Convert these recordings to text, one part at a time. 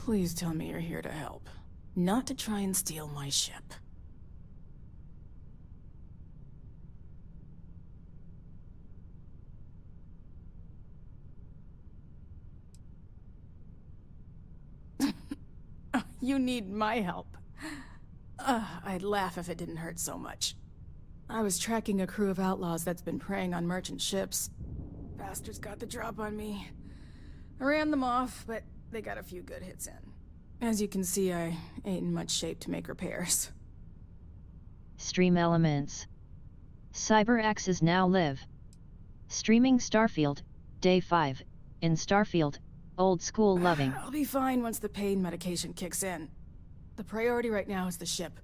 Please tell me you're here to help, not to try and steal my ship. You need my help. I'd laugh if it didn't hurt so much. I was tracking a crew of outlaws that's been preying on merchant ships. Bastards got the drop on me. I ran them off, but they got a few good hits in. As you can see, I ain't in much shape to make repairs. Stream elements. CyberAxes now live. Streaming Starfield, Day 5, in Starfield, old school loving. I'll be fine once the pain medication kicks in. The priority right now is the ship.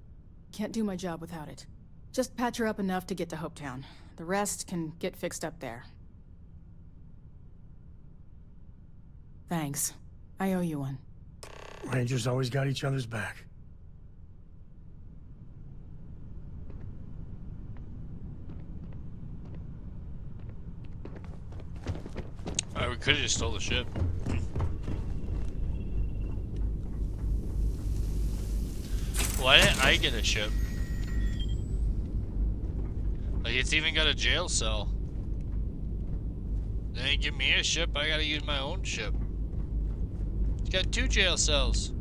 Can't do my job without it. Just patch her up enough to get to Hopetown. The rest can get fixed up there. Thanks. I owe you one. Rangers always got each other's back. We could've just stole the ship. Why didn't I get a ship? Like, it's even got a jail cell. They didn't give me a ship, I gotta use my own ship. It's got 2 jail cells.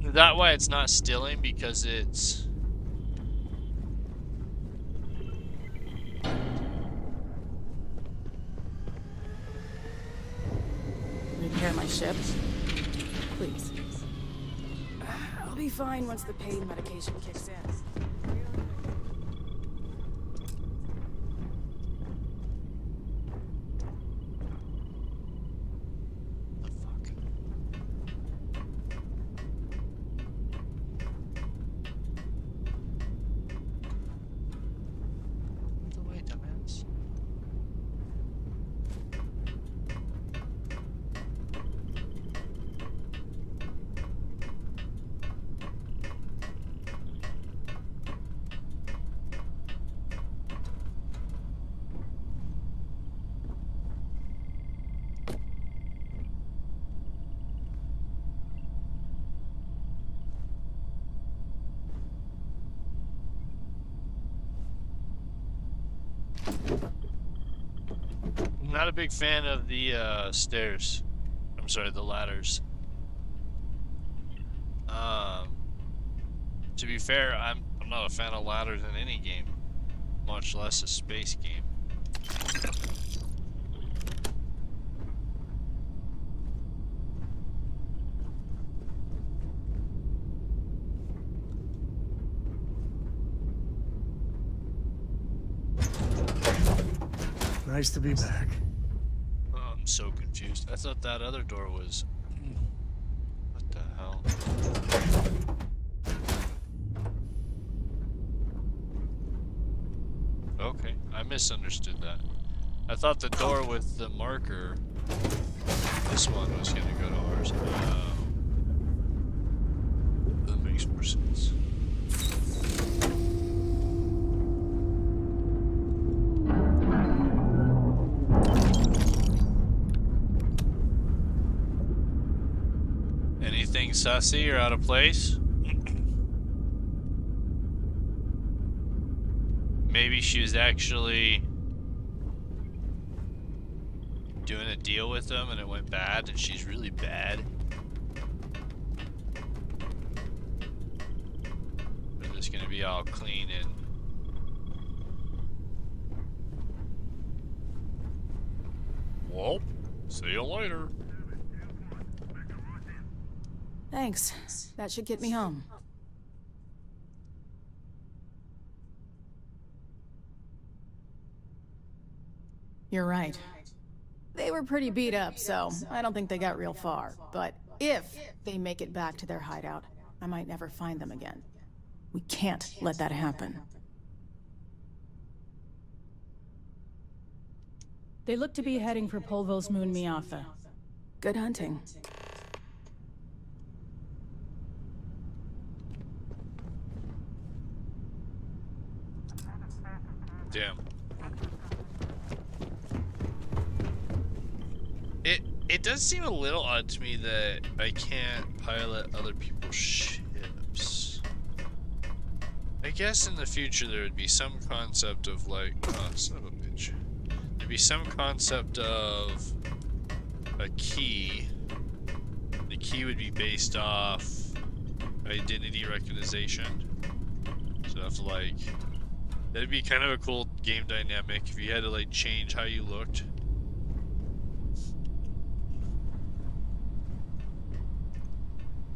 Is that why it's not stealing? Because it's... Repair my ship? Please. I'll be fine once the pain medication kicks in. Not a big fan of the stairs. I'm sorry, the ladders. To be fair, I'm not a fan of ladders in any game, much less a space game. Nice to be back. Oh, I'm so confused. I thought that other door was... What the hell? Okay, I misunderstood that. I thought the door with the marker, this one was gonna go to ours. That makes more sense. Anything sussy or out of place? Maybe she was actually doing a deal with them and it went bad and she's really bad. Or is this gonna be all clean and... Well, see you later. Thanks. That should get me home. You're right. They were pretty beat up, so I don't think they got real far. But if they make it back to their hideout, I might never find them again. We can't let that happen. They look to be heading for Polvo's moon Miatha. Good hunting. Damn. It does seem a little odd to me that I can't pilot other people's ships. I guess in the future there would be some concept of like, oh, son of a bitch. There'd be some concept of a key. The key would be based off identity recognition. So I have to like, that'd be kind of a cool game dynamic if you had to like change how you looked.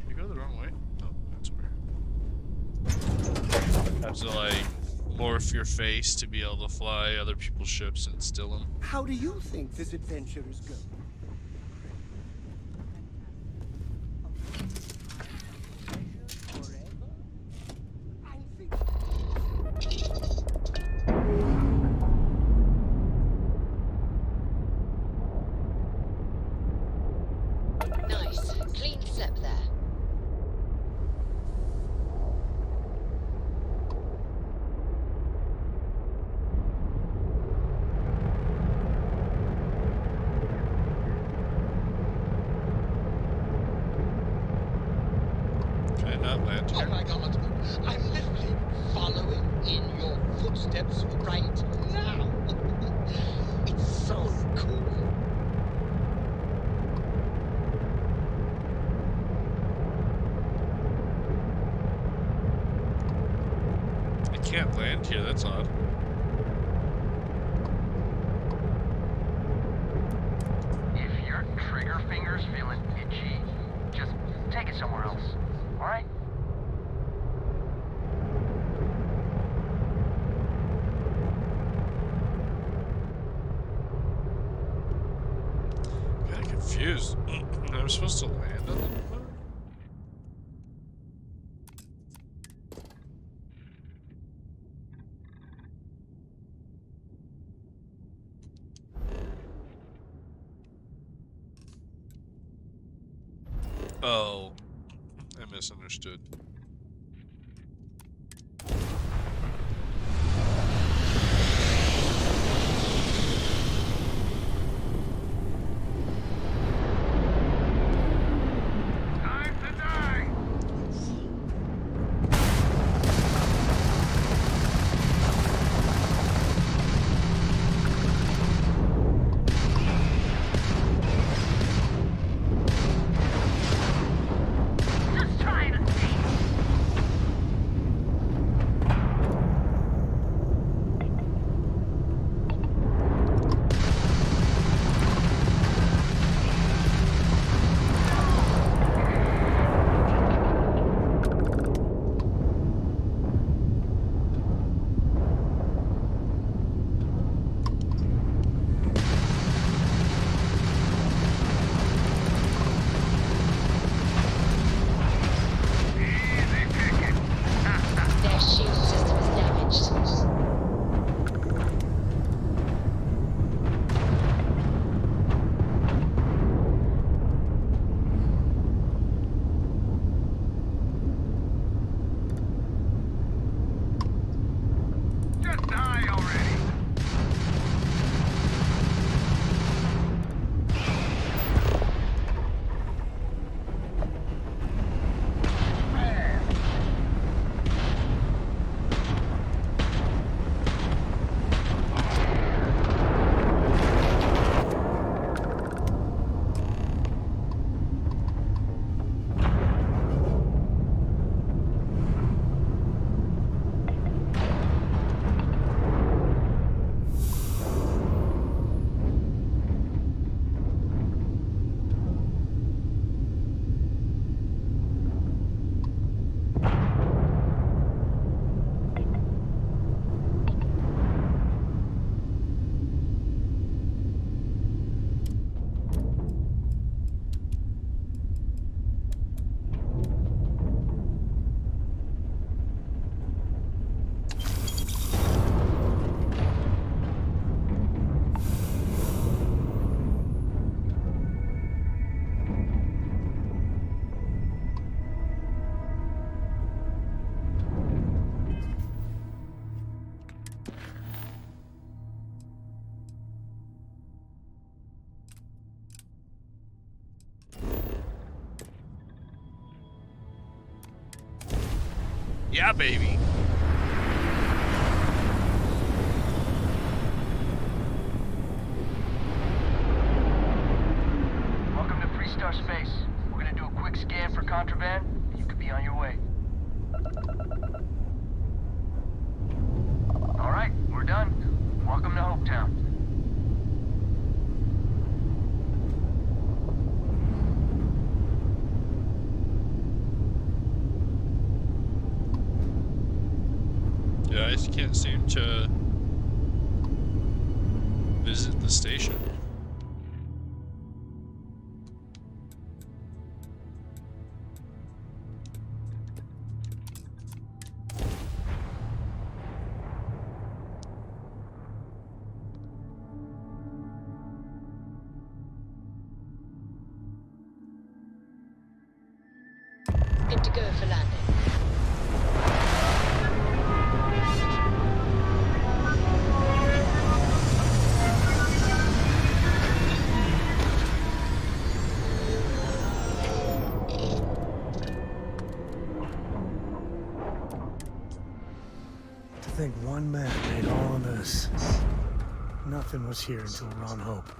Did you go the wrong way? Oh, that's weird. Have to like morph your face to be able to fly other people's ships and steal them. How do you think this adventure is going? Nice. Clean slip there. Can I not land Oh here? my god, I'm literally following in your footsteps right now. It's so cool. I can't land here, that's odd. If your trigger finger's feeling itchy, just take it somewhere else. Alright? Kinda confused. I'm supposed to land on them? Oh, I misunderstood. Time to die! Just trying to see. Yeah, baby. Welcome to Freestar Space. We're gonna do a quick scan for contraband, and you could be on your way. All right, we're done. Welcome to Hopetown. Yeah, I can't seem to visit the station. Good to go for landing. To think one man made all of this. Nothing was here until Ron Hope.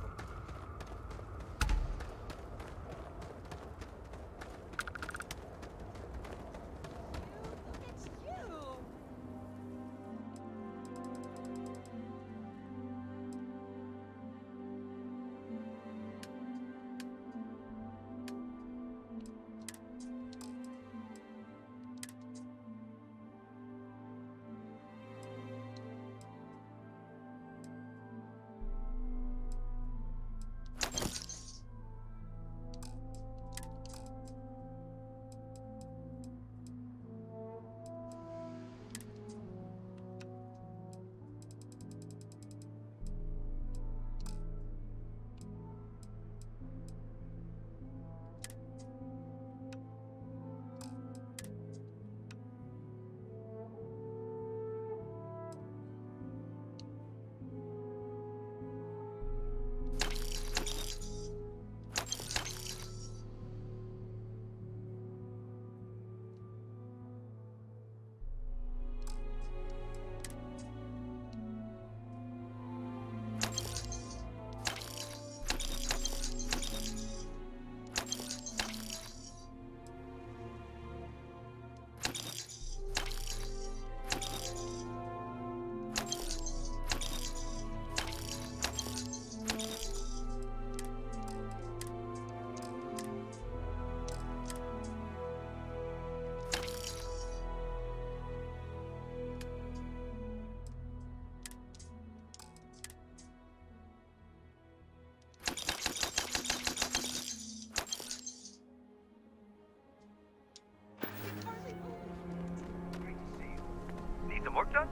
Need some work done?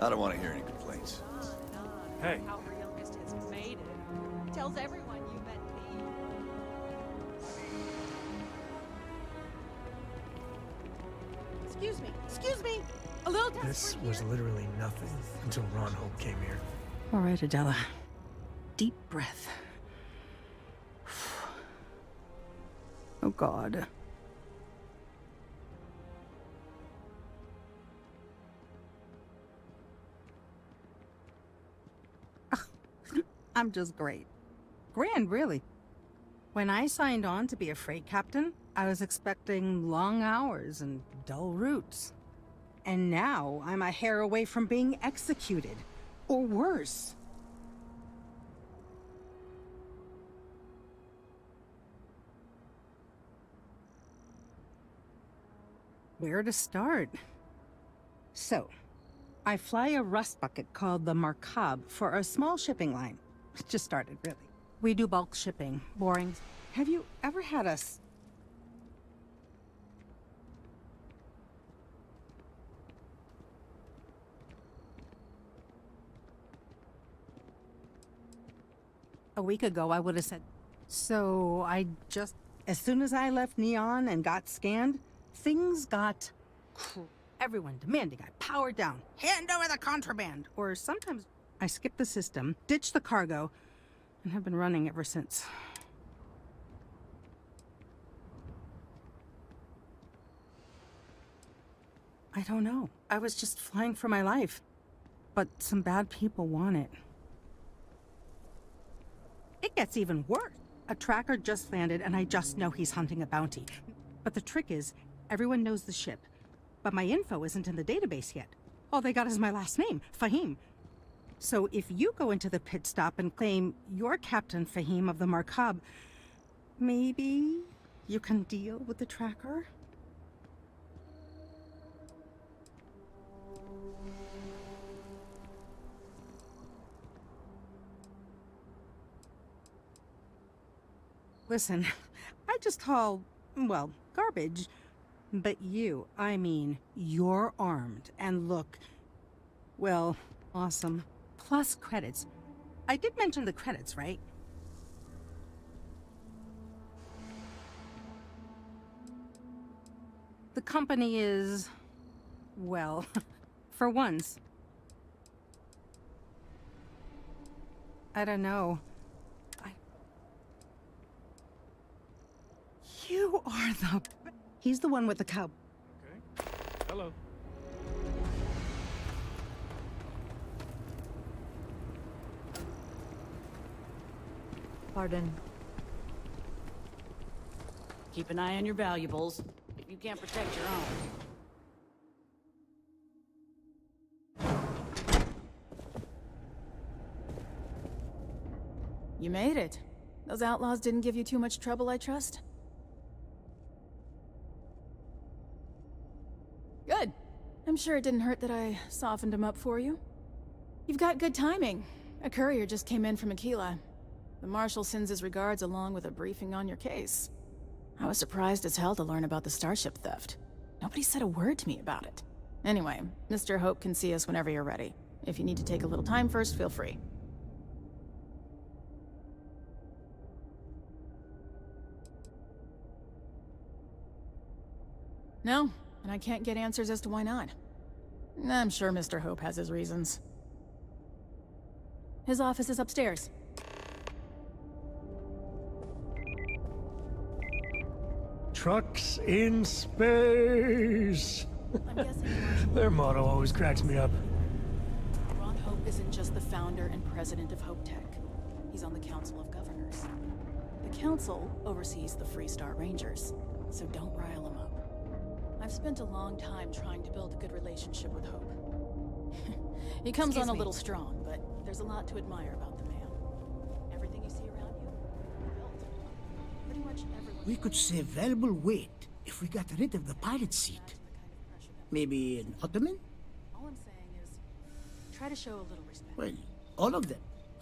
I don't want to hear any complaints. Hey. How realist has made it. Tells everyone you met me. Excuse me. A little test This for was here. literally nothing until Ron Hope came here. All right, Adela. Deep breath. Oh, God. I'm just great. Grand, really. When I signed on to be a freight captain, I was expecting long hours and dull routes. And now I'm a hair away from being executed. Or worse. Where to start? So, I fly a rust bucket called the Markab for a small shipping line. It just started, really. We do bulk shipping. Boring. Have you ever had a week ago, I would have said. So as soon as I left Neon and got scanned, things got everyone demanding I power down, hand over the contraband, or sometimes I skip the system, ditch the cargo, and have been running ever since. I don't know. I was just flying for my life. But some bad people want it. It gets even worse. A tracker just landed and I just know he's hunting a bounty. But the trick is, everyone knows the ship. But my info isn't in the database yet. All they got is my last name, Fahim. So if you go into the pit stop and claim you're Captain Fahim of the Markab, maybe you can deal with the tracker? Listen, I just haul, well, garbage. But you, I mean, you're armed and look, well, awesome. Plus credits. I did mention the credits, right? The company is, well, for once. I don't know. You are the... He's the one with the cow. Okay. Hello. Pardon. Keep an eye on your valuables. If you can't protect your own. You made it. Those outlaws didn't give you too much trouble, I trust? Good. I'm sure it didn't hurt that I softened him up for you. You've got good timing. A courier just came in from Aquila. The Marshal sends his regards along with a briefing on your case. I was surprised as hell to learn about the starship theft. Nobody said a word to me about it. Anyway, Mr. Hope can see us whenever you're ready. If you need to take a little time first, feel free. No, and I can't get answers as to why not. I'm sure Mr. Hope has his reasons. His office is upstairs. Trucks in space. I'm guessing Marshal Their motto always cracks me up. Ron Hope isn't just the founder and president of Hope Tech. He's on the Council of Governors. The Council oversees the Freestar Rangers, so don't rile him up. I've spent a long time trying to build a good relationship with Hope. He comes on a little strong, but there's a lot to admire about the man. Everything you see around you, built. Pretty much everyone... We could save valuable weight if we got rid of the pilot seat. Maybe an ottoman? All I'm saying is, try to show a little respect. Well, all of them.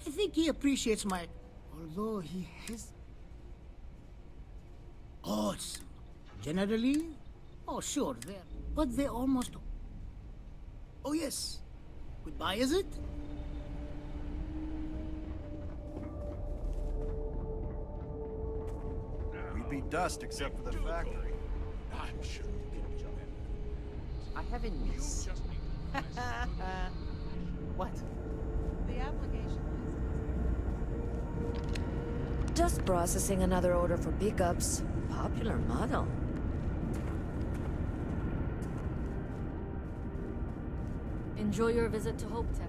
I think he appreciates my... Although he has... Odds. Generally? Oh, sure, they're... But they almost... Oh, yes. Goodbye, is it? We'd be dust except for the factory. I'm sure you can jump in. I have a niece. What? The application list. Just processing another order for pickups. Popular model. Enjoy your visit to Hope Tech.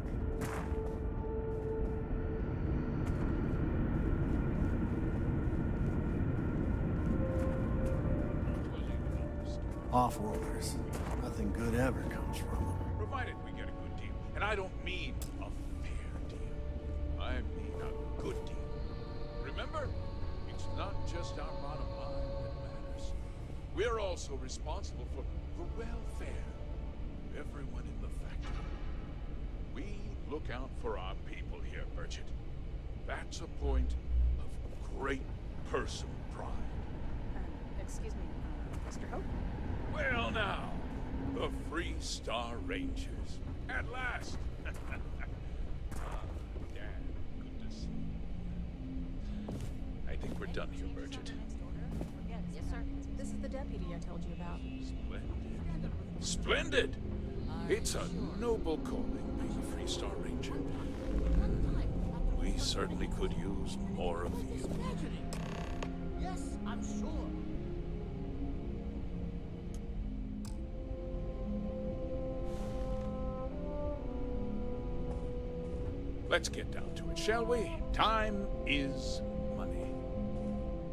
Off-worlders. Nothing good ever comes from them. Provided we get a good deal. And I don't mean a fair deal. I mean a good deal. Remember, it's not just our bottom line that matters. We're also responsible for the welfare of everyone in the factory. We look out for our people here, Bridget. That's a point of great personal pride. Excuse me, Mr. Hope? Well now, the Freestar Rangers. At last! Dad, good to see you. I think we're done here, Bridget. Yes, sir. This is the deputy I told you about. Splendid. Splendid! It's a noble calling, being a Freestar Ranger. We certainly could use more of you. Yes, I'm sure. let's get down to it, shall we? Time is money.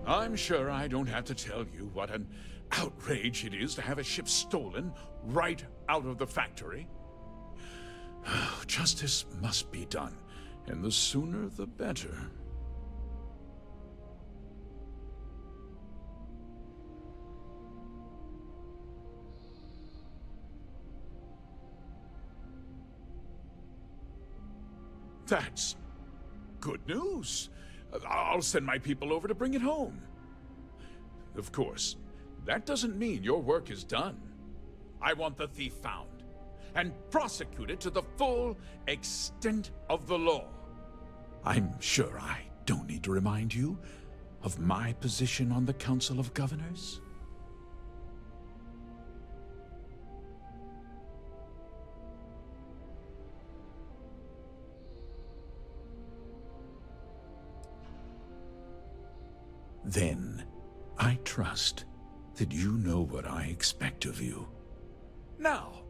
I'm sure I don't have to tell you what an outrage it is to have a ship stolen right out of the factory. Justice must be done, and the sooner the better. That's good news. I'll send my people over to bring it home. Of course, that doesn't mean your work is done. I want the thief found and prosecuted to the full extent of the law. I'm sure I don't need to remind you of my position on the Council of Governors. Then, I trust that you know what I expect of you. Now,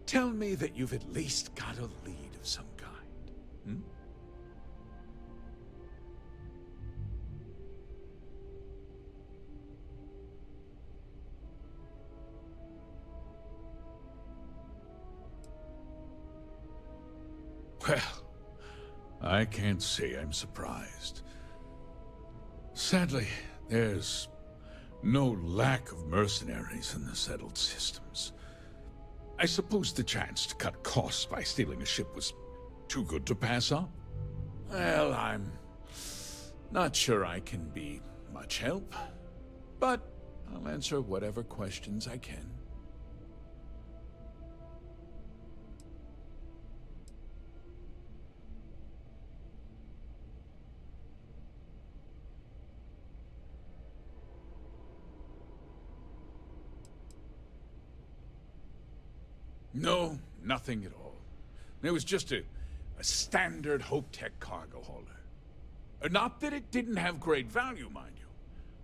tell me that you've at least got a lead of some kind. Hmm? Well, I can't say I'm surprised. Sadly, there's no lack of mercenaries in the settled systems. I suppose the chance to cut costs by stealing a ship was too good to pass up. Well, I'm not sure I can be much help, but I'll answer whatever questions I can. No, nothing at all. It was just a standard HopeTech cargo hauler. Not that it didn't have great value, mind you.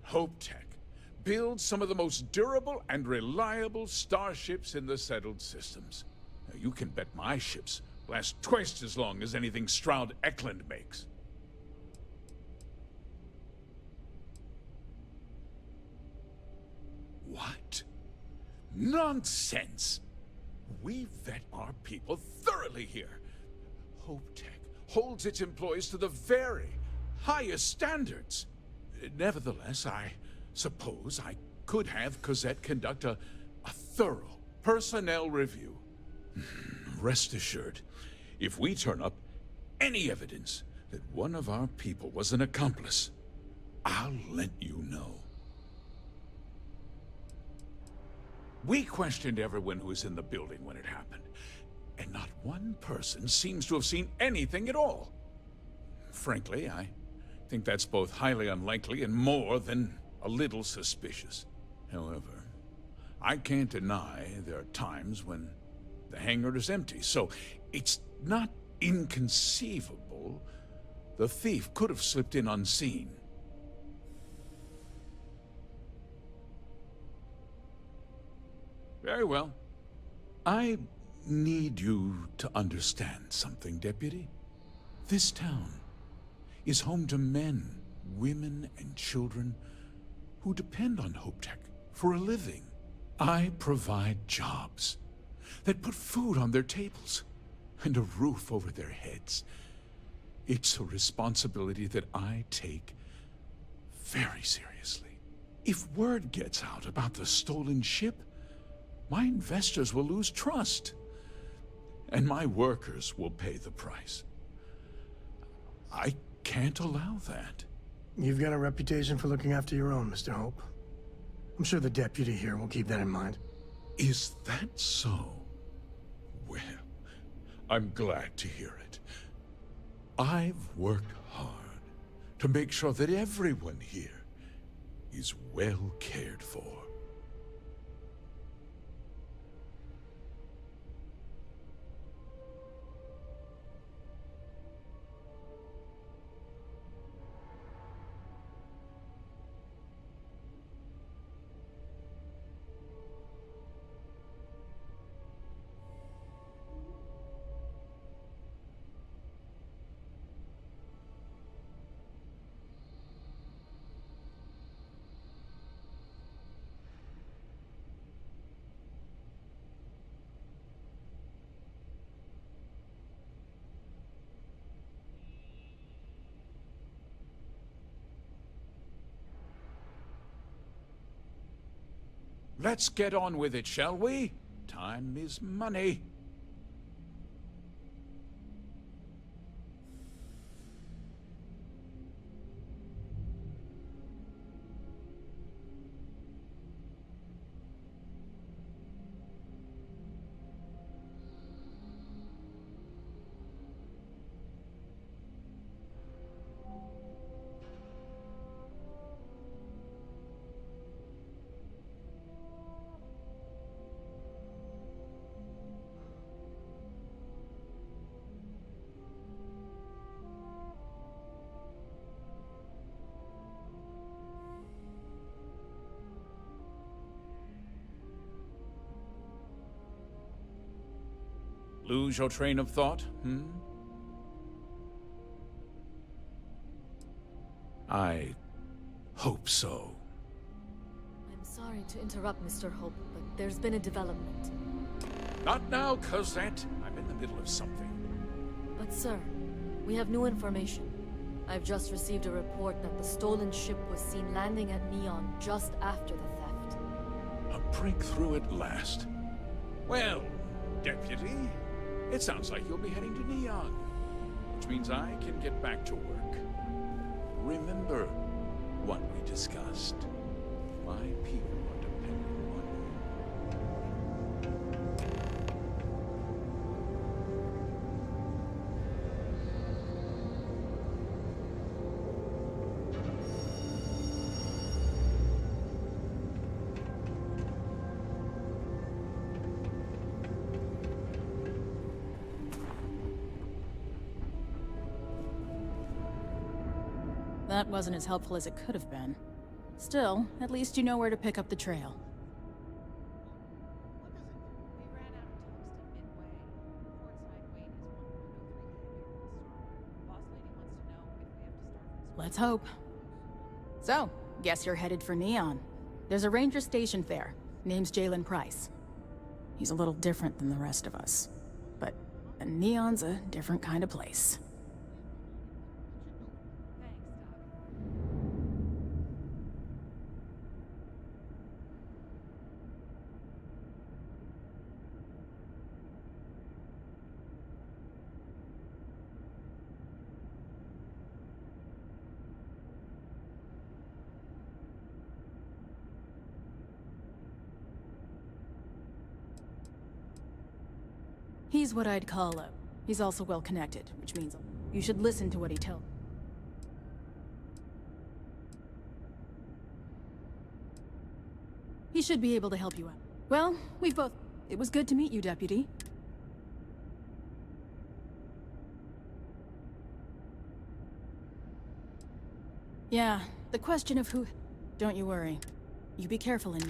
HopeTech builds some of the most durable and reliable starships in the settled systems. Now, you can bet my ships last twice as long as anything Stroud Eklund makes. What? Nonsense! We vet our people thoroughly here. HopeTech holds its employees to the very highest standards. Nevertheless, I suppose I could have Cosette conduct a thorough personnel review. Rest assured, if we turn up any evidence that one of our people was an accomplice, I'll let you know. We questioned everyone who was in the building when it happened, and not one person seems to have seen anything at all. Frankly, I think that's both highly unlikely and more than a little suspicious. However, I can't deny there are times when the hangar is empty, so it's not inconceivable the thief could have slipped in unseen. Very well. I need you to understand something, Deputy. This town is home to men, women, and children who depend on HopeTech for a living. I provide jobs that put food on their tables and a roof over their heads. It's a responsibility that I take very seriously. If word gets out about the stolen ship, my investors will lose trust, and my workers will pay the price. I can't allow that. You've got a reputation for looking after your own, Mr. Hope. I'm sure the deputy here will keep that in mind. Is that so? Well, I'm glad to hear it. I've worked hard to make sure that everyone here is well cared for. Let's get on with it, shall we? Time is money. Lose your train of thought, hmm? I hope so. I'm sorry to interrupt, Mr. Hope, but there's been a development. Not now, Cosette. I'm in the middle of something. But sir, we have new information. I've just received a report that the stolen ship was seen landing at Neon just after the theft. A breakthrough at last. Well, Deputy, it sounds like you'll be heading to Neon, which means I can get back to work. Remember what we discussed. My people are depending on That wasn't as helpful as it could have been. Still, at least you know where to pick up the trail. Let's hope. So, guess you're headed for Neon. There's a ranger stationed there. Name's Jalen Price. He's a little different than the rest of us. But Neon's a different kind of place. He's what I'd call a... He's also well-connected, which means you should listen to what he tells. He should be able to help you out. Well, we've both... It was good to meet you, Deputy. Yeah, the question of who... Don't you worry. You be careful in...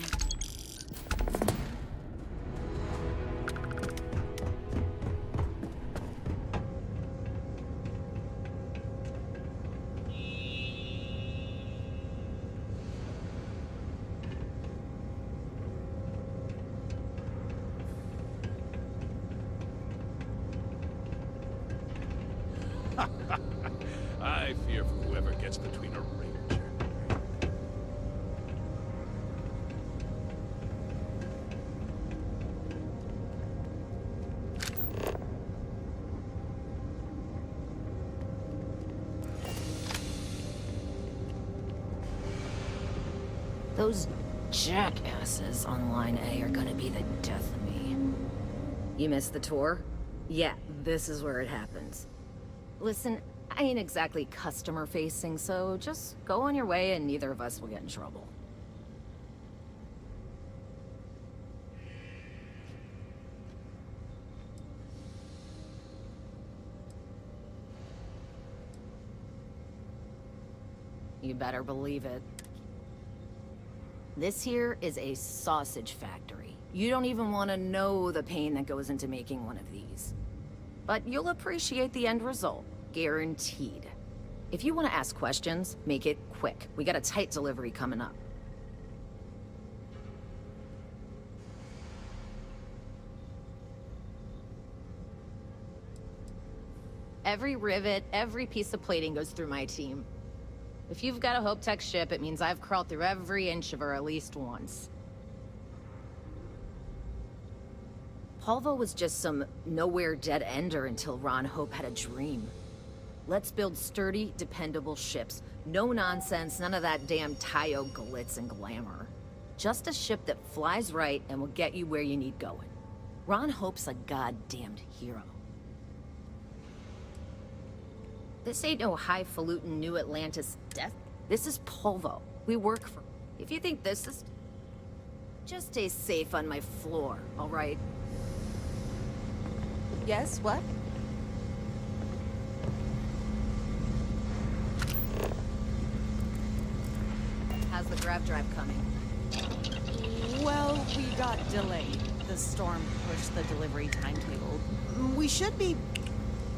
I fear for whoever gets between a ranger. Those jackasses on Line A are gonna be the death of me. You missed the tour? Yeah, this is where it happens. Listen, I ain't exactly customer-facing, so just go on your way and neither of us will get in trouble. You better believe it. This here is a sausage factory. You don't even want to know the pain that goes into making one of these. But you'll appreciate the end result, guaranteed. If you want to ask questions, make it quick. We got a tight delivery coming up. Every rivet, every piece of plating goes through my team. If you've got a Hope Tech ship, it means I've crawled through every inch of her at least once. Polvo was just some nowhere dead-ender until Ron Hope had a dream. Let's build sturdy, dependable ships. No nonsense, none of that damn Tayo glitz and glamour. Just a ship that flies right and will get you where you need going. Ron Hope's a goddamned hero. This ain't no highfalutin New Atlantis death. This is Polvo. We work for... If you think this is... Just stay safe on my floor, all right? Yes, what? How's the grav drive coming? Well, we got delayed. The storm pushed the delivery timetable. We should be...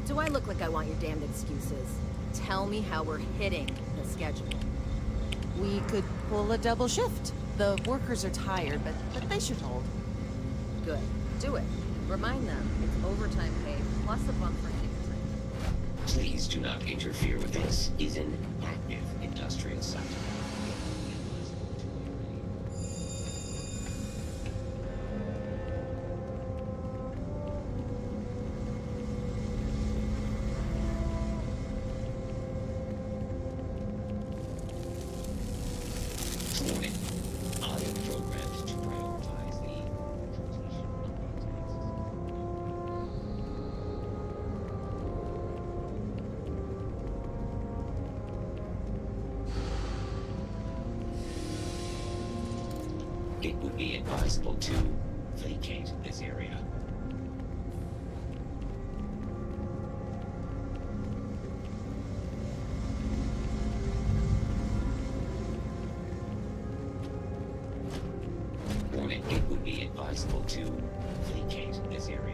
Do I look like I want your damned excuses? Tell me how we're hitting the schedule. We could pull a double shift. The workers are tired, but they should hold. Good. Do it. Remind them it's overtime pay plus a bump for sick time. Please do not interfere with this. Is an active industrial site. Warning. I am programmed to prioritize the completion of these tasks. It would be advisable to vacate this area. Warning, it would be advisable to vacate this area.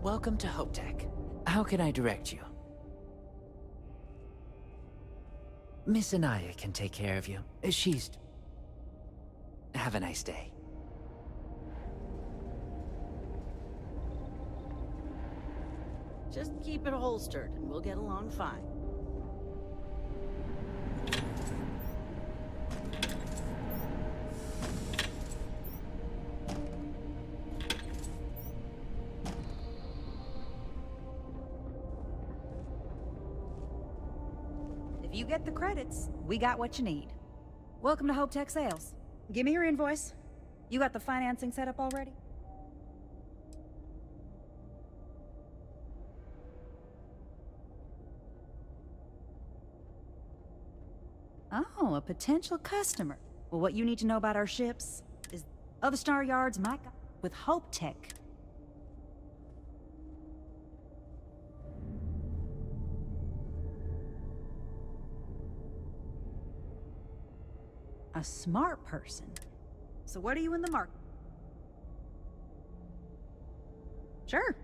Welcome to Hope Tech. How can I direct you? Miss Anaya can take care of you. She's... Have a nice day. Just keep it holstered and we'll get along fine. If you get the credits, we got what you need. Welcome to Hope Tech Sales. Give me your invoice. You got the financing set up already? Oh, a potential customer. Well, what you need to know about our ships is other Star Yards might got with Hope Tech. A smart person. So what are you in the market? Sure.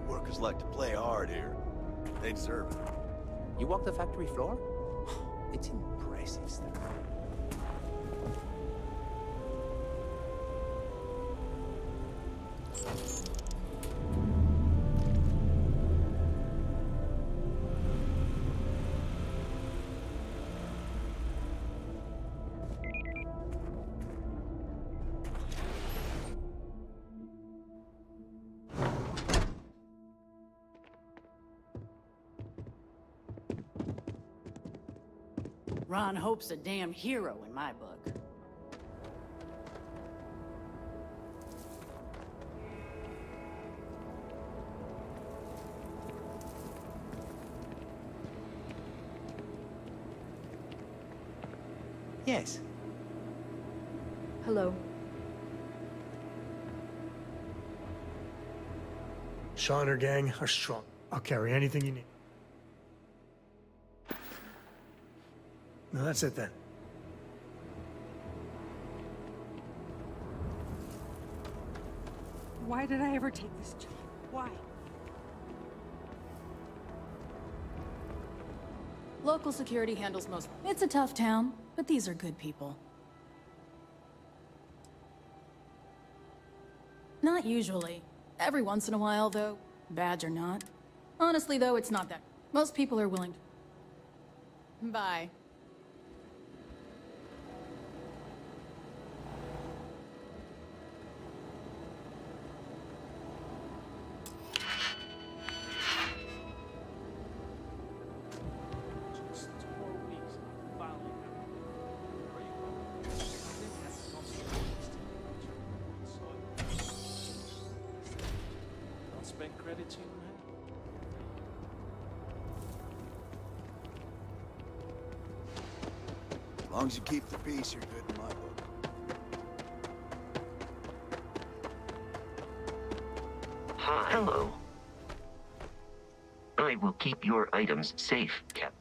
Workers like to play hard here. They deserve it. You walk the factory floor? It's impressive stuff. Ron Hope's a damn hero in my book. Yes. Hello. Shaw and her gang are strong. I'll carry anything you need. No, that's it then. Why did I ever take this job? Why? Local security handles most. It's a tough town, but these are good people. Not usually. Every once in a while, though, badge or not. Honestly, though, it's not that. Most people are willing to... Bye. Don't spend credits you have. As long as you keep the peace, you're good in my book. Hello. I will keep your items safe, Cap.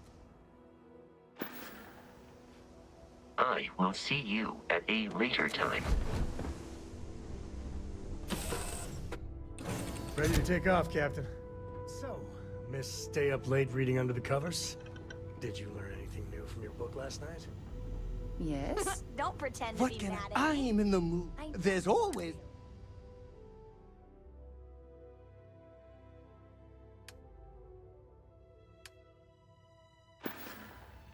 I will see you at a later time. Ready to take off, Captain. So, Miss Stay Up Late reading under the covers? Did you learn anything new from your book last night? Yes? Don't pretend What to be can mad I at me. am in the mood. There's always...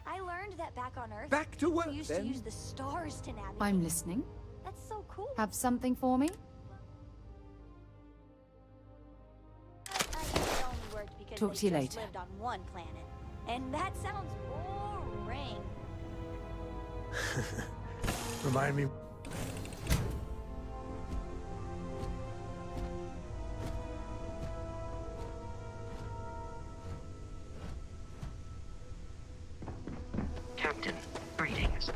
I learned that back on Earth, Back to work, we used then. to use the stars to navigate. I'm listening. That's so cool. Have something for me? I guess it only worked because Talk they to you just later. lived on one planet. And that sounds boring. Remind me... Captain, greetings.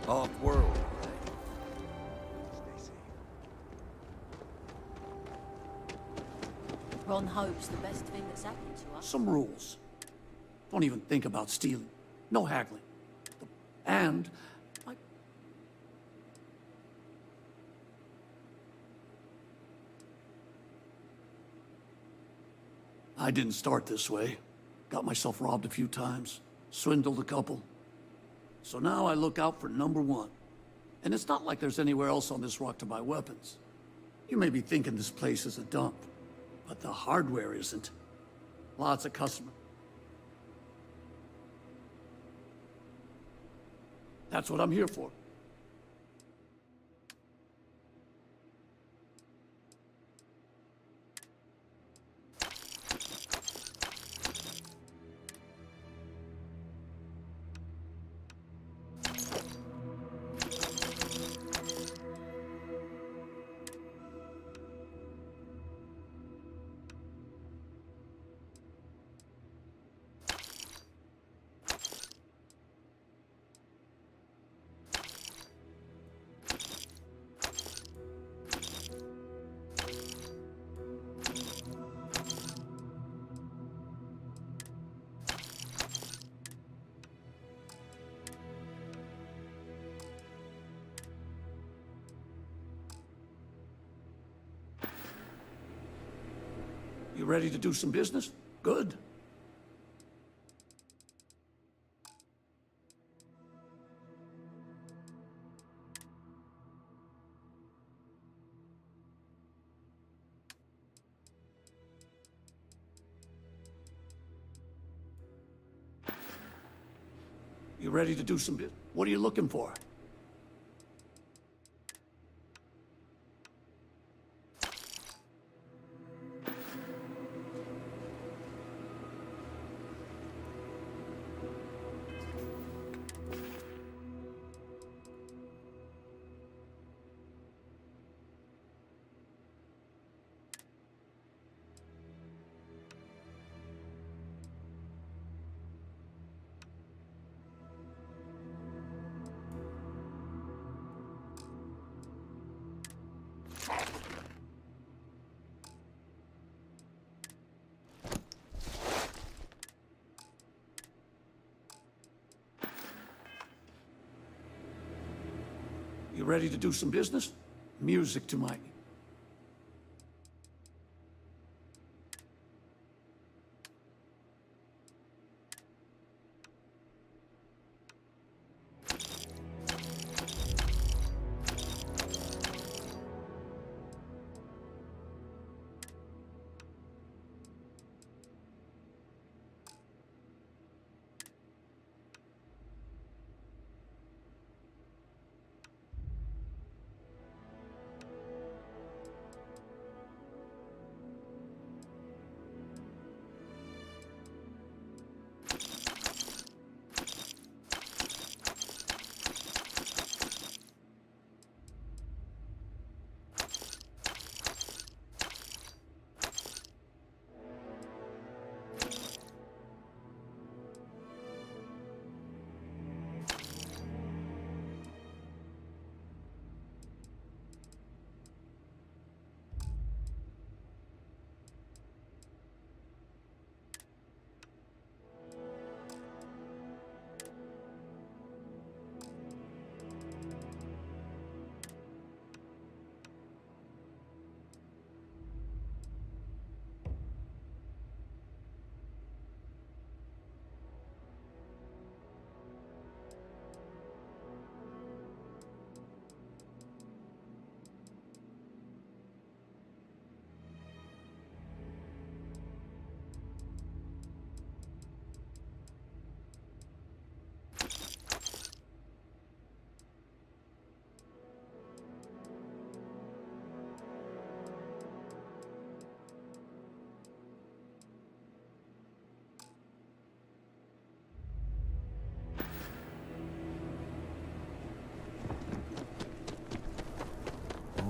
Off-world, right? Ron hopes the best thing that's happened to us. Some rules. Don't even think about stealing. No haggling. And I didn't start this way. Got myself robbed a few times, swindled a couple. So now I look out for number one. And it's not like there's anywhere else on this rock to buy weapons. You may be thinking this place is a dump, but the hardware isn't. Lots of customers. That's what I'm here for. You ready to do some business? Good. You ready to do some What are you looking for? You ready to do some business? Music to my...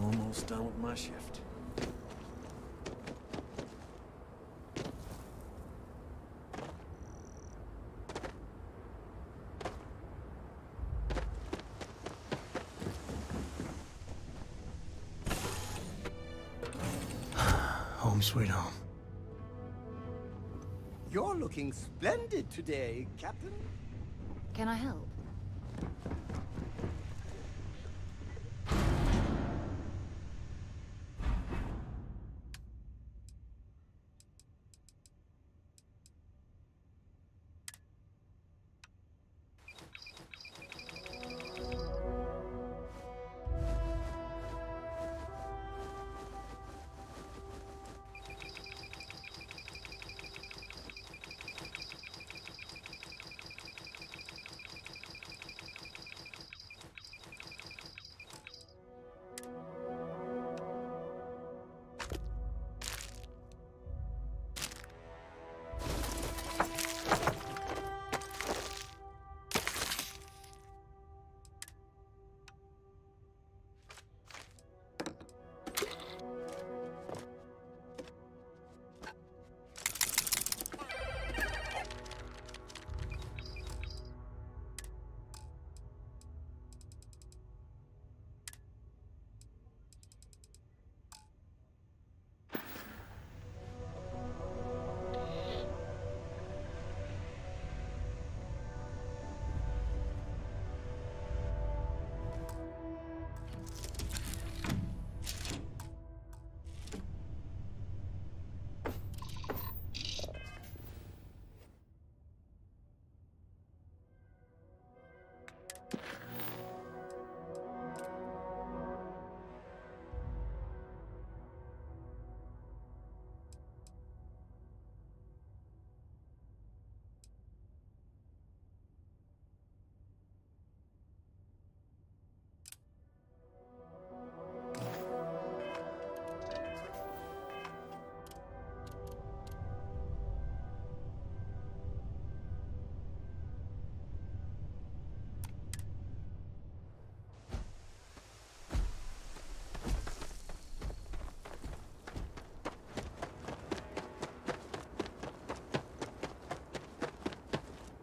Almost done with my shift. Home sweet home. You're looking splendid today, Captain. Can I help?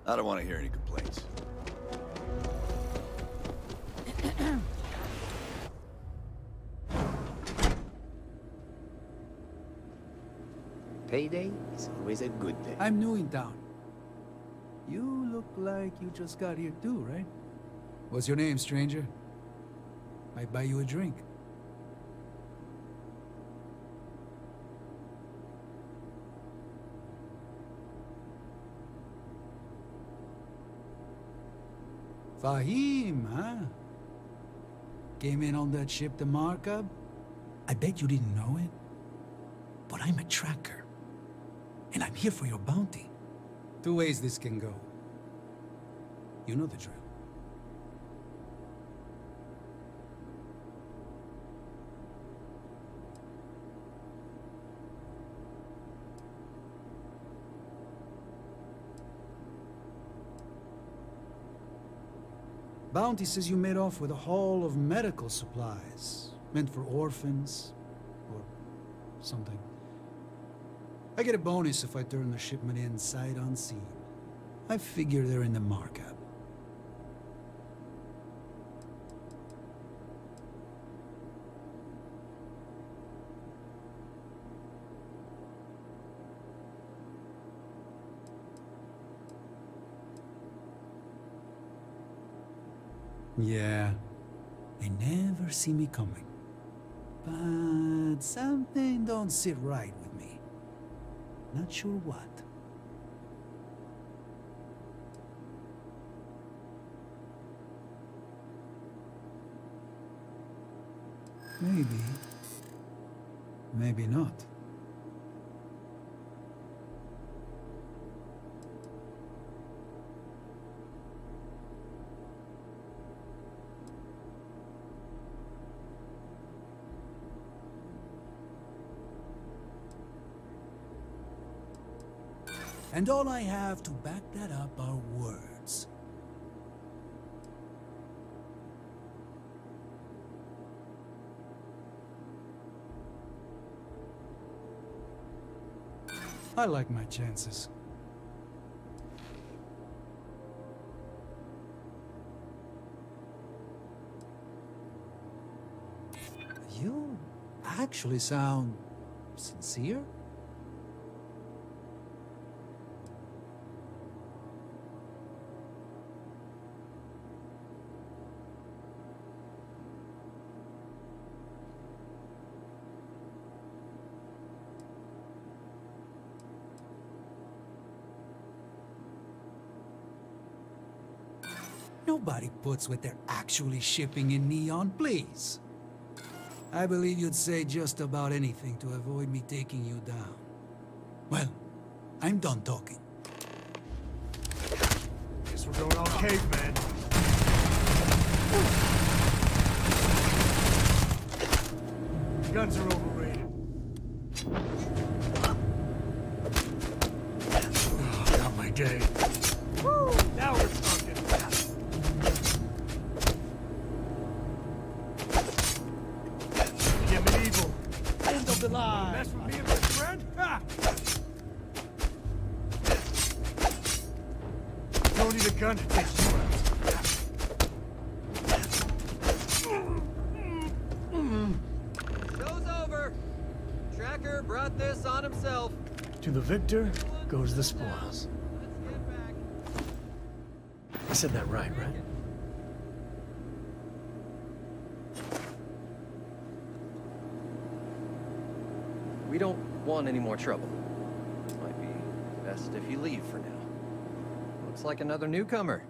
I don't want to hear any complaints. Payday is always a good day. I'm new in town. You look like you just got here too, right? What's your name, stranger? Might buy you a drink. Fahim, huh? Came in on that ship to Markup? I bet you didn't know it. But I'm a tracker. And I'm here for your bounty. Two ways this can go. You know the drill. Bounty says you made off with a haul of medical supplies, meant for orphans, or something. I get a bonus if I turn the shipment in sight unseen. I figure they're in the markup. Yeah, they never see me coming. But something don't sit right with me. Not sure what. Maybe. Maybe not. And all I have to back that up are words. I like my chances. You actually sound sincere? Nobody puts what they're actually shipping in Neon, please. I believe you'd say just about anything to avoid me taking you down. Well, I'm done talking. Guess we're going all caveman. Guns are overrated. Oh, got my day. Woo! Now we're talking. Get medieval. End of the line. Mess with me and my friend? Ha! Don't need a gun to take you out. Show's over. Tracker brought this on himself. To the victor goes the spoils. I said that right? We don't want any more trouble. Might be best if you leave for now. Looks like another newcomer.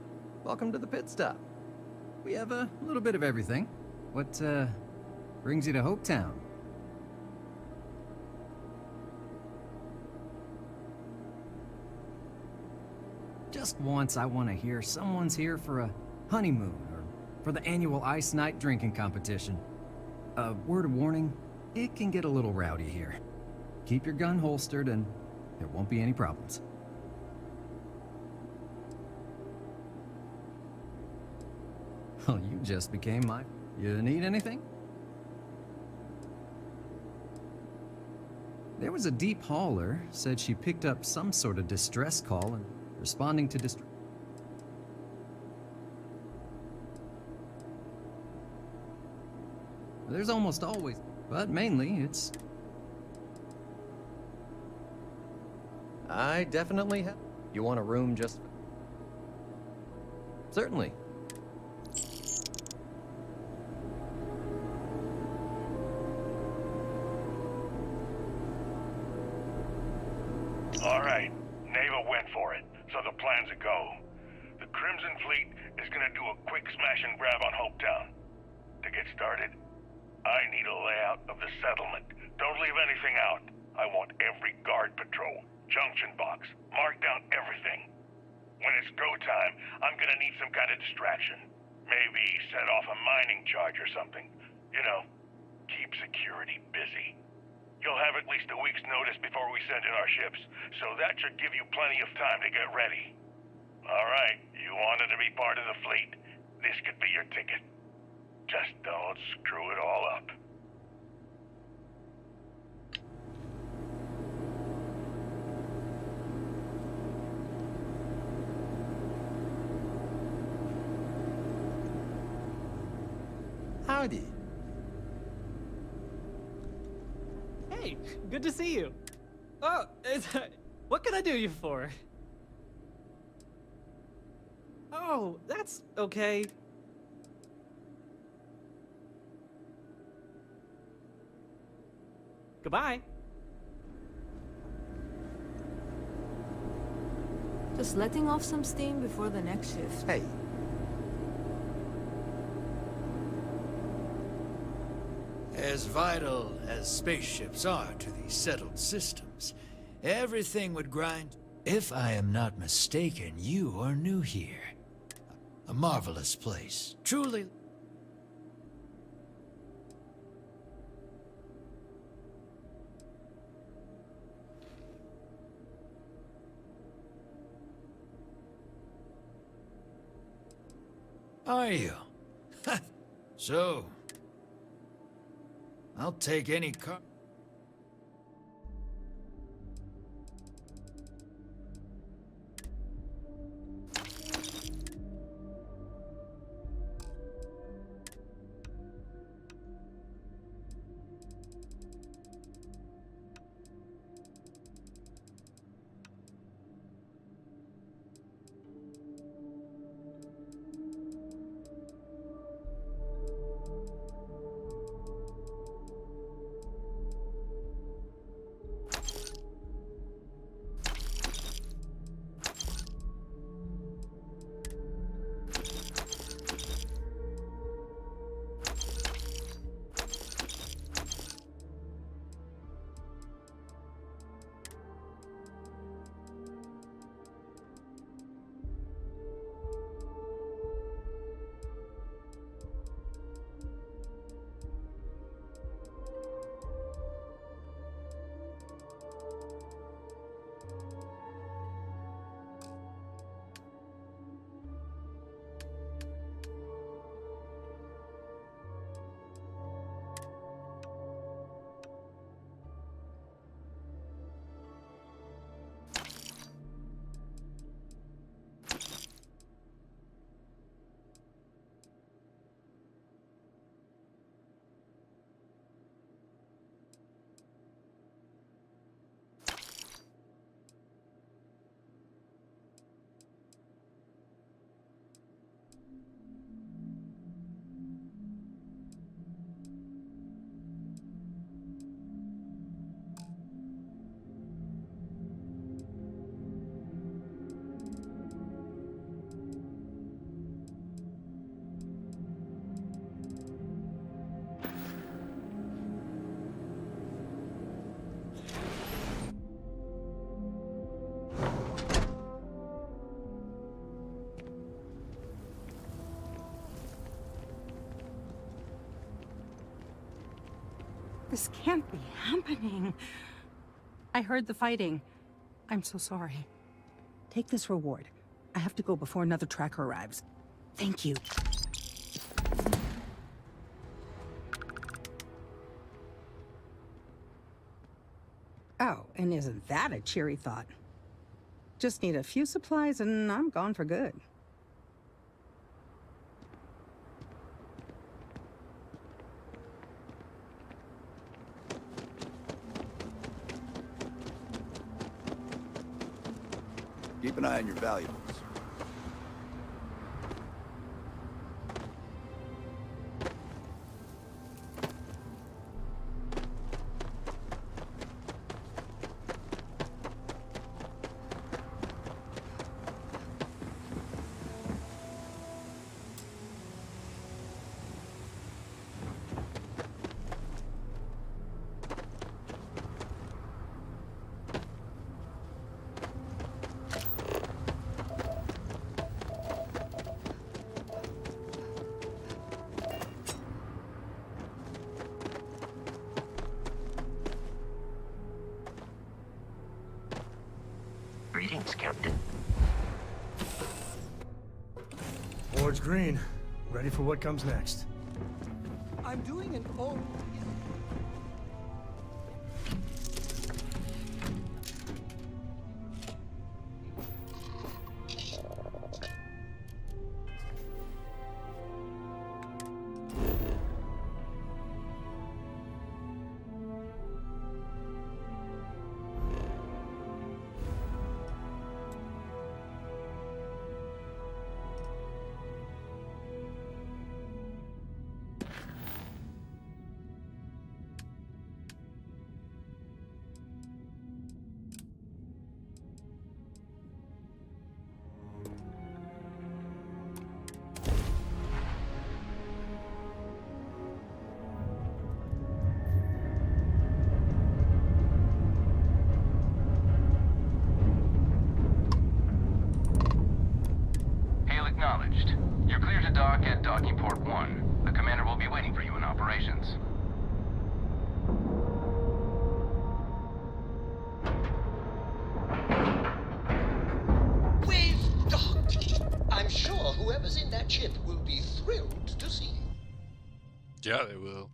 Welcome to the pit stop. We have a little bit of everything. What, brings you to Hopetown? Just once I want to hear someone's here for a honeymoon or for the annual Ice Night drinking competition. A word of warning, it can get a little rowdy here. Keep your gun holstered and there won't be any problems. Well, you just became my... You need anything? There was a deep hauler, said she picked up some sort of distress call and responding to There's almost always, but mainly it's... I definitely have. You want a room just... Certainly. All right, Neva went for it, so the plan's a go. The Crimson Fleet is gonna do a quick smash and grab on Hopetown. To get started, I need a layout of the settlement. Don't leave anything out. I want every guard patrol, junction box, mark down everything. When it's go time, I'm gonna need some kind of distraction. Maybe set off a mining charge or something. You know, keep security busy. You'll have at least a week's notice before we send in our ships, so that should give you plenty of time to get ready. All right, you wanted to be part of the fleet. This could be your ticket. Just don't screw it all up. Howdy. Hey, good to see you. Oh, what can I do you for? Oh, that's okay. Goodbye. Just letting off some steam before the next shift. Hey. As vital as spaceships are to these settled systems, everything would grind. If I am not mistaken, you are new here. A marvelous place. Truly. Are you? So, I'll take any car. This can't be happening. I heard the fighting. I'm so sorry. Take this reward. I have to go before another tracker arrives. Thank you. Oh, and isn't that a cheery thought? Just need a few supplies and I'm gone for good. Keep an eye on your valuables. Greetings, Captain. Board's green. Ready for what comes next. I'm doing an all. Acknowledged. You're clear to dock at docking port 1. The commander will be waiting for you in operations. We've docked. I'm sure whoever's in that ship will be thrilled to see you. Yeah, they will.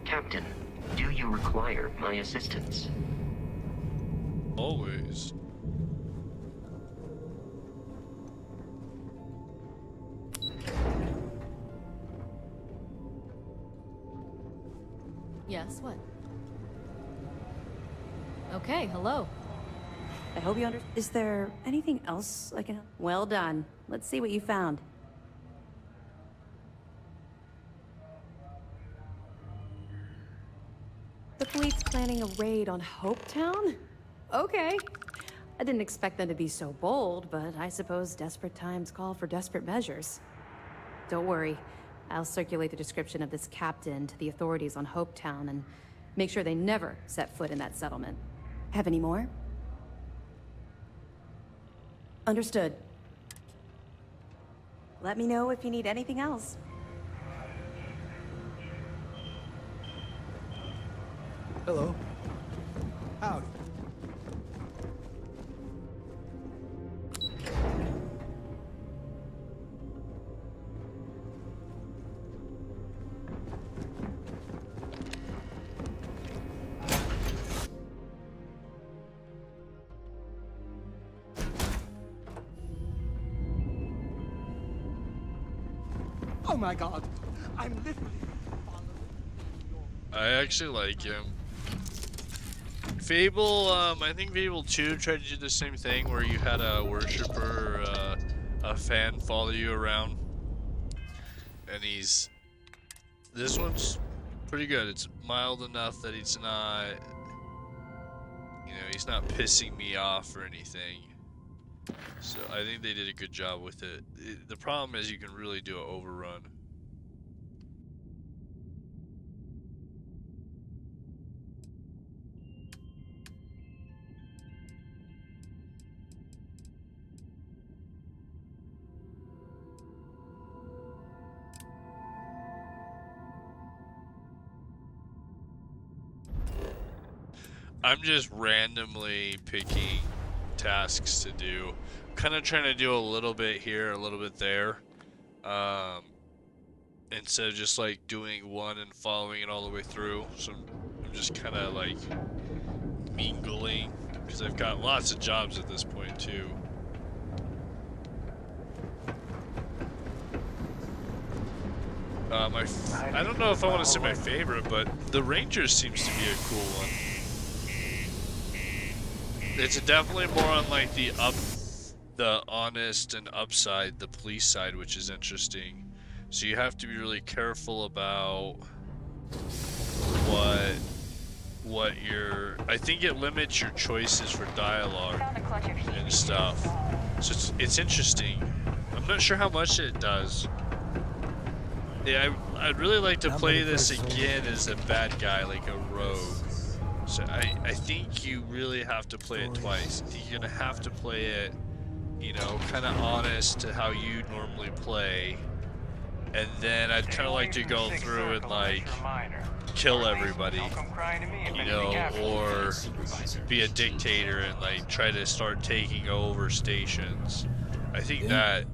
Captain, do you require my assistance? Always. Yes, what? Okay, hello. I hope you understand. Is there anything else I can help? Well done. Let's see what you found. The fleet's planning a raid on Hopetown? Okay. I didn't expect them to be so bold, but I suppose desperate times call for desperate measures. Don't worry. I'll circulate the description of this captain to the authorities on Hopetown and make sure they never set foot in that settlement. Have any more? Understood. Let me know if you need anything else. Hello. Howdy. Oh my god! I'm literally. I actually like him. Fable, I think Fable 2 tried to do the same thing where you had a worshiper or a fan follow you around. And this one's pretty good. It's mild enough that he's not, he's not pissing me off or anything. So I think they did a good job with it. The problem is you can really do an overrun. I'm just randomly picking tasks to do. Kind of trying to do a little bit here, a little bit there. Instead of just like doing one and following it all the way through. So I'm just kind of like mingling because I've got lots of jobs at this point too. I don't know if I want to say my favorite, but the Ranger seems to be a cool one. It's definitely more on like the honest and upside, the police side, which is interesting. So you have to be really careful about what your. I think it limits your choices for dialogue and stuff. So it's interesting. I'm not sure how much it does. Yeah, I'd really like to play this again as a bad guy, like a rogue. So I think you really have to play it twice. I think you're gonna have to play it, you know, kind of honest to how you normally play, and then I'd kind of like to go through and like kill everybody, you know, or be a dictator and like try to start taking over stations. I think that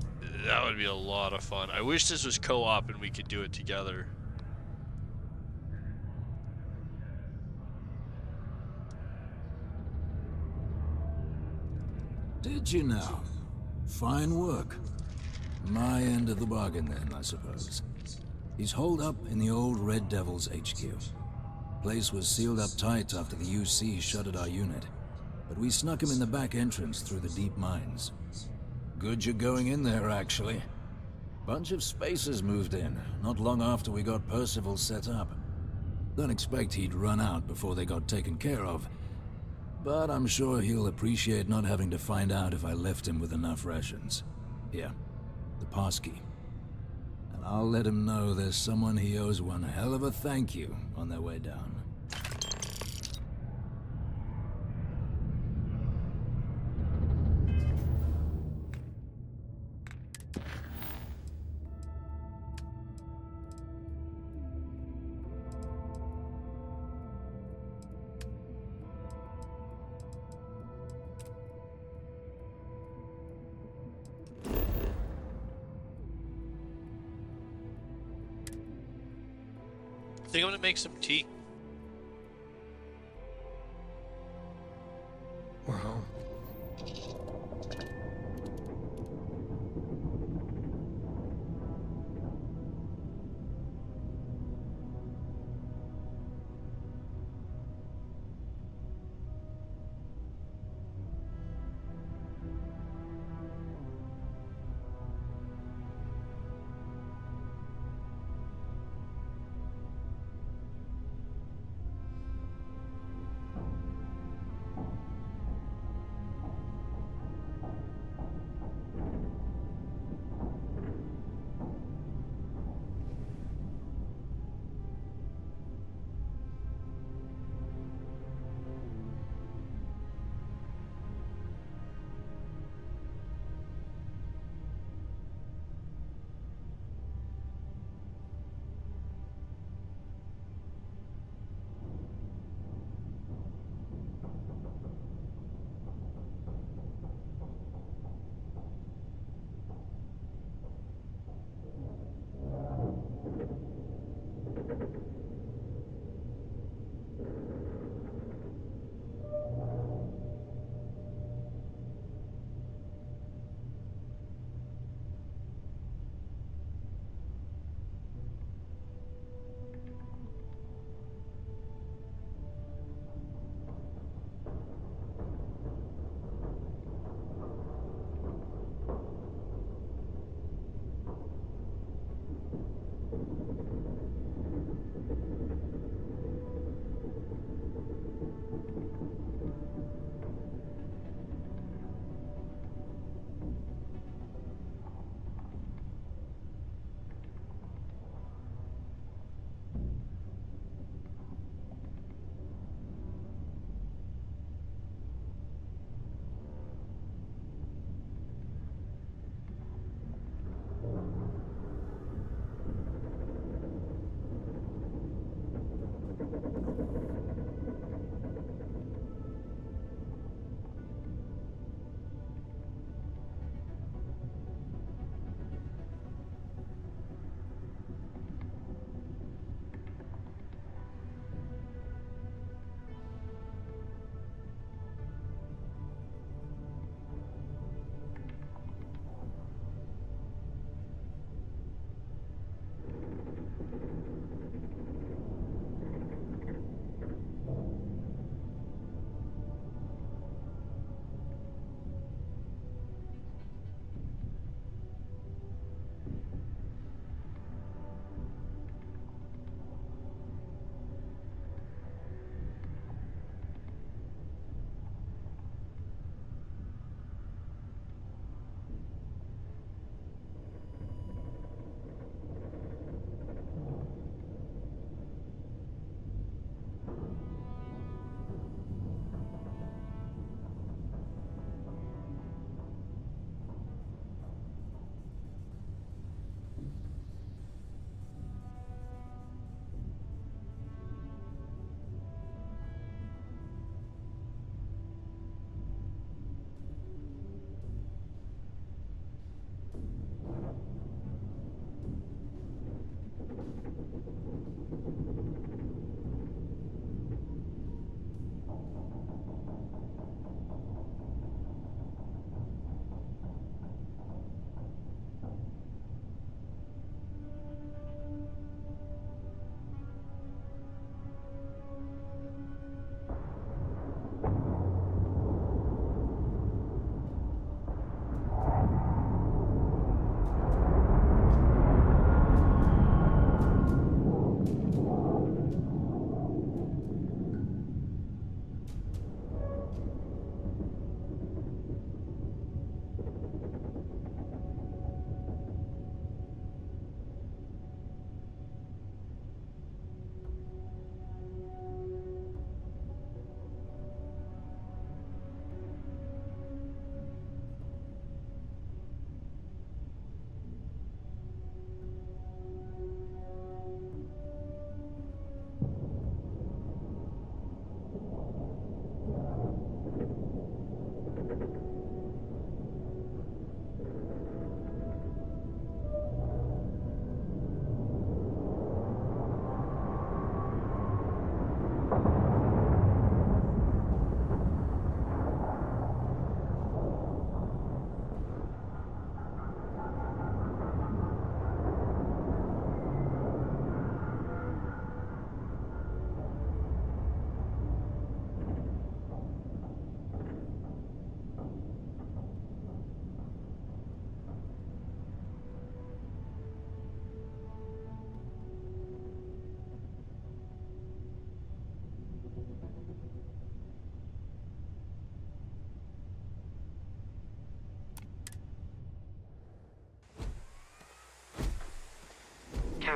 would be a lot of fun. I wish this was co-op and we could do it together. Did you now? Fine work. My end of the bargain then, I suppose. He's holed up in the old Red Devil's HQ. Place was sealed up tight after the UC shuttered our unit, but we snuck him in the back entrance through the deep mines. Good you're going in there, actually. Bunch of spacers moved in, not long after we got Percival set up. Don't expect he'd run out before they got taken care of, but I'm sure he'll appreciate not having to find out if I left him with enough rations. Here, the passkey. And I'll let him know there's someone he owes one hell of a thank you on their way down. I think I'm gonna make some tea. We're home.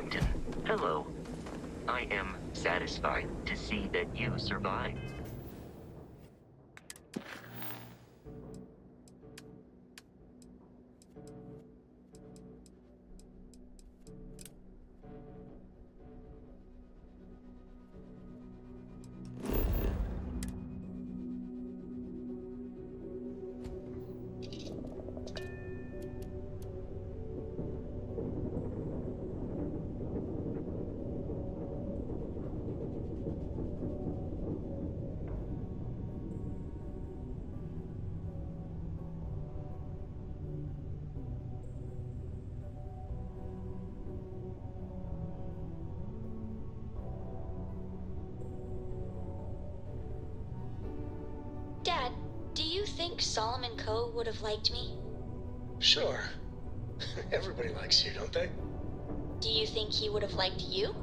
Captain, hello. I am satisfied to see that you survived. Dad, do you think Solomon Coe would have liked me? Sure. Everybody likes you, don't they? Do you think he would have liked you?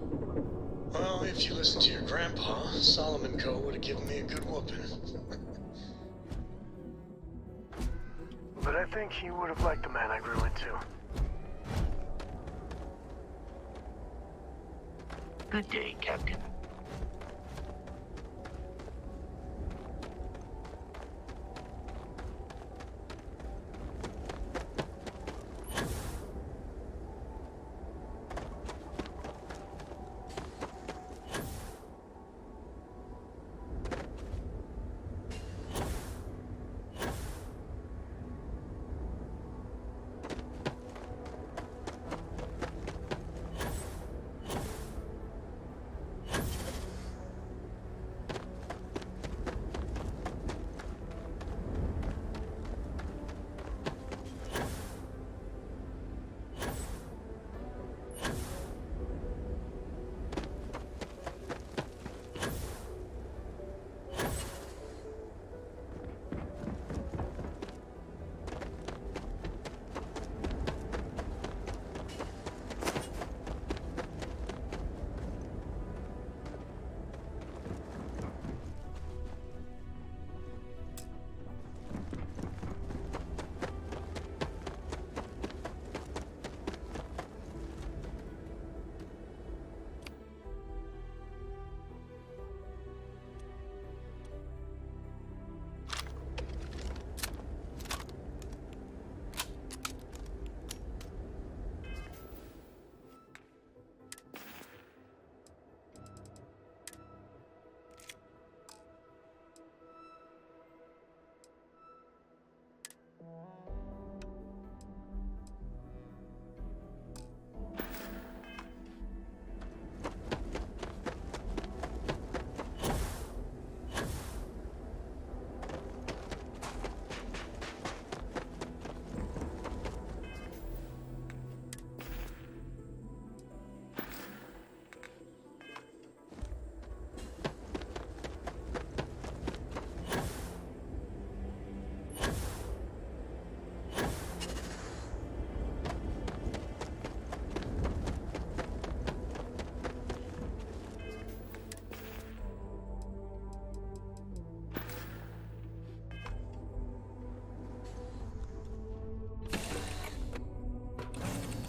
Well, if you listen to your grandpa, Solomon Coe would have given me a good whooping. But I think he would have liked the man I grew into. Good day, Captain.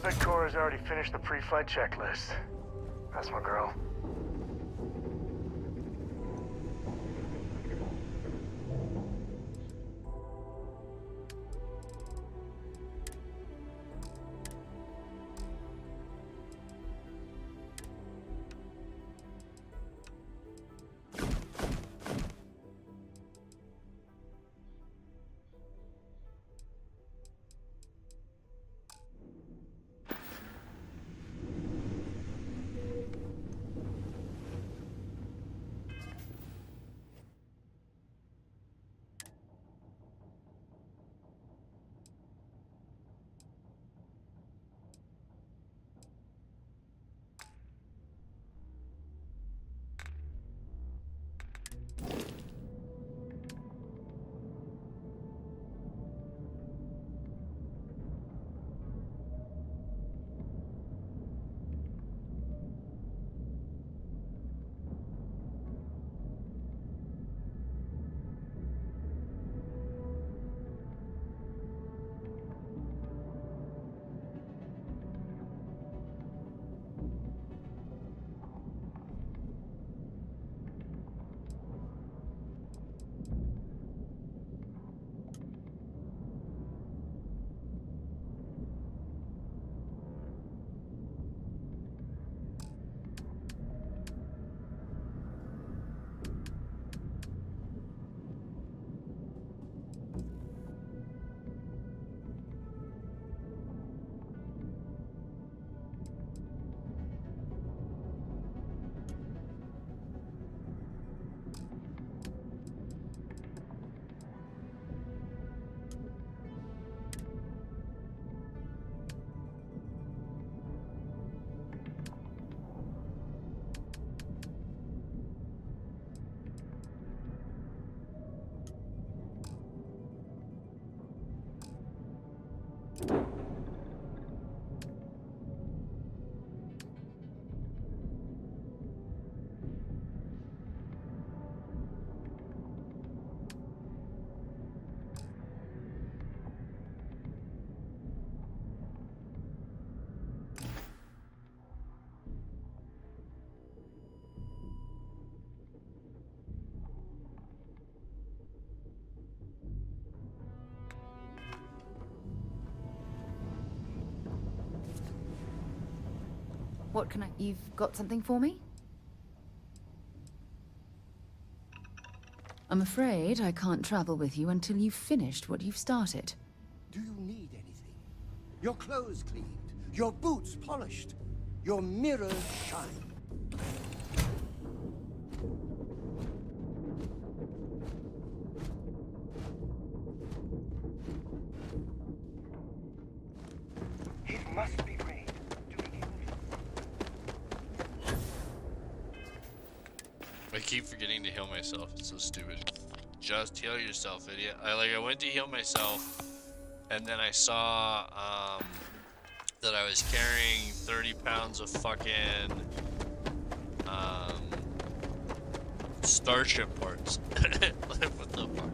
Victoria's already finished the pre-flight checklist. That's my girl. What can I... You've got something for me? I'm afraid I can't travel with you until you've finished what you've started. Do you need anything? Your clothes cleaned, your boots polished, your mirrors shine. It must be rain. I keep forgetting to heal myself. It's so stupid. Just heal yourself, idiot. I went to heal myself, and then I saw that I was carrying 30 pounds of fucking starship parts. Like, what the fuck?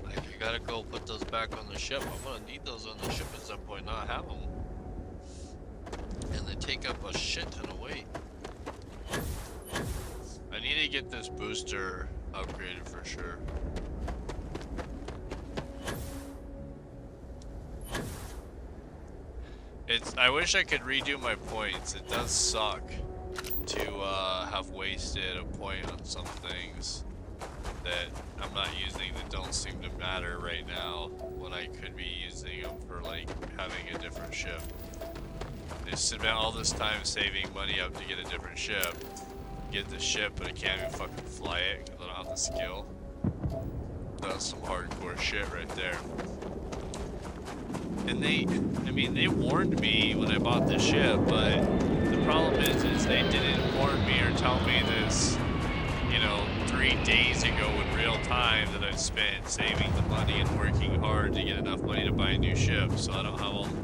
Like, I gotta go put those back on the ship. I'm gonna need those on the ship at some point, not have them. And they take up a shit ton of weight. I need to get this booster upgraded for sure. I wish I could redo my points. It does suck to have wasted a point on some things that I'm not using that don't seem to matter right now when I could be using them for like having a different ship. I spent all this time saving money up to get a different ship. Get the ship, but I can't even fucking fly it because I don't have the skill. That's some hardcore shit right there. And they warned me when I bought the ship, but the problem is they didn't warn me or tell me this, 3 days ago in real time that I've spent saving the money and working hard to get enough money to buy a new ship, so I don't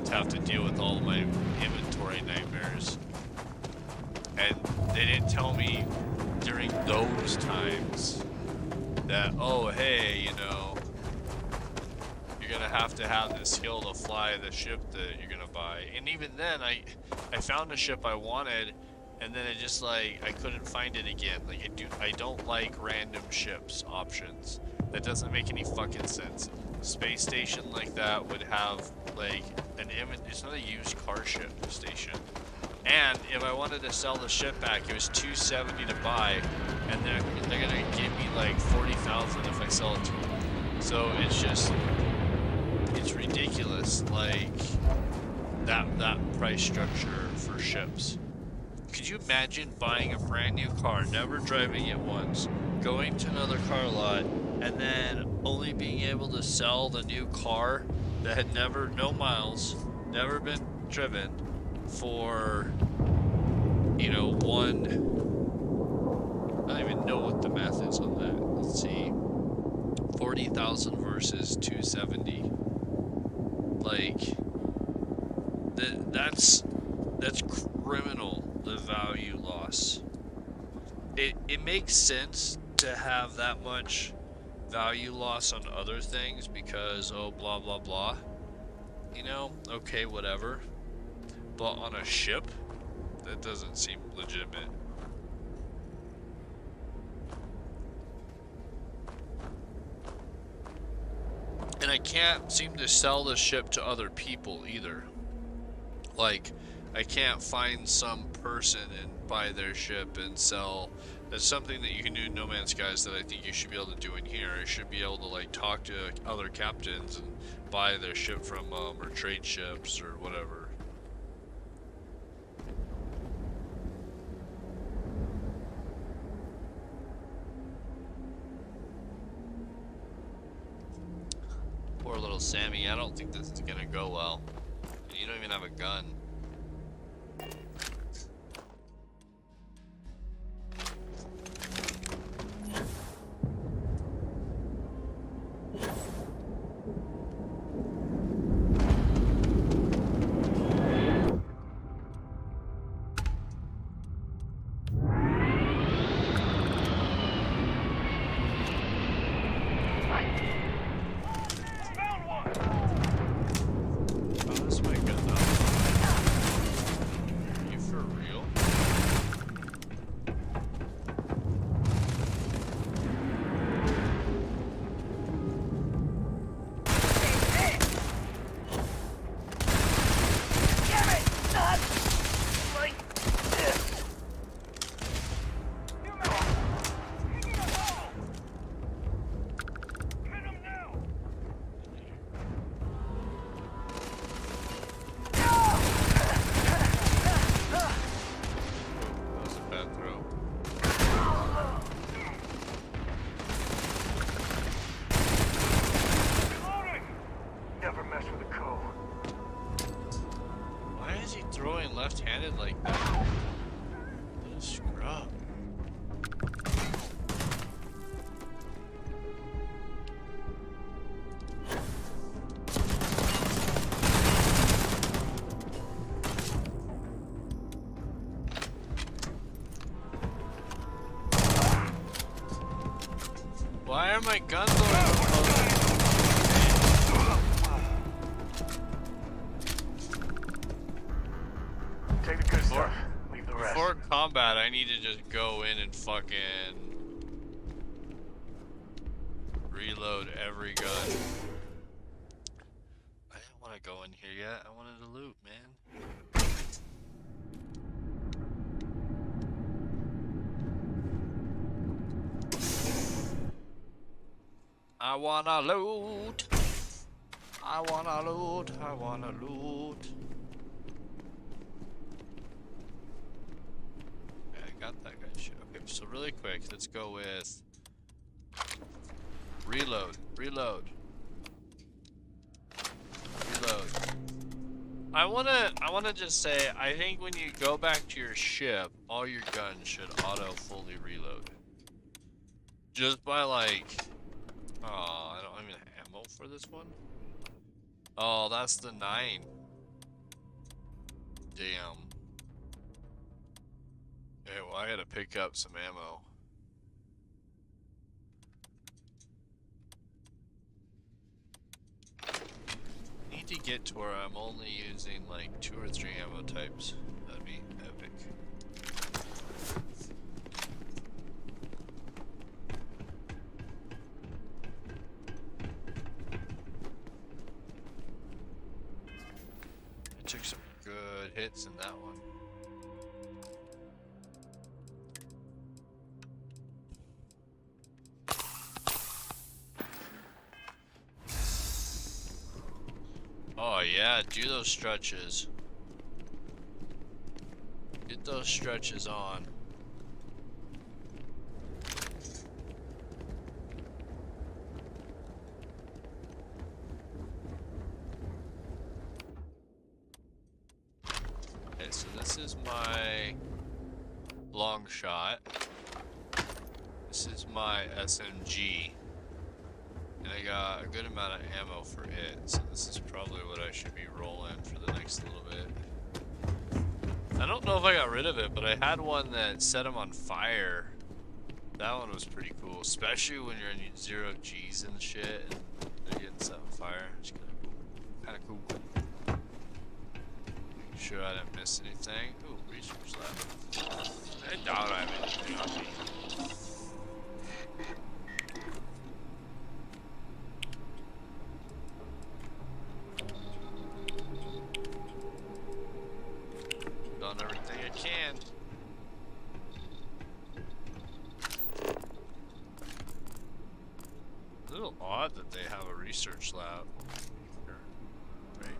have to deal with all of my inventory nightmares. And they didn't tell me during those times that, oh, hey, you're gonna have to have this skill to fly the ship that you're gonna buy. And even then, I found a ship I wanted, and then it just I couldn't find it again. Like, I don't like random ships options. That doesn't make any fucking sense. Space station like that would have it's not a used car ship station. And if I wanted to sell the ship back, it was $270 to buy, and they're gonna give me like $40,000 if I sell it to them. So it's ridiculous, like that price structure for ships. Could you imagine buying a brand new car, never driving it once, going to another car lot, and then only being able to sell the new car that had no miles, never been driven, for, I don't even know what the math is on that. Let's see. 40,000 versus 270. Like, that's criminal, the value loss. It makes sense to have that much value loss on other things because, oh, blah, blah, blah. Okay, whatever. But on a ship, that doesn't seem legitimate. And I can't seem to sell the ship to other people either. Like, I can't find some person and buy their ship and sell. That's something that you can do in No Man's Skies that I think you should be able to do in here. You should be able to talk to other captains and buy their ship from them, or trade ships or whatever. Poor little Sammy, I don't think this is gonna go well. You don't even have a gun. Oh, this might go though. is he throwing left-handed like that? What a scrub. Why are my guns over? Take the good stuff. Leave the rest. Before combat, I need to just go in and fucking reload every gun. I didn't want to go in here yet. I wanted to loot, man. I wanna loot. I wanna loot. I wanna loot. Okay, I got that guy's shit. Okay, so really quick, let's go with reload. Reload. Reload. I wanna just say, I think when you go back to your ship, all your guns should auto fully reload. Just by like, oh, I don't even have ammo for this one. Oh, that's the 9. Damn. Okay, well I gotta pick up some ammo. Need to get to where I'm only using like 2 or 3 ammo types. That'd be epic. I took some good hits in that one. Oh yeah, do those stretches. Get those stretches on. Okay, so this is my long shot. This is my SMG. And I got a good amount of ammo for it, so this is probably what I should be rolling for the next little bit. I don't know if I got rid of it, but I had one that set them on fire. That one was pretty cool, especially when you're in 0 Gs and shit, and they're getting set on fire. It's kinda cool. Make sure I didn't miss anything. Ooh, research lab. I doubt I have anything on me. Done everything I can. A little odd that they have a research lab here, right?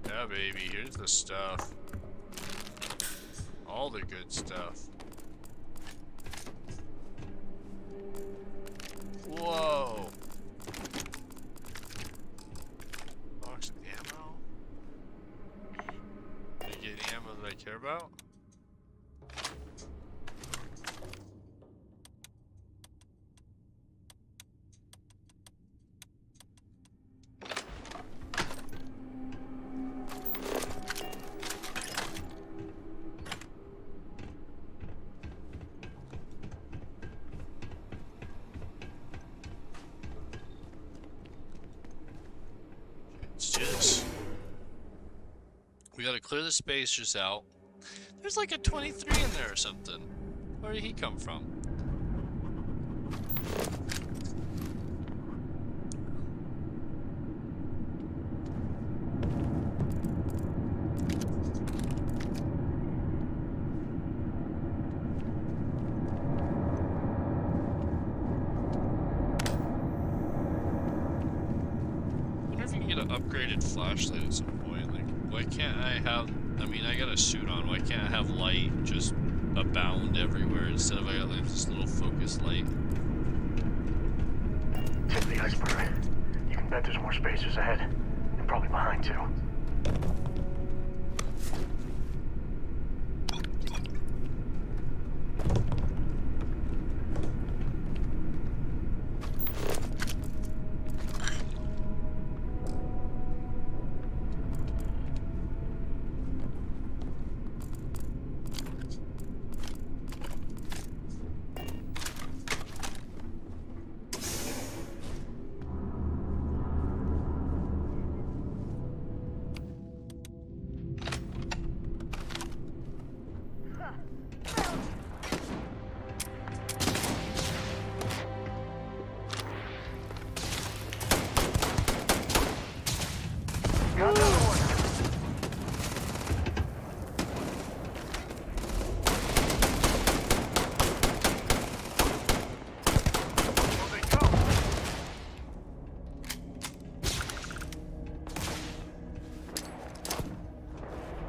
Yeah, baby, here's the stuff. All the good stuff. Whoa. Box of ammo. Did I get any ammo that I care about? We gotta clear the space just out. There's like a 23 in there or something. Where did he come from? I wonder if you can get an upgraded flashlight at some point. Like, why can't I have I mean, I got a suit on. Why can't I have light just abound everywhere instead of I got like this little focus light? Tip of the iceberg. You can bet there's more spacers ahead. And probably behind, too.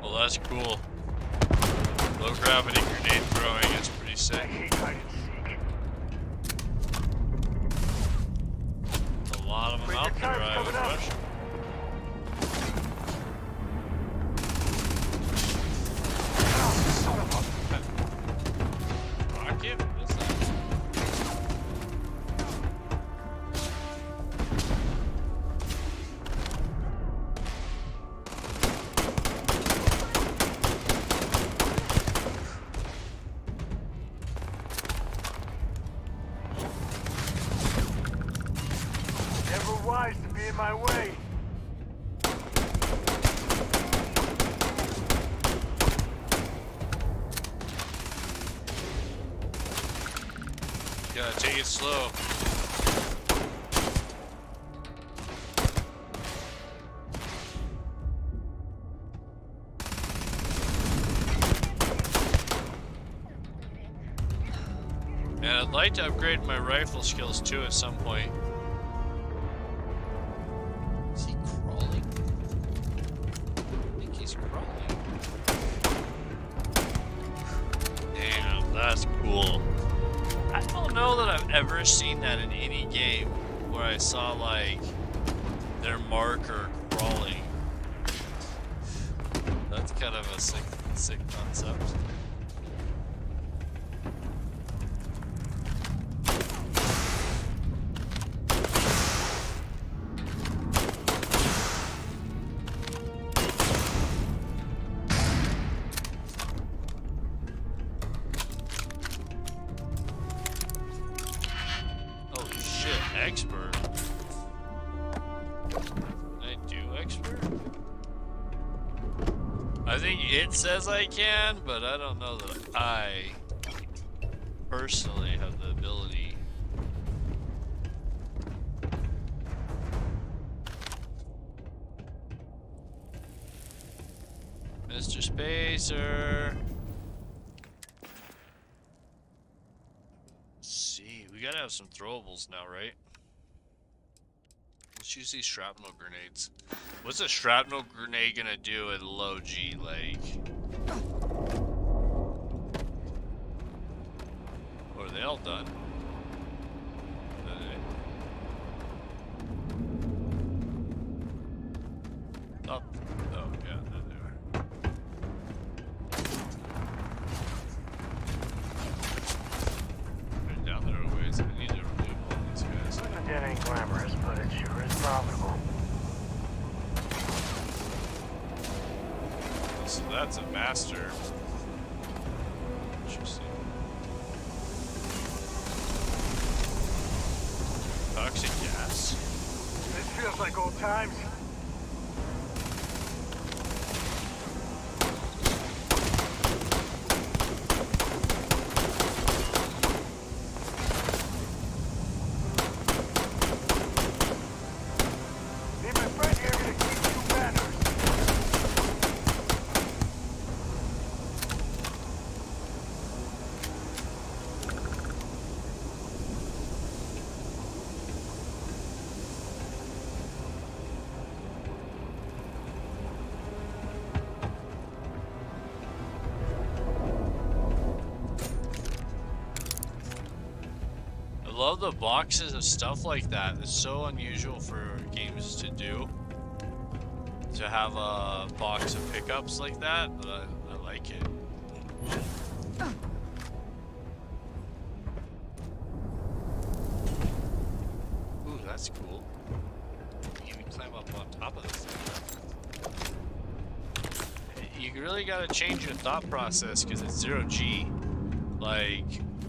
Well, that's cool. Low gravity grenade throwing is pretty sick. I hate hide and seek. A lot of them out there, I would question. Rocket? What is that? Never wise to be in my way. Gotta take it slow. And I'd like to upgrade my rifle skills too at some point. Is he crawling? I think he's crawling. Damn, that's cool. I don't know that I've ever seen that in any game where I saw like their marker crawling. That's kind of a sick concept. Holy shit, expert. Can I do expert? I think it says I can, but I don't know that I personally have the ability. Mr. Spacer. Let's see, we gotta have some throwables now, right? Let's use these shrapnel grenades. What's a shrapnel grenade gonna do at low G, like? Or are they all done? Up. Oh, yeah, there they are. They're down there a ways. I need to remove all these guys. That ain't glamorous, but it sure is profitable. So that's a master. Interesting. Toxic gas? This feels like old times. Me and my friend here are gonna keep you banners. love the boxes and stuff like that. It's so unusual for games to do. To have a box of pickups like that, but I like it. Ooh, that's cool. You can even climb up on top of the thing. You really gotta change your thought process because it's 0G. Like,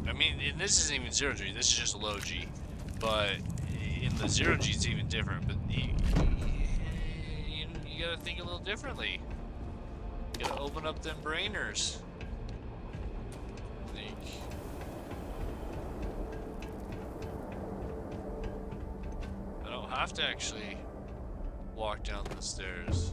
I mean, and this isn't even 0G, this is just low G. But in the 0G, it's even different. But you gotta think a little differently. You gotta open up them brainers. Think. I don't have to actually walk down the stairs.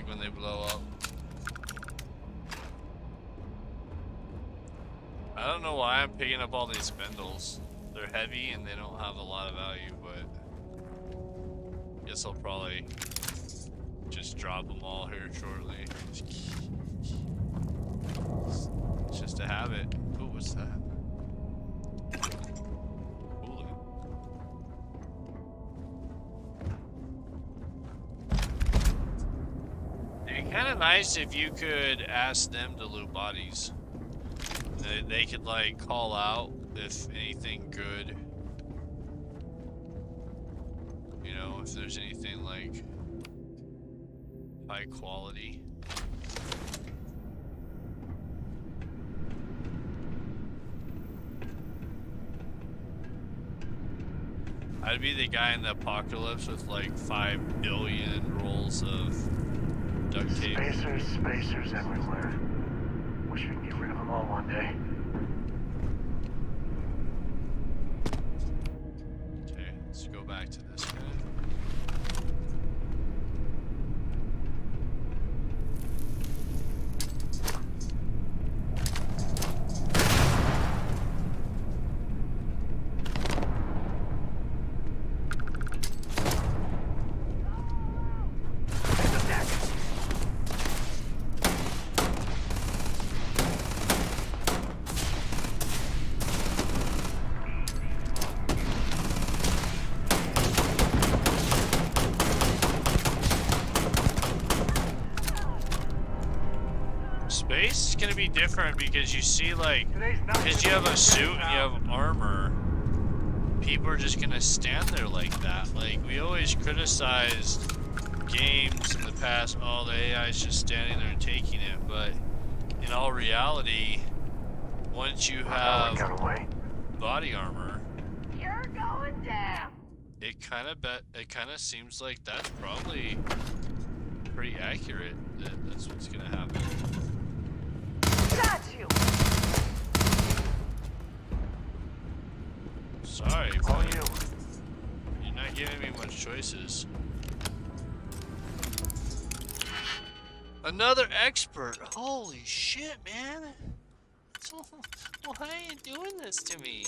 When they blow up. I don't know why I'm picking up all these spindles. They're heavy and they don't have a lot of value, but I guess I'll probably just drop them all here shortly. It's just a habit. Ooh, what's that? Kind of nice if you could ask them to loot bodies. They could like call out if anything good, you know, if there's anything like high quality. I'd be the guy in the apocalypse with like 5 billion rolls of duct tape. Spacers everywhere. Wish we could get rid of them all one day. Okay, let's go back to this guy. Space is gonna be different because you see, like, because you have a suit and you have armor, people are just gonna stand there like that. Like, we always criticized games in the past, oh, the AI is just standing there and taking it, but in all reality, once you have body armor, You're going down. it kind of seems like that's probably pretty accurate that that's what's gonna happen. Got you. Sorry, but you're not giving me much choices. Another expert. Holy shit, man. Why are you doing this to me?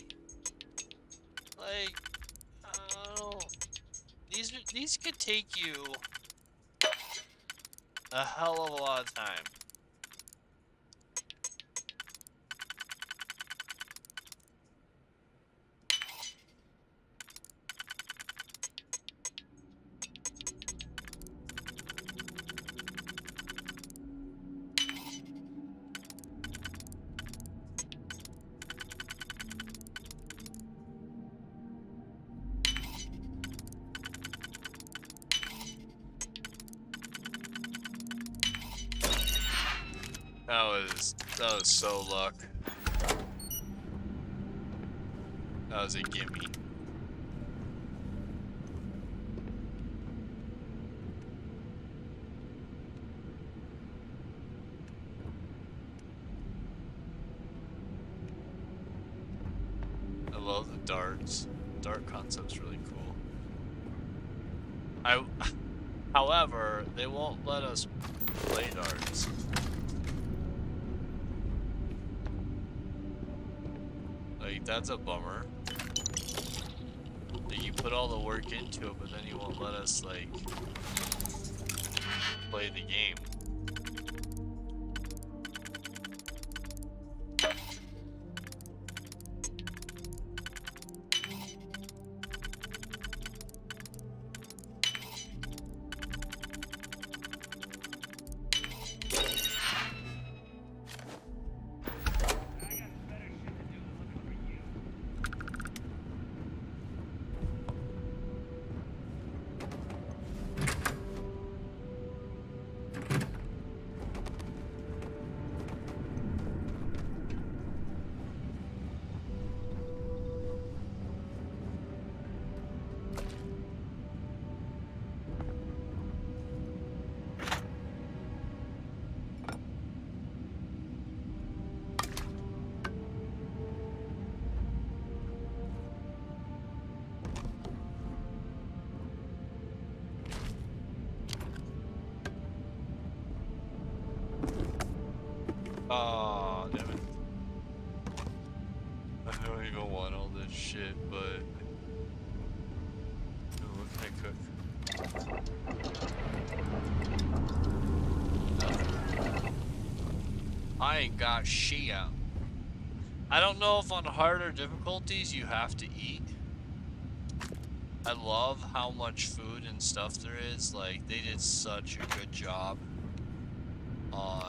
Like, oh, these could take you a hell of a lot of time. That was so luck. That was a gimme. I love the darts. Dart concept's really cool. However, they won't let us play darts. Like, that's a bummer. Like, you put all the work into it, but then you won't let us, like, play the game. Aw, damn it. I don't even want all this shit, but... Ooh, what can I cook? I ain't got shit out. I don't know if on harder difficulties you have to eat. I love how much food and stuff there is. Like, they did such a good job on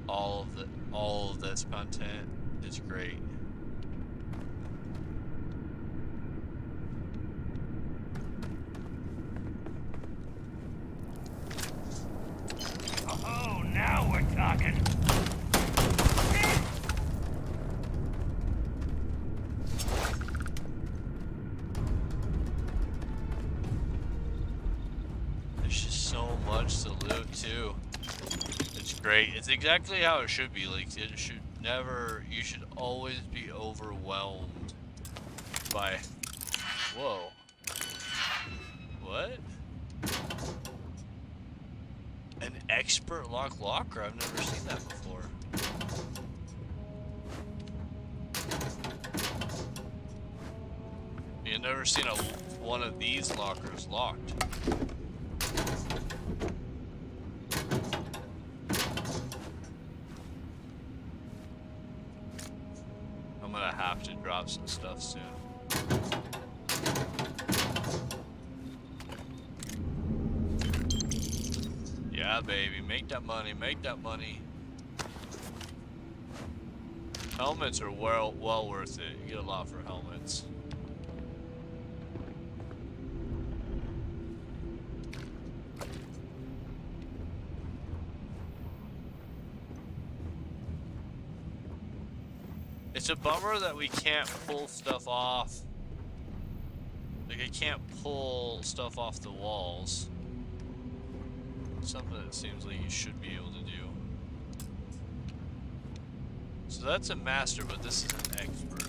all of this content. Is great. Oh, now we're talking. There's just so much to loot too. It's great. It's exactly how it should be. Like, it should never, you should always be overwhelmed by, whoa, what? An expert locker? I've never seen that before. You've never seen one of these lockers locked. I'm gonna have to drop some stuff soon. Yeah, baby, make that money, make that money. Helmets are well worth it. You get a lot for helmets. It's a bummer that we can't pull stuff off. Like, I can't pull stuff off the walls. Something that seems like you should be able to do. So that's a master, but this is an expert.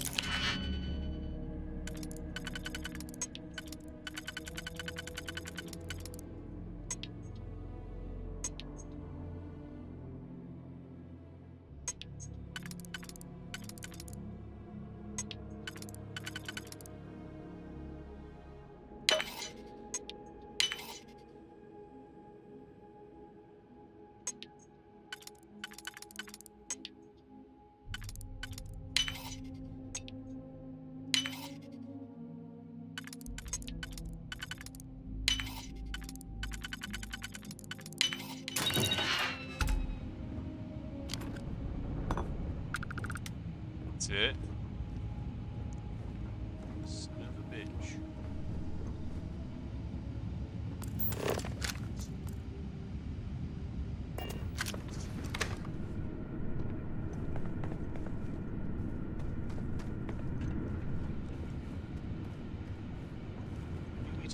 That's it. Son of a bitch.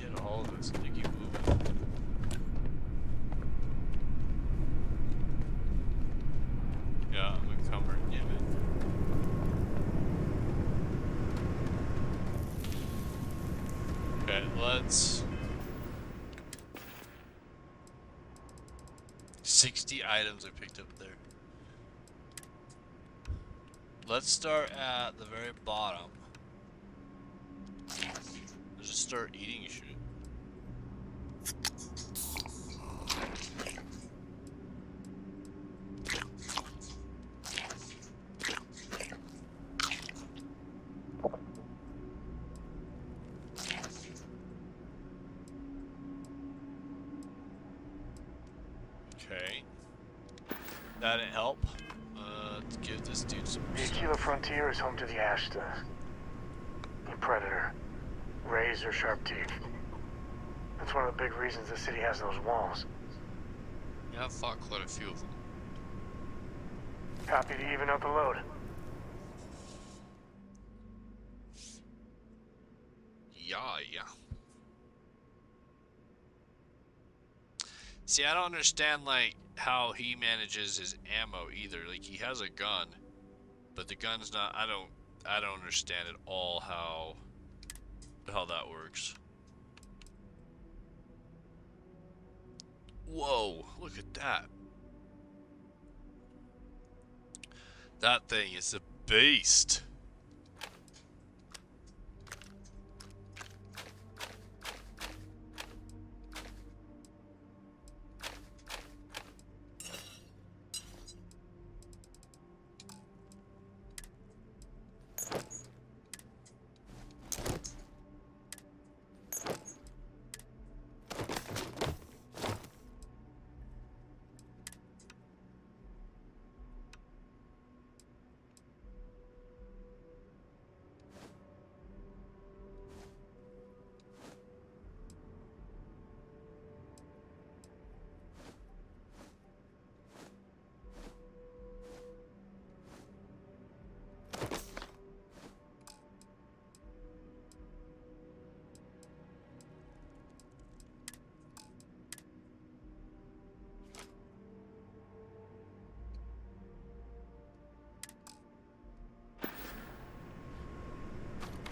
did all of this. You keep moving. Yeah, I'm encumbered, damn it. Okay, let's... 60 items I picked up there. Let's start at the very bottom. Let's just start eating shit. Okay. That didn't help. Let's give this dude some... The Aquila frontier is home to the Ashta. The Predator. Razor sharp teeth. That's one of the big reasons the city has those walls. Yeah, I've fought quite a few of them. Happy to even out the load. Yeah. See, I don't understand, like, how he manages his ammo either. Like, he has a gun, but the gun's not... I don't understand at all how that works. Whoa, look at that. That thing is a beast.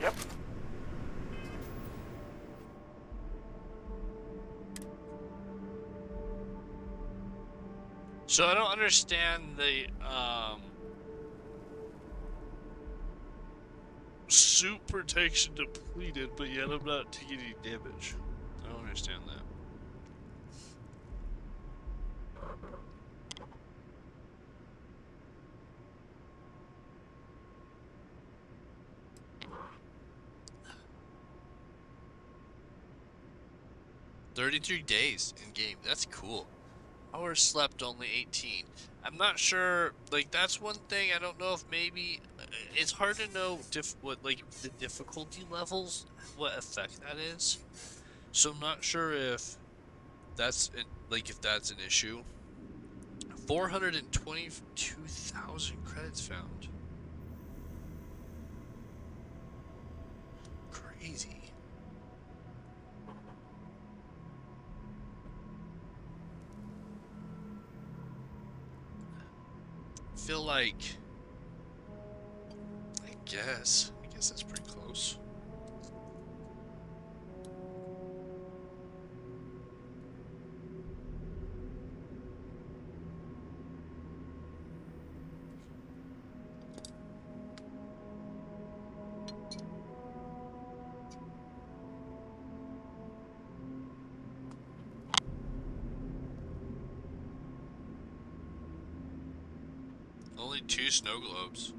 Yep. So I don't understand the suit protection depleted, but yet I'm not taking any damage. I don't understand that. "33 days in game. That's cool. Hours slept only 18. I'm not sure. Like, that's one thing. I don't know if maybe it's hard to know what like the difficulty levels, what effect that is. So I'm not sure if that's if that's an issue. 422,000 credits found. Crazy. Feel like I guess that's pretty close. Only 2 snow globes.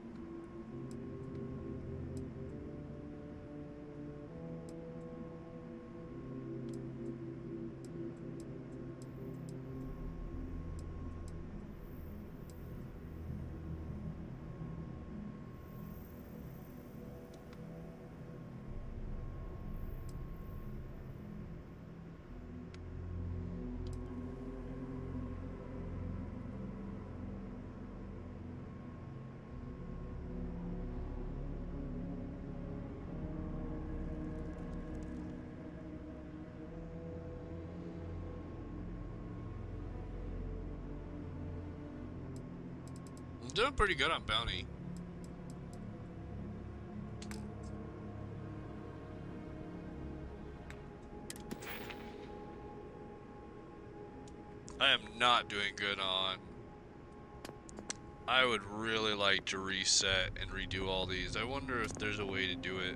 doing pretty good on bounty. I am not doing good on... I would really like to reset and redo all these. I wonder if there's a way to do it.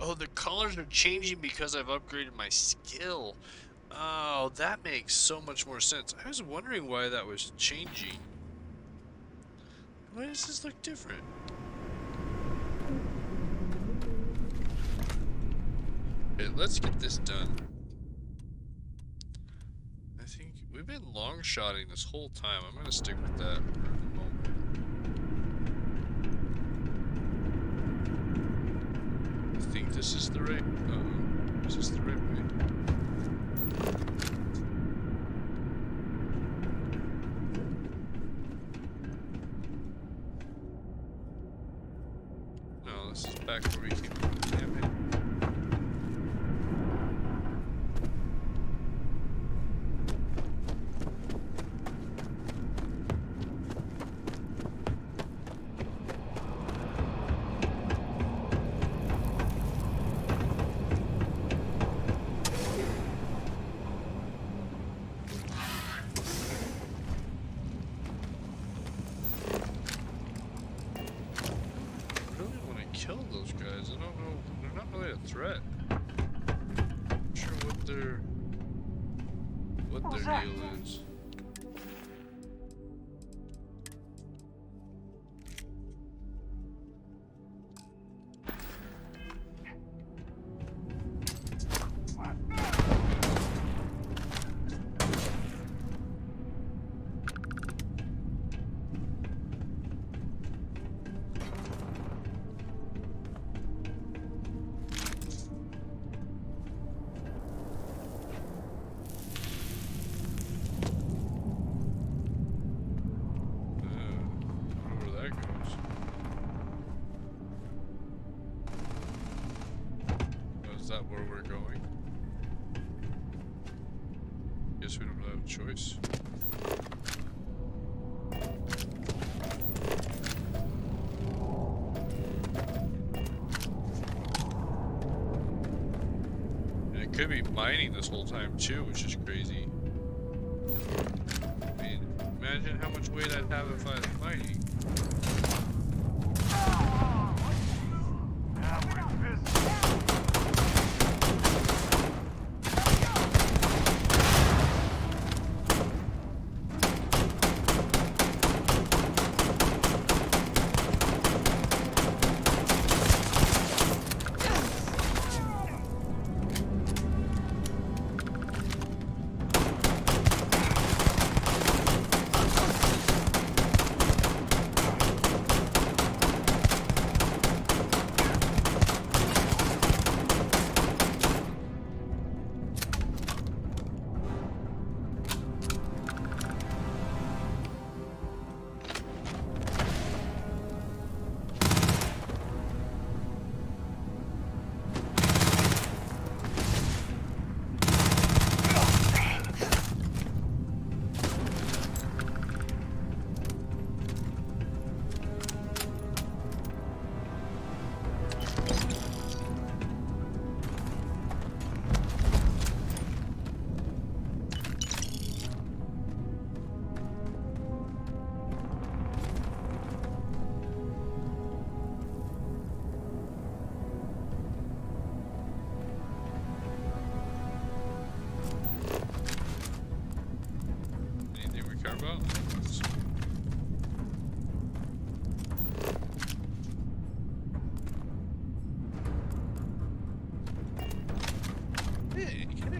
Oh, the colors are changing because I've upgraded my skill. Oh, that makes so much more sense. I was wondering why that was changing. Why does this look different? Okay, let's get this done. I think we've been long-shotting this whole time. I'm gonna stick with that for the moment. I think this is the right... is this the right way? No, this is back where we came from. Damn it. Where we're going? Guess we don't have a choice. And it could be mining this whole time too, which is crazy. I mean, imagine how much weight I'd have if I was mining.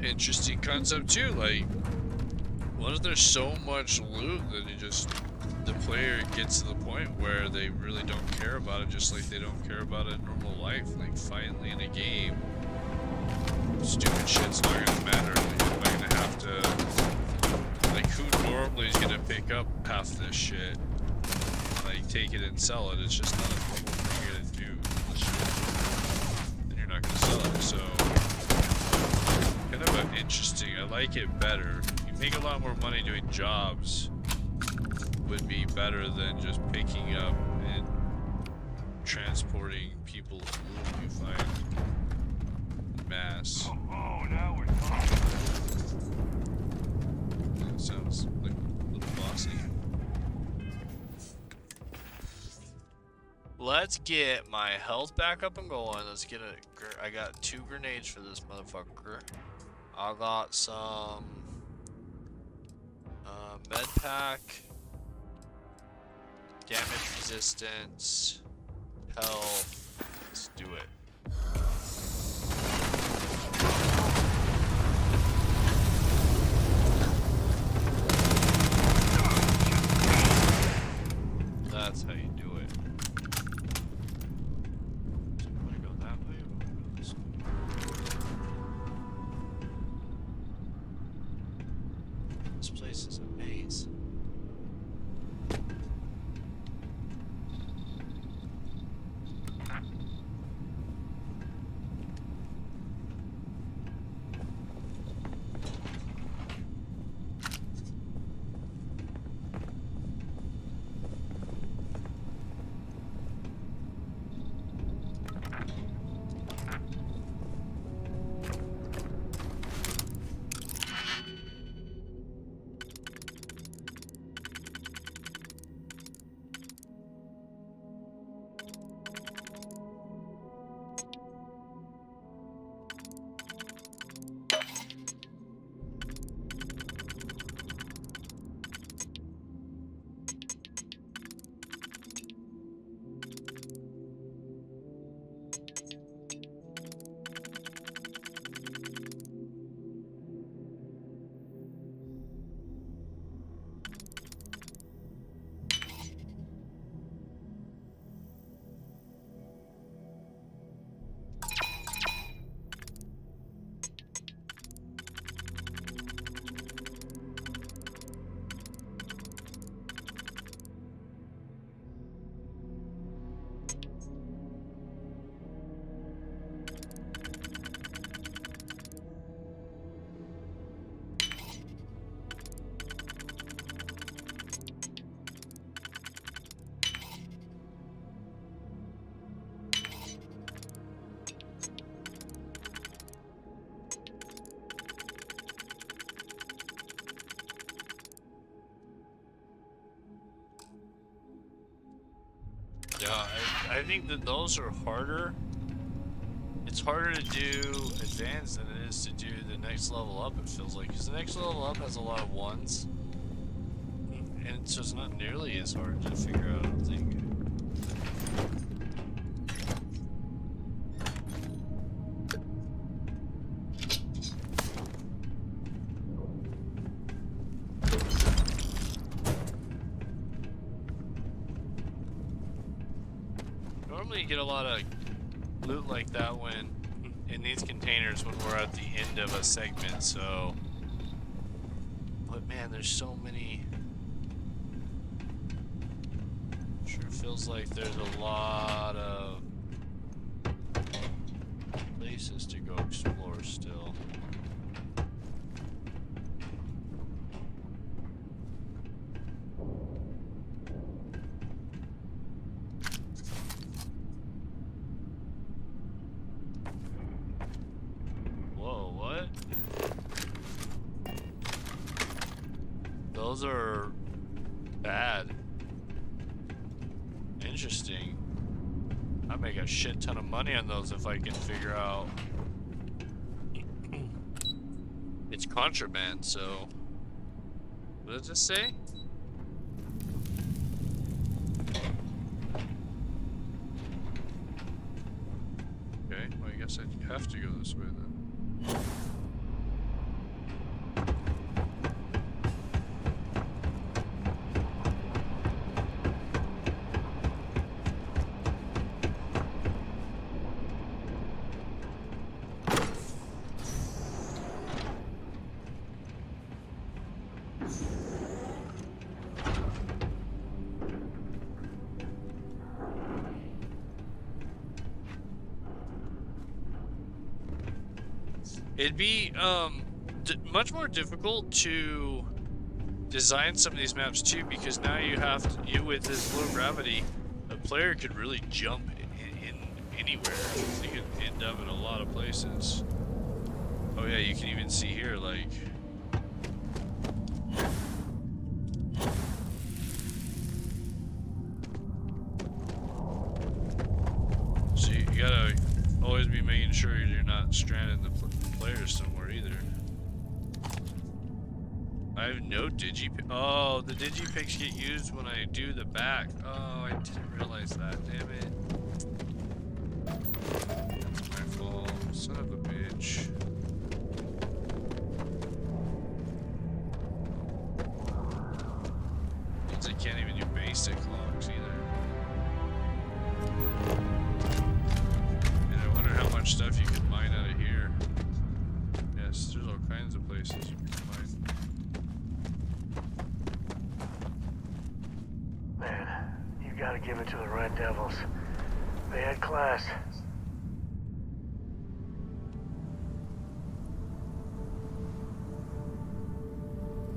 Interesting concept too, like, What if there's so much loot that the player gets to the point where they really don't care about it, just like they don't care about it in normal life? Like, finally in a game, stupid shit's not gonna matter. Like, am I gonna have to, like, who normally is gonna pick up half this shit, like, take it and sell it? It's just not a normal thing you're gonna do. Then you're not gonna sell it. So, kind of an interesting. I like it better. You make a lot more money doing jobs. Would be better than just picking up and transporting people's loot you find en masse. Oh, now we're talking. That sounds like a little bossy. Let's get my health back up and going. Let's get I got 2 grenades for this motherfucker. I got some med pack. Damage resistance, health. Let's do it. That's how you do it. So I'm gonna go that way or I'm gonna go this way. This place is a maze. Yeah, I think that those are harder. It's harder to do advanced than it is to do the next level up, it feels like. Because the next level up has a lot of ones. And so it's not nearly as hard to figure out, I don't think. Normally you get a lot of loot like that when in these containers when we're at the end of a segment, so but man, there's so many. Sure feels like there's a lot of places to go explore still. Those are bad. Interesting. I make a shit ton of money on those if I can figure out. It's contraband, so. What does it say? Okay, well, I guess I have to go this way then. It'd be much more difficult to design some of these maps too, because now you have to, with this low gravity, a player could really jump in anywhere. They could end up in a lot of places. Oh yeah, you can even see here, like. So you gotta always be making sure you're not stranding the players somewhere either. I have no digipick. Oh, the digipicks get used when I do the back. Oh, I didn't realize that. Damn it. That's my fault. Son of a bitch. Means I can't even do basic logs either. And I wonder how much stuff you can mine out of here. Yes, there's all kinds of places you can mine. Man, you gotta give it to the Red Devils. They had class.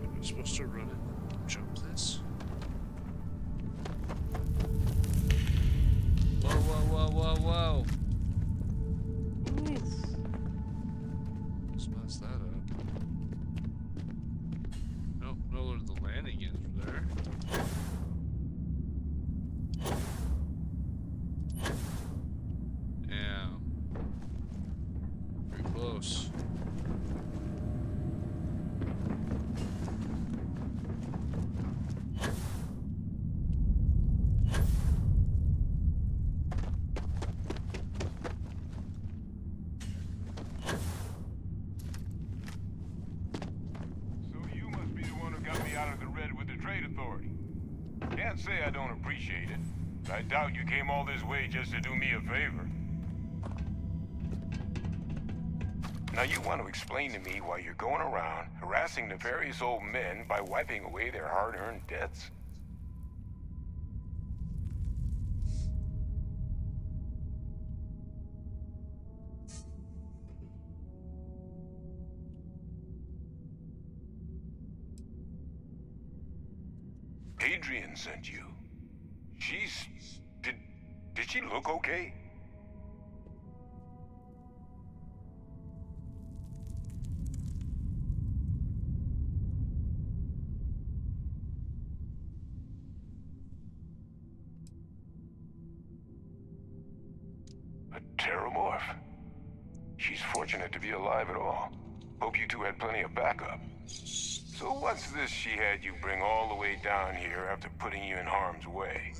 Am I supposed to run it? Jump this? Whoa, whoa, whoa, whoa, whoa! Oof. Let's mess that up. Nope, no, the landing is there. Damn. Pretty close. Can't say I don't appreciate it. I doubt you came all this way just to do me a favor. Now you want to explain to me why you're going around harassing nefarious old men by wiping away their hard-earned debts? Adrian sent you. Did she look okay? A terramorph. She's fortunate to be alive at all. Hope you two had plenty of backup. So what's this she had you bring all the way down here after putting you in harm's way?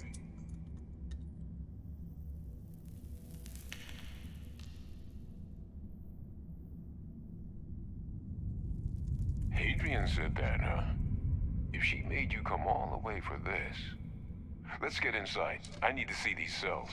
Adrian said that, huh? If she made you come all the way for this... Let's get inside. I need to see these cells.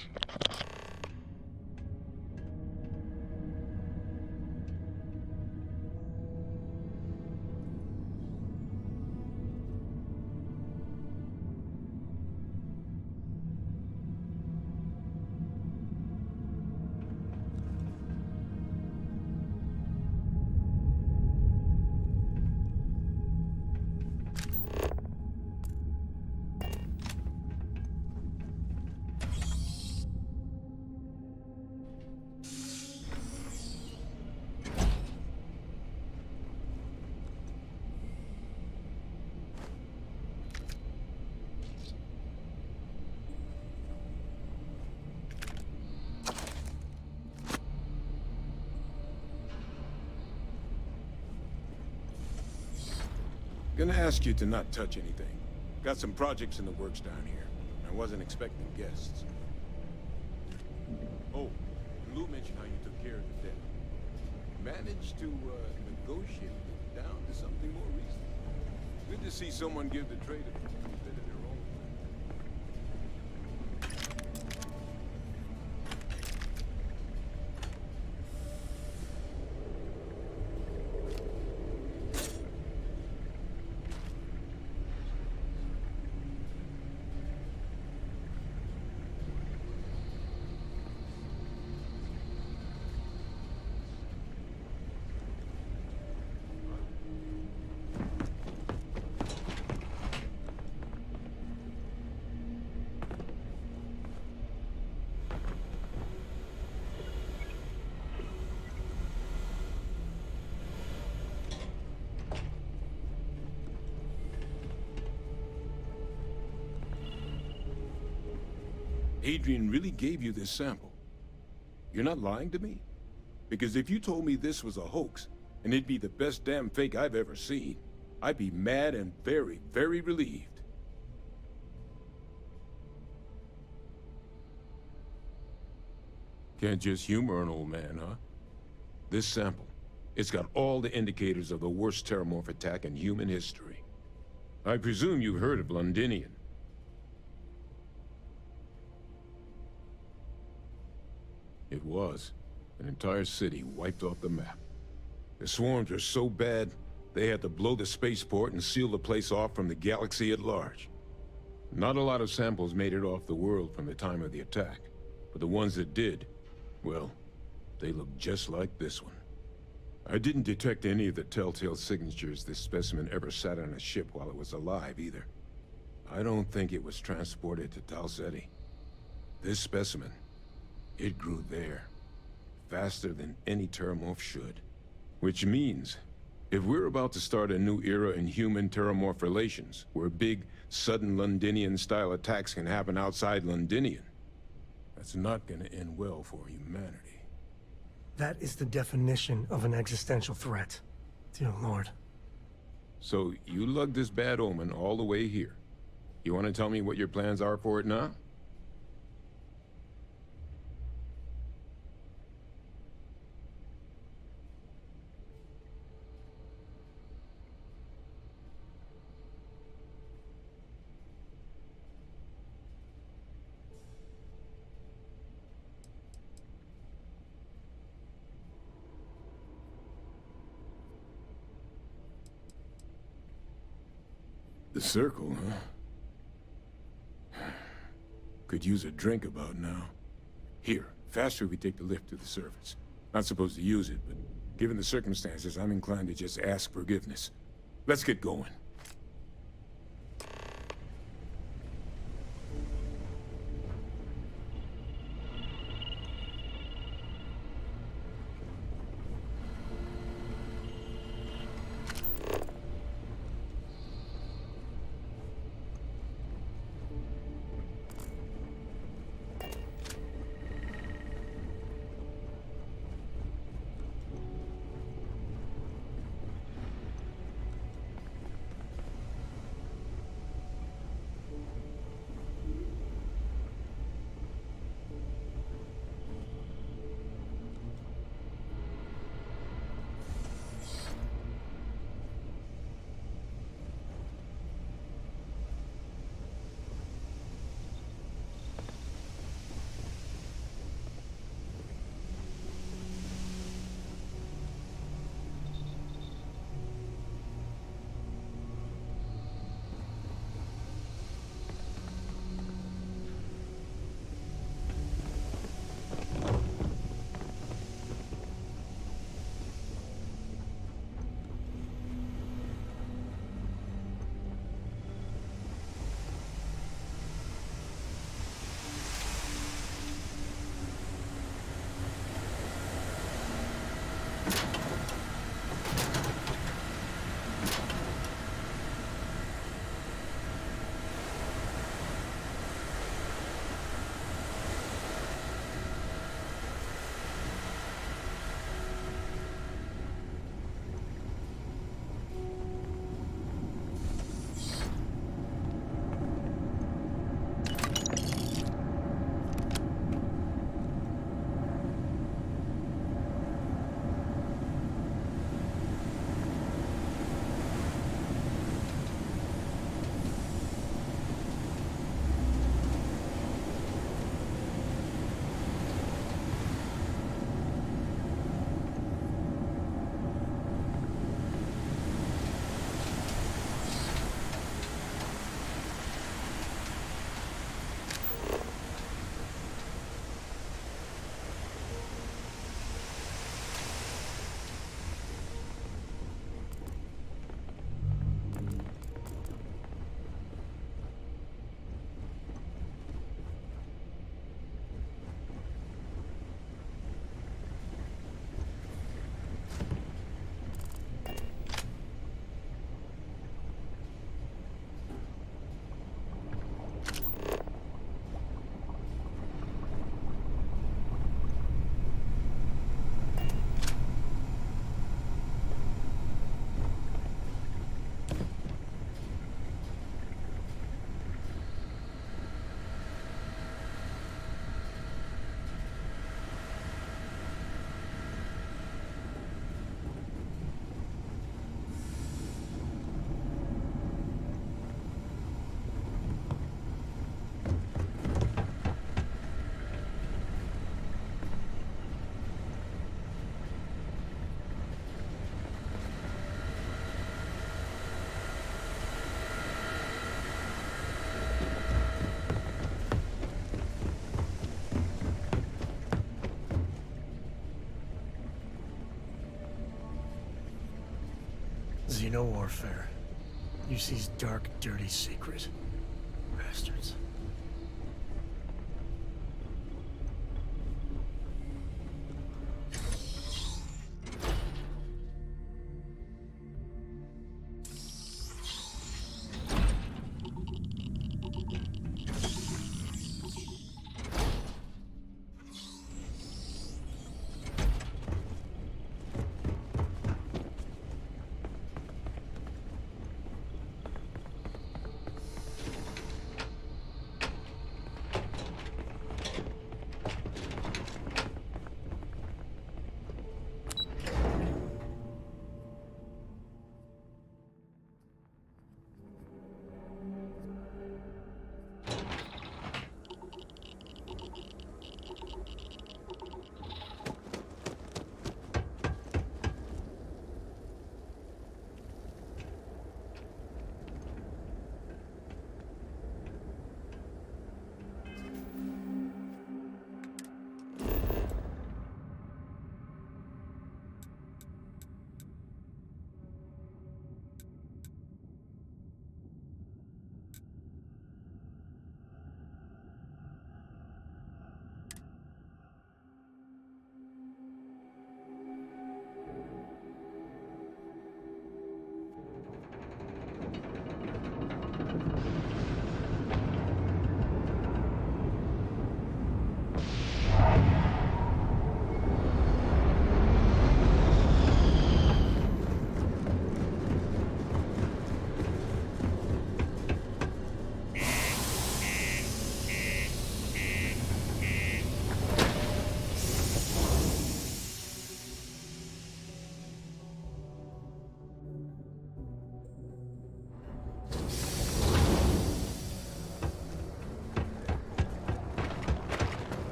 Gonna ask you to not touch anything. Got some projects in the works down here. I wasn't expecting guests. Oh, Lou mentioned how you took care of the debt. Managed to negotiate it down to something more reasonable. Good to see someone give the trade a bit of their own. Adrian really gave you this sample. You're not lying to me? Because if you told me this was a hoax, and it'd be the best damn fake I've ever seen, I'd be mad and very, very relieved. Can't just humor an old man, huh? This sample, it's got all the indicators of the worst terramorph attack in human history. I presume you've heard of Londinian. It was. An entire city wiped off the map. The swarms were so bad, they had to blow the spaceport and seal the place off from the galaxy at large. Not a lot of samples made it off the world from the time of the attack, but the ones that did, well, they look just like this one. I didn't detect any of the telltale signatures this specimen ever sat on a ship while it was alive, either. I don't think it was transported to Tal Ceti. This specimen, it grew there, faster than any terramorph should. Which means, if we're about to start a new era in human-terramorph relations, where big, sudden Londinian-style attacks can happen outside Londinian, that's not gonna end well for humanity. That is the definition of an existential threat. Dear Lord. So, you lugged this bad omen all the way here. You want to tell me what your plans are for it now? The circle, huh? Could use a drink about now. Here, faster we take the lift to the surface. Not supposed to use it, but given the circumstances, I'm inclined to just ask forgiveness. Let's get going. no warfare. UC's dark, dirty secret. Bastards.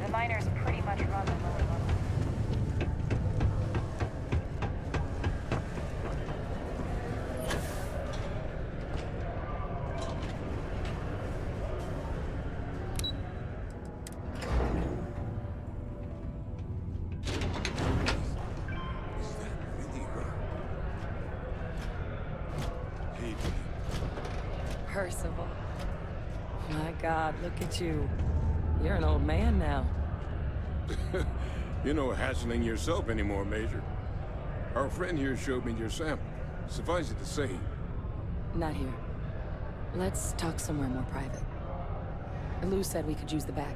The miners pretty much run the lower level. Percival. My God, look at you. You're an old man now. You're no hassling yourself anymore, Major. Our friend here showed me your sample. Suffice it to say... Not here. Let's talk somewhere more private. Lou said we could use the back.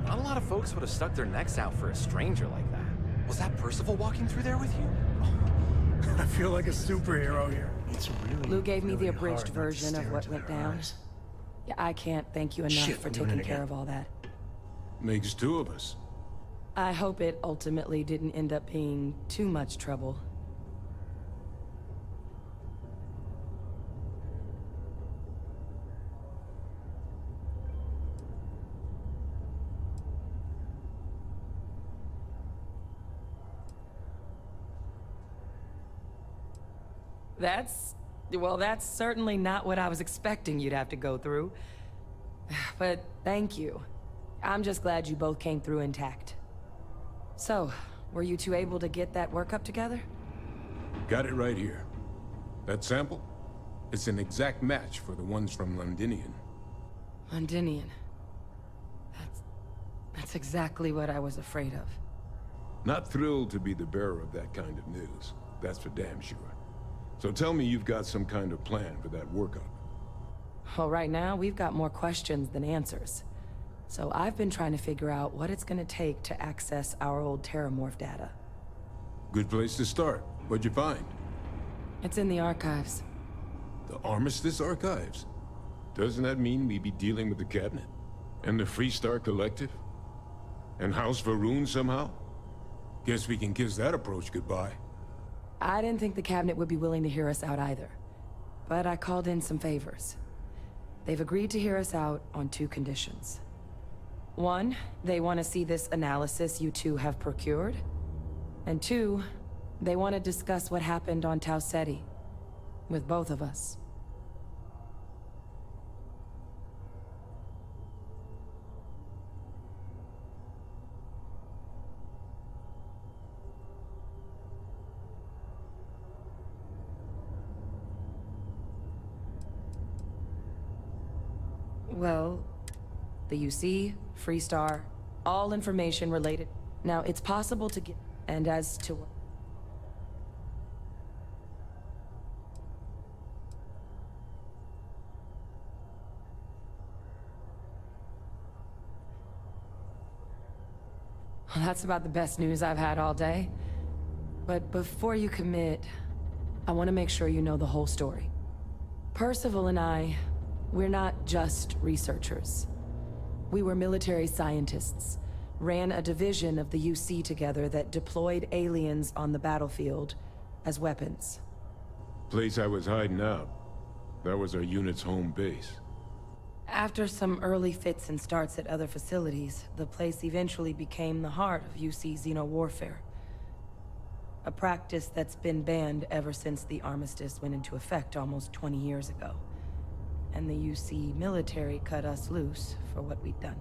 Not a lot of folks would have stuck their necks out for a stranger like that. Was that Percival walking through there with you? I feel like a superhero here. It's really, Lou gave me the really abridged hard not to version of stare what into went their down. eyes. Yeah, I can't thank you enough Shit, for I'm doing taking it care again. of all that. Makes two of us. I hope it ultimately didn't end up being too much trouble. That's certainly not what I was expecting you'd have to go through. But thank you. I'm just glad you both came through intact. So, were you two able to get that workup together? Got it right here. That sample? It's an exact match for the ones from Londinian. Londinian. That's exactly what I was afraid of. Not thrilled to be the bearer of that kind of news. That's for damn sure. So tell me you've got some kind of plan for that workup. Well, right now, we've got more questions than answers. So I've been trying to figure out what it's gonna take to access our old Terramorph data. Good place to start. What'd you find? It's in the archives. The Armistice Archives? Doesn't that mean we'd be dealing with the Cabinet? And the Freestar Collective? And House Varun somehow? Guess we can kiss that approach goodbye. I didn't think the Cabinet would be willing to hear us out either. But I called in some favors. They've agreed to hear us out on 2 conditions. 1, they want to see this analysis you two have procured. And 2, they want to discuss what happened on Tau Ceti. With both of us. Well, the UC, Freestar, all information related. Now, it's possible to get... And as to what... Well, that's about the best news I've had all day. But before you commit, I want to make sure you know the whole story. Percival and I, we're not just researchers. We were military scientists, ran a division of the UC together that deployed aliens on the battlefield as weapons. Place I was hiding out. That was our unit's home base. After some early fits and starts at other facilities, the place eventually became the heart of UC xeno-warfare. A practice that's been banned ever since the armistice went into effect almost 20 years ago. And the UC military cut us loose for what we'd done.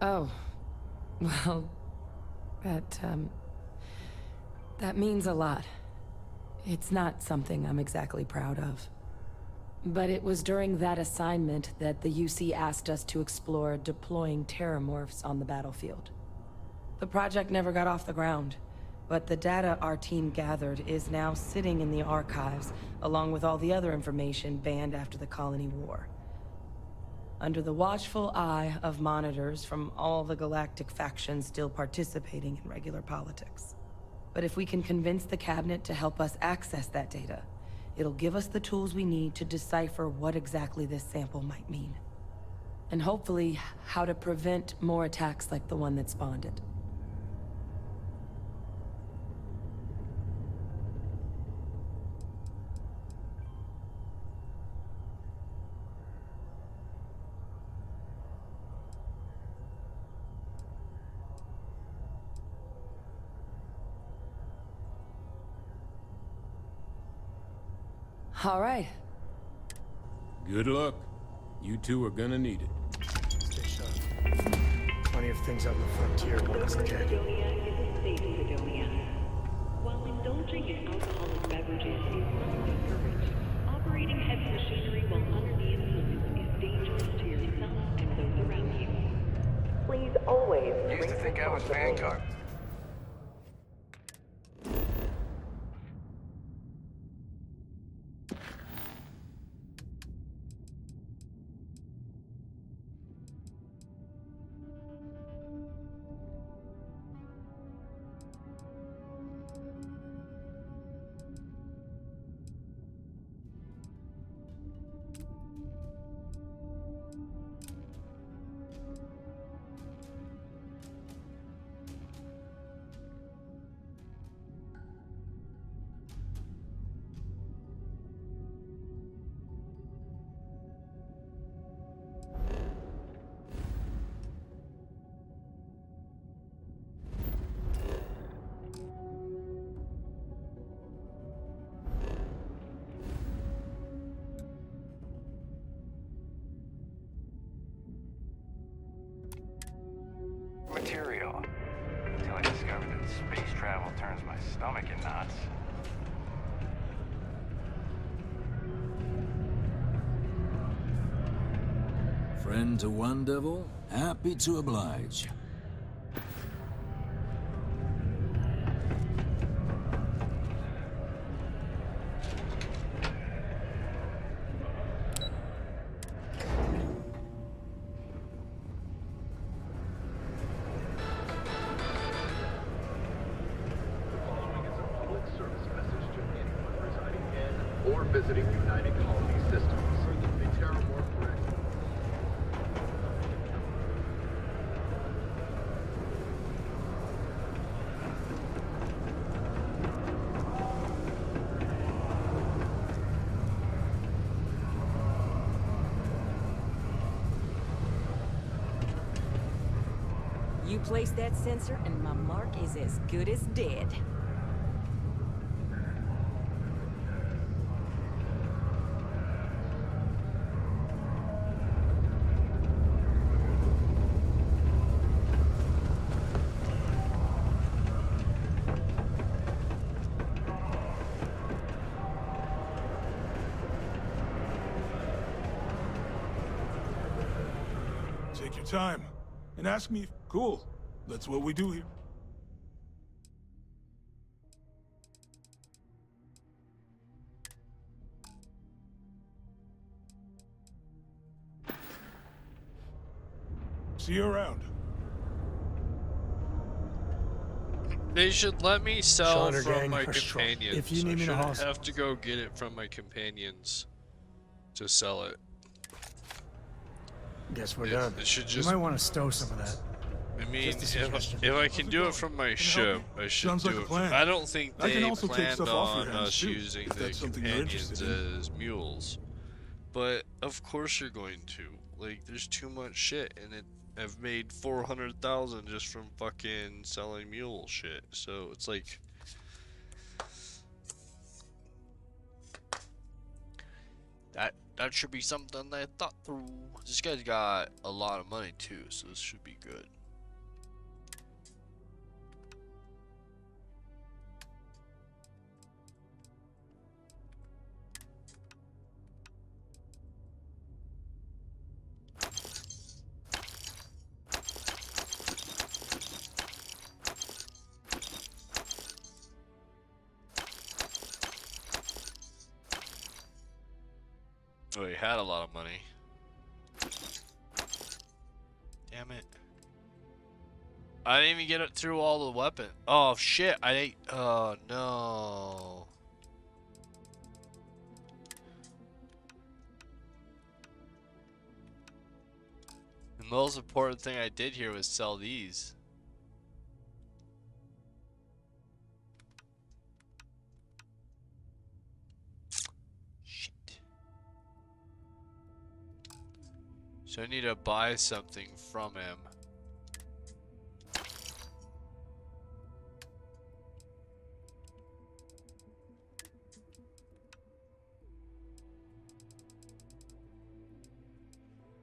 Oh, well, that means a lot. It's not something I'm exactly proud of. But it was during that assignment that the UC asked us to explore deploying terramorphs on the battlefield. The project never got off the ground, but the data our team gathered is now sitting in the archives, along with all the other information banned after the Colony War. Under the watchful eye of monitors from all the galactic factions still participating in regular politics. But if we can convince the cabinet to help us access that data, it'll give us the tools we need to decipher what exactly this sample might mean. And hopefully, how to prevent more attacks like the one that spawned it. All right. Good luck. You two are gonna need it. Stay sharp. Plenty of things out in the frontier once dead. While indulging in alcoholic beverages is not encouraged, operating heavy machinery while under the influence is dangerous to yourself and those around you. Please always Used to think I was Vanguard. Material. Until I discovered that space travel turns my stomach in knots. Friend to one devil, happy to oblige. Or visiting United Colony Systems. The Terramorph Red. You place that sensor and my mark is as good as dead. Take your time. And ask me. Cool. That's what we do here. See you around. They should let me sell Sean or from gang my or Strong. companions. If you need I me to shouldn't hustle. have to go get it from my companions to sell it. Guess we're done. It should You just. might want to stow some of that. I mean, Just a suggestion. if I can do it from my ship, I should Sounds like do a it. plan. I don't think I can they also take planned stuff off your on hands, us too, using if the that's something you're companions interested in. as mules. But of course you're going to. Like, there's too much shit, and I've made 400,000 just from fucking selling mule shit. So it's like, that should be something they thought through. This guy's got a lot of money too, so this should be good. Oh, he had a lot of money. Damn it. I didn't even get it through all the weapons. Oh shit, oh no. The most important thing I did here was sell these. So I need to buy something from him.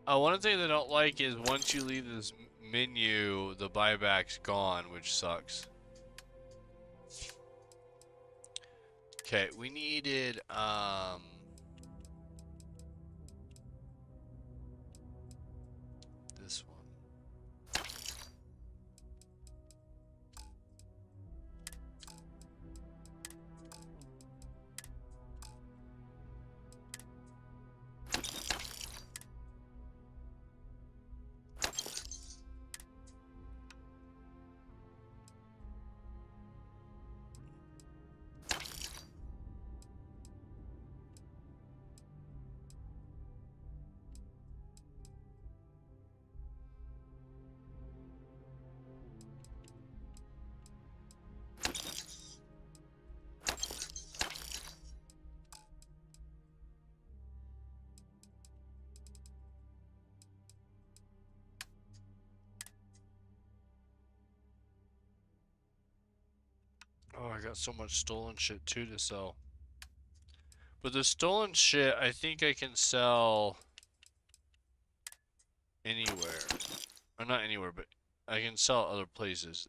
One thing I don't like is once you leave this menu, the buyback's gone, which sucks. Okay, we needed, this one. Oh, I got so much stolen shit too to sell. But the stolen shit, I think I can sell anywhere. Or not anywhere, but I can sell other places.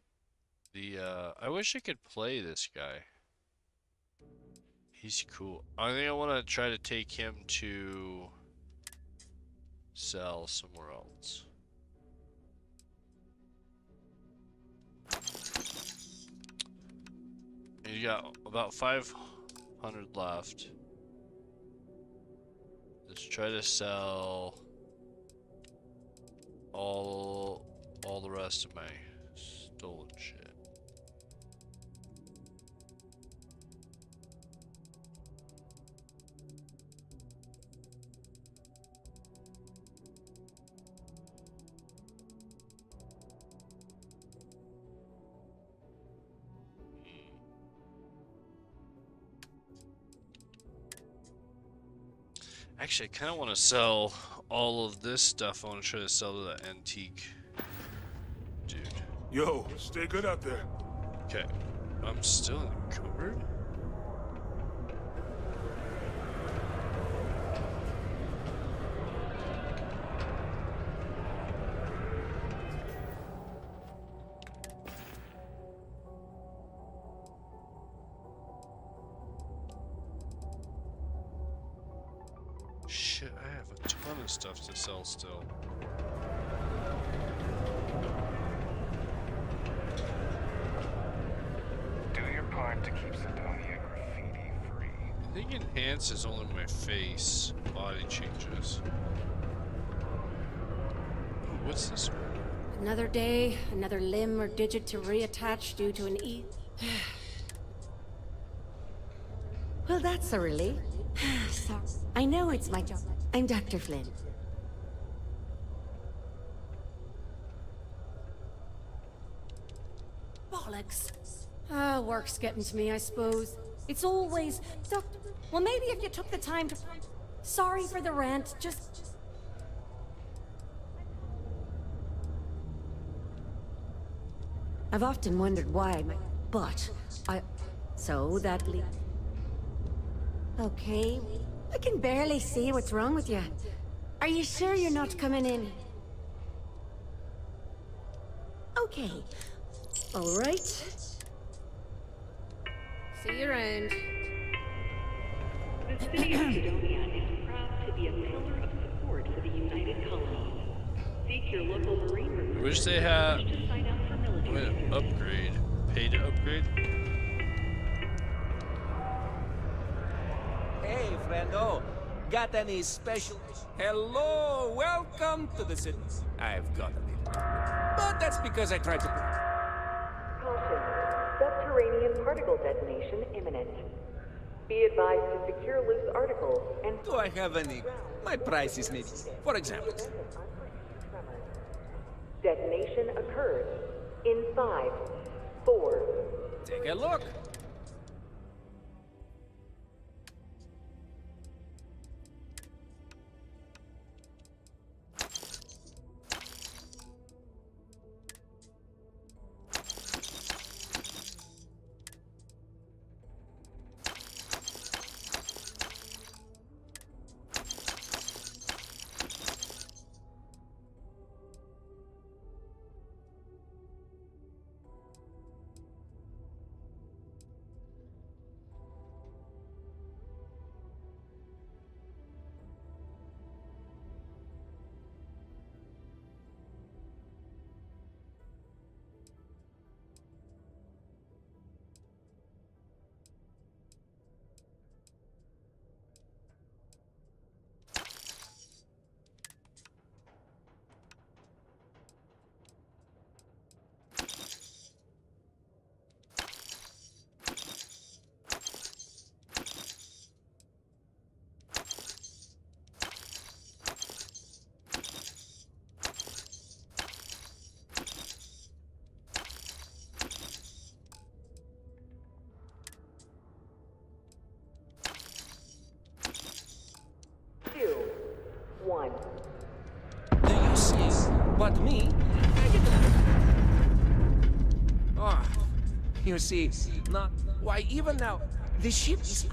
I wish I could play this guy. He's cool. I think I want to try to take him to sell somewhere else. You got about 500 left. Let's try to sell all the rest of my stolen shit. Actually, I kind of want to sell all of this stuff. I want to try to sell to that antique dude. Yo, stay good out there. Okay, I'm still in the cupboard. Shit, I have a ton of stuff to sell still. think enhance is only my face. Body changes. Ooh, what's this? Another day, another limb or digit to reattach due to an Well, that's a relief. So, I know it's my job. I'm Dr. Flynn. Bollocks. Work's getting to me, I suppose. It's always... Well, maybe if you took the time to... Sorry for the rant, just... I've often wondered why my... But, So, that Okay, I can barely see what's wrong with you. Are you sure you're not coming in? Okay. All right. See you around. The city of Sidonia is proud to be a pillar of support for the United Colonies. Seek your local marine recruiter. I wish they had to sign up for military upgrade. Pay to upgrade. Hey, friendo. Got any special... Hello, welcome to the city. I've got a little... But that's because I tried to... Caution. Subterranean particle detonation imminent. Be advised to secure loose articles and... Do I have any... My price is maybe... For example... Detonation occurs in 5, 4... Take a look. Do you see? But me? Oh, you see, not... Why, even now, the ship is...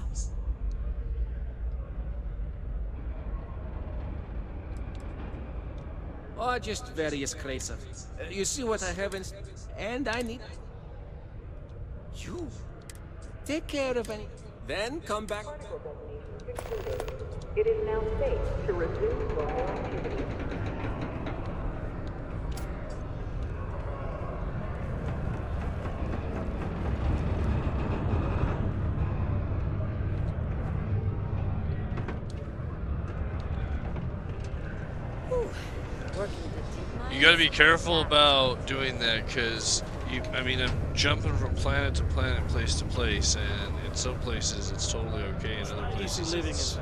Oh, just various crates of... you see what I have in... And I need... You... Take care of any... Then come back... It is now safe to resume normal activity. You gotta be careful about doing that, because I mean, I'm jumping from planet to planet, place to place, and in some places it's totally okay, in other places it's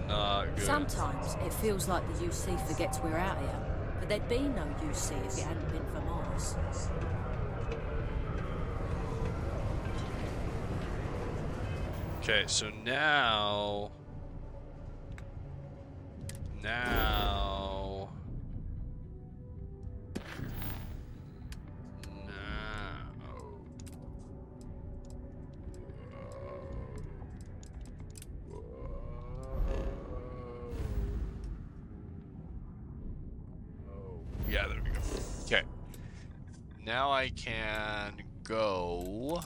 not good. Sometimes it feels like the UC forgets we're out here, but there'd be no UC if it hadn't been for Mars. Okay, so now... Yeah, there we go. Okay. Now I can go...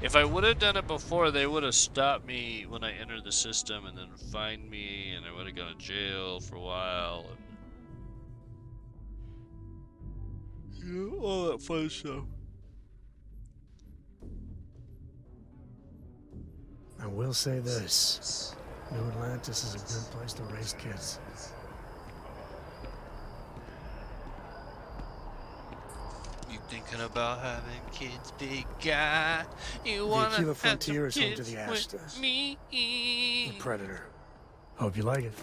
If I would have done it before, they would have stopped me when I entered the system and then fined me, and I would have gone to jail for a while. And Yeah, all that fun stuff. I will say this. New Atlantis is a good place to raise kids. You thinking about having kids, big guy? You The wanna Aquila have some Frontier is home to kids the with Ashta, me? the Predator. Hope you like it.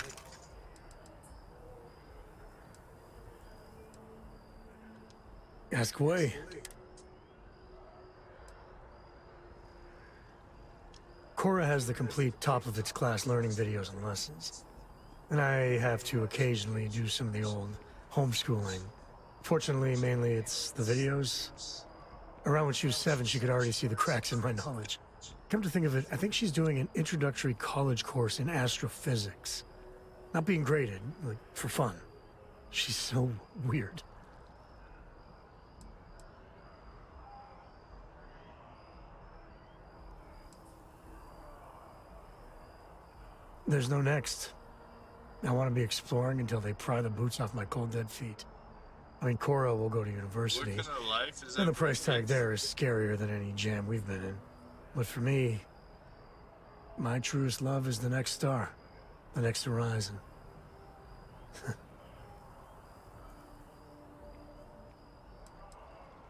Ask away. Cora has the complete top-of-its-class learning videos and lessons. And I have to occasionally do some of the old homeschooling. Fortunately, mainly it's the videos. Around when she was 7, she could already see the cracks in my knowledge. Come to think of it, I think she's doing an introductory college course in astrophysics. Not being graded, like, for fun. She's so weird. There's no next. I want to be exploring until they pry the boots off my cold, dead feet. I mean, Cora will go to university, What kind of life is and that the price for tag kids? there is scarier than any jam we've been in. But for me, my truest love is the next star, the next horizon.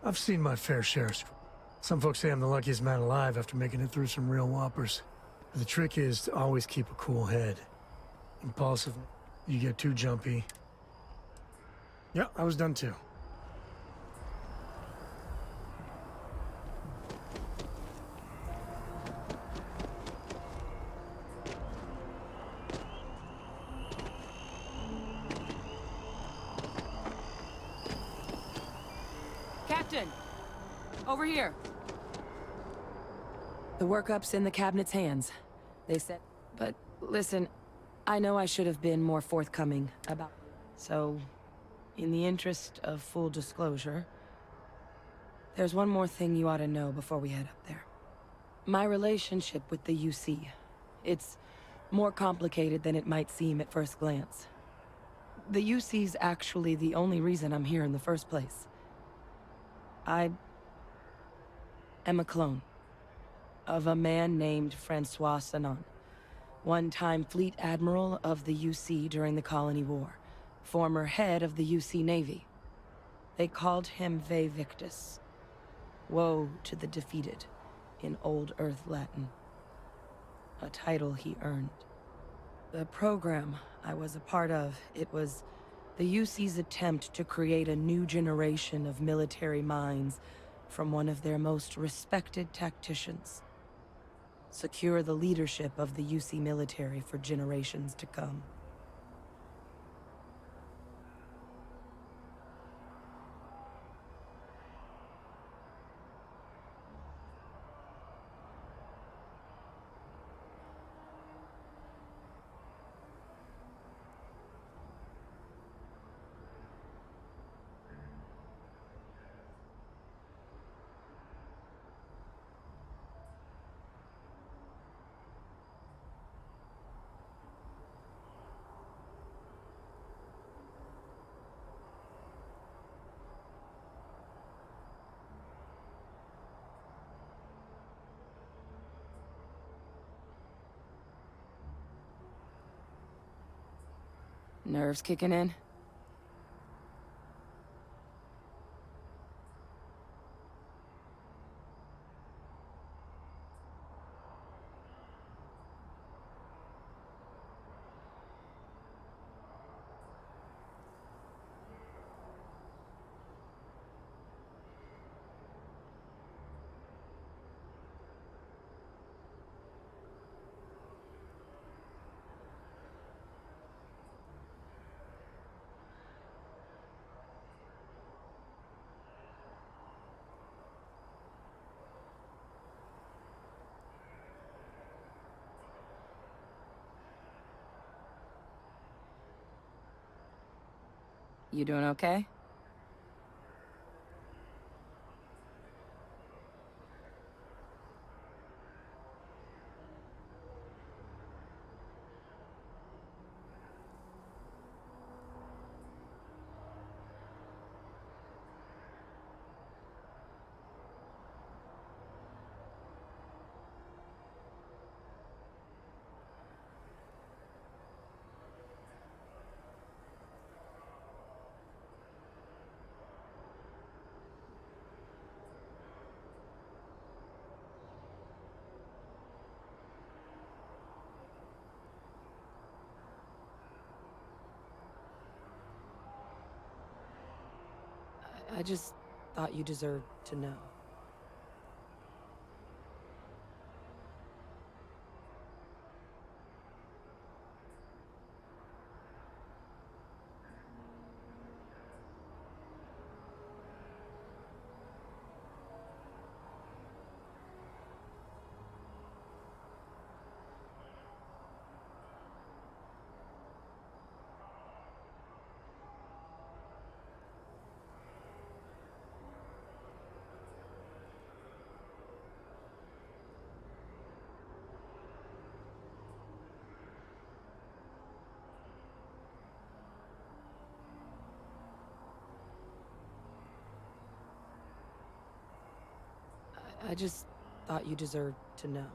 I've seen my fair share. Some folks say I'm the luckiest man alive after making it through some real whoppers. The trick is to always keep a cool head. Impulsive, you get too jumpy. Yeah, I was done too. Captain! Over here! The workup's in the cabinet's hands. They said... But listen, I know I should have been more forthcoming about... So, in the interest of full disclosure, there's one more thing you ought to know before we head up there. My relationship with the UC. It's more complicated than it might seem at first glance. The UC's actually the only reason I'm here in the first place. I am a clone of a man named Francois Sanon, one-time fleet admiral of the UC during the Colony War, former head of the UC Navy. They called him Ve Victus, woe to the defeated, in Old Earth Latin, a title he earned. The program I was a part of, it was the UC's attempt to create a new generation of military minds from one of their most respected tacticians. Secure the leadership of the UC military for generations to come. Nerves kicking in? You doing okay? I just thought you deserved to know. I just thought you deserved to know.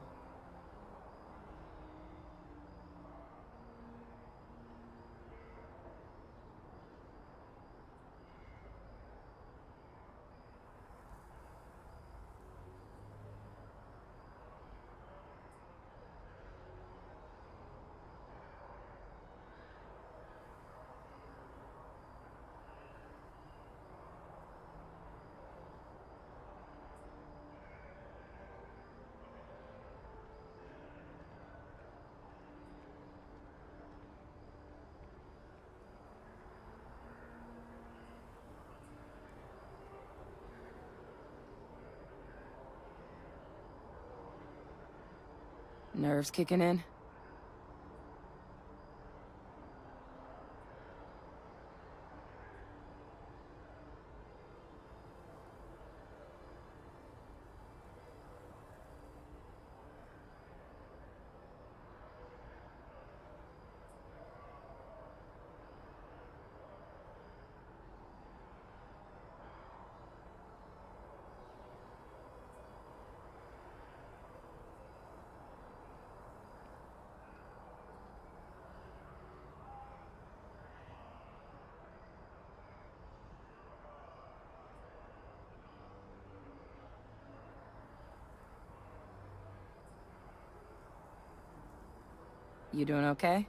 Nerves kicking in? You doing okay?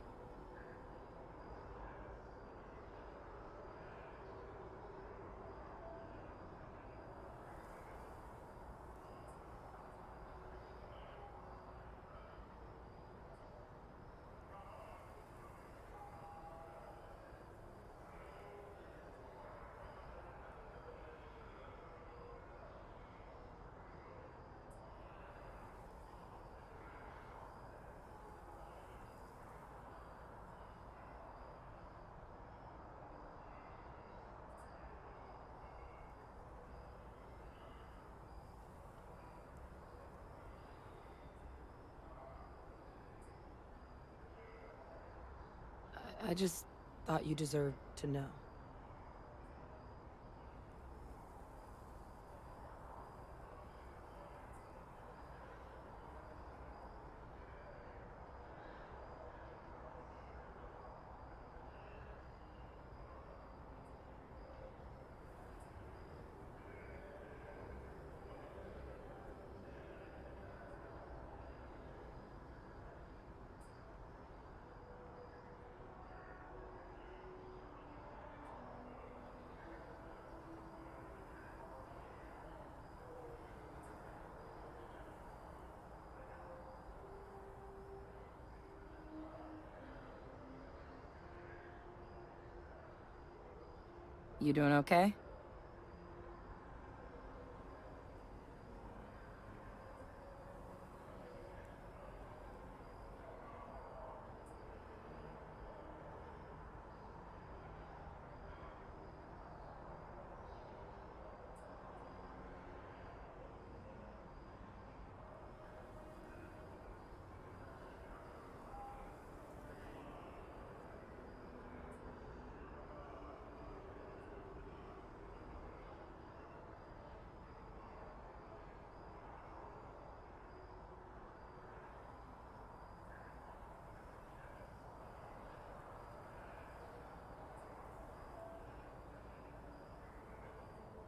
I just thought you deserved to know. You doing okay?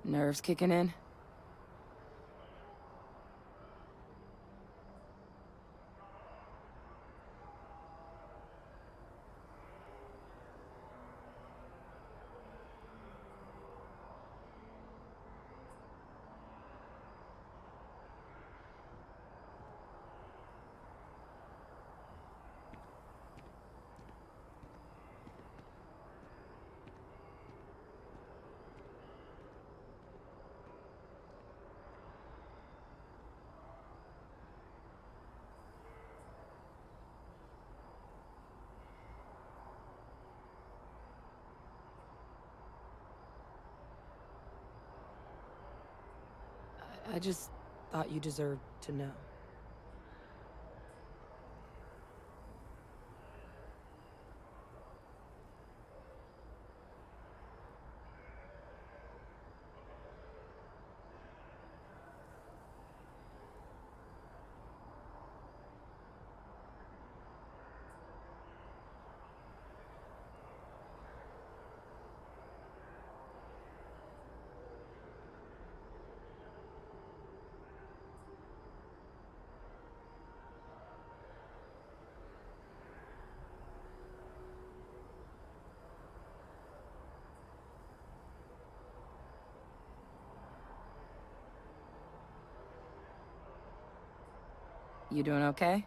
Nerves kicking in? I just thought you deserved to know. You doing okay?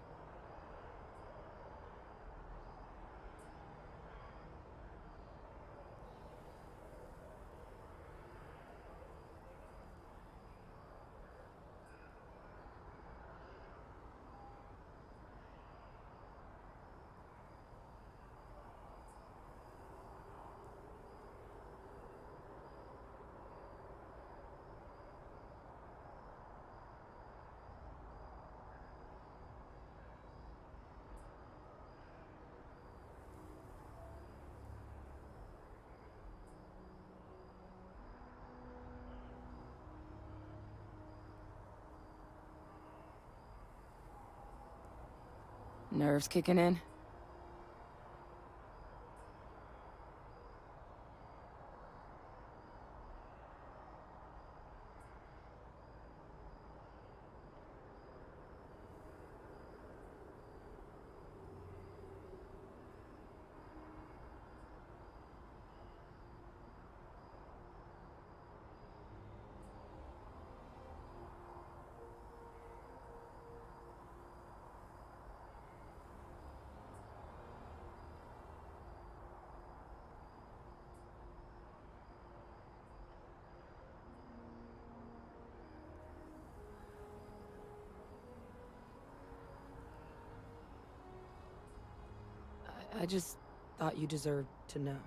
Nerves kicking in? I just thought you deserved to know.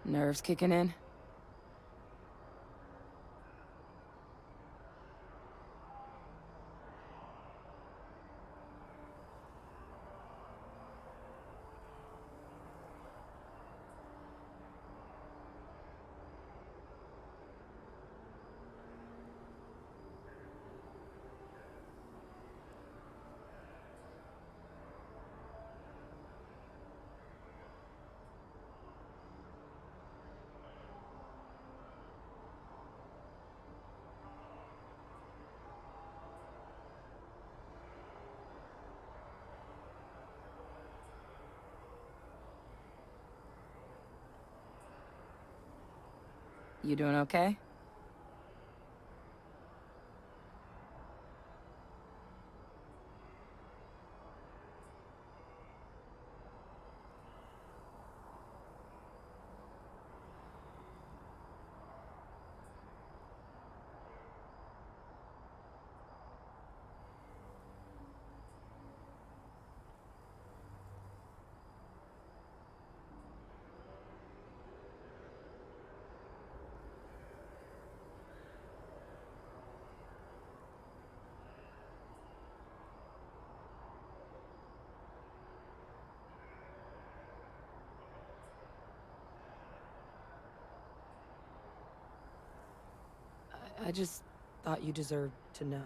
Nerves kicking in? You doing okay? I just thought you deserved to know.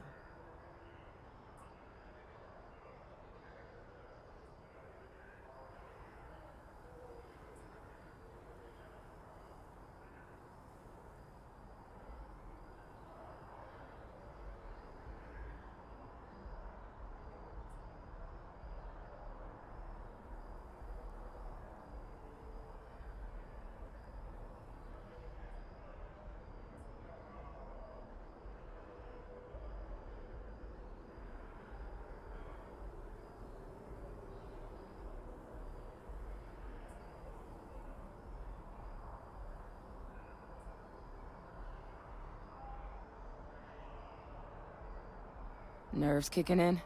Nerves kicking in?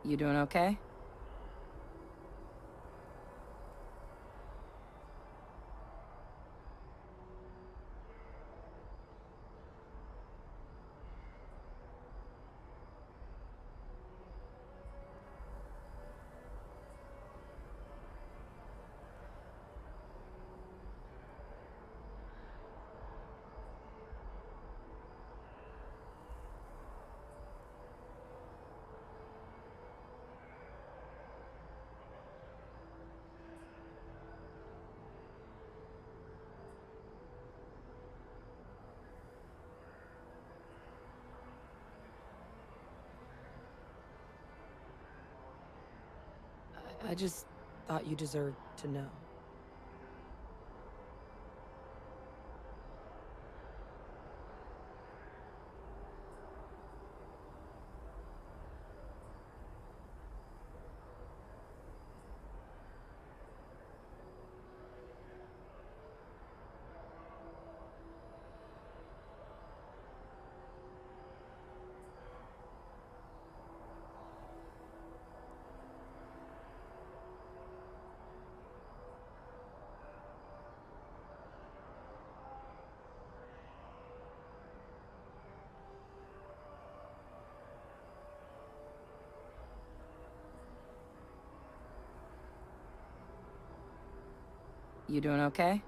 You doing okay? I just thought you deserved to know. You doing okay?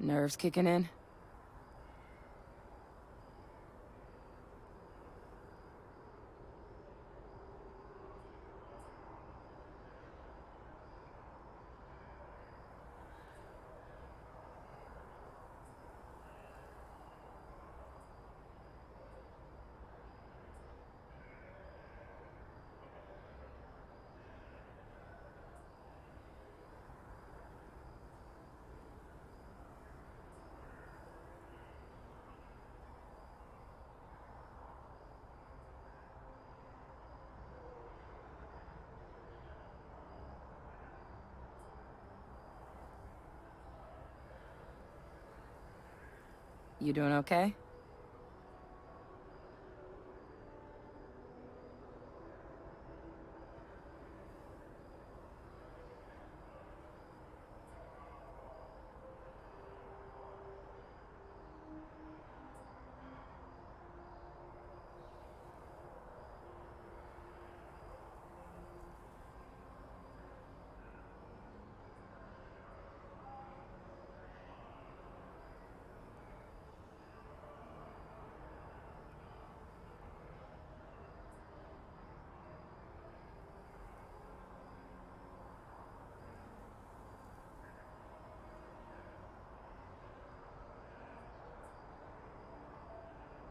Nerves kicking in? You doing okay?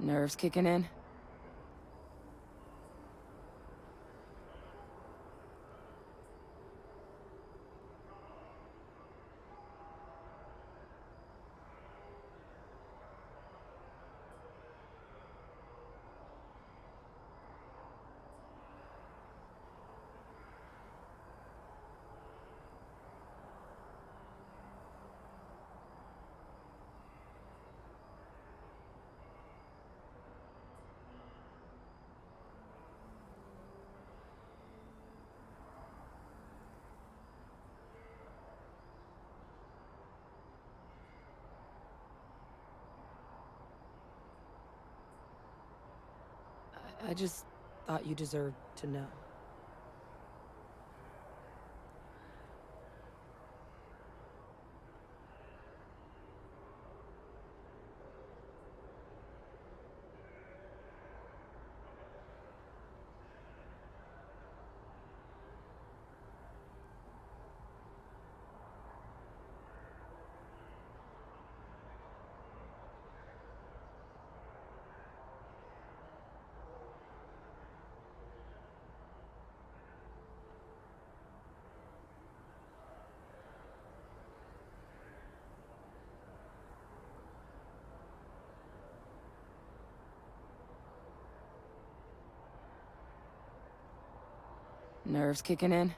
Nerves kicking in? I just thought you deserved to know. Nerves kicking in?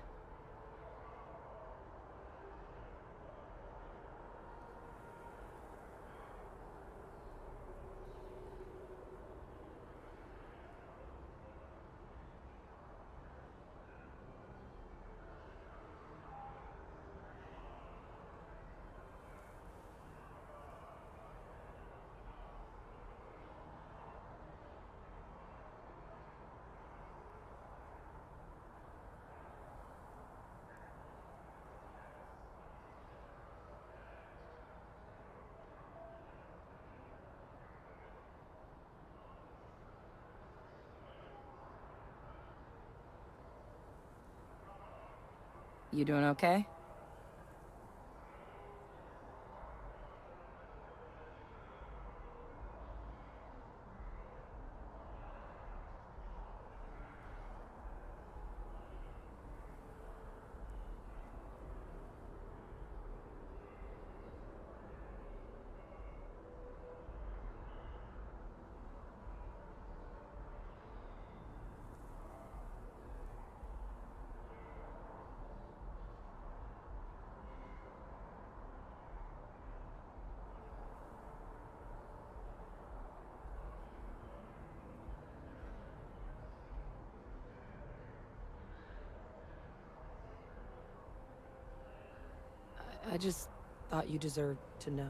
You doing okay? I just thought you deserved to know.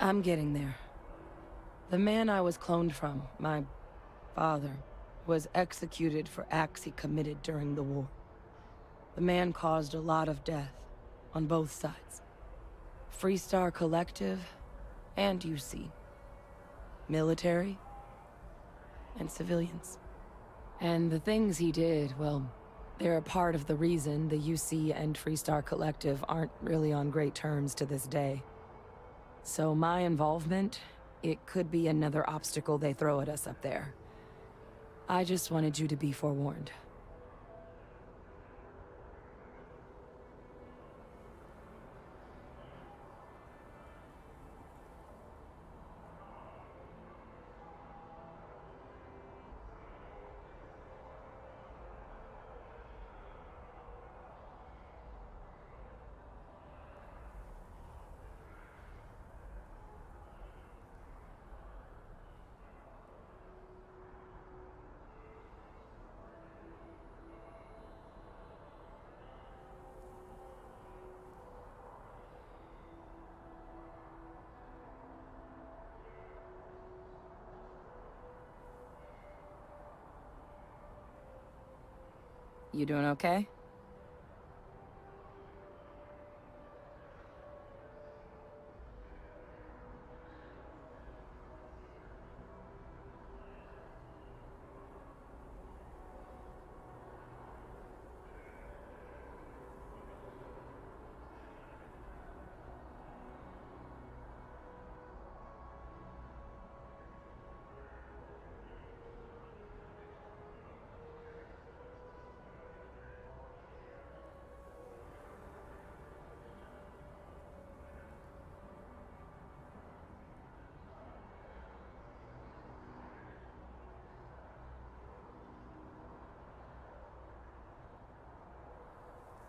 I'm getting there. The man I was cloned from, my father, was executed for acts he committed during the war. The man caused a lot of death, on both sides. Freestar Collective, and UC. Military, and civilians. And the things he did, well, they're a part of the reason the UC and Freestar Collective aren't really on great terms to this day. So my involvement, it could be another obstacle they throw at us up there. I just wanted you to be forewarned. You doing okay?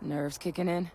Nerves kicking in?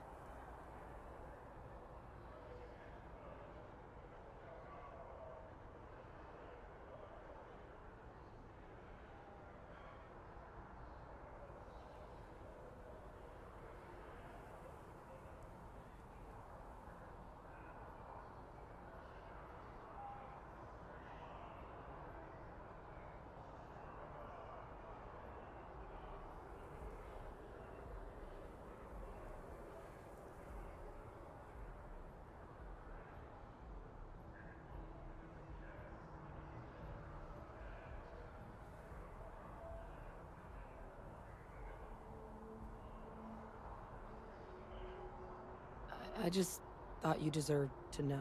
I just thought you deserved to know.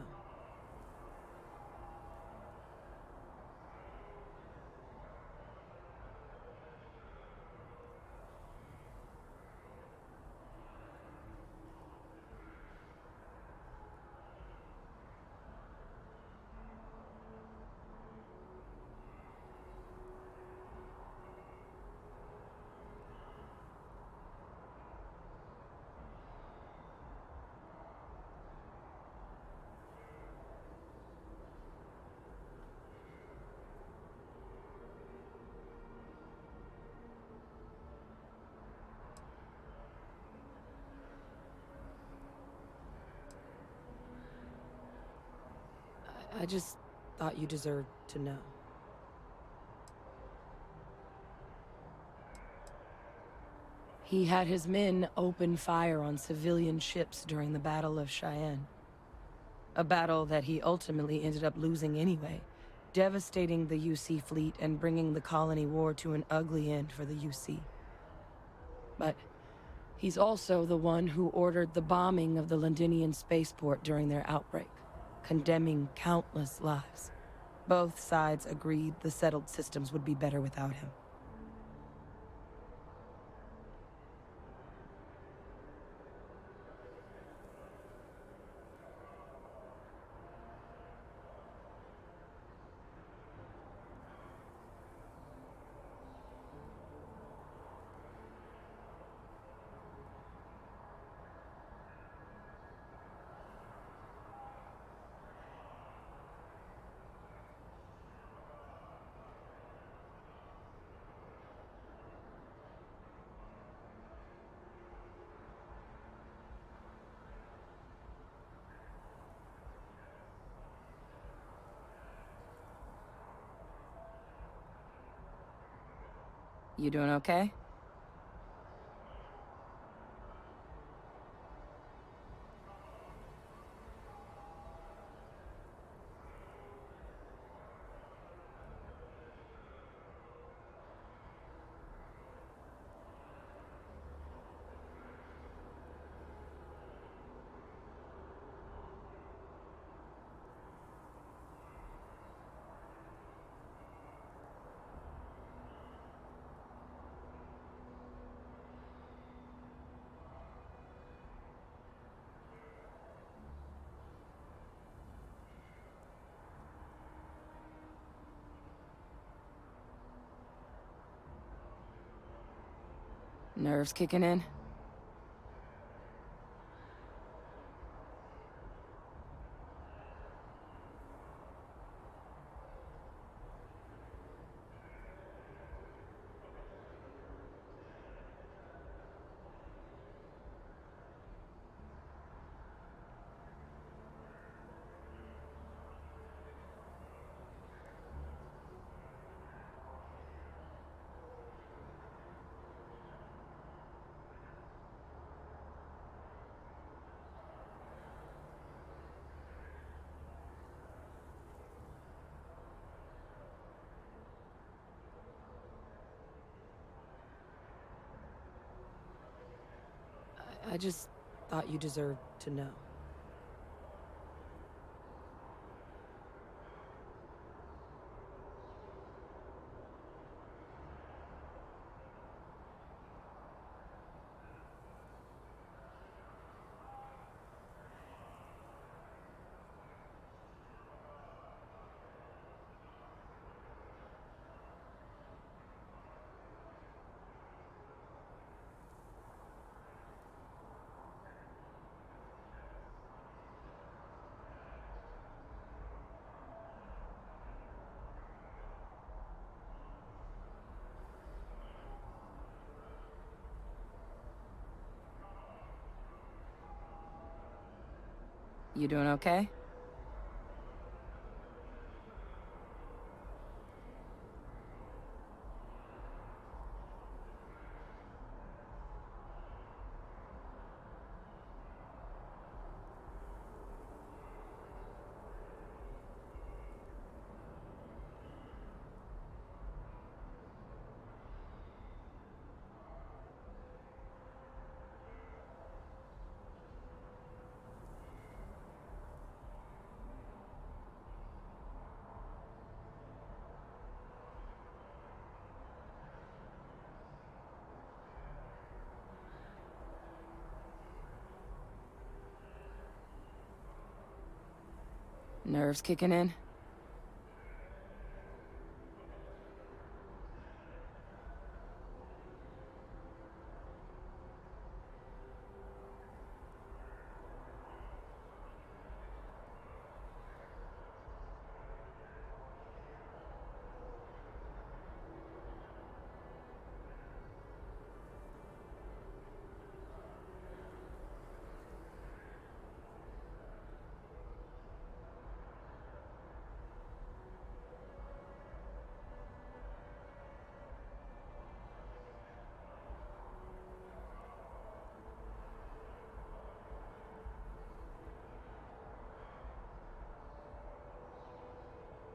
I just thought you deserved to know. He had his men open fire on civilian ships during the Battle of Cheyenne. A battle that he ultimately ended up losing anyway, devastating the UC fleet and bringing the colony war to an ugly end for the UC. But he's also the one who ordered the bombing of the Londinian spaceport during their outbreak, condemning countless lives. Both sides agreed the settled systems would be better without him. You doing okay? Nerves kicking in? I just thought you deserved to know. You doing okay? Nerves kicking in?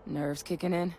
Nerves kicking in?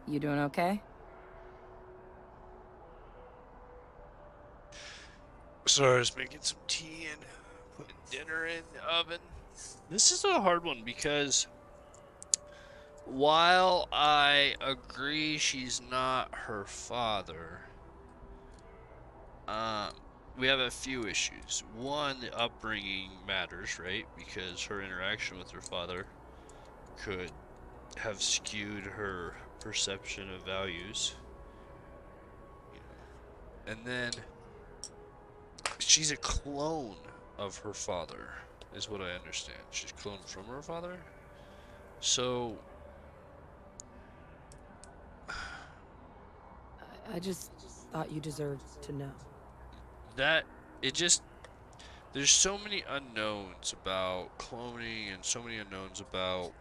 You doing okay? So I was making some tea and putting dinner in the oven. This is a hard one because while I agree she's not her father, we have a few issues. One, the upbringing matters, right? Because her interaction with her father could have skewed her perception of values. And then she's a clone of her father, is what I understand. She's cloned from her father. So I just thought you deserved to know. that it just there's so many unknowns about cloning and so many unknowns about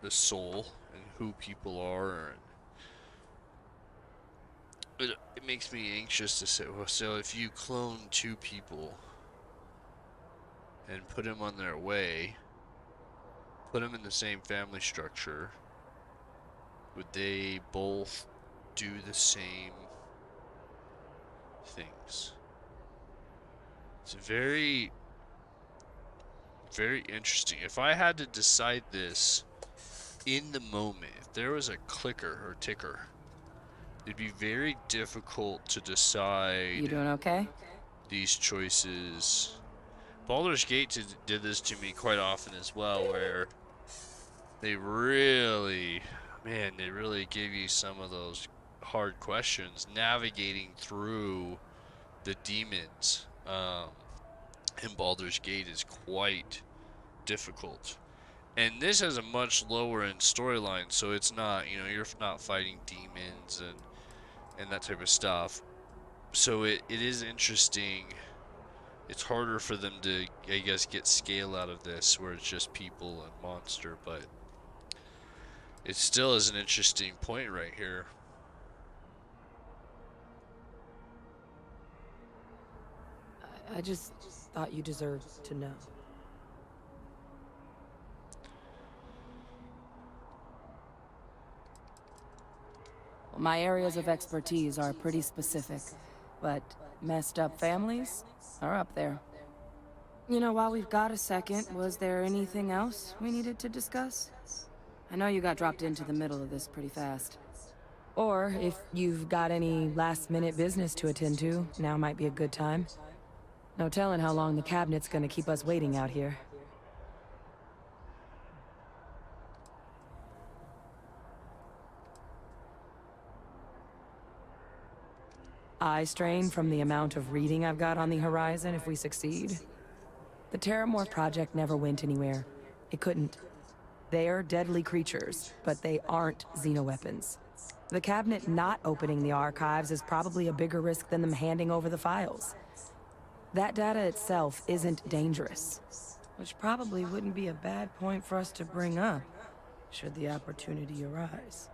the soul and who people are, and it makes me anxious to say, well, so if you clone two people and put them on their way, put them in the same family structure, would they both do the same things? It's very, very interesting. If I had to decide this in the moment, if there was a clicker or ticker, it'd be very difficult to decide. You doing okay? These choices. Baldur's Gate did this to me quite often as well, where they really gave you some of those hard questions, navigating through the demons in Baldur's Gate is quite difficult. And this has a much lower end storyline, so it's not, you're not fighting demons and that type of stuff. So it is interesting. It's harder for them to, I guess, get scale out of this, where it's just people and monster, but it still is an interesting point right here. I just thought you deserved to know. Well, my areas of expertise are pretty specific, but messed up families are up there. You know, while we've got a second, was there anything else we needed to discuss? I know you got dropped into the middle of this pretty fast. Or, if you've got any last-minute business to attend to, now might be a good time. No telling how long the cabinet's gonna keep us waiting out here. Eye strain from the amount of reading I've got on the horizon if we succeed. The Terramorph project never went anywhere. It couldn't. They're deadly creatures, but they aren't xenoweapons. The cabinet not opening the archives is probably a bigger risk than them handing over the files. That data itself isn't dangerous, which probably wouldn't be a bad point for us to bring up, should the opportunity arise.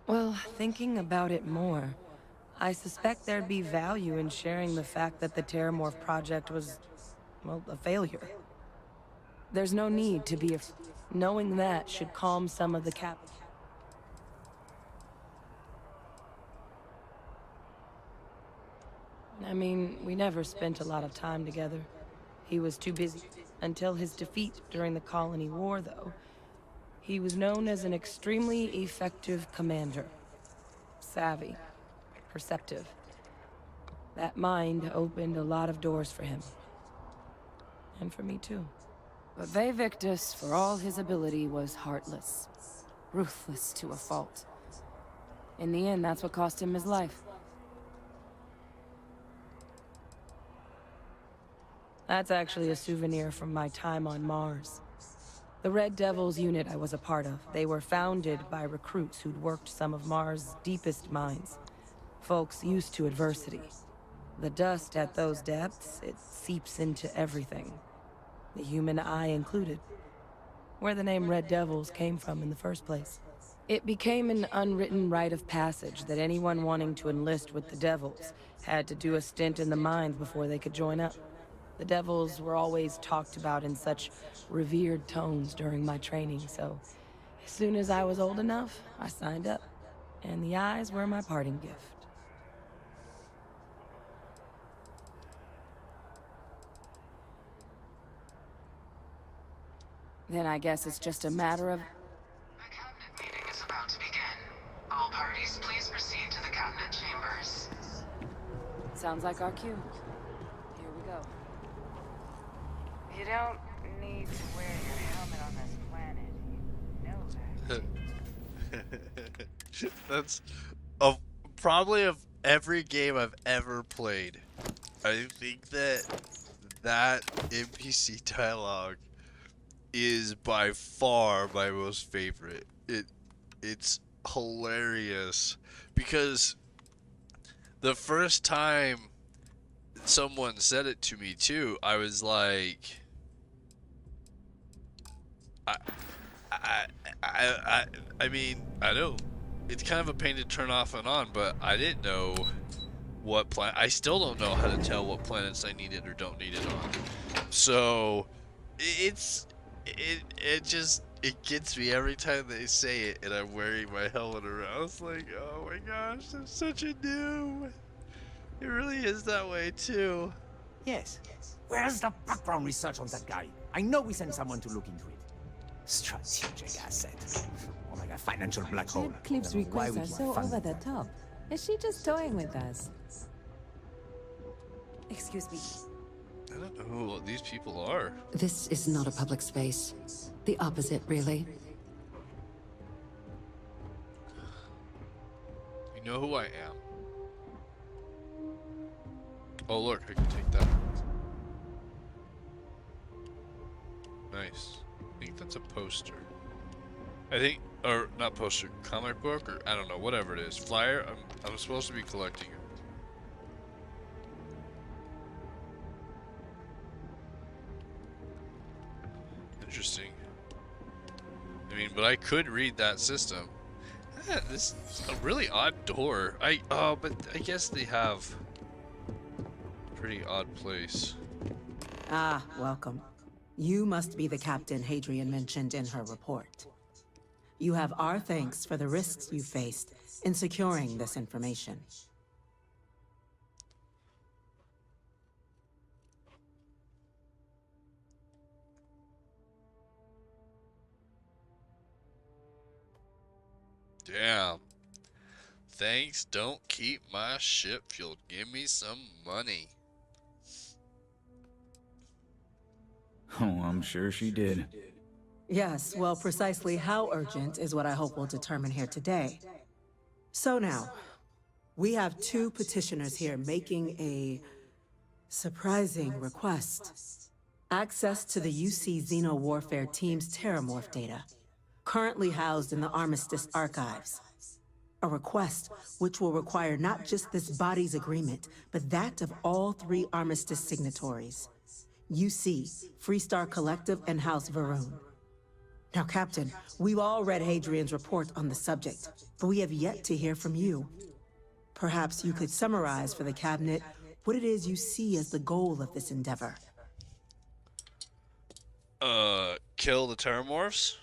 Well, thinking about it more, I suspect there'd be value in sharing the fact that the Terramorph project was, well, a failure. There's no need to be knowing that should calm some of the I mean, we never spent a lot of time together. He was too busy. Until his defeat during the Colony War, though, he was known as an extremely effective commander. Savvy. Perceptive. That mind opened a lot of doors for him. And for me, too. But Victus, for all his ability, was heartless. Ruthless to a fault. In the end, that's what cost him his life. That's actually a souvenir from my time on Mars. The Red Devils unit I was a part of, they were founded by recruits who'd worked some of Mars' deepest mines. Folks used to adversity. The dust at those depths, it seeps into everything. The human eye included. Where the name Red Devils came from in the first place. It became an unwritten rite of passage that anyone wanting to enlist with the Devils had to do a stint in the mines before they could join up. The Devils were always talked about in such revered tones during my training, so as soon as I was old enough, I signed up. And the eyes were my parting gift. Then I guess it's just a matter of... The cabinet meeting is about to begin. All parties, please proceed to the cabinet chambers. Sounds like our cue. Here we go. You don't need to wear your helmet on this planet. You know that. That's of probably of every game I've ever played. I think that NPC dialogue is by far my most favorite. It's hilarious because the first time someone said it to me too, I was like, I mean, I know it's kind of a pain to turn off and on, but I didn't know what I still don't know how to tell what planets I need it or don't need it on. So it gets me every time they say it, and I'm wearing my helmet around. It's like, oh my gosh, I'm such a noob. It really is that way too. Yes. Where's the background research on that guy? I know we sent someone to look into it. Strategic asset. Oh my god, financial black hole. Cliff's Why requests would are you so fund over the that? top. Is she just toying with us? Excuse me. I don't know who these people are. This is not a public space. The opposite, really. You know who I am. Oh look, I can take that. Nice. I think that's a poster. I think, or not poster, comic book, or I don't know, whatever it is. Flyer. I'm supposed to be collecting it. Interesting. I mean, but I could read that system. This is a really odd door. But I guess they have a pretty odd place. Ah, welcome. You must be the captain Hadrian mentioned in her report. You have our thanks for the risks you faced in securing this information. Damn. Thanks, don't keep my ship fueled. Give me some money. Oh, I'm sure she did. Yes, well, precisely how urgent is what I hope we'll determine here today. So now, we have two petitioners here making a surprising request. Access to the UC Xeno Warfare Team's Terramorph data, currently housed in the Armistice archives. A request which will require not just this body's agreement, but that of all three Armistice signatories. UC, Freestar Collective, and House Varun. Now, Captain, we've all read Hadrian's report on the subject, but we have yet to hear from you. Perhaps you could summarize for the Cabinet what it is you see as the goal of this endeavor. Kill the Terramorphs?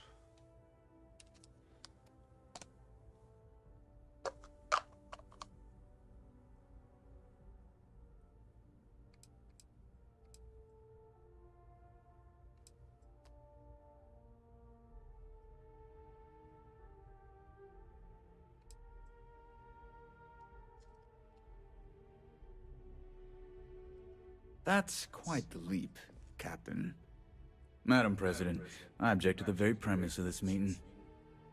That's quite the leap, Captain. Madam President, I object to the very premise of this meeting.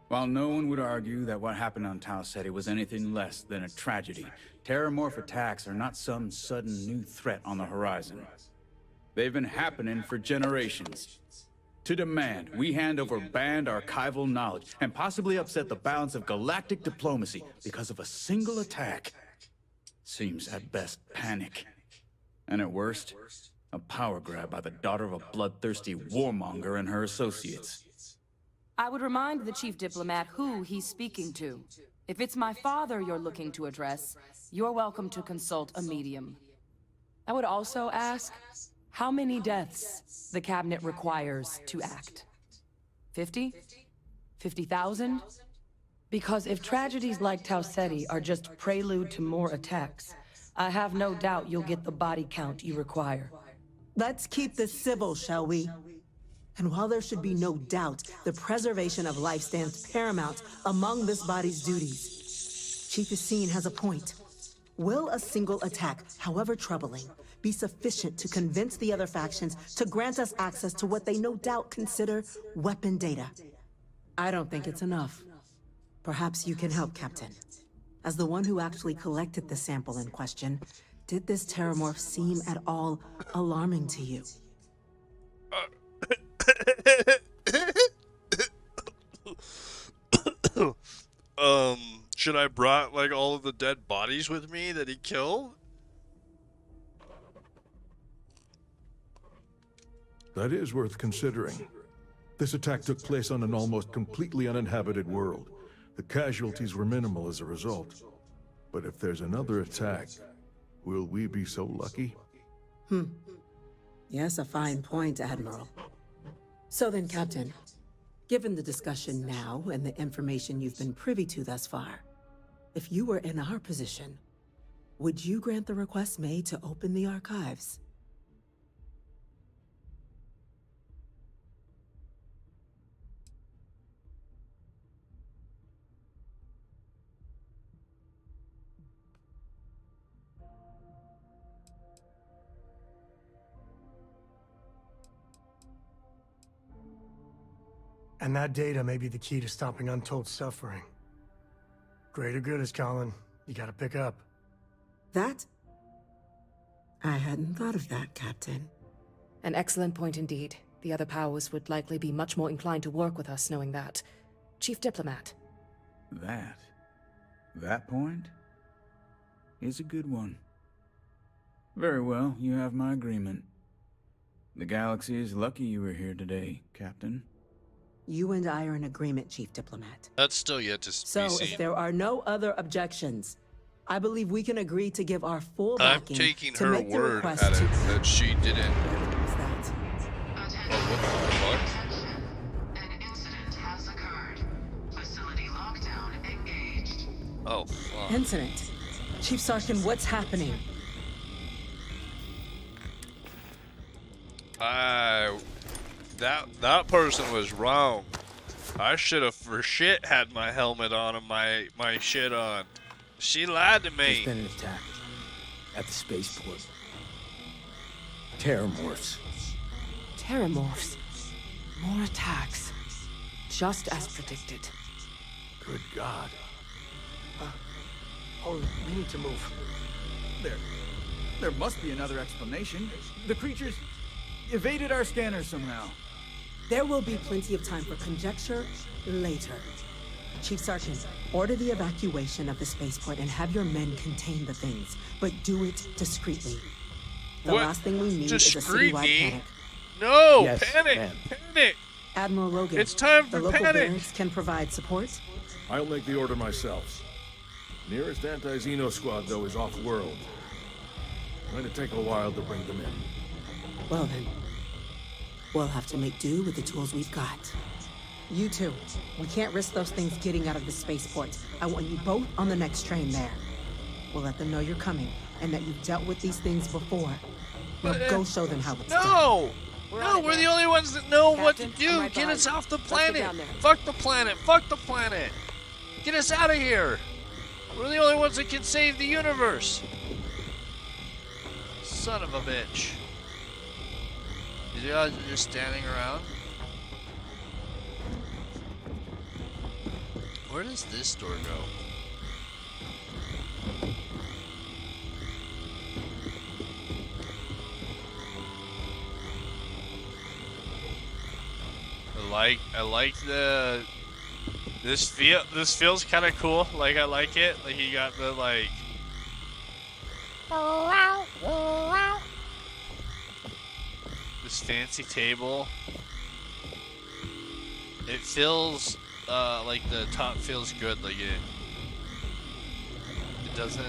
While no one would argue that what happened on Tau Ceti was anything less than a tragedy, Terramorph attacks are not some sudden new threat on the horizon. They've been happening for generations. To demand we hand over banned archival knowledge and possibly upset the balance of galactic diplomacy because of a single attack seems at best panic. And at worst, a power grab by the daughter of a bloodthirsty warmonger and her associates. I would remind the chief diplomat who he's speaking to. If it's my father you're looking to address, you're welcome to consult a medium. I would also ask how many deaths the Cabinet requires to act. 50? 50,000? Because if tragedies like Tau Ceti are just prelude to more attacks, I have no doubt you'll get the body count you require. Let's keep this civil, shall we? And while there should be no doubt the preservation of life stands paramount among this body's duties, Chief Yassine has a point. Will a single attack, however troubling, be sufficient to convince the other factions to grant us access to what they no doubt consider weapon data? I don't think it's enough. Perhaps you can help, Captain. As the one who actually collected the sample in question, did this Terramorph seem at all alarming to you? Should I brought like all of the dead bodies with me that he killed? That is worth considering. This attack took place on an almost completely uninhabited world. The casualties were minimal as a result. But if there's another attack, will we be so lucky? Yes, a fine point, Admiral. So then, Captain, given the discussion now and the information you've been privy to thus far, if you were in our position, would you grant the request made to open the archives? And that data may be the key to stopping untold suffering. Greater good is calling. You gotta pick up. That? I hadn't thought of that, Captain. An excellent point indeed. The other powers would likely be much more inclined to work with us knowing that. Chief Diplomat. That point is a good one. Very well, you have my agreement. The galaxy is lucky you were here today, Captain. You and I are in agreement, Chief Diplomat. That's still yet to be seen. So, if there are no other objections, I believe we can agree to give our full backing I'm taking to her make the word request at it to... that she didn't. What's that? Oh, what the fuck? An incident has occurred. Facility lockdown engaged. Oh, fuck. Incident? Chief Sarkin, what's happening? That person was wrong. I should have for shit had my helmet on and my shit on. She lied to There's me. been an attack at the spaceport. Terramorphs. Terramorphs. More attacks. Just as predicted. Good God. Hold, we need to move. There must be another explanation. The creatures evaded our scanner somehow. There will be plenty of time for conjecture later. Chief Sergeant, order the evacuation of the spaceport and have your men contain the things, but do it discreetly. The What? last thing we need is a Discreetly? citywide panic. No, Yes, panic, ma'am. panic. Admiral Logan, It's time the for local panic. barracks can provide support. I'll make the order myself. Nearest anti-Xeno squad, though, is off-world. Going to take a while to bring them in. Well then, we'll have to make do with the tools we've got. You two, we can't risk those things getting out of the spaceport. I want you both on the next train there. We'll let them know you're coming and that you've dealt with these things before. Now go show them how it's done. No! No, we're the only ones that know what to Captain, do. I'm right Get behind us you. off the Let's go planet. down there. Fuck the planet. Fuck the planet. Get us out of here. We're the only ones that can save the universe. Son of a bitch. You guys are just standing around? Where does this door go? I like the this feels kind of cool. Like I like it. Like you got the like this fancy table. It feels like the top feels good. Like it doesn't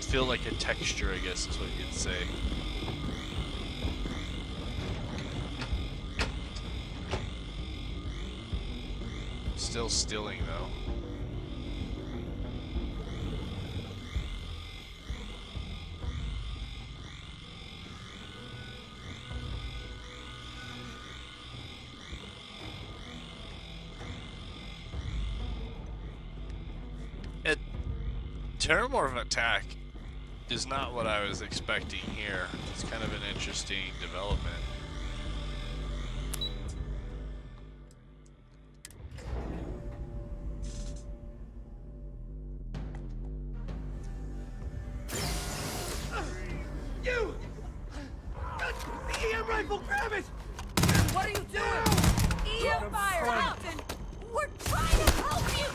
feel like a texture, I guess is what you'd say. Still stilling though. A Terramorph attack is not what I was expecting here. It's kind of an interesting development. You! The EM rifle, grab it! What are you doing? EM fire, Captain! We're trying to help you!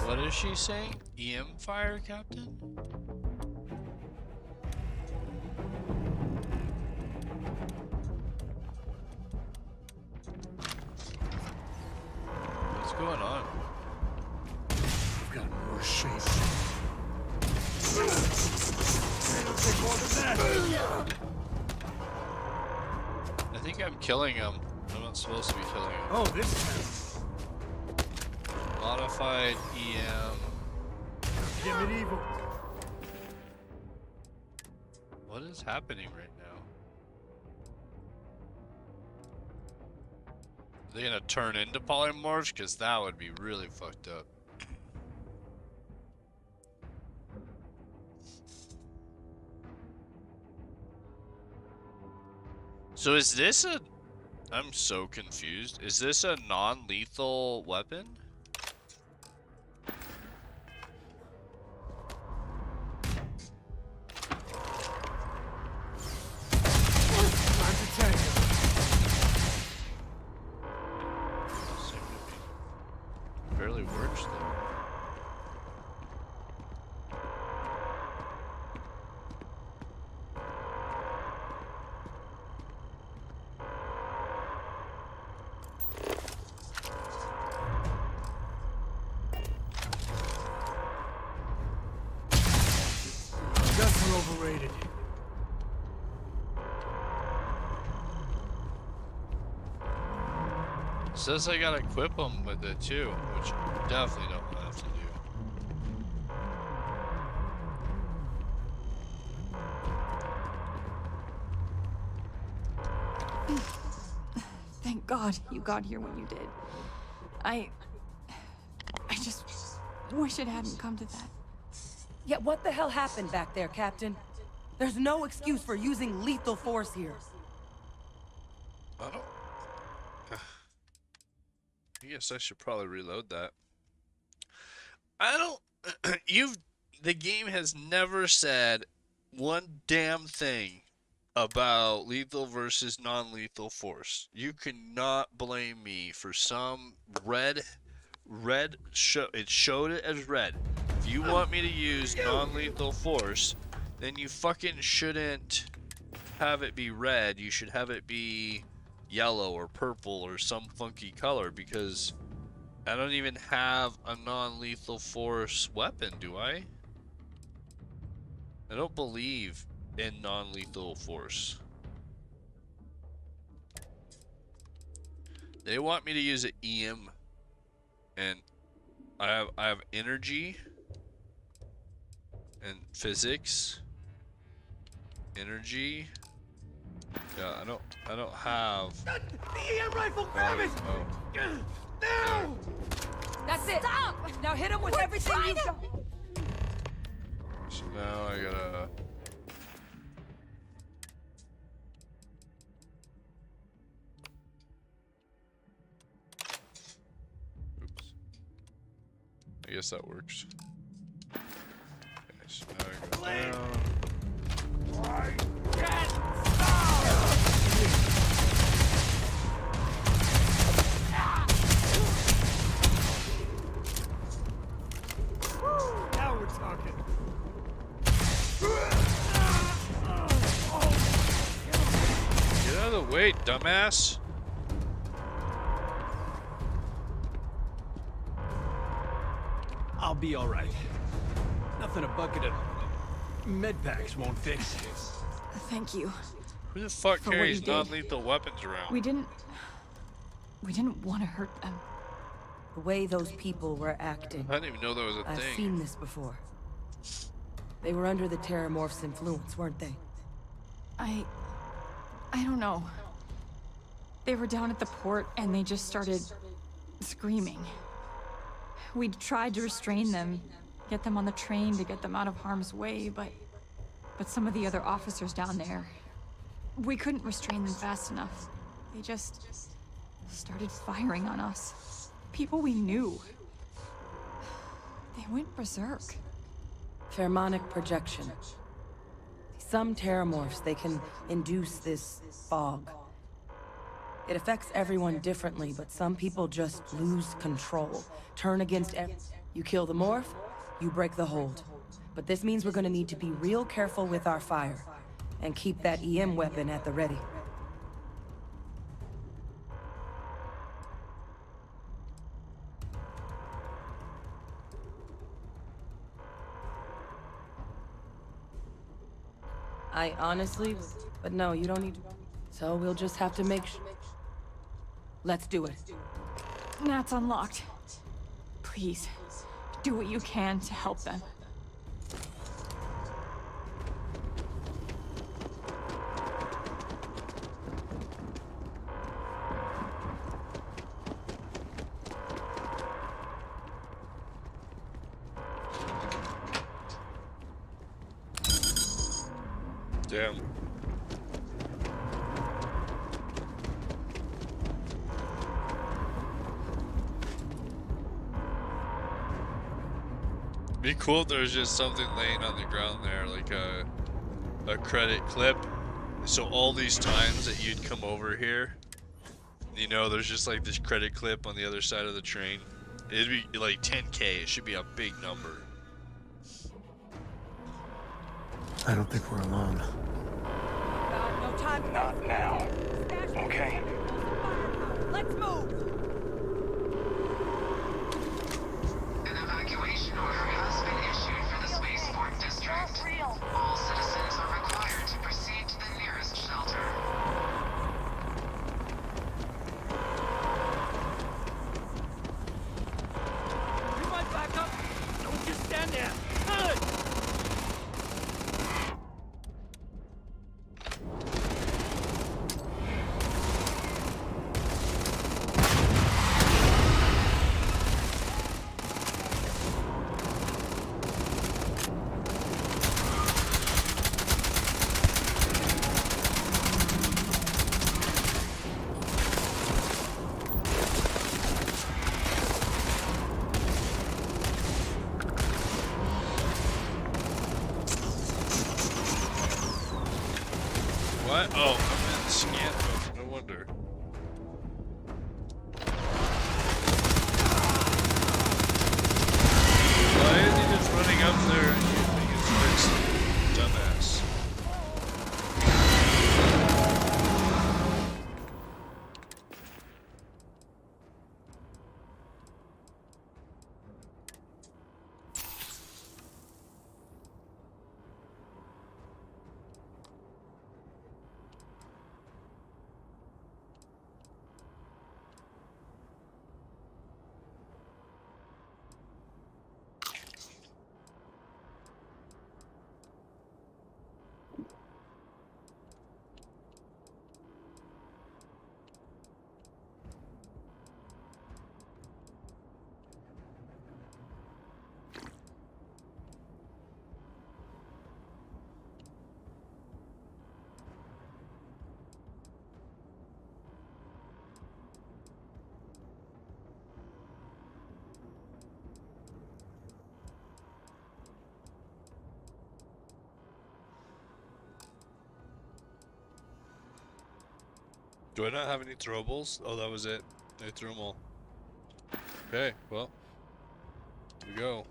What is she saying? EM fire, Captain? What's going on? We've got more shape. I think I'm killing him. I'm not supposed to be killing him. Oh, this time. Modified EM. Get medieval. What is happening right now? Are they gonna turn into polymorphs? Because that would be really fucked up. So is this a... I'm so confused. Is this a non-lethal weapon? Time to tango. Barely works though. Guns are overrated. Says I gotta equip them with it too, which I definitely don't have to do. Thank God you got here when you did. I just wish it hadn't come to that. Yeah, what the hell happened back there, Captain? There's no excuse for using lethal force here. I don't... I guess I should probably reload that. I don't... The game has never said one damn thing about lethal versus non-lethal force. You cannot blame me for some it showed it as red. If you want me to use non-lethal force, then you fucking shouldn't have it be red. You should have it be yellow or purple or some funky color, because I don't even have a non-lethal force weapon, do I? I don't believe in non-lethal force. They want me to use an EM, and I have energy and physics. Energy. Yeah, I don't have. The EM rifle, grab it! No! That's it! Stop! Now hit him with everything you've got! So now I gotta... Oops. I guess that works. Okay, so now I go down. Now we're talking. Get out of the way, dumbass! I'll be all right. Nothing a bucket of med packs won't fix. Thank you. Who the fuck For what carries you did. non-lethal weapons around? We didn't want to hurt them. The way those people were acting. I didn't even know that was a I've thing. seen this before. They were under the Terramorph's influence, weren't they? I don't know. They were down at the port and they just started screaming. We tried to restrain them, get them on the train to get them out of harm's way, but some of the other officers down there, we couldn't restrain them fast enough. They just started firing on us. People we knew. They went berserk. Pheromonic projection. Some Terramorphs, they can induce this fog. It affects everyone differently, but some people just lose control. Turn against You kill the morph, you break the hold. But this means we're gonna need to be real careful with our fire. And keep that EM weapon at the ready. I honestly, but no, you don't need to. So we'll just have to make sure. Let's do it. Nat's unlocked. Please, do what you can to help them. Damn. Be cool if there was just something laying on the ground there, like a credit clip. So all these times that you'd come over here, you know, there's just like this credit clip on the other side of the train. It'd be like 10K. It should be a big number. I don't think we're alone. No time. Not now. Okay. Let's move. An evacuation order has been issued for the spaceport district. All citizens are required to proceed to the nearest shelter. You might back up. Don't just stand there. Good. What? Oh, I'm in scan mode. No wonder. Why is he just running up there and using his tricks? Dumbass. Do I not have any throwables? Oh, that was it. They threw them all. Okay, well. Here we go.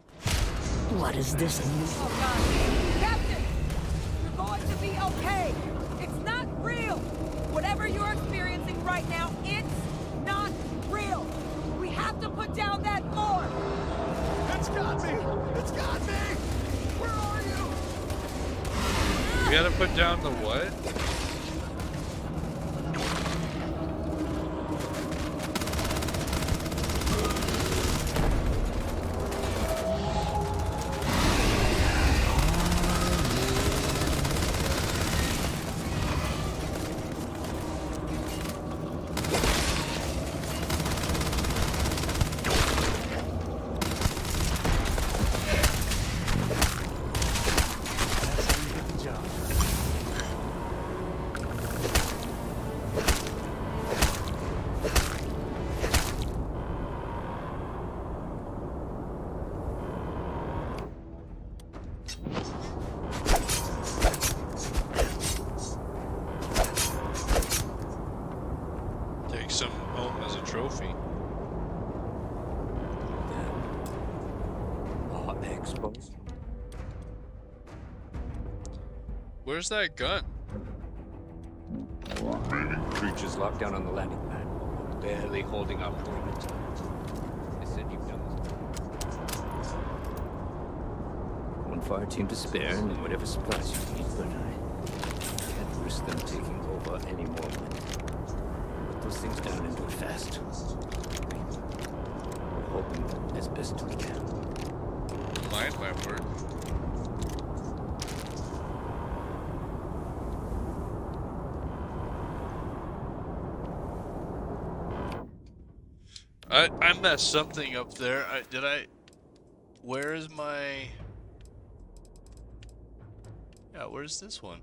What is this? Oh God. Captain! You're going to be okay! It's not real! Whatever you're experiencing right now, it's not real! We have to put down that morgue! It's got me! It's got me! Where are you? We gotta put down the what? Take some home as a trophy. Exposed. Where's that gun? Creatures locked down on the landing pad, barely holding up for it. They said you've done this. One fire team to spare, and whatever supplies you need, but I can't risk them taking over any more. Put those things down and do it fast. We're hoping as best we can. Mine might work. I messed something up there. Where is my... Yeah, where's this one?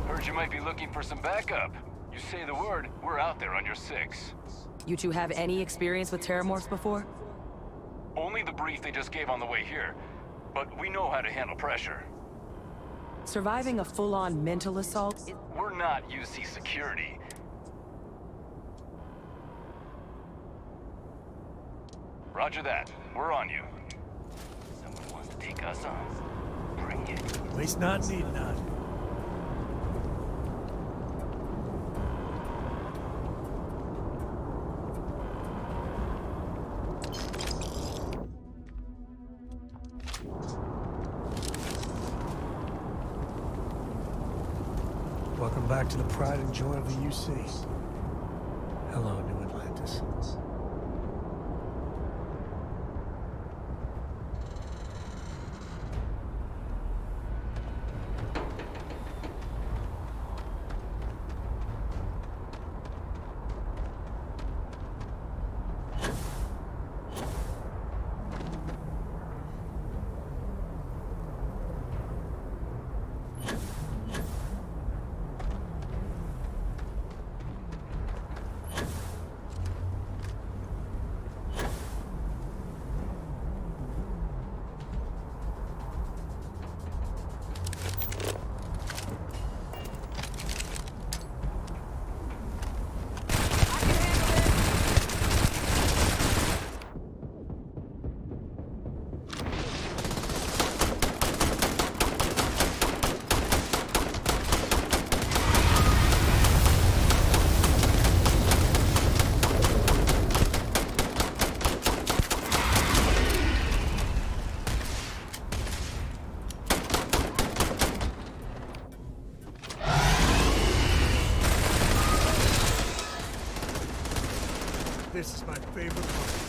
Heard you might be looking for some backup. You say the word, we're out there on your 6. You two have any experience with terramorphs before? Only the brief they just gave on the way here. But we know how to handle pressure. Surviving a full-on mental assault? We're not UC security. Roger that. We're on you. Someone wants to take us on. Bring it. Waste not, need not. Welcome back to the pride and joy of the UC. Hello, New Atlantis. This is my favorite part.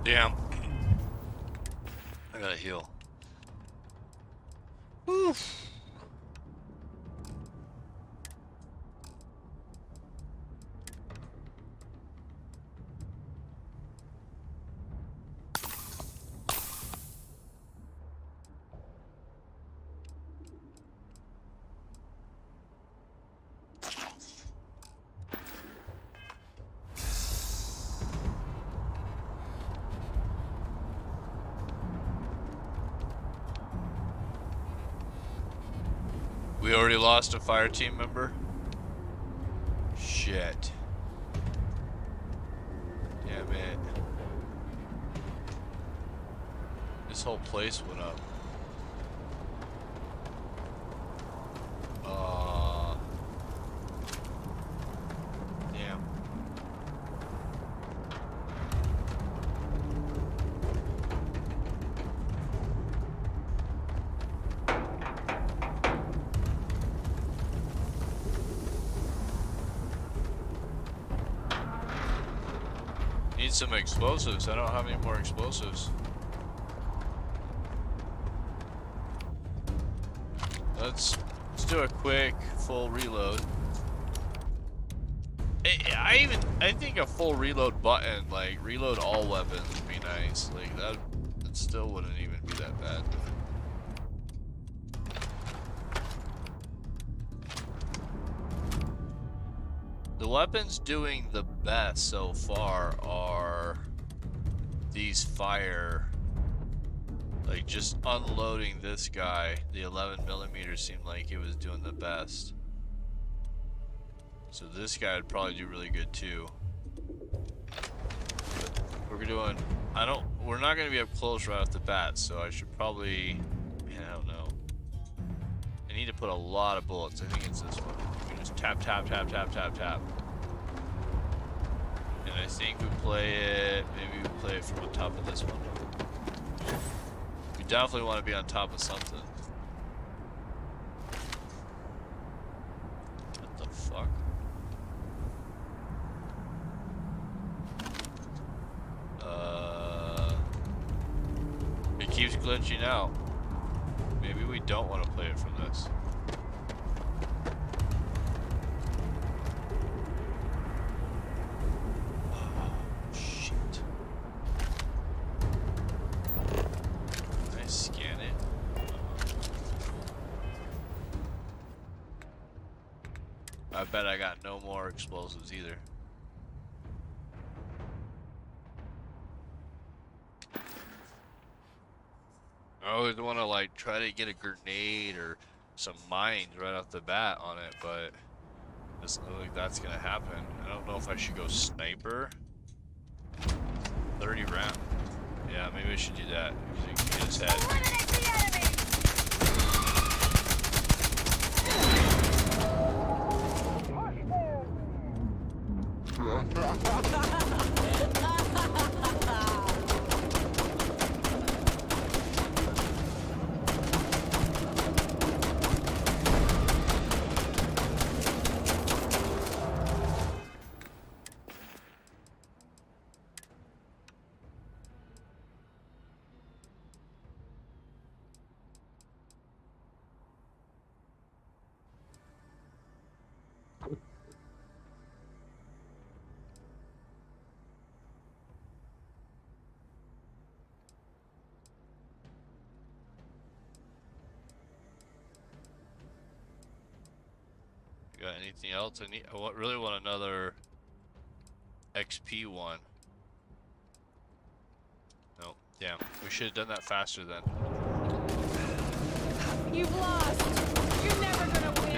Damn. I gotta heal. Oof. We already lost a fire team member? Shit. Damn it. This whole place went up. Damn. Need some explosives. I don't have any more explosives. Let's do a quick full reload. I think a full reload button, like reload all weapons, would be nice. Like that still wouldn't even be that bad. The weapons doing the best so far are these fire, like just unloading this guy. The 11mm seemed like it was doing the best. So this guy would probably do really good too. We're doing, we're not gonna be up close right off the bat, so I should probably, man, I don't know. I need to put a lot of bullets. I think it's this one. We just tap, tap, tap, tap, tap, tap. And I think we play it, maybe we play it from on top of this one. We definitely want to be on top of something. What the fuck? It keeps glitching out. Maybe we don't want to play it from this. I bet I got no more explosives either. I always want to like try to get a grenade or some mines right off the bat on it, but it doesn't look like that's gonna happen. I don't know if I should go sniper. 30 round. Yeah, maybe I should do that because you can get his head. Got anything else? I really want another XP one. No, damn. We should have done that faster then. You've lost. You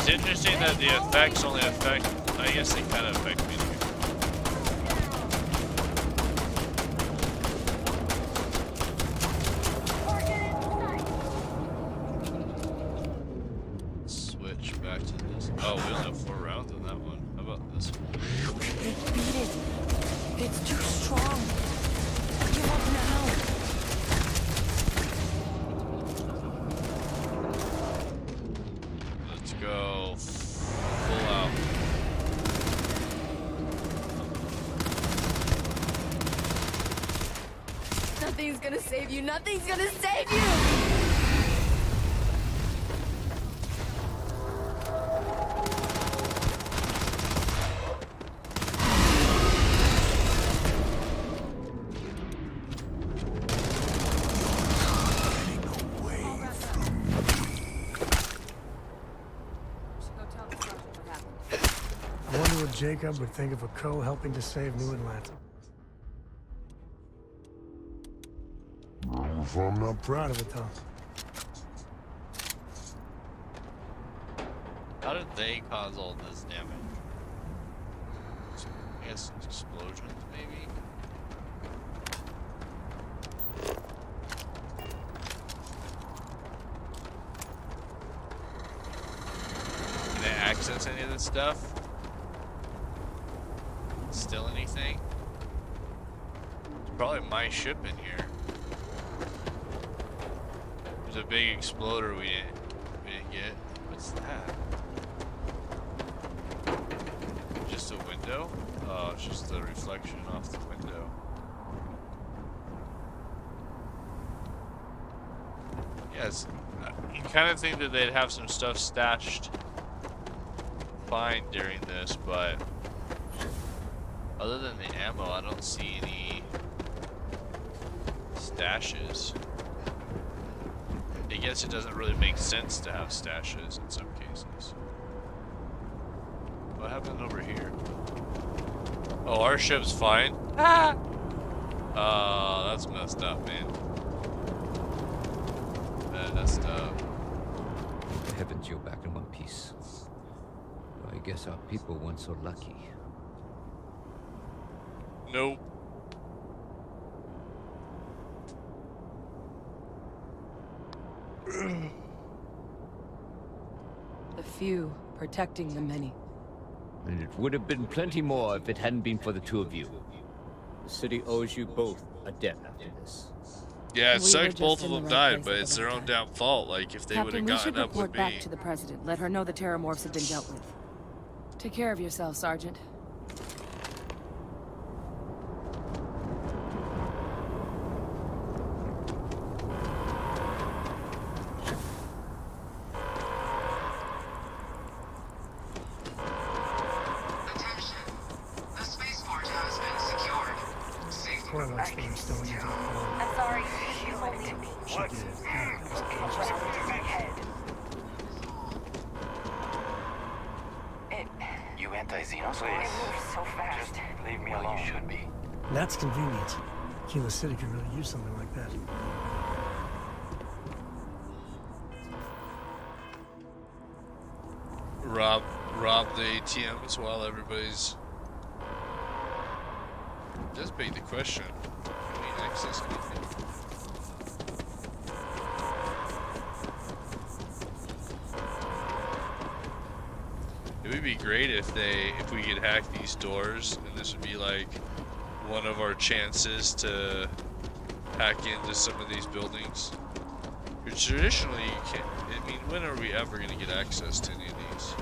It's interesting that the effects only affect, I guess they kind of affect me. Switch back to this. Oh, we only have 4 rounds on that one. How about this one? Beat it. It's too strong. Give up now. Let's go full out. Nothing's gonna save you. Nothing's gonna save you. I wonder what Jacob would think of a crow helping to save New Atlanta. I'm not proud of it, though. How did they cause all this damage? I guess explosions, maybe? Can I access any of this stuff? Still anything? There's probably my ship in here. There's a big exploder we didn't get. What's that? Just a window? Oh, it's just the reflection off the window. Yes, you kind of think that they'd have some stuff stashed fine during this, but other than the ammo, I don't see any stashes. I guess it doesn't really make sense to have stashes in some cases. What happened over here? Oh, our ship's fine. Ah! That's messed up, man. Messed up. Heavens, you're back in one piece. I guess our people weren't so lucky. Nope. The few protecting the many. And it would have been plenty more if it hadn't been for the two of you. The city owes you both a debt after this. Yeah, it We sucks were both just of in them the right died, place but at it's the their right own damn fault. Like, if they would have Captain, we should gotten up report with back me. to the president. Let her know the terramorphs have been dealt with. Take care of yourself, Sergeant. Attention. The spaceport has been secured. Safety. Cora likes being still in the I'm sorry. You hold it to me. She did. You anti-Xenos? It moves so fast. Just leave me alone. You should be. That's convenient. Kila City could really use something like that. Rob the ATMs while everybody's. Does beg the question. Can we access anything? It would be great if we could hack these doors, and this would be like one of our chances to hack into some of these buildings. Traditionally, you can't. I mean, when are we ever going to get access to any of these?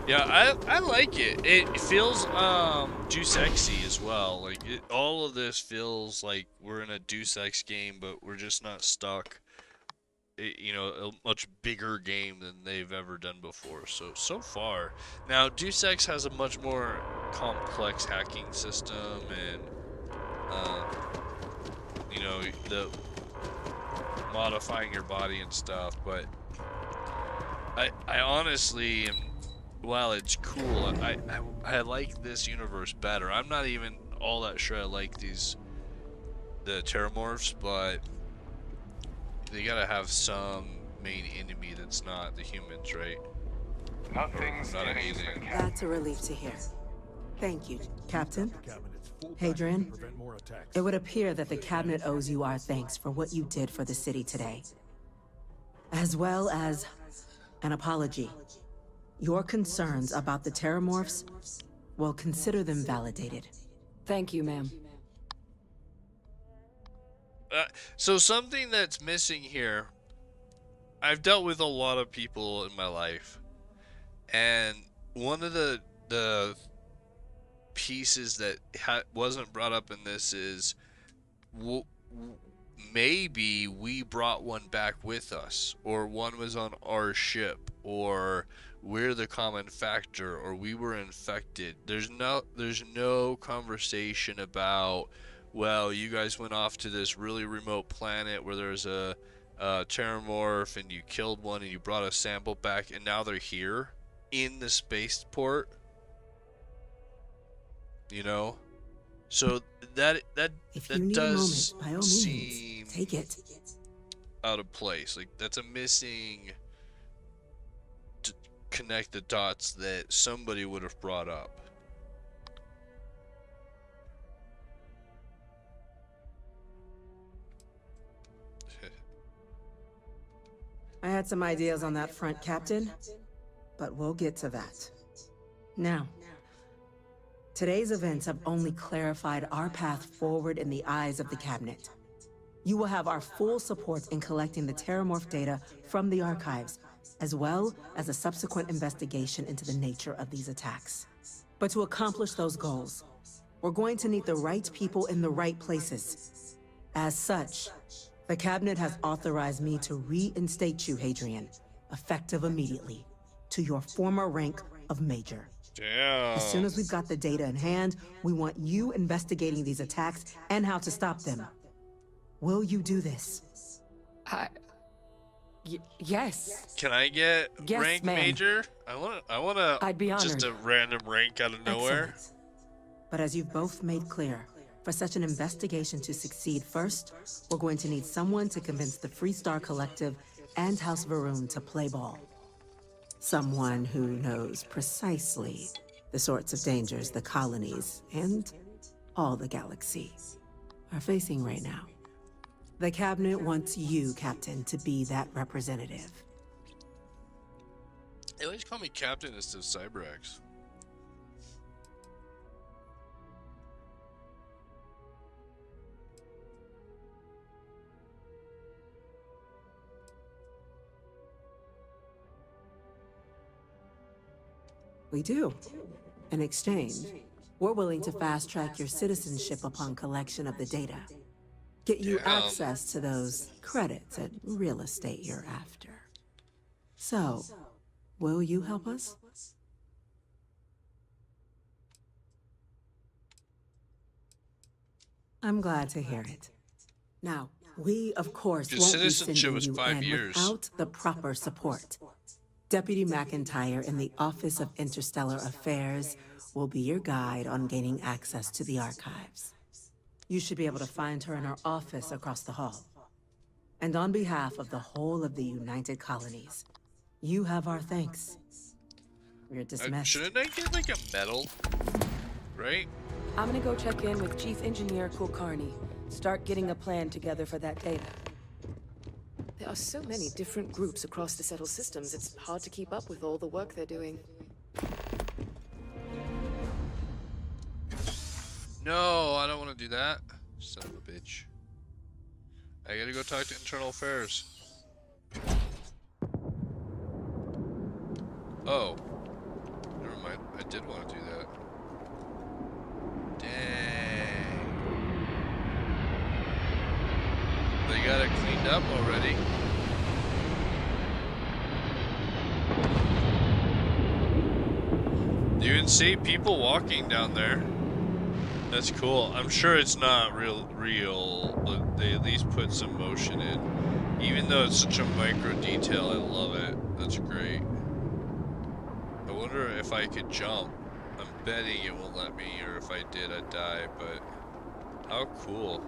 Yeah, I like it. It feels Deus Ex-y as well. Like all of this feels like we're in a Deus Ex game, but we're just not stuck. You know, a much bigger game than they've ever done before. So far, now Deus Ex has a much more complex hacking system, and you know, modifying your body and stuff, but I honestly am, while it's cool, I like this universe better. I'm not even all that sure I like the Terramorphs, but they gotta have some main enemy that's not the humans, right? Nothing's Not getting anything. to the Captain. That's a relief to hear. Thank you, Captain. Hadrian, it would appear that the Cabinet owes you our thanks for what you did for the city today. As well as an apology. Your concerns about the Terramorphs, well, consider them validated. Thank you, ma'am. So something that's missing here, I've dealt with a lot of people in my life, and one of the pieces that wasn't brought up in this is maybe we brought one back with us, or one was on our ship, or we're the common factor, or we were infected. There's no conversation about, well, you guys went off to this really remote planet where there's a Terramorph and you killed one and you brought a sample back and now they're here in the spaceport. You know? So that If you need does a moment, by all seem means, take it. out of place. Like, that's a missing to connect the dots that somebody would have brought up. I had some ideas on that front, Captain, but we'll get to that. Now, today's events have only clarified our path forward in the eyes of the Cabinet. You will have our full support in collecting the Terramorph data from the archives, as well as a subsequent investigation into the nature of these attacks. But to accomplish those goals, we're going to need the right people in the right places. As such, the Cabinet has authorized me to reinstate you, Hadrian, effective immediately, to your former rank of Major. Damn. As soon as we've got the data in hand, we want you investigating these attacks and how to stop them. Will you do this? Yes. Can I get Yes, rank ma'am. Major? I wanna I'd be just honored. a random rank out of nowhere. Excellent. But as you've both made clear, for such an investigation to succeed first, we're going to need someone to convince the Freestar Collective and House Varun to play ball. Someone who knows precisely the sorts of dangers the colonies and all the galaxy are facing right now. The Cabinet wants you, Captain, to be that representative. They always call me Captain instead of CyberX. We do. In exchange, we're willing to fast-track your citizenship upon collection of the data. Get you access to those credits and real estate you're after. So, will you help us? I'm glad to hear it. Now, we, of course, Your won't be citizenship sending was you 5 in years. without the proper support. Deputy McIntyre in the Office of Interstellar Affairs will be your guide on gaining access to the archives. You should be able to find her in her office across the hall. And on behalf of the whole of the United Colonies, you have our thanks. You're dismissed. Shouldn't I get like a medal? Right? I'm gonna go check in with Chief Engineer Kulkarni. Start getting a plan together for that data. There are so many different groups across the settled systems, it's hard to keep up with all the work they're doing. No, I don't want to do that. Son of a bitch. I gotta go talk to Internal Affairs. Oh. Never mind. I did want to do that. Dang. They got it cleaned up already. You can see people walking down there. That's cool. I'm sure it's not real, but they at least put some motion in. Even though it's such a micro detail, I love it. That's great. I wonder if I could jump. I'm betting it won't let me, or if I did, I'd die, but how cool.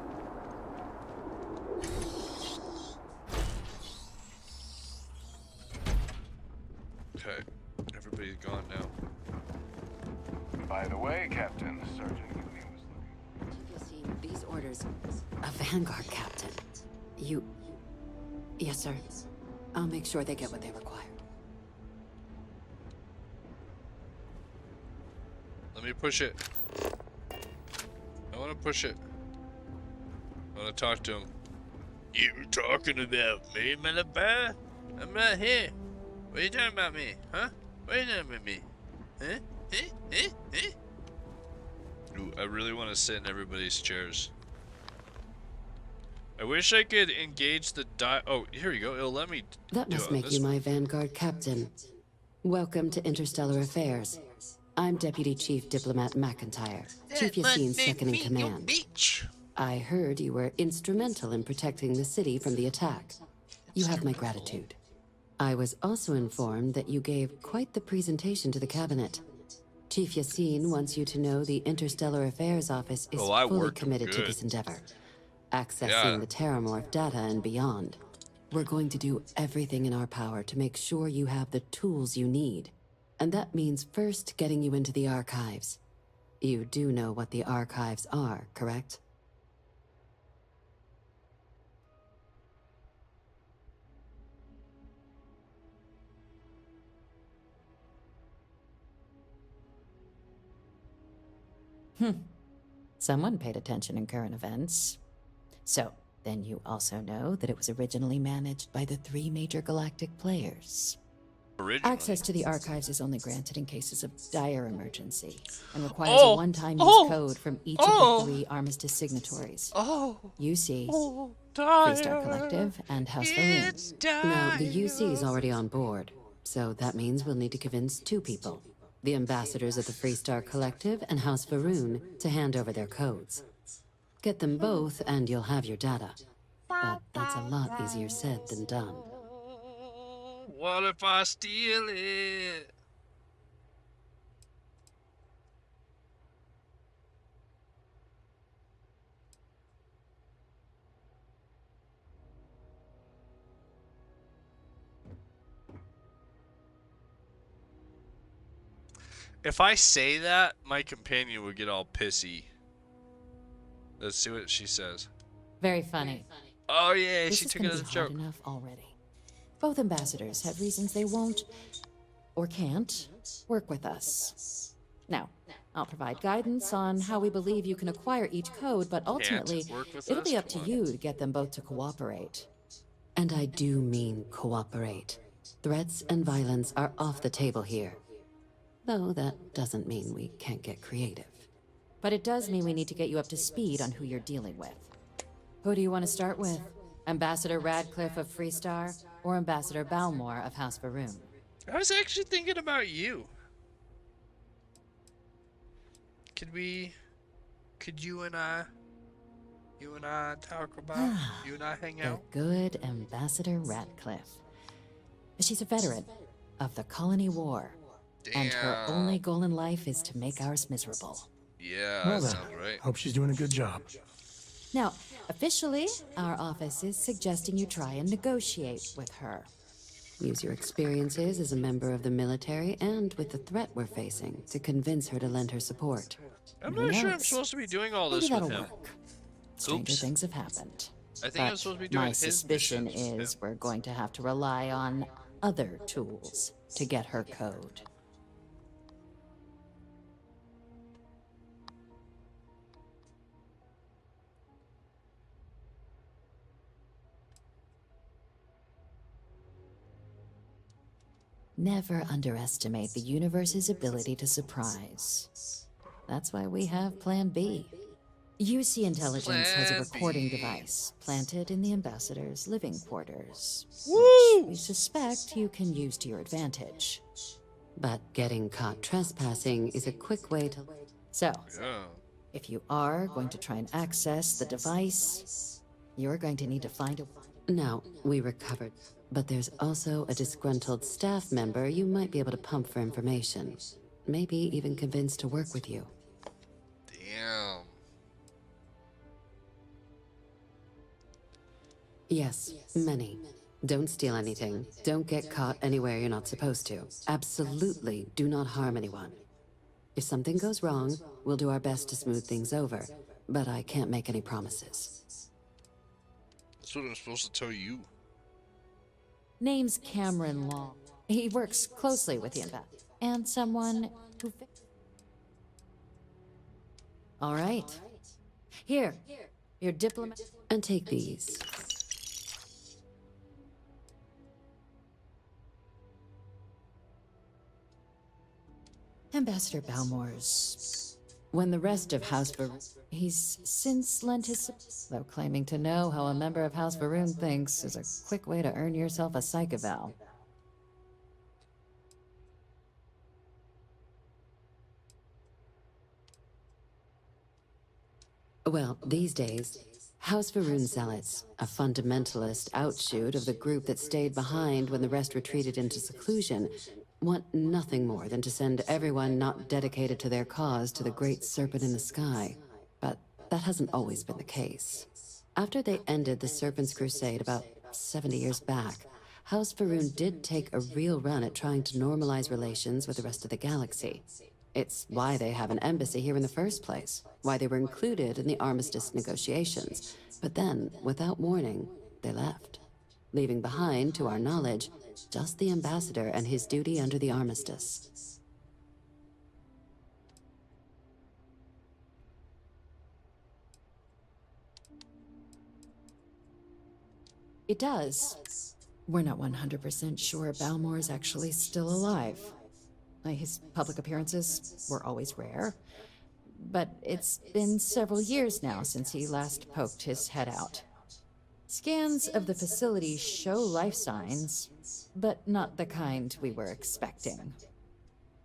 Okay, everybody's gone now. By the way, Captain, Sergeant Ewing was looking. You've seen these orders. A Vanguard captain. You... Yes, sir. I'll make sure they get what they require. Let me push it. I want to push it. I want to talk to him. You talking about me, Malabar? I'm right here. What are you talking about me? Huh? What are you talking about me? Huh? Ooh, I really want to sit in everybody's chairs. I wish I could engage the oh, here you go. It'll let me That must make you my Vanguard captain. Welcome to Interstellar Affairs. I'm Deputy Chief Diplomat McIntyre, Chief Yassine's second in command. I heard you were instrumental in protecting the city from the attack. You have my gratitude. I was also informed that you gave quite the presentation to the cabinet. Chief Yassine wants you to know the Interstellar Affairs Office is fully committed to this endeavor, accessing the Terramorph data and beyond. We're going to do everything in our power to make sure you have the tools you need. And that means first getting you into the archives. You do know what the archives are, correct? Someone paid attention in current events. So, then you also know that it was originally managed by the 3 major galactic players. Access to the archives is only granted in cases of dire emergency and requires a one-time use code from each of the 3 armistice signatories. UC, Freestar Collective, and House Faroon. Now, the UC is already on board, so that means we'll need to convince 2 people. The ambassadors of the Freestar Collective and House Faroon to hand over their codes. Get them both and you'll have your data. But that's a lot easier said than done. What if I steal it? If I say that, my companion would get all pissy. Let's see what she says. Very funny. Oh yeah, This she is took it gonna as a be joke. hard enough already. Both ambassadors have reasons they won't, or can't, work with us. Now, I'll provide guidance on how we believe you can acquire each code, but ultimately, it'll be up to you to get them both to cooperate. And I do mean cooperate. Threats and violence are off the table here. Though that doesn't mean we can't get creative. But it does mean we need to get you up to speed on who you're dealing with. Who do you want to start with? Ambassador Radcliffe of Freestar, or Ambassador Balmore of House Faroon? I was actually thinking about you. Could you and I talk about, you and I hang out? The good Ambassador Radcliffe. She's a veteran of the Colony War. And her only goal in life is to make ours miserable. Yeah, Well that then, sounds right. hope she's doing a good job. Now, officially, our office is suggesting you try and negotiate with her. Use your experiences as a member of the military and with the threat we're facing to convince her to lend her support. I'm Who not sure I'm knows? supposed to be doing all Maybe this with that'll him. work. Stranger Oops. things have happened. I think I'm But supposed to be doing my his suspicion missions. is we're going to have to rely on other tools to get her code. Never underestimate the universe's ability to surprise. That's why we have Plan B. UC Intelligence has a Plan recording B. device planted in the ambassador's living quarters, Woo! which we suspect you can use to your advantage. But getting caught trespassing is a quick way to... So, Yeah. if you are going to try and access the device, you're going to need to find a... No, we recovered. But there's also a disgruntled staff member you might be able to pump for information. Maybe even convince to work with you. Damn. Yes, many. Don't steal anything. Don't get caught anywhere you're not supposed to. Absolutely do not harm anyone. If something goes wrong, we'll do our best to smooth things over. But I can't make any promises. That's what I'm supposed to tell you. Name's Cameron Long. He works closely with the Ambassador. And someone who... All right. Here, your diplomat... And take these. Ambassador Balmore's... When the rest of House Varun... He's since lent his... Though claiming to know how a member of House Varun thinks is a quick way to earn yourself a psych eval. Well, these days, House Varun Zealots, a fundamentalist outshoot of the group that stayed behind when the rest retreated into seclusion, want nothing more than to send everyone not dedicated to their cause to the great serpent in the sky. But that hasn't always been the case. After they ended the Serpent's Crusade about 70 years back, House Varun did take a real run at trying to normalize relations with the rest of the galaxy. It's why they have an embassy here in the first place, why they were included in the armistice negotiations. But then, without warning, they left, leaving behind, to our knowledge, just the ambassador and his duty under the armistice. It does. We're not 100% sure Balmore's actually still alive. His public appearances were always rare, but it's been several years now since he last poked his head out. Scans of the facility show life signs, but not the kind we were expecting.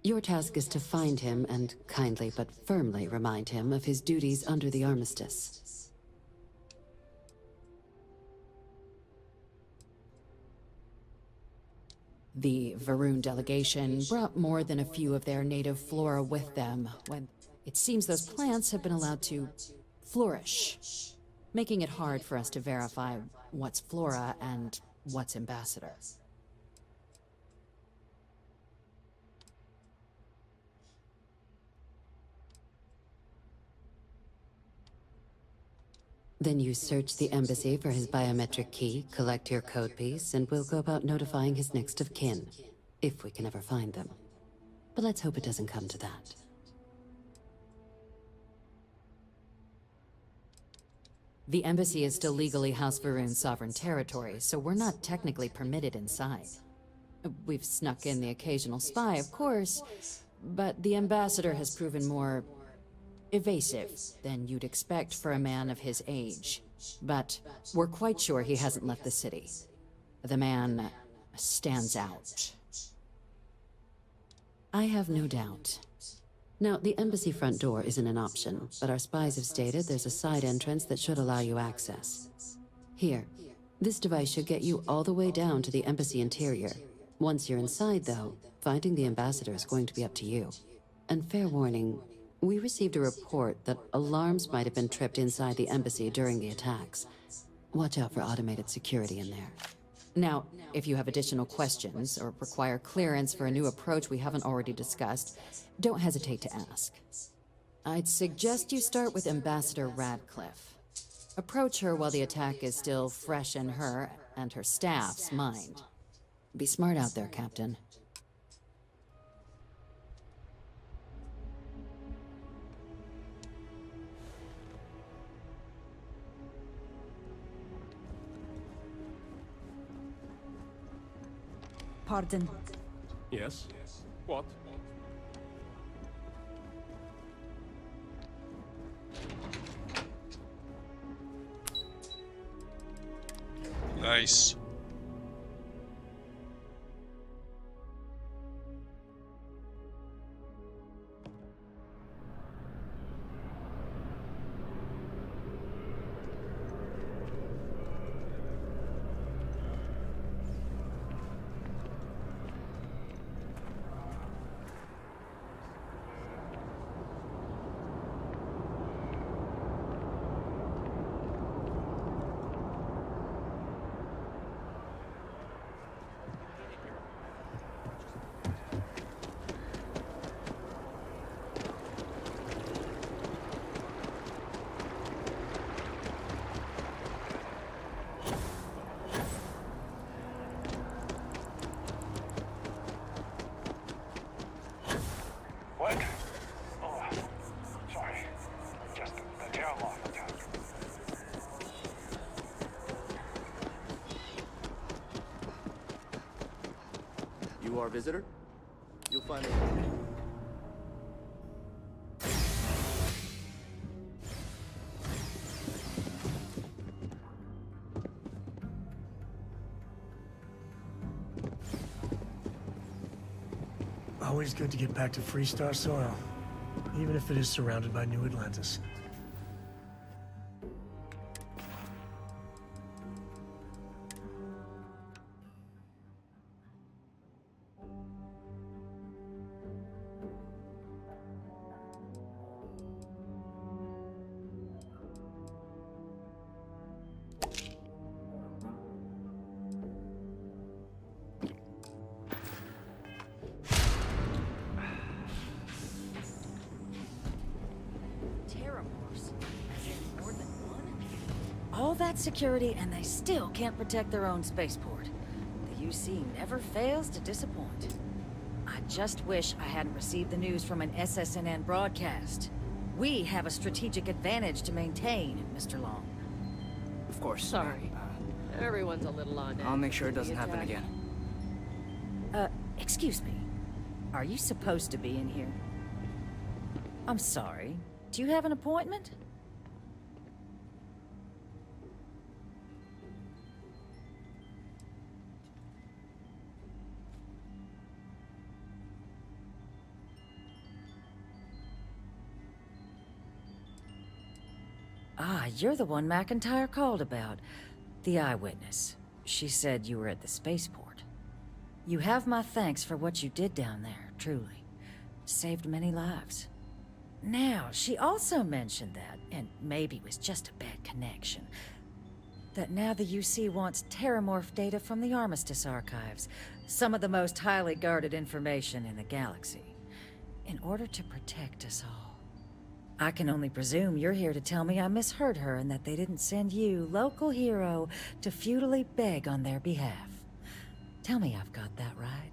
Your task is to find him and kindly but firmly remind him of his duties under the armistice. The Varun delegation brought more than a few of their native flora with them when it seems those plants have been allowed to flourish, making it hard for us to verify what's flora and what's ambassador. Then you search the embassy for his biometric key, collect your code piece, and we'll go about notifying his next of kin, if we can ever find them. But let's hope it doesn't come to that. The embassy is still legally House Varun's sovereign territory, so we're not technically permitted inside. We've snuck in the occasional spy, of course, but the ambassador has proven more evasive than you'd expect for a man of his age. But we're quite sure he hasn't left the city. The man stands out. I have no doubt. Now, the embassy front door isn't an option, but our spies have stated there's a side entrance that should allow you access. Here, this device should get you all the way down to the embassy interior. Once you're inside, though, finding the ambassador is going to be up to you. And fair warning, we received a report that alarms might have been tripped inside the embassy during the attacks. Watch out for automated security in there. Now, if you have additional questions or require clearance for a new approach we haven't already discussed, don't hesitate to ask. I'd suggest you start with Ambassador Radcliffe. Approach her while the attack is still fresh in her and her staff's mind. Be smart out there, Captain. Pardon. Yes? What? Nice. you our visitor? You'll find it. Always good to get back to Freestar soil, even if it is surrounded by New Atlantis. All that security, and they still can't protect their own spaceport. The UC never fails to disappoint. I just wish I hadn't received the news from an SSNN broadcast. We have a strategic advantage to maintain, Mr. Long. Of course. Sorry. Everyone's a little on edge. I'll make sure it doesn't happen again. Excuse me. Are you supposed to be in here? I'm sorry. Do you have an appointment? Ah, you're the one McIntyre called about. The eyewitness. She said you were at the spaceport. You have my thanks for what you did down there, truly. Saved many lives. Now, she also mentioned that, and maybe it was just a bad connection, that now the UC wants terramorph data from the Armistice archives, some of the most highly guarded information in the galaxy, in order to protect us all. I can only presume you're here to tell me I misheard her and that they didn't send you, local hero, to futilely beg on their behalf. Tell me I've got that right.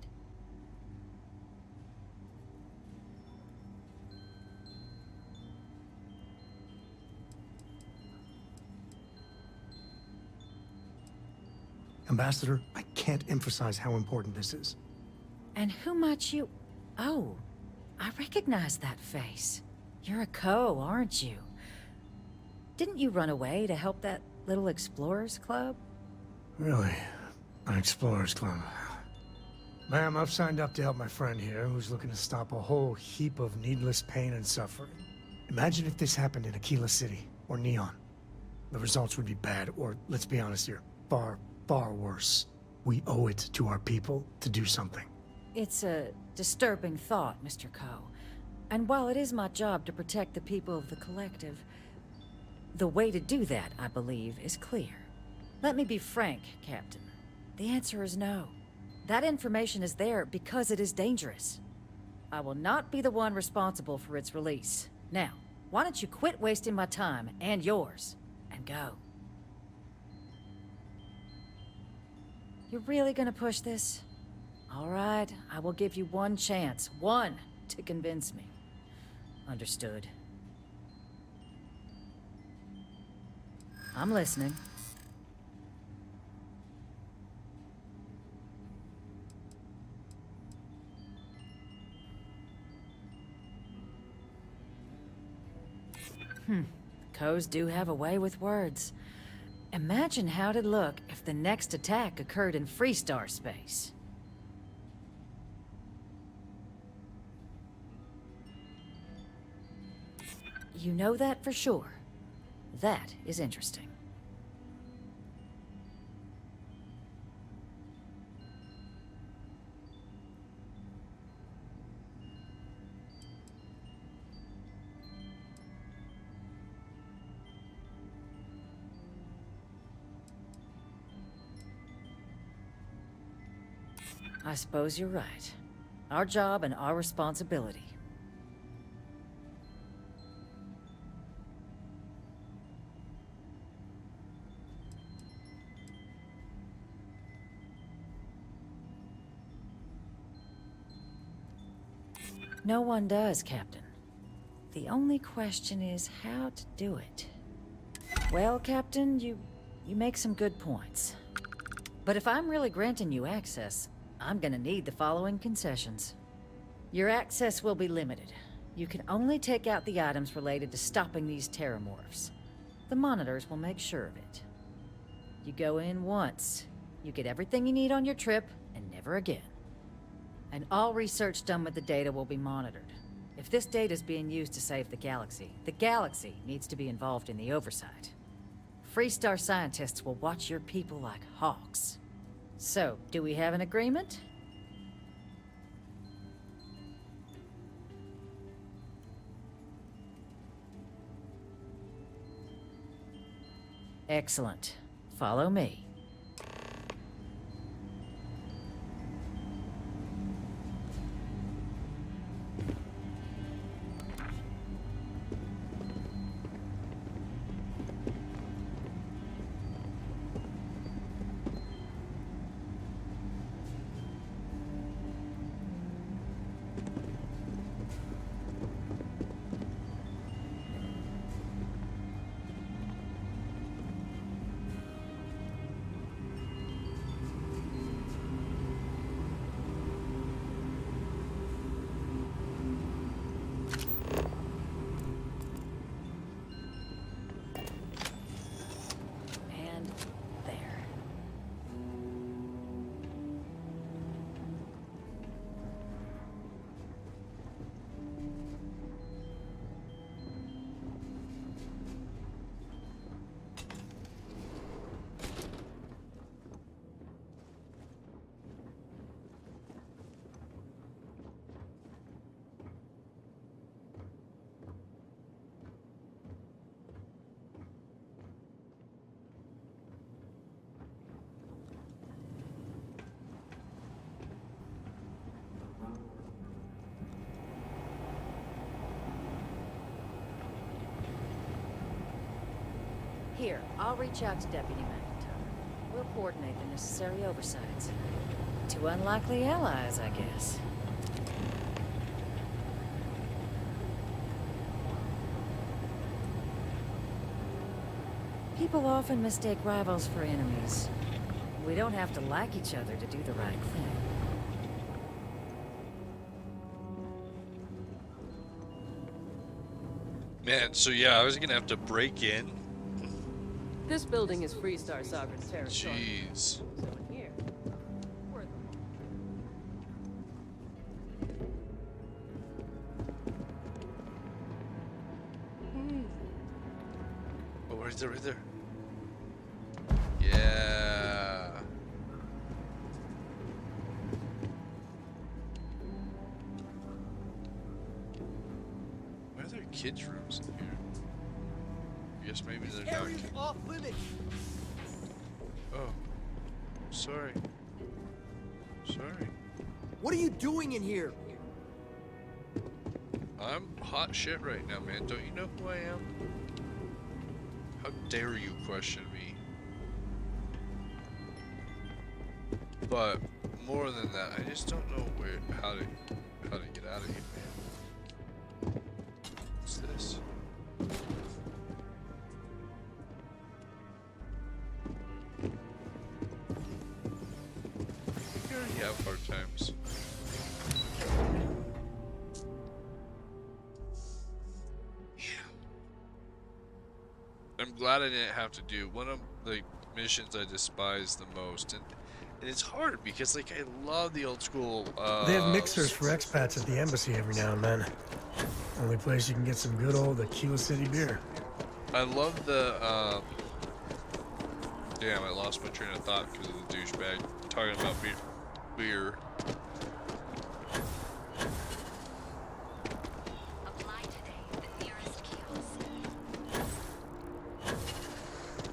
Ambassador, I can't emphasize how important this is. And who might you... Oh, I recognize that face. You're a Co, aren't you? Didn't you run away to help that little Explorers Club? Really? An Explorers Club? Ma'am, I've signed up to help my friend here, who's looking to stop a whole heap of needless pain and suffering. Imagine if this happened in Aquila City, or Neon. The results would be bad, or, let's be honest here, far, far worse. We owe it to our people to do something. It's a disturbing thought, Mr. Co. And while it is my job to protect the people of the Collective, the way to do that, I believe, is clear. Let me be frank, Captain. The answer is no. That information is there because it is dangerous. I will not be the one responsible for its release. Now, why don't you quit wasting my time, and yours, and go? You're really gonna push this? All right, I will give you one chance, one, to convince me. Understood. I'm listening. Co's do have a way with words. Imagine how it'd look if the next attack occurred in Freestar space. You know that for sure. That is interesting. I suppose you're right. Our job and our responsibility. No one does, Captain. The only question is how to do it. Well, Captain, you make some good points. But if I'm really granting you access, I'm gonna need the following concessions. Your access will be limited. You can only take out the items related to stopping these terramorphs. The monitors will make sure of it. You go in once, you get everything you need on your trip, and never again. And all research done with the data will be monitored. If this data is being used to save the galaxy needs to be involved in the oversight. Freestar scientists will watch your people like hawks. So, do we have an agreement? Excellent. Follow me. Here, I'll reach out to Deputy McIntyre. We'll coordinate the necessary oversights. Two unlikely allies, I guess. People often mistake rivals for enemies. We don't have to like each other to do the right thing. Man, so yeah, I was gonna have to break in. This building is Freestar Sovereign territory. Jeez. So in here, we're the Oh, right there, right there. Yeah. Why are there kids' rooms in here? I guess maybe they're not. Area's off limits. Oh. Sorry. Sorry. What are you doing in here? I'm hot shit right now, man. Don't you know who I am? How dare you question me? But more than that, I just don't know how to get out of here, man. What's this? You already have hard times. I'm glad I didn't have to do one of the missions I despise the most, and it's hard because like I love the old school. They have mixers for expats at the embassy every now and then. Only place you can get some good old Aquila City beer. I love the. Damn, I lost my train of thought because of the douchebag talking about beer.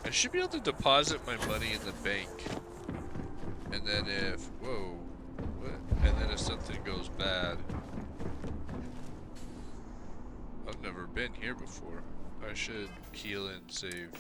I should be able to deposit my money in the bank, and then if and then if something goes bad, I've never been here before. I should heal and save.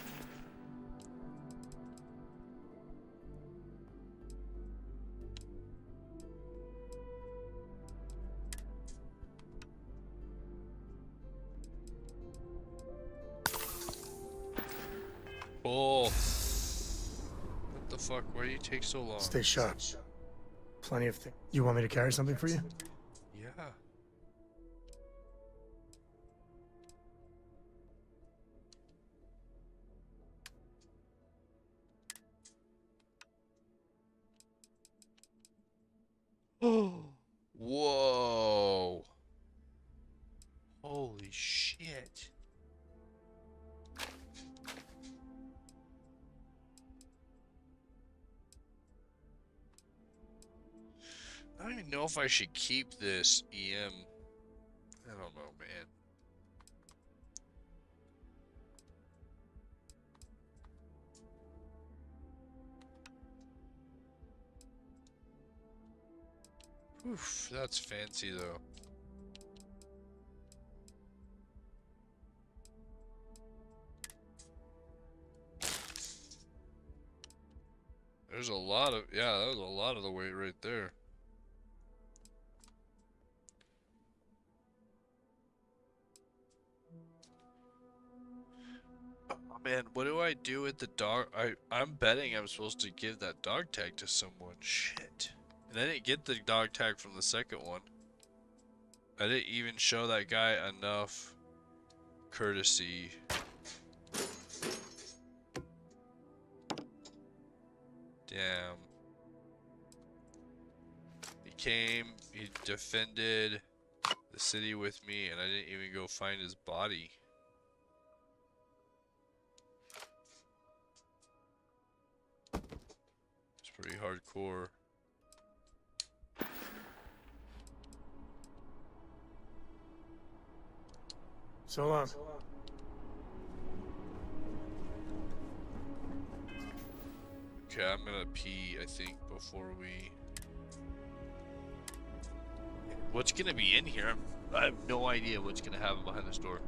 Oh. What the fuck? Why do you take so long? Stay sharp. Plenty of things. You want me to carry something for you? Yeah. Whoa. Holy shit. I don't even know if I should keep this EM. I don't know, man. Oof, that's fancy though. There's a lot of, yeah, that was a lot of the weight right there. Oh man, what do I do with the dog? I'm betting I'm supposed to give that dog tag to someone. Shit. And I didn't get the dog tag from the second one. I didn't even show that guy enough courtesy. Damn. He came, he defended the city with me, and I didn't even go find his body. It's pretty hardcore. So long. Okay, I'm gonna pee, I think, before we... What's gonna be in here? I have no idea what's gonna happen behind this door.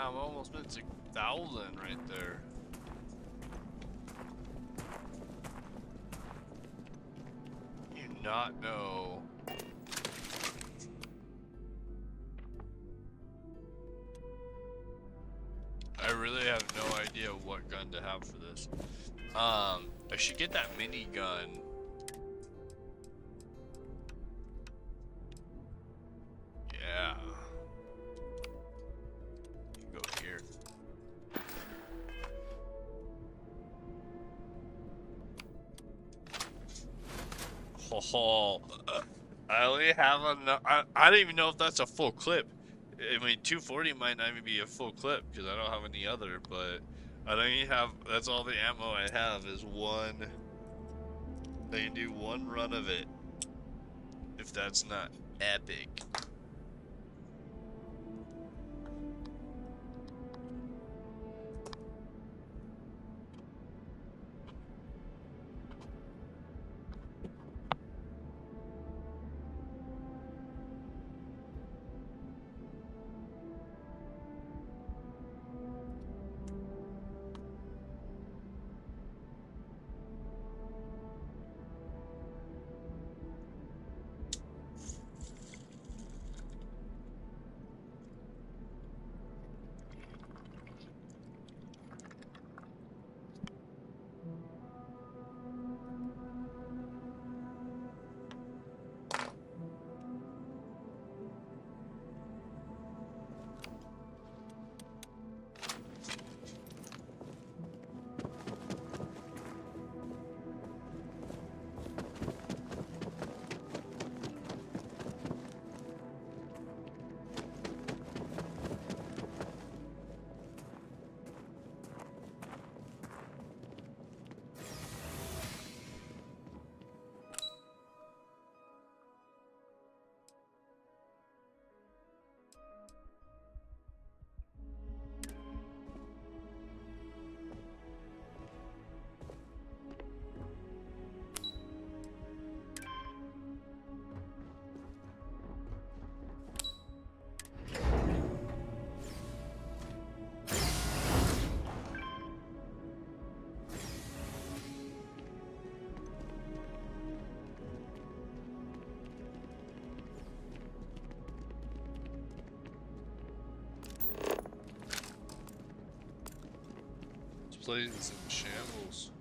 I'm almost at 6,000 right there. You not know. I really have no idea what gun to have for this. I should get that minigun. Yeah. You can go here. Oh, I only have enough. I don't even know if that's a full clip. I mean, 240 might not even be a full clip because I don't have any other, but I don't even have. That's all the ammo I have is one. I can do one run of it. If that's not epic. This place is in shambles.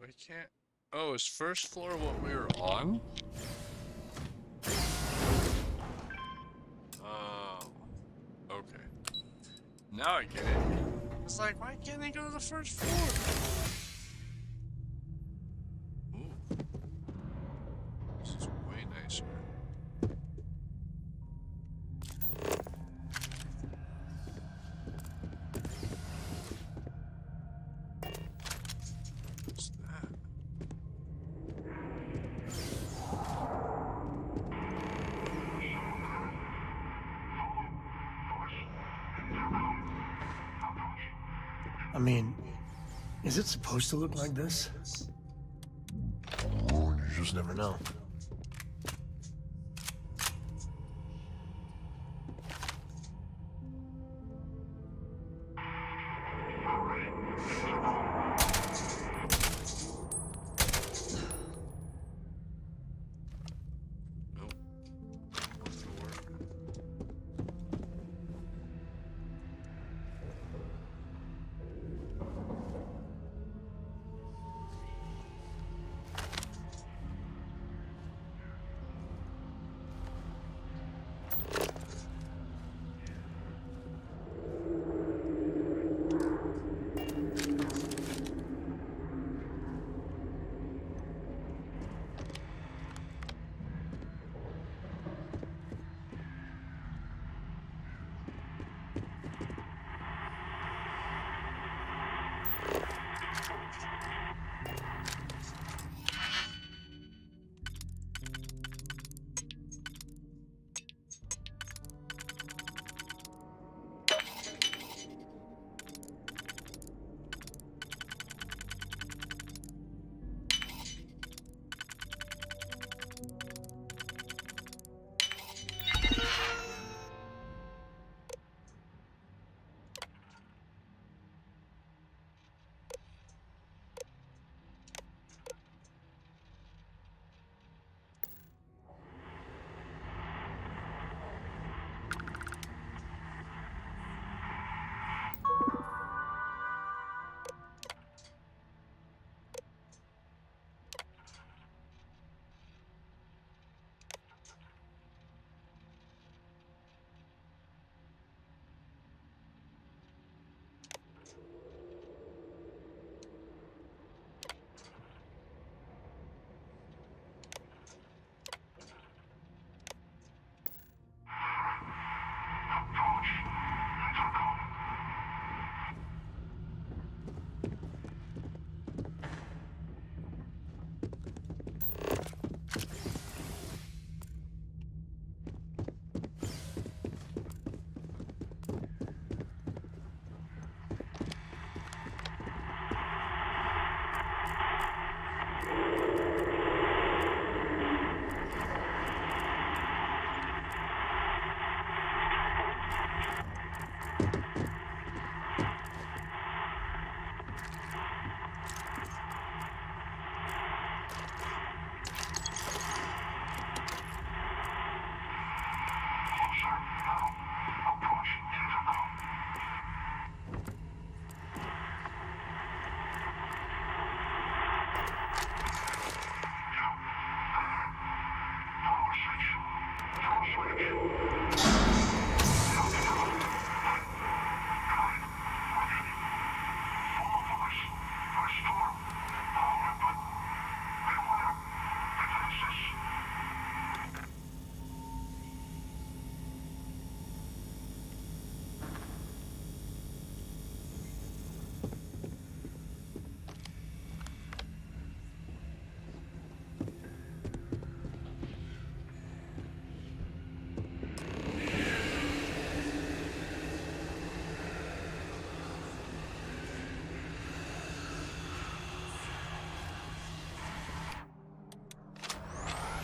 We can't. Oh, is first floor what we were on? Oh. Okay. Now I get it. It's like, why can't they go to the first floor? Ooh. This is way nicer. What's that? I mean, is it supposed to look like this? You just never know.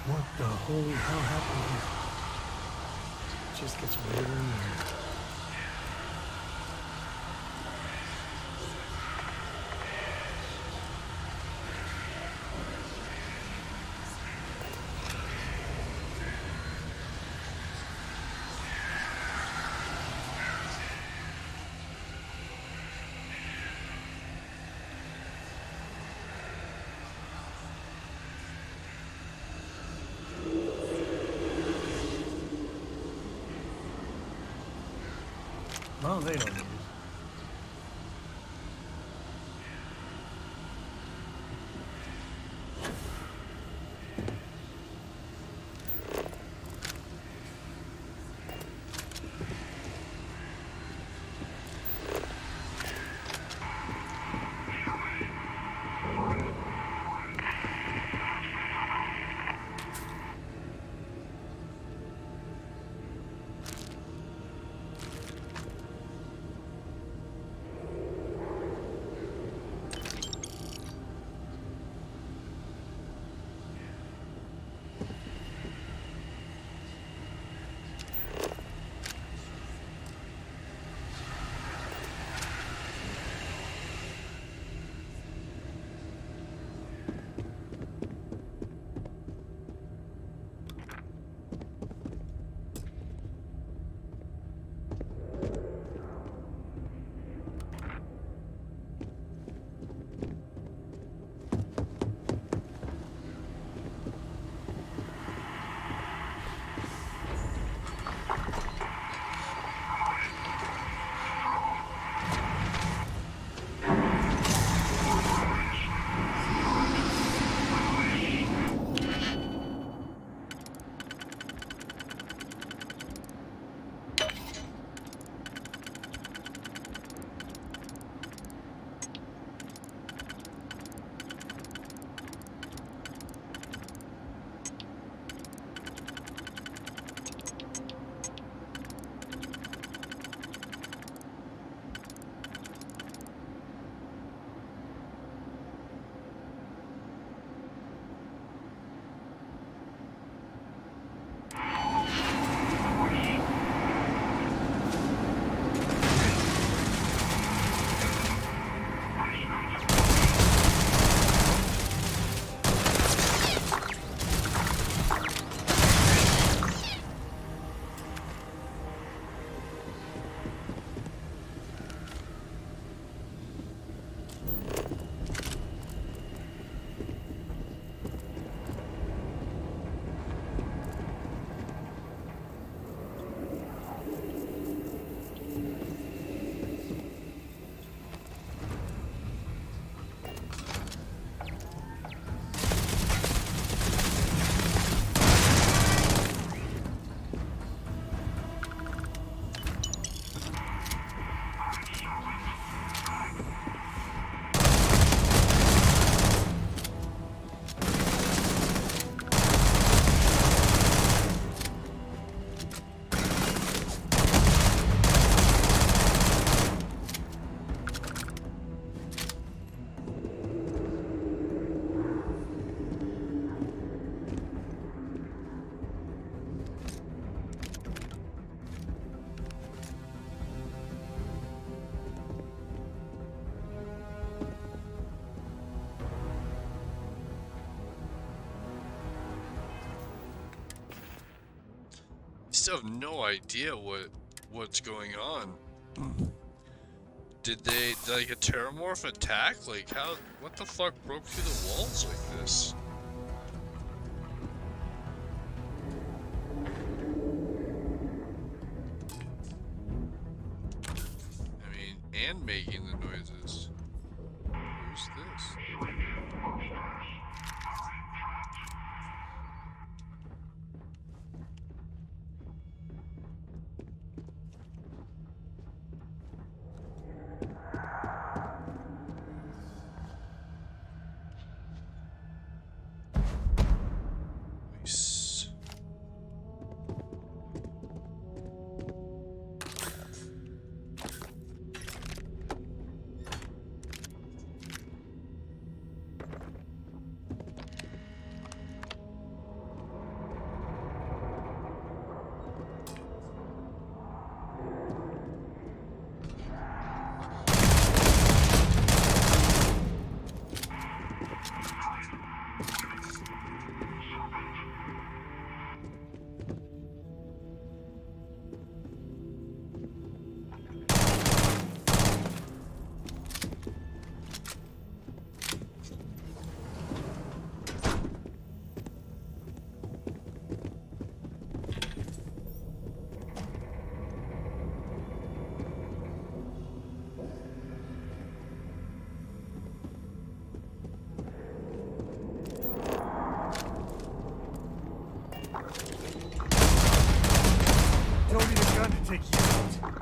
What the holy hell happened here? It just gets weirder and weirder. Well, they don't need it. have no idea what's going on. Did like a terramorph attack? Like what the fuck broke through the walls like this? I mean, and making the noises. Who's this? Nice. Don't need a gun to take you out.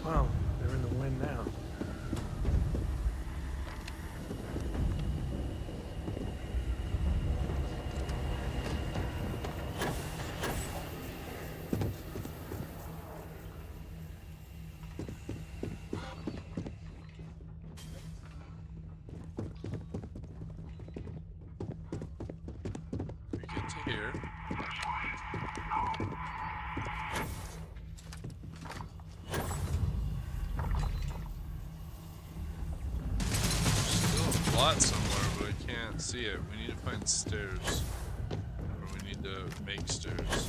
Wow, they're in the wind now. We get to here. Plot somewhere, but I can't see it. We need to find stairs. Or we need to make stairs.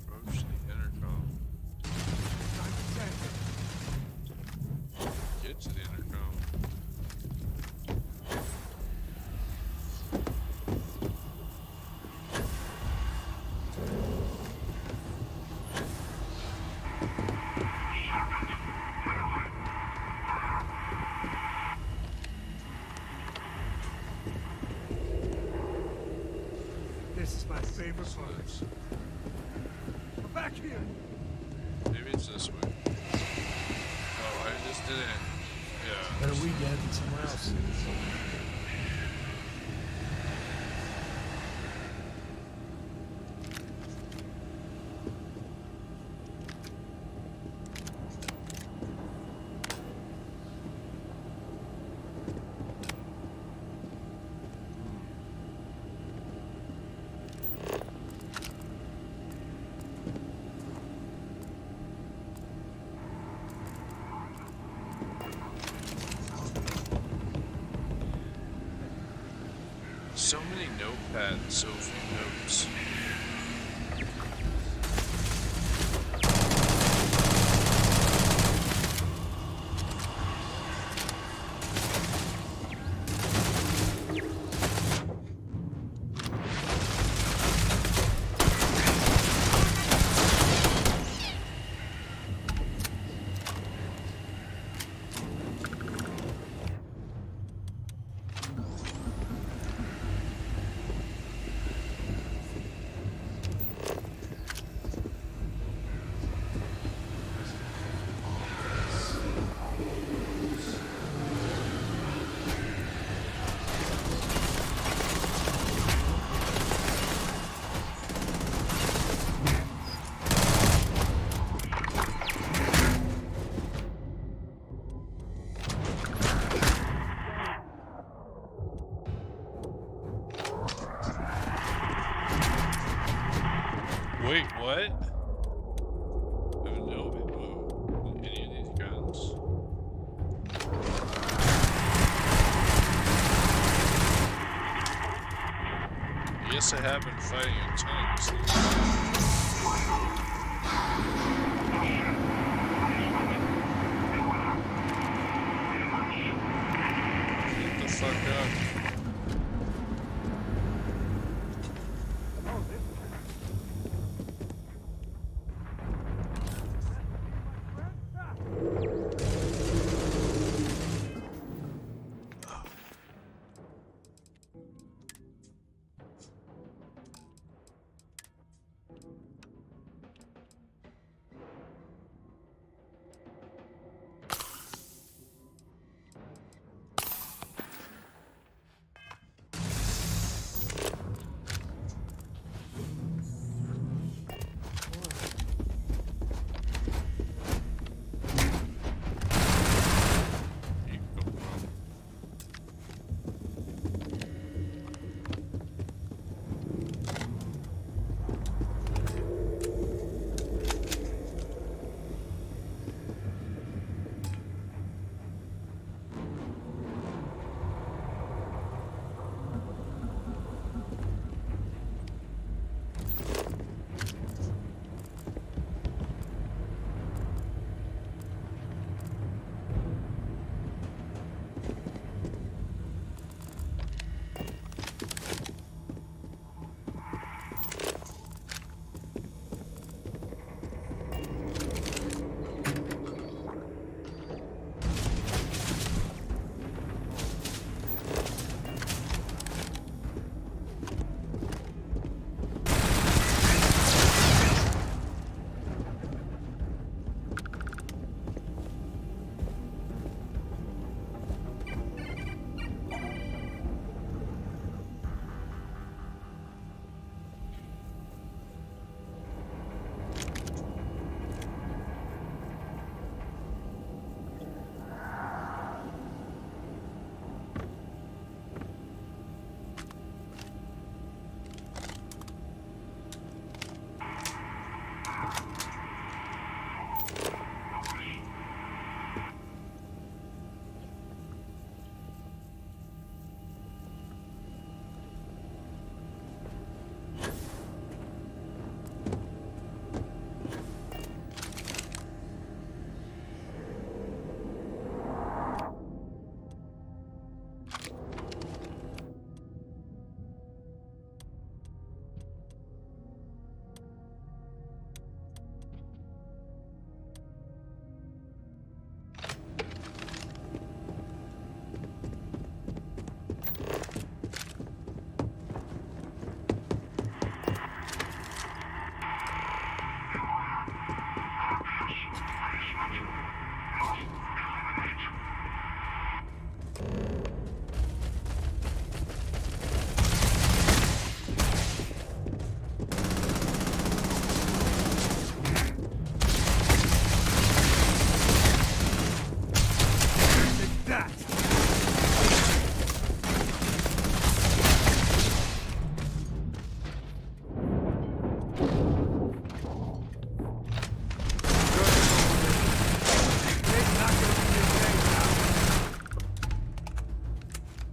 Approach the intercom. Get to the intercom. This is my favorite part. Come back here. Maybe it's this way. Oh, I just didn't. Yeah. Better we get than somewhere else. So many notepads, so few notes. guess I have been fighting a ton. So. Get the fuck up.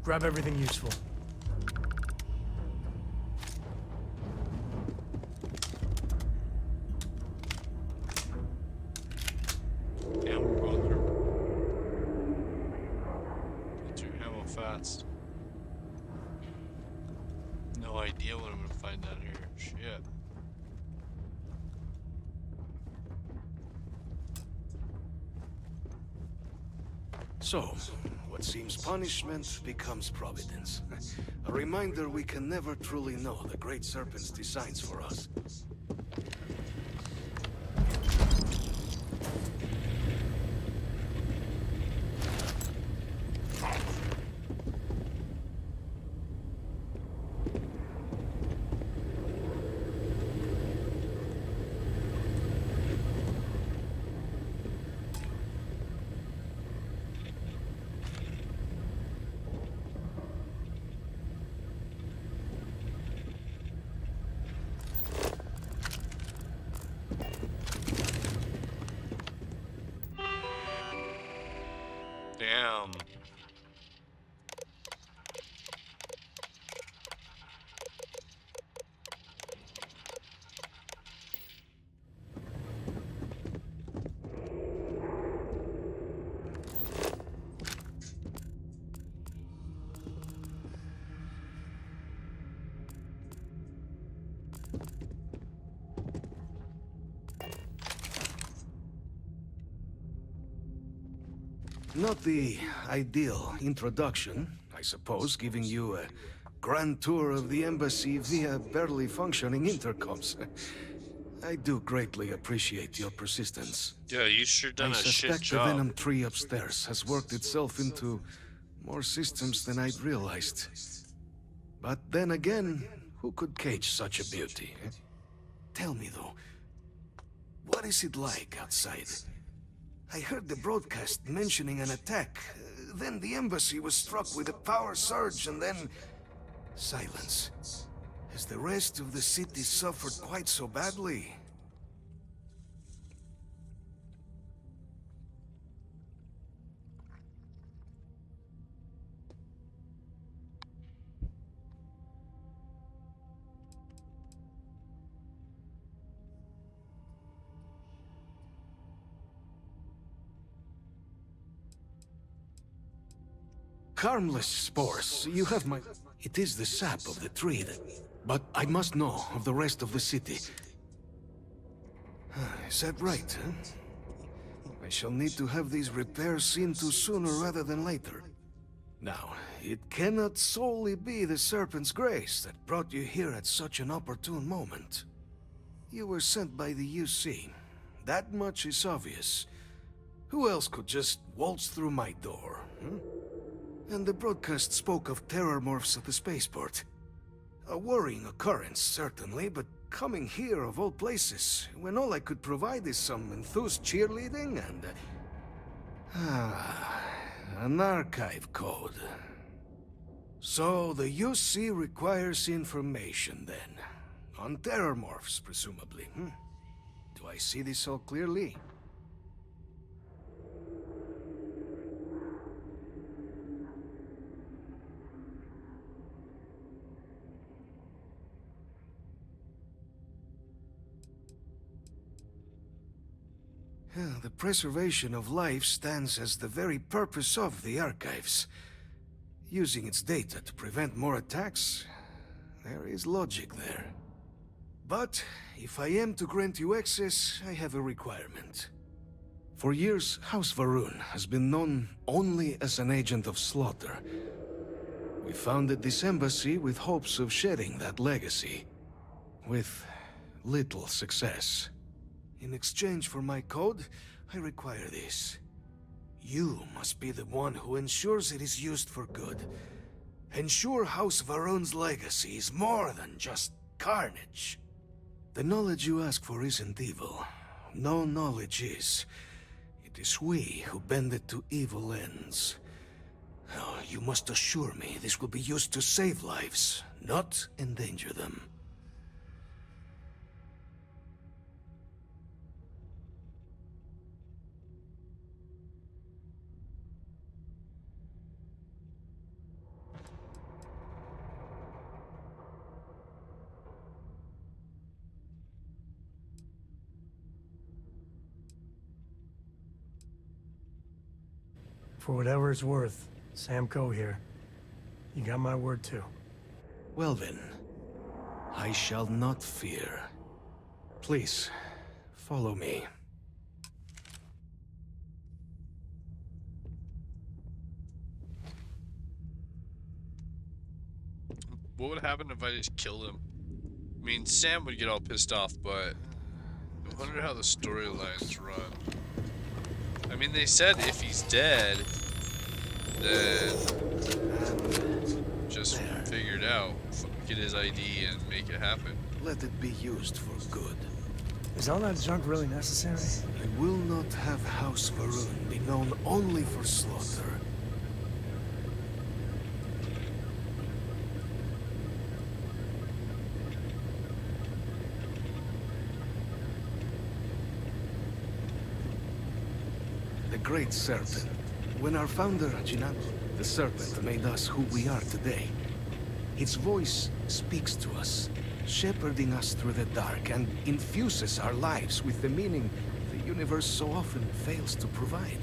Grab everything useful. Yeah, we're going through. Get through ammo fast. No idea what I'm gonna find down here. Shit. So, what seems punishment becomes providence. A reminder we can never truly know the Great Serpent's designs for us. Damn. Not the ideal introduction, I suppose, giving you a grand tour of the embassy via barely functioning intercoms. I do greatly appreciate your persistence. Yeah, you sure done I a shit suspect the job. Venom tree upstairs has worked itself into more systems than I'd realized. But then again, who could cage such a beauty? Tell me though, what is it like outside? I heard the broadcast mentioning an attack. Then the embassy was struck with a power surge and then... silence. Has the rest of the city suffered quite so badly? Harmless spores. You have my... It is the sap of the tree that... But I must know of the rest of the city. Is that right, huh? I shall need to have these repairs seen to sooner rather than later. Now, it cannot solely be the Serpent's grace that brought you here at such an opportune moment. You were sent by the UC. That much is obvious. Who else could just waltz through my door, huh? And the broadcast spoke of terror morphs at the spaceport. A worrying occurrence, certainly, but coming here of all places, when all I could provide is some enthused cheerleading and... an archive code. So the UC requires information, then. On terror morphs, presumably, Do I see this all clearly? The preservation of life stands as the very purpose of the archives. Using its data to prevent more attacks, there is logic there. But if I am to grant you access, I have a requirement. For years, House Varun has been known only as an agent of slaughter. We founded this embassy with hopes of shedding that legacy, with little success. In exchange for my code, I require this. You must be the one who ensures it is used for good. Ensure House Varun's legacy is more than just carnage. The knowledge you ask for isn't evil. No knowledge is. It is we who bend it to evil ends. Oh, you must assure me this will be used to save lives, not endanger them. For whatever it's worth, Sam Coe here. You got my word too. Well then, I shall not fear. Please, follow me. What would happen if I just killed him? I mean, Sam would get all pissed off, but I wonder how the storylines run. I mean, they said if he's dead, then just figure it out, get his ID and make it happen. Let it be used for good. Is all that junk really necessary? I will not have House Varun be known only for slaughter. The Great Serpent. When our founder, the Serpent, made us who we are today, its voice speaks to us, shepherding us through the dark and infuses our lives with the meaning the universe so often fails to provide.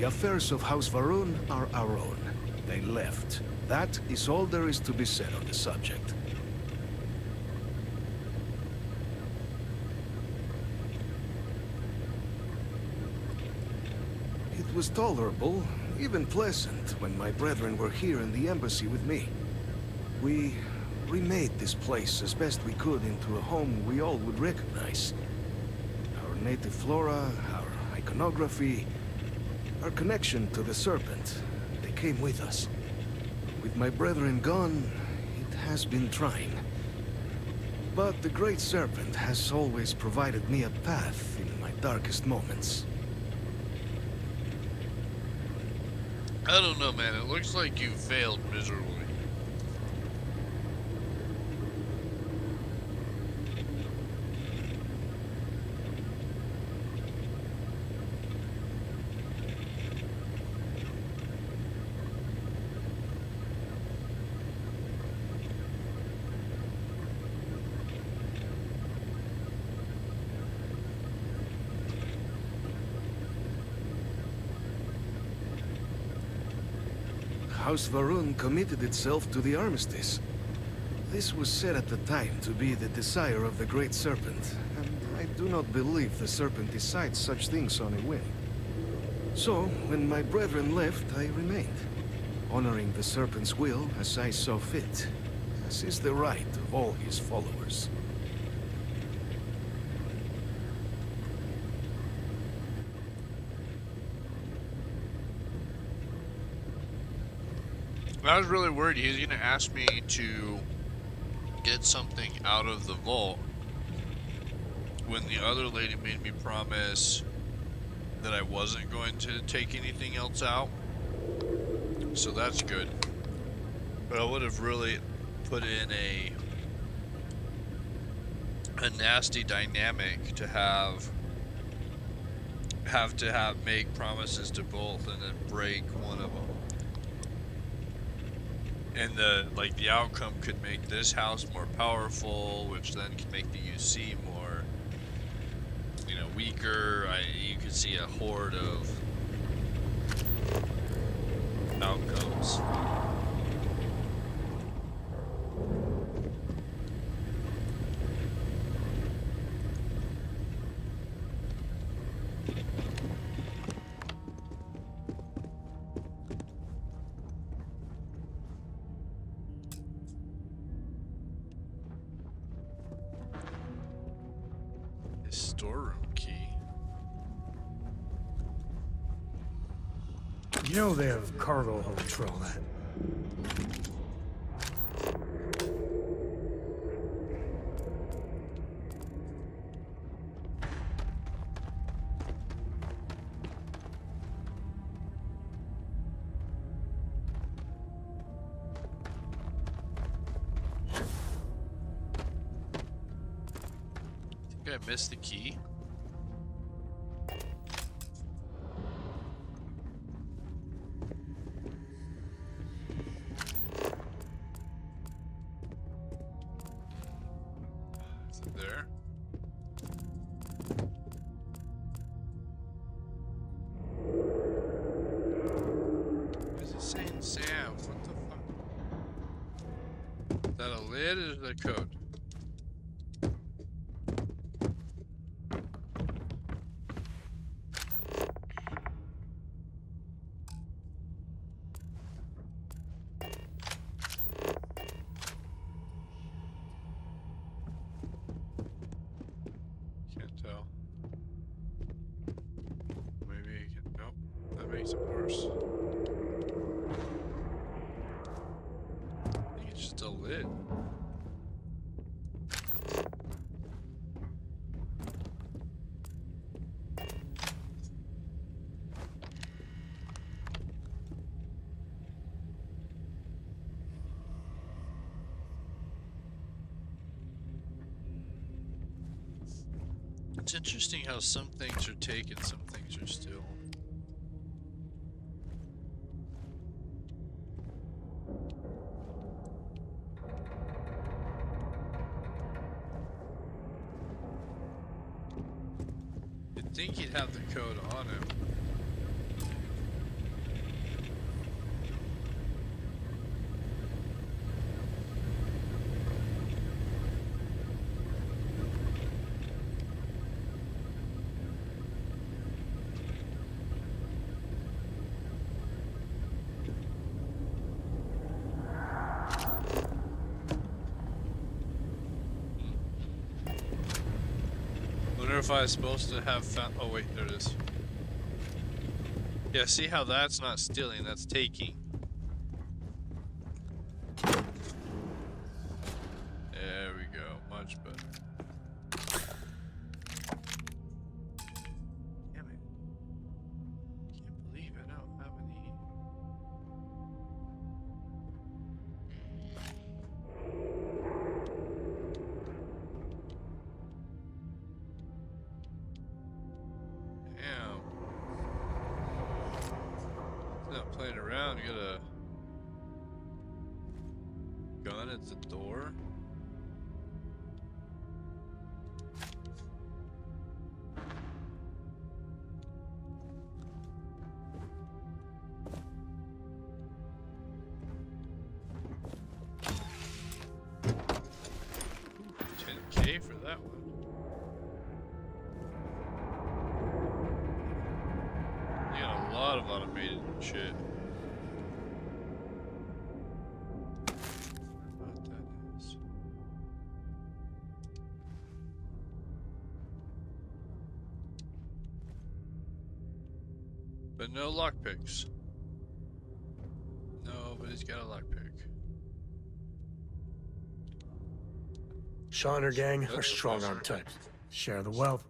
The affairs of House Varun are our own. They left. That is all there is to be said on the subject. It was tolerable, even pleasant, when my brethren were here in the embassy with me. We remade this place as best we could into a home we all would recognize. Our native flora, our iconography, our connection to the Serpent, they came with us. With my brethren gone, it has been trying. But the Great Serpent has always provided me a path in my darkest moments. I don't know, man. It looks like you failed miserably. House Varun committed itself to the armistice. This was said at the time to be the desire of the Great Serpent, and I do not believe the Serpent decides such things on a whim. So, when my brethren left, I remained, honoring the Serpent's will as I saw fit, as is the right of all his followers. I was really worried he was going to ask me to get something out of the vault when the other lady made me promise that I wasn't going to take anything else out. So that's good. But I would have really put in a nasty dynamic to make promises to both and then break one of them. And the outcome could make this house more powerful, which then can make the UC more, weaker. You could see a horde of outcomes. Storeroom key. You know they have cargo holds for all that. I think I missed the key. Is it there? Is it saying Sam? What the fuck? Is that a lid or is that a code? Can't tell. Maybe I can. Nope. That makes it worse. I think it's just a lid. It's interesting how some things are taken, some things are still. You'd think he'd have the code on him. if I was supposed to have found. Oh wait, there it is. Yeah, see how that's not stealing, that's taking. There we go, much better. Damn it. Can't believe I don't have any. Damn. Not playing around, you got a gun at the door. $10K for that one. You got a lot of automated shit. What that is. But no lockpicks. Nobody's got a lockpick. Shaw and her gang are strong arm types. Share the wealth.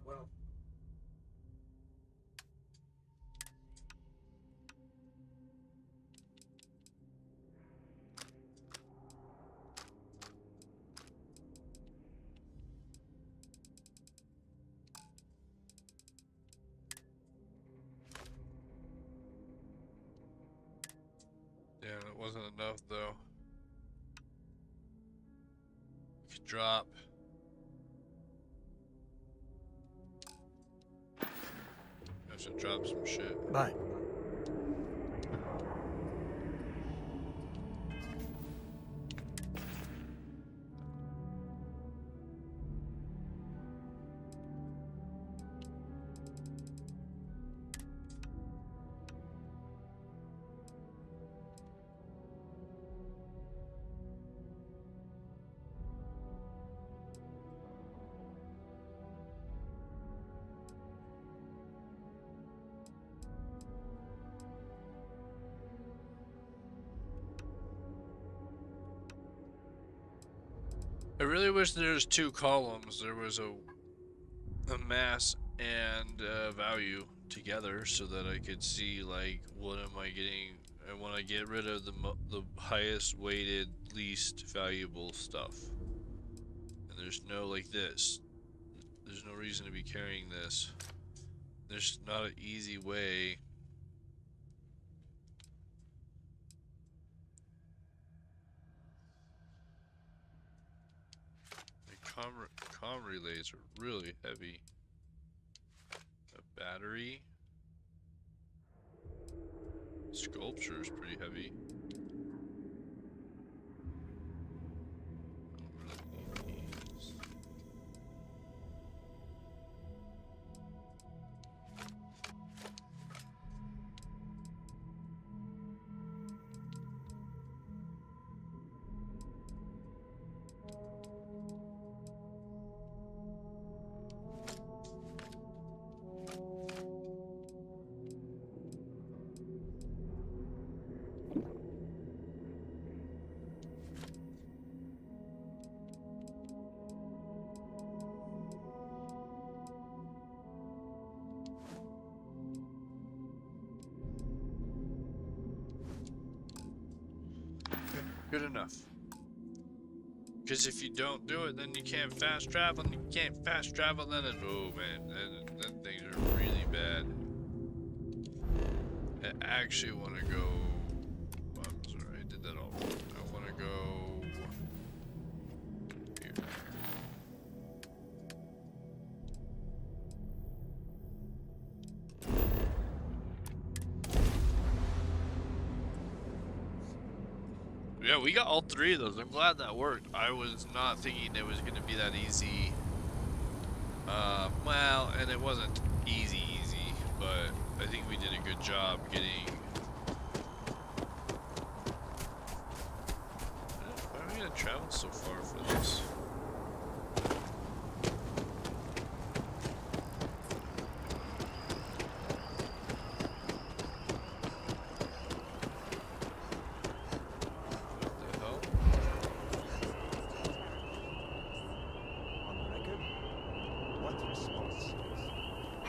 Yeah, it wasn't enough though. We could drop. Have to drop some shit. Bye. I really wish there was two columns. There was a mass and value together, so that I could see like what am I getting. I want to get rid of the highest weighted, least valuable stuff. And there's no like this. There's no reason to be carrying this. There's not an easy way. Comm relays are really heavy. A battery. Sculpture is pretty heavy. Don't really need these. Good enough. Because if you don't do it, then you can't fast travel, and you can't fast travel, then it's, oh man, then things are really bad. I actually want to go, I'm sorry, I did that all wrong. I want to go here. Yeah, we got all three of those. I'm glad that worked. I was not thinking it was going to be that easy. Well, and it wasn't easy, but I think we did a good job getting... Why are we going to travel so far for this?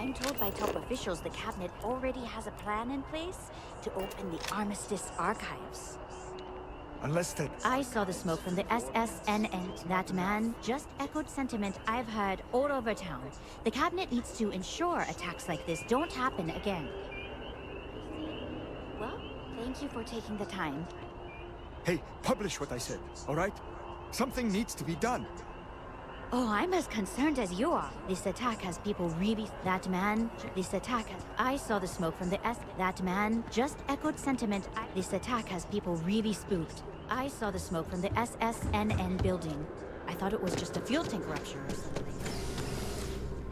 I'm told by top officials the cabinet already has a plan in place to open the Armistice archives. Unless that... I saw the smoke from the SSNN. That man just echoed sentiment I've heard all over town. The cabinet needs to ensure attacks like this don't happen again. Well, thank you for taking the time. Hey, publish what I said, all right? Something needs to be done. Oh, I'm as concerned as you are. This attack has people really... That man... This attack has... I saw the smoke from the S... That man just echoed sentiment This attack has people really spooked. I saw the smoke from the SSNN building. I thought it was just a fuel tank rupture or something.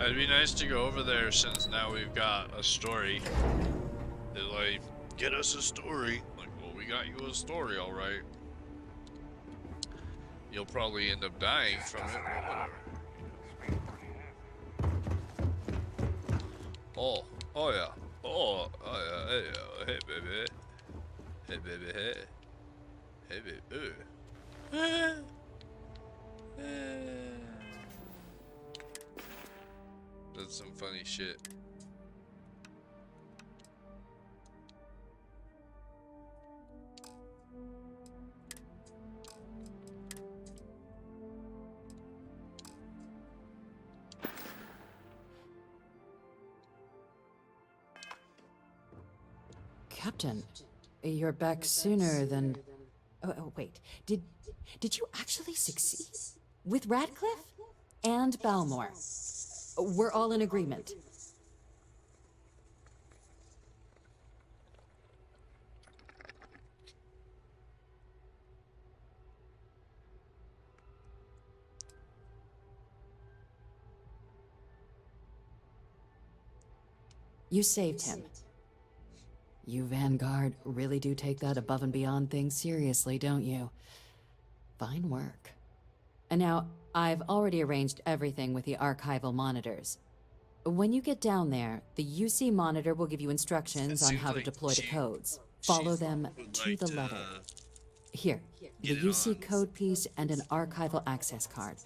It'd be nice to go over there since now we've got a story. They're like, get us a story. Like, well, we got you a story, alright. You'll probably end up dying from it, or whatever. Oh yeah. Oh yeah, hey baby. Hey baby, hey. Hey baby, That's some funny shit. Captain, you're back sooner than... Oh, wait. Did you actually succeed? With Radcliffe? And Balmore? We're all in agreement. You saved him. You Vanguard really do take that above and beyond thing seriously, don't you? Fine work. And now, I've already arranged everything with the archival monitors. When you get down there, the UC monitor will give you instructions on how to deploy the codes. Follow them to the letter. Here, the UC code piece and an archival access card.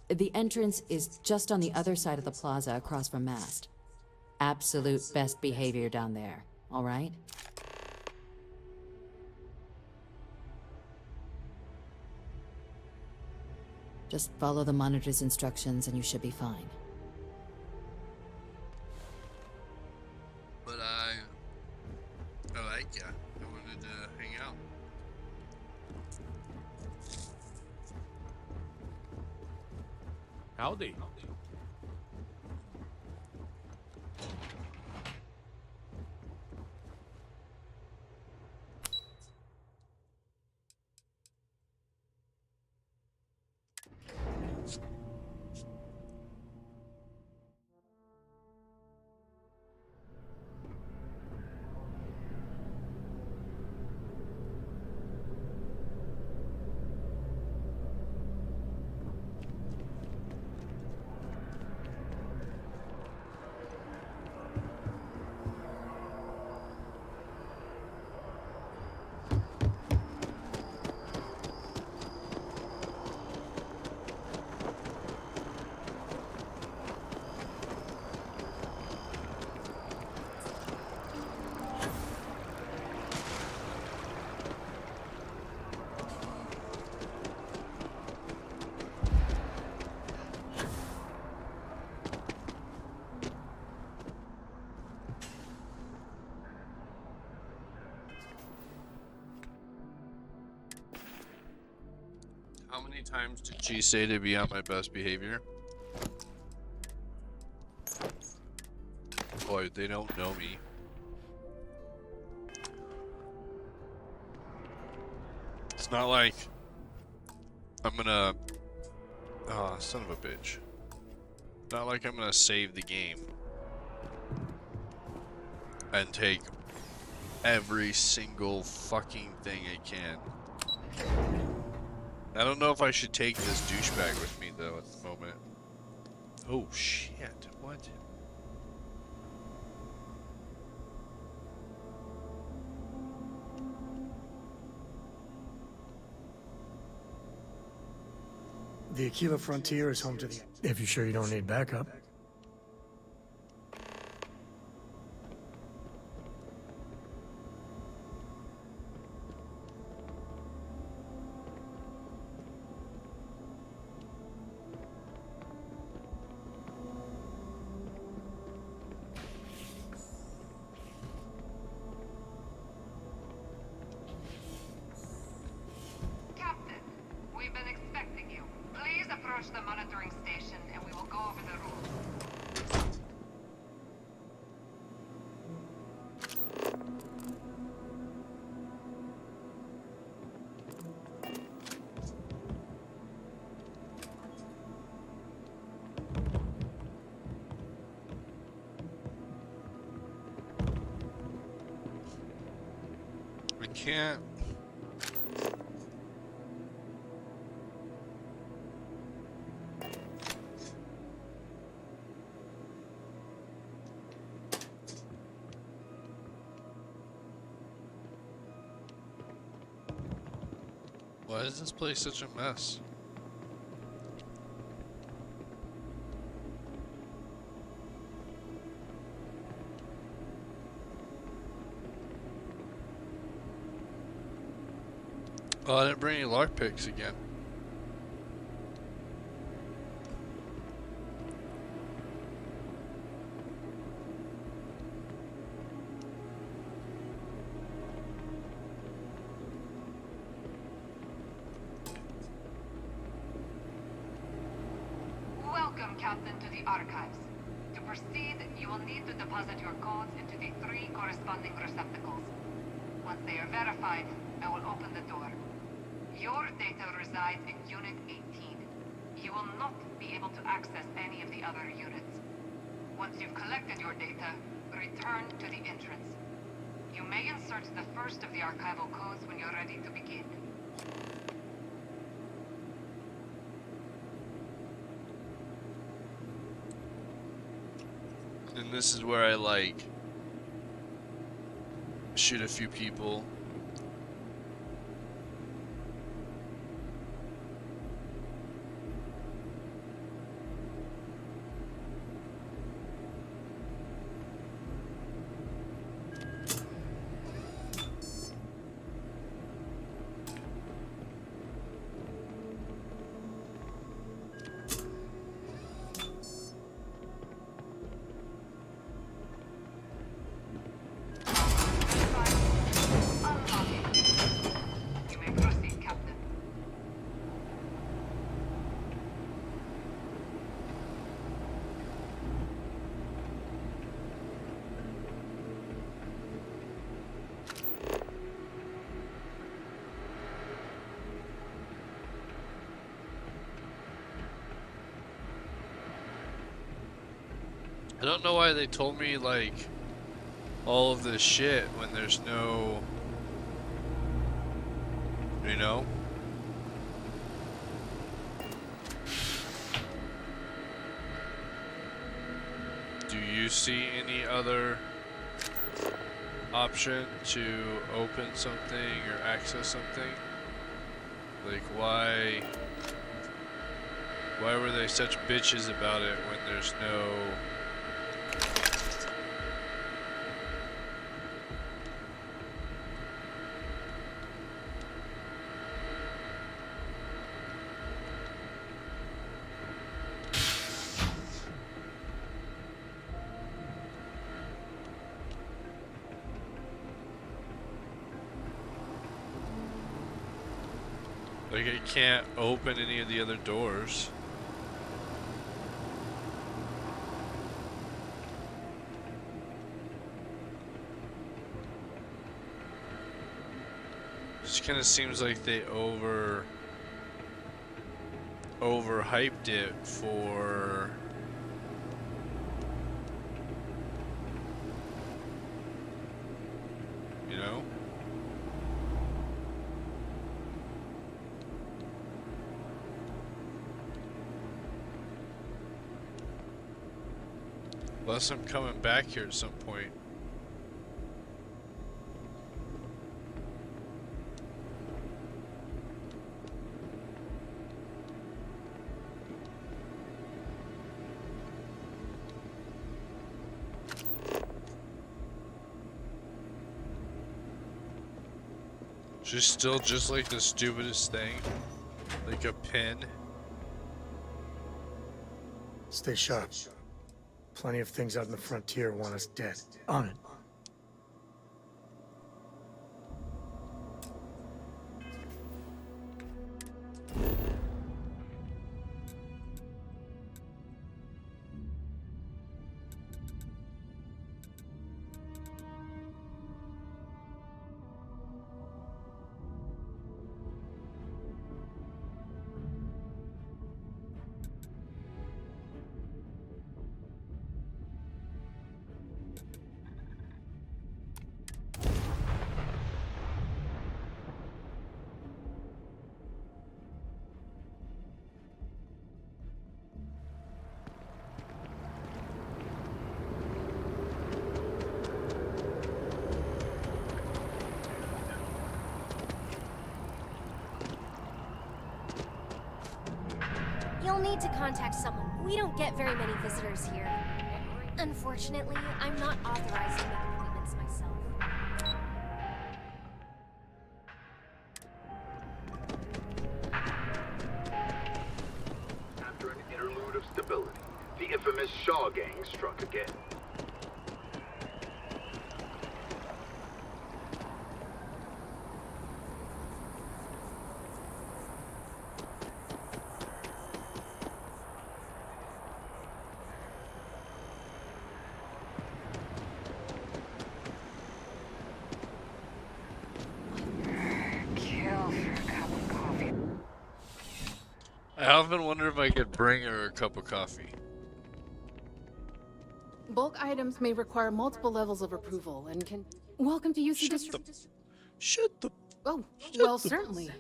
The entrance is just on the other side of the plaza across from Mast. Absolute best behavior down there, all right? Just follow the monitor's instructions and you should be fine. But I like ya. I wanted to hang out. Howdy. How many times did she say to be on my best behavior? Boy, they don't know me. It's not like I'm gonna... Oh, son of a bitch. Not like I'm gonna save the game and take every single fucking thing I can. I don't know if I should take this douchebag with me, though, at the moment. Oh, shit. What? The Aquila Frontier is home to the... If you're sure you don't need backup. approach the monitoring station and we will go over the rules. We can't. Why is this place such a mess? Oh, I didn't bring any lockpicks again. Welcome, Captain, to the archives. To proceed, you will need to deposit your codes into the 3 corresponding receptacles. Once they are verified, I will open the door. Your data resides in Unit 18. You will not be able to access any of the other units. Once you've collected your data, return to the entrance. You may insert the first of the archival codes when you're ready to begin. And this is where I like shoot a few people. You may proceed, Captain. I don't know why they told me like all of this shit when there's no, you know? Do you see any other option to open something or access something? Like why were they such bitches about it when there's no like it can't open any of the other doors. Just kind of seems like they overhyped it for you know. Unless I'm coming back here at some point. She's still just like the stupidest thing. Like a pin. Stay sharp. Plenty of things out in the frontier want us dead. On it. need to contact someone. We don't get very many visitors here. Unfortunately, I'm not authorized to make appointments myself. After an interlude of stability, the infamous Shaw Gang struck again. I often wonder if I could bring her a cup of coffee. Bulk items may require multiple levels of approval and can... Welcome to UC District. Shut the... Oh, well, certainly.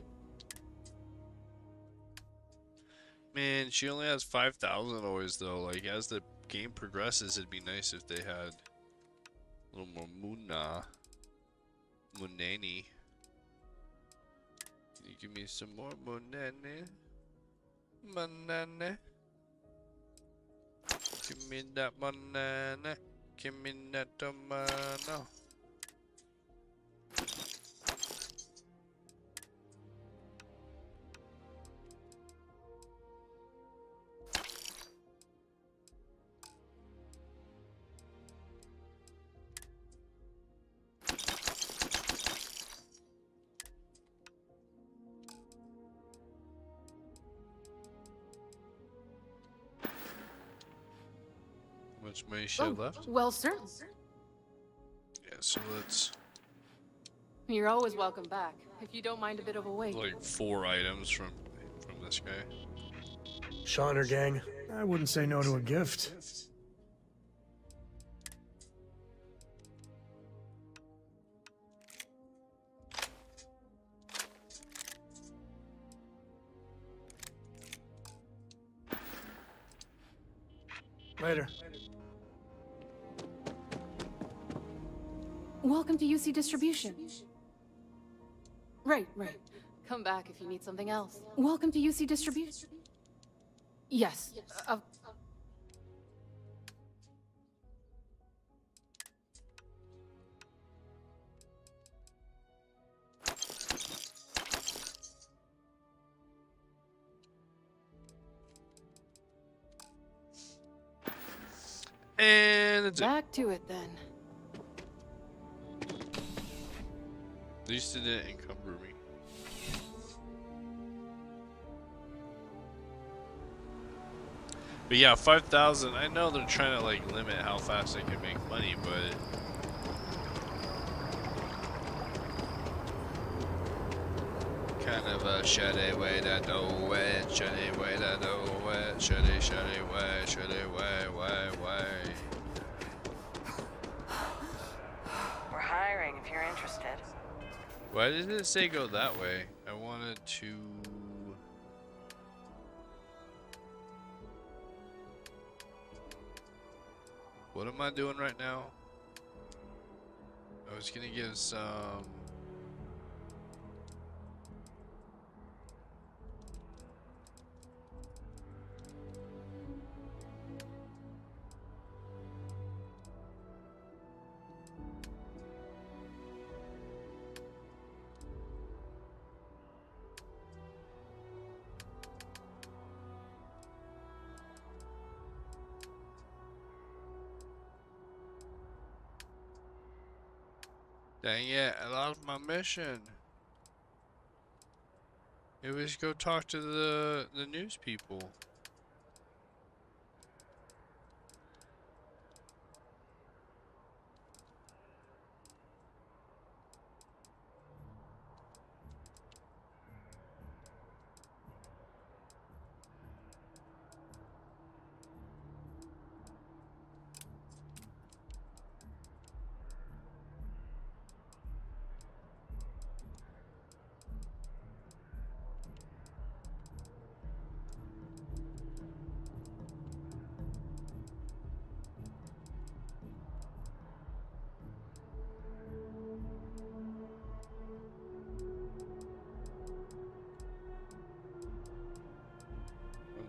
Man, she only has 5,000 always though. Like, as the game progresses, it'd be nice if they had a little more Munani. Can you give me some more Munani? Banana. Give me that banana. Give me that tomato. Much money she have left? Well, certainly. Yeah, so let's You're always welcome back, if you don't mind a bit of a wait. like 4 items from this guy. Shaw and her gang, I wouldn't say no to a gift. Later. Welcome to UC Distribution. Right. Come back if you need something else. Welcome to UC Distribution. Yes. And that's Back to it then. At least it didn't encumber me. But yeah, 5,000. I know they're trying to like limit how fast they can make money, but kind of a shady way to do it, shady way to do it, shady way. We're hiring if you're interested. Why did it say go that way? I wanted to... What am I doing right now? I was gonna give some... Dang it, I lost my mission. It was go talk to the news people.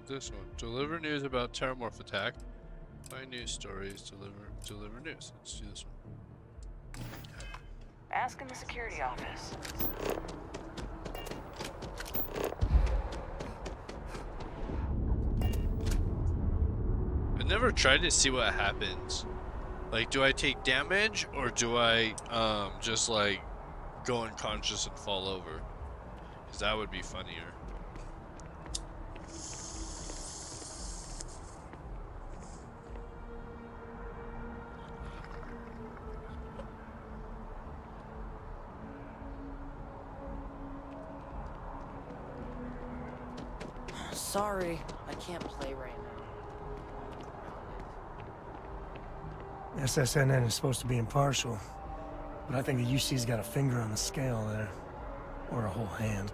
This one. Deliver news about Terramorph attack. Find news stories. Deliver news. Let's do this one. Ask in the security office. I never tried to see what happens. Like, do I take damage or do I just like go unconscious and fall over? Because that would be funnier. Sorry, I can't play right now. SSNN is supposed to be impartial, but I think the UC's got a finger on the scale there. Or a whole hand.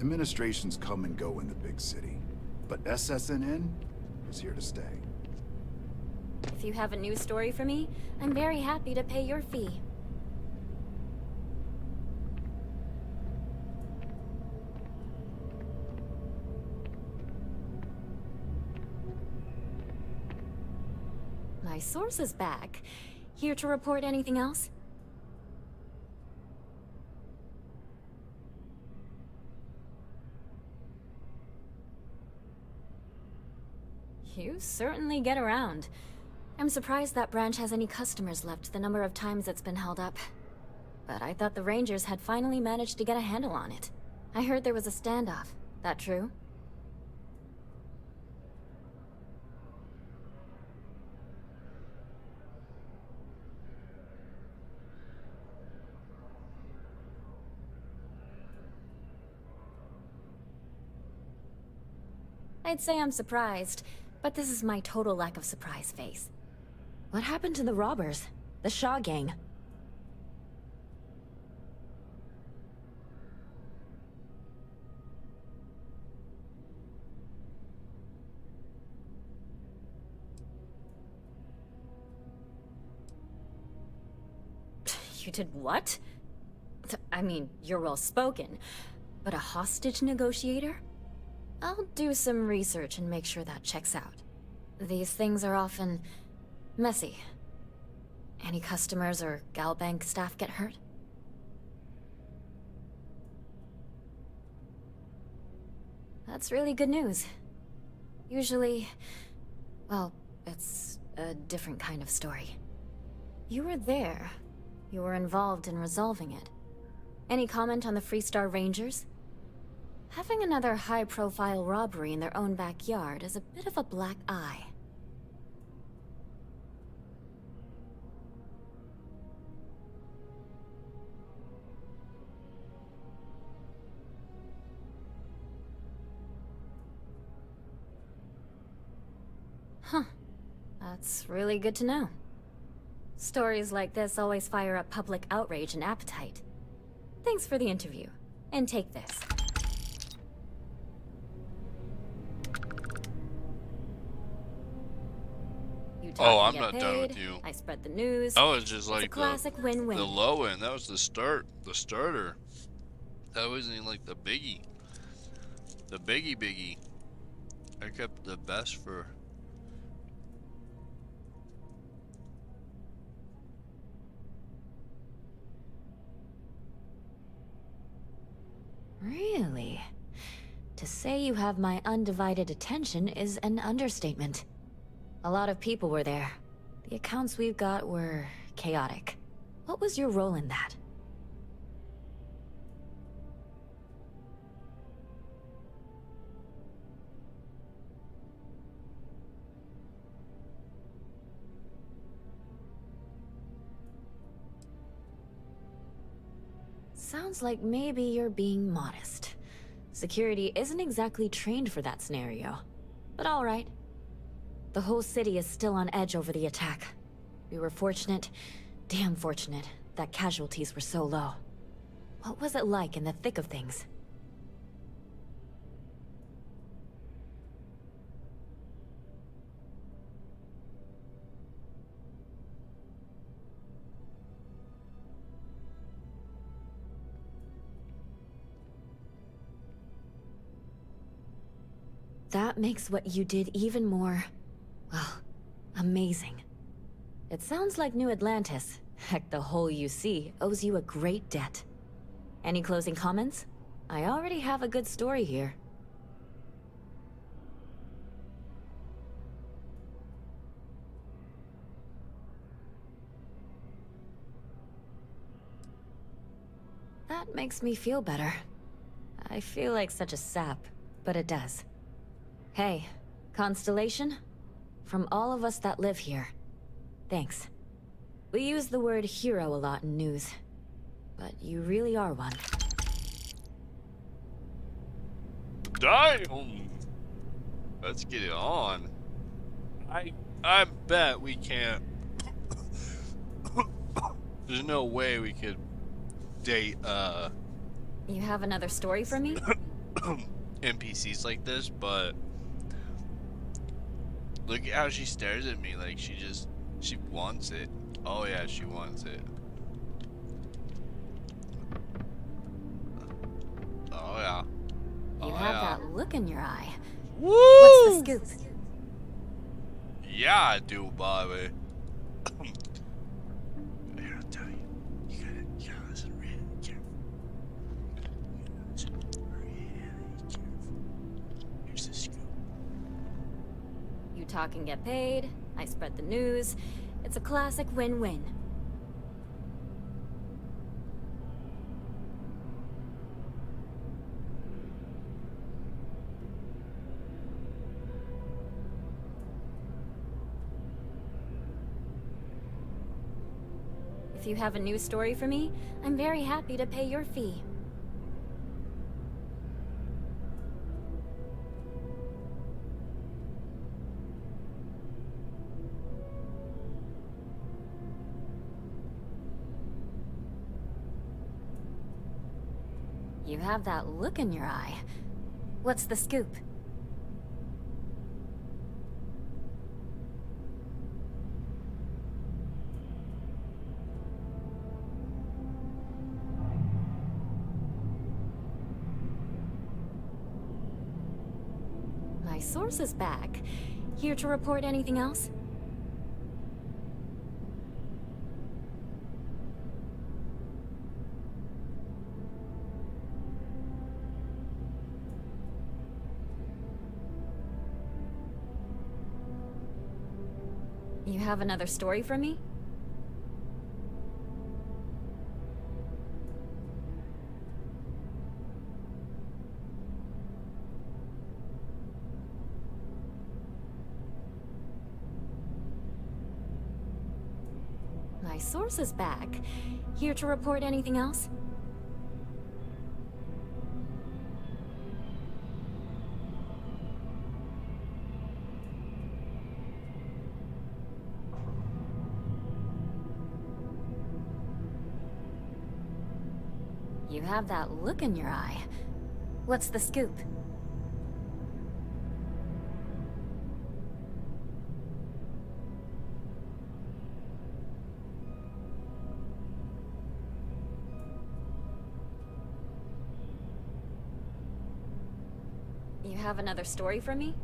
Administrations come and go in the big city, but SSNN is here to stay. If you have a news story for me, I'm very happy to pay your fee. My source is back. Here to report anything else? You certainly get around. I'm surprised that branch has any customers left, the number of times it's been held up. But I thought the Rangers had finally managed to get a handle on it. I heard there was a standoff. That true? I'd say I'm surprised, but this is my total lack of surprise face. What happened to the robbers? The Shaw gang? You did what? I mean, you're well spoken, but a hostage negotiator? I'll do some research and make sure that checks out. These things are often messy. Any customers or Galbank staff get hurt? That's really good news. Usually, well, it's a different kind of story. You were there. You were involved in resolving it. Any comment on the Freestar Rangers? Having another high-profile robbery in their own backyard is a bit of a black eye. Huh. That's really good to know. Stories like this always fire up public outrage and appetite. Thanks for the interview. And take this. You talk Oh, and I'm get not done with paid, you. I spread the news. That was just It's a like classic win-win. the low end. That was the starter. That wasn't even like the biggie. The biggie. I kept the best for. Really? To say you have my undivided attention is an understatement. A lot of people were there. The accounts we've got were chaotic. What was your role in that? Sounds like maybe you're being modest. Security isn't exactly trained for that scenario. But alright. The whole city is still on edge over the attack. We were fortunate, damn fortunate, that casualties were so low. What was it like in the thick of things? That makes what you did even more, well, amazing. It sounds like New Atlantis, heck, the whole UC, owes you a great debt. Any closing comments? I already have a good story here. That makes me feel better. I feel like such a sap, but it does. Hey, Constellation? From all of us that live here, thanks. We use the word hero a lot in news, but you really are one. Damn! Let's get it on. I bet we can't. There's no way we could date You have another story for me? NPCs like this, but look at how she stares at me like she wants it. Oh yeah, she wants it. Oh yeah. You have that look in your eye. Woo! What's the scoop? Yeah, I do, Bobby. Here, I'll tell you. You gotta listen really careful. Listen really careful. Here's the scoop. You talk and get paid, I spread the news. It's a classic win-win. If you have a news story for me, I'm very happy to pay your fee. You have that look in your eye. What's the scoop? My source is back. Here to report anything else? You have another story for me? My source is back. Here to report anything else? You have that look in your eye. What's the scoop? You have another story for me?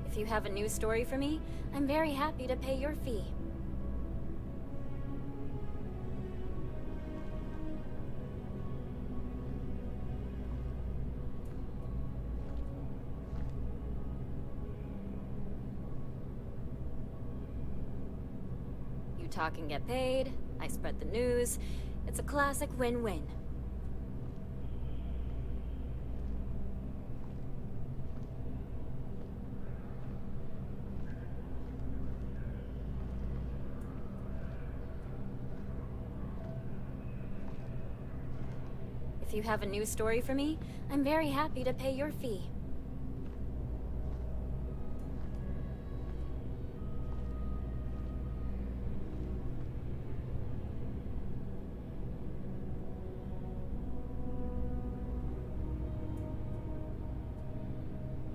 If you have a new story for me, I'm very happy to pay your fee. You talk and get paid, I spread the news. It's a classic win-win. If you have a new story for me, I'm very happy to pay your fee.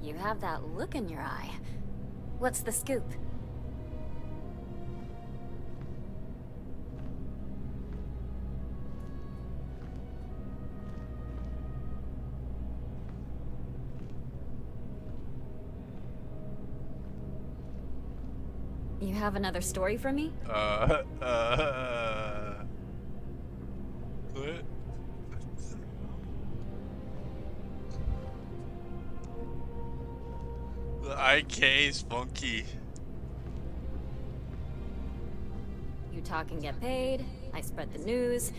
You have that look in your eye. What's the scoop? You have another story for me? What? The IK is funky. You talk and get paid, I spread the news.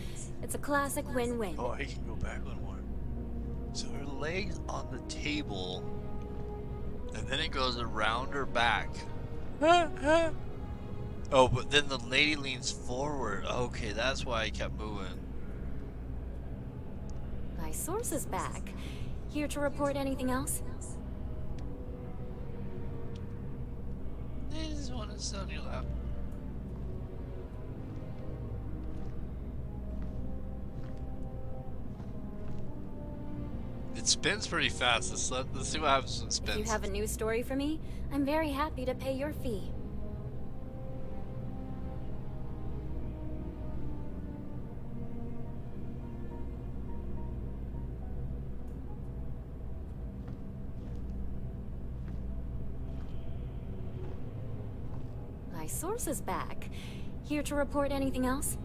It's a classic win-win. Oh, I can go back one more. So her legs on the table, and then it goes around her back. Oh, but then the lady leans forward. Okay, that's why I kept moving. My source is back. Here to report anything else? I just want to sit on your lap. It spins pretty fast. Let's see what happens when it spins. If you have a new story for me, I'm very happy to pay your fee. My source is back. Here to report anything else?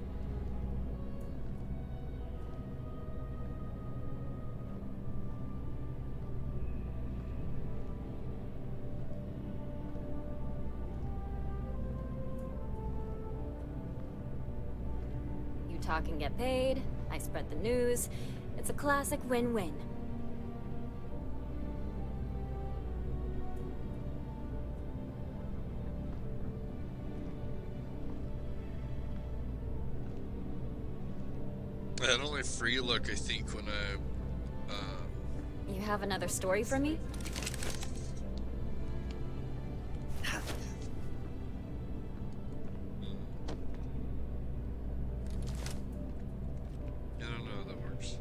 You talk and get paid, I spread the news. It's a classic win-win. I had only free look, I think, when I... You have another story for me? I don't know how that works.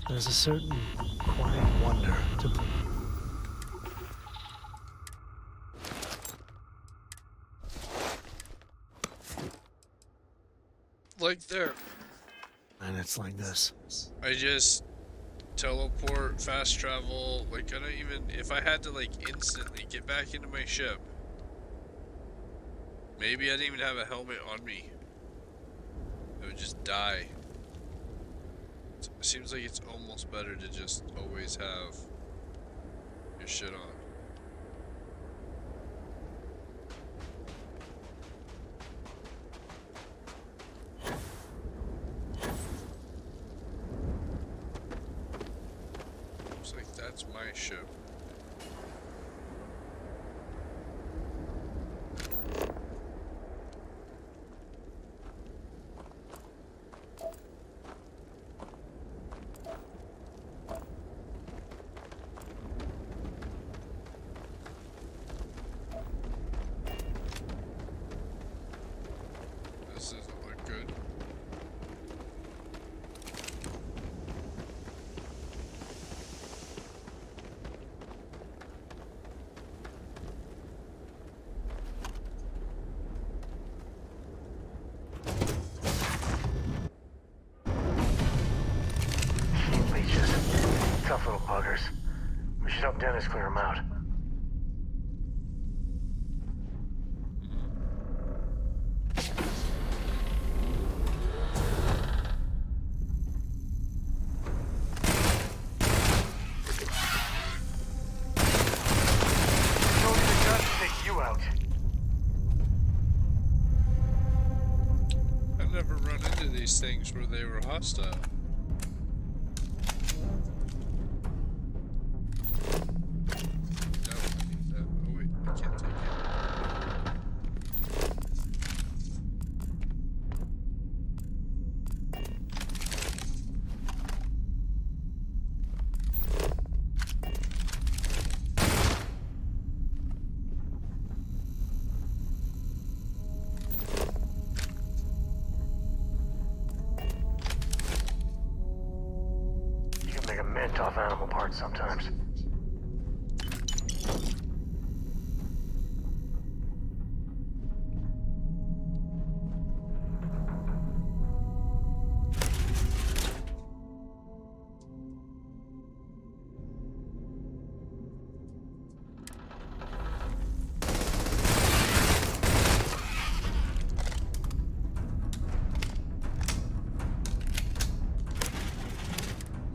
There's a certain quiet wonder to like there. And it's like this. I just teleport, fast travel, like I don't even, if I had to like instantly get back into my ship, maybe I didn't even have a helmet on me, I would just die. It seems like it's almost better to just always have your shit on. Looks like that's my ship. This doesn't look good. Leeches. Tough little buggers. We should help Dennis clear them out. I've never run into these things where they were hostile. Oh wait, I can't take it. You can make a mint off animal parts sometimes.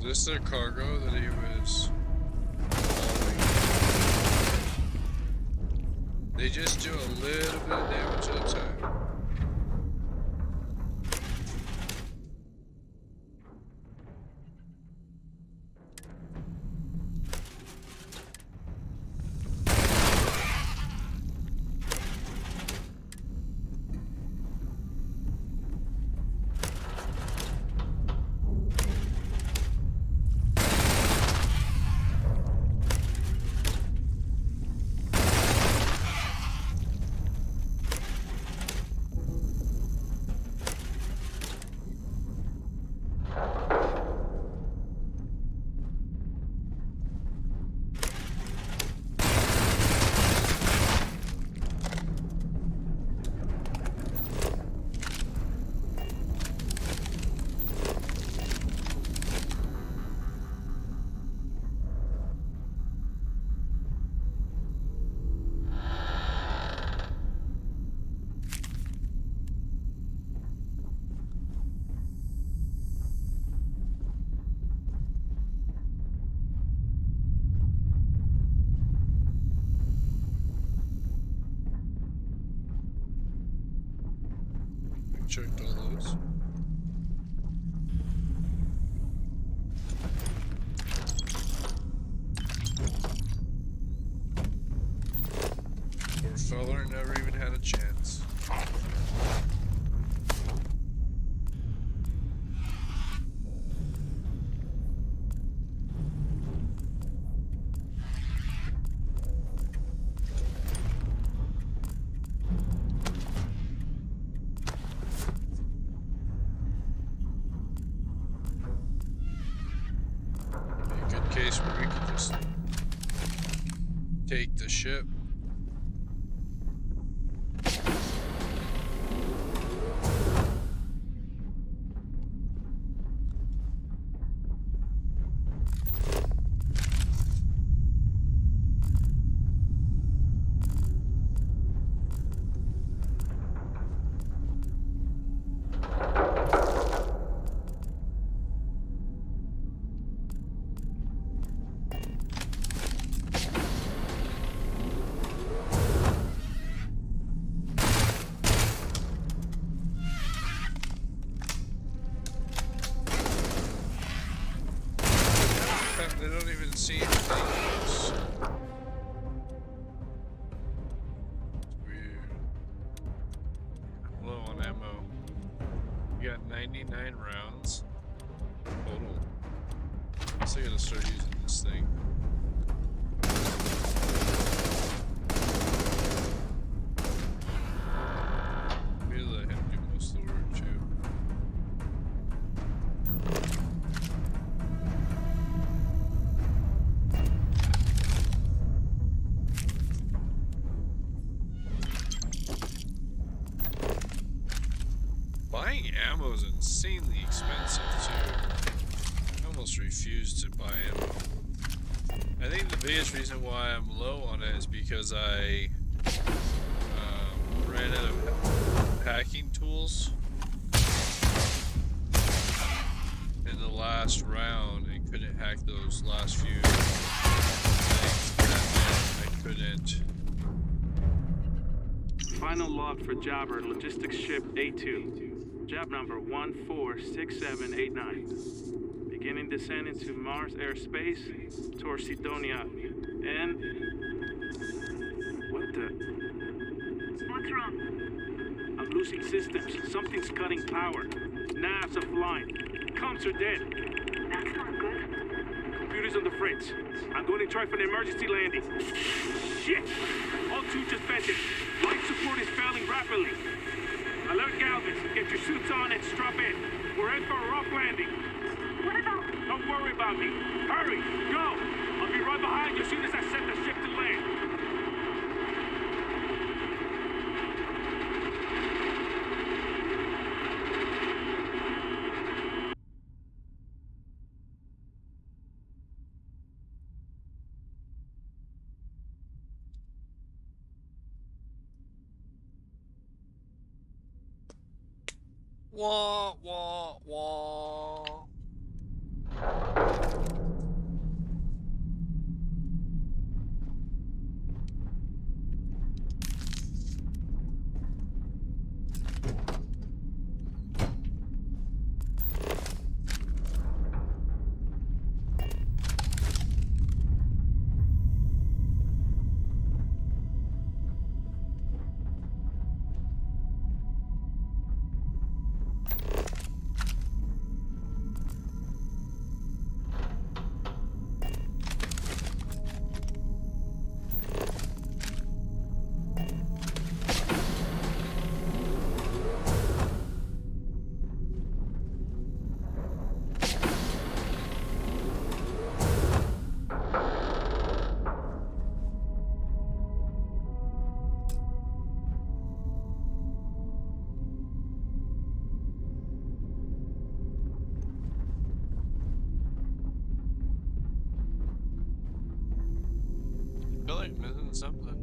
Is this their cargo that he was hauling? They just do a little bit of damage at a time. Checked all those. Poor feller never even had a chance. take the ship. They don't even see anything else. Weird. I'm low on ammo. We got 99 rounds total. Guess I gotta start using this thing. Maybe let him do most of the work too. Buying ammo is insanely expensive too. I almost refuse to buy ammo. I think the biggest reason why I'm low on it is because I ran out of hacking tools in the last round and couldn't hack those last few things. That meant I couldn't. Final log for Jobber, logistics ship A2. Job number 146789. Beginning descent into Mars airspace towards Sidonia. And... What the... What's wrong? I'm losing systems. Something's cutting power. Nav's offline. Comms are dead. That's not good. Computers on the fritz. I'm going to try for an emergency landing. Shit! All two just vented. Life support is failing rapidly. Alert Galvez, get your suits on and strap in. We're in for a rough landing. What about... Don't worry about me. Hurry, go! I'll be right behind you as soon as I set the ship to land. Wah, wah, wah. I feel like missing something.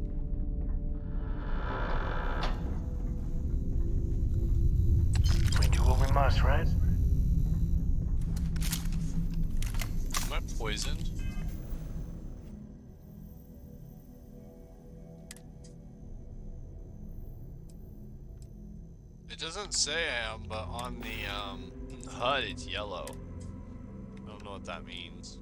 We do what we must, right? Am I poisoned? It doesn't say I am, but on the HUD it's yellow. I don't know what that means.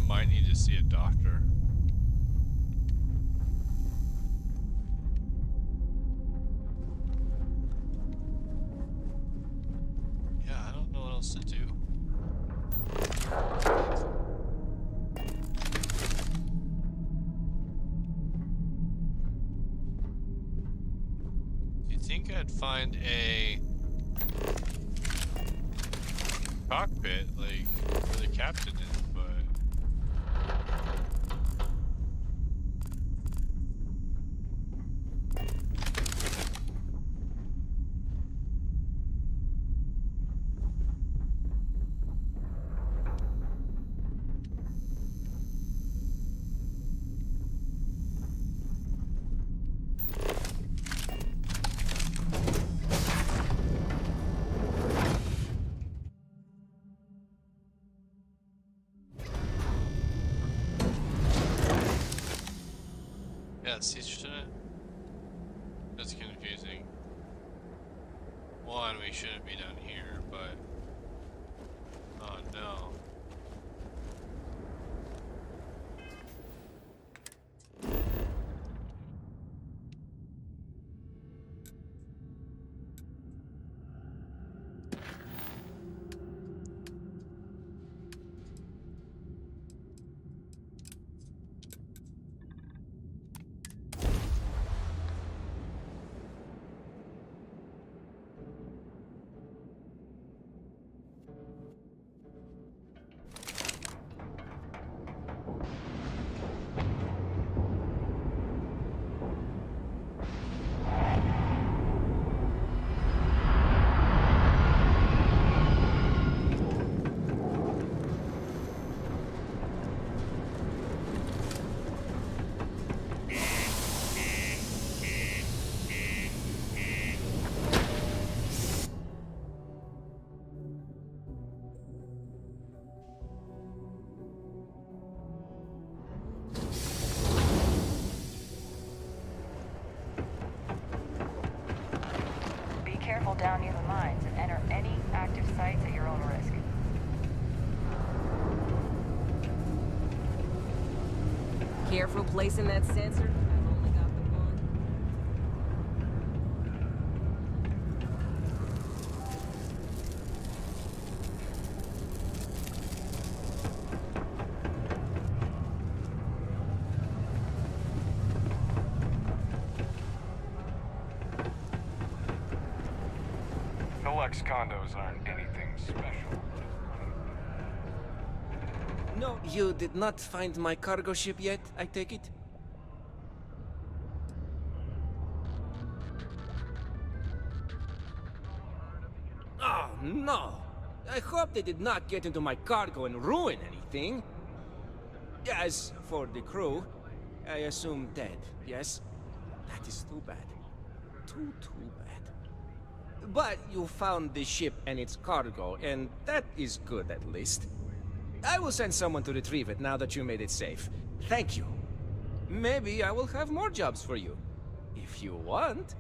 might need to see a doctor. Yeah, I don't know what else to do. You'd think I'd find a cockpit, like, where the captain is, but... Yeah, see, shouldn't... That's confusing. One, we shouldn't be down here, but... Oh no. Be careful down near the mines and enter any active sites at your own risk. Careful placing that sensor. I've only got the one. The Lex condos aren't anything special. No, you did not find my cargo ship yet, I take it? Oh, no. I hope they did not get into my cargo and ruin anything. As for the crew, I assume dead, yes? That is too bad. Too bad. But you found the ship and its cargo, and that is good at least. I will send someone to retrieve it now that you made it safe. Thank you. Maybe I will have more jobs for you. If you want.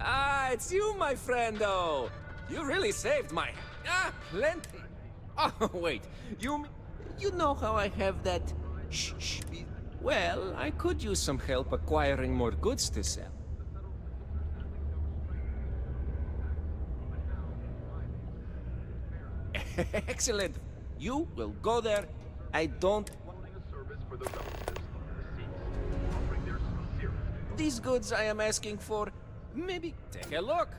Ah, it's you, my friendo. You really saved my... plenty. Oh, wait. You know how I have that... Shh. Well, I could use some help acquiring more goods to sell. Excellent. You will go there. I don't... These goods I am asking for, maybe take a look.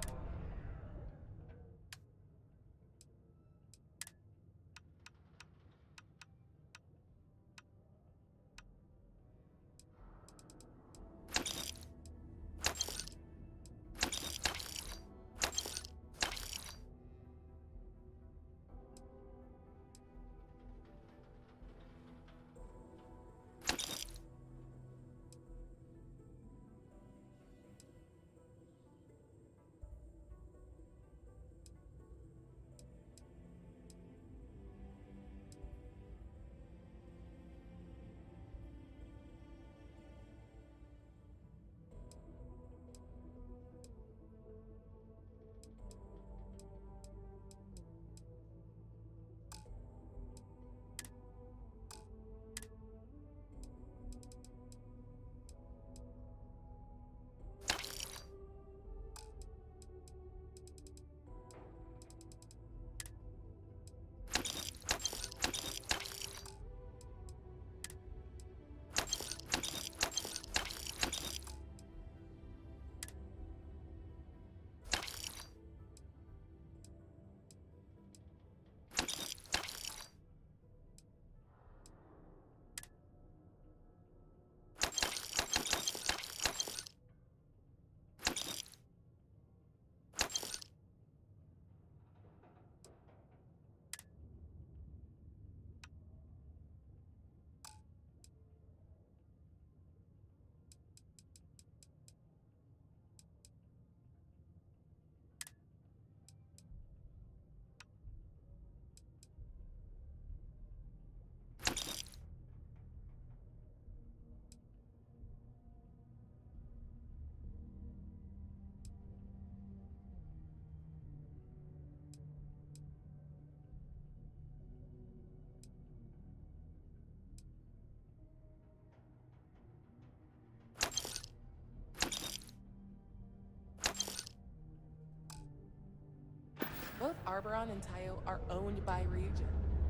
Arboron and Tayo are owned by Region.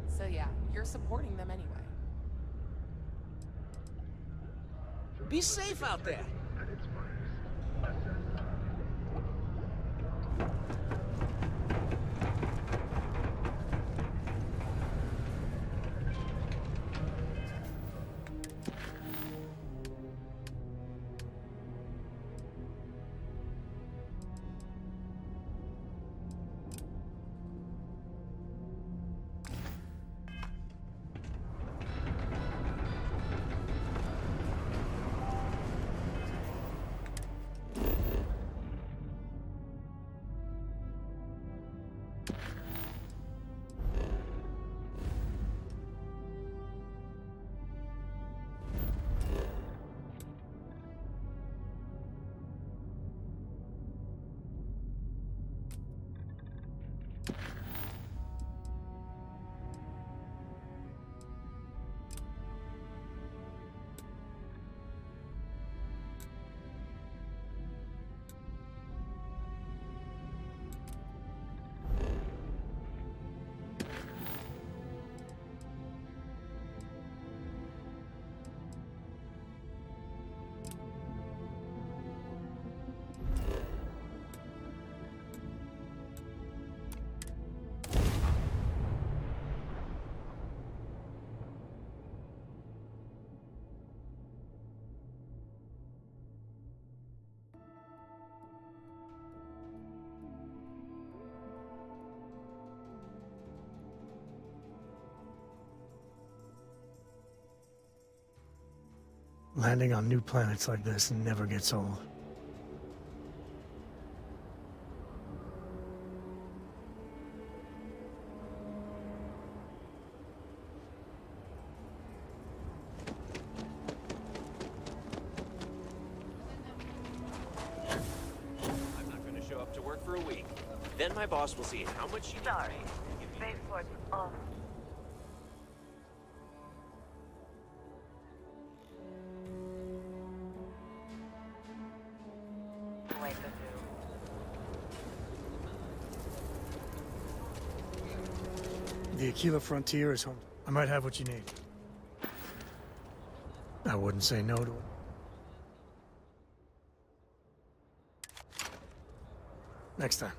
So yeah, you're supporting them anyway. Be safe out there. Landing on new planets like this never gets old. I'm not going to show up to work for a week. Then my boss will see how much you... Sorry. Spaceport's off. Wait for you. The Aquila frontier is home. I might have what you need. I wouldn't say no to it. Next time.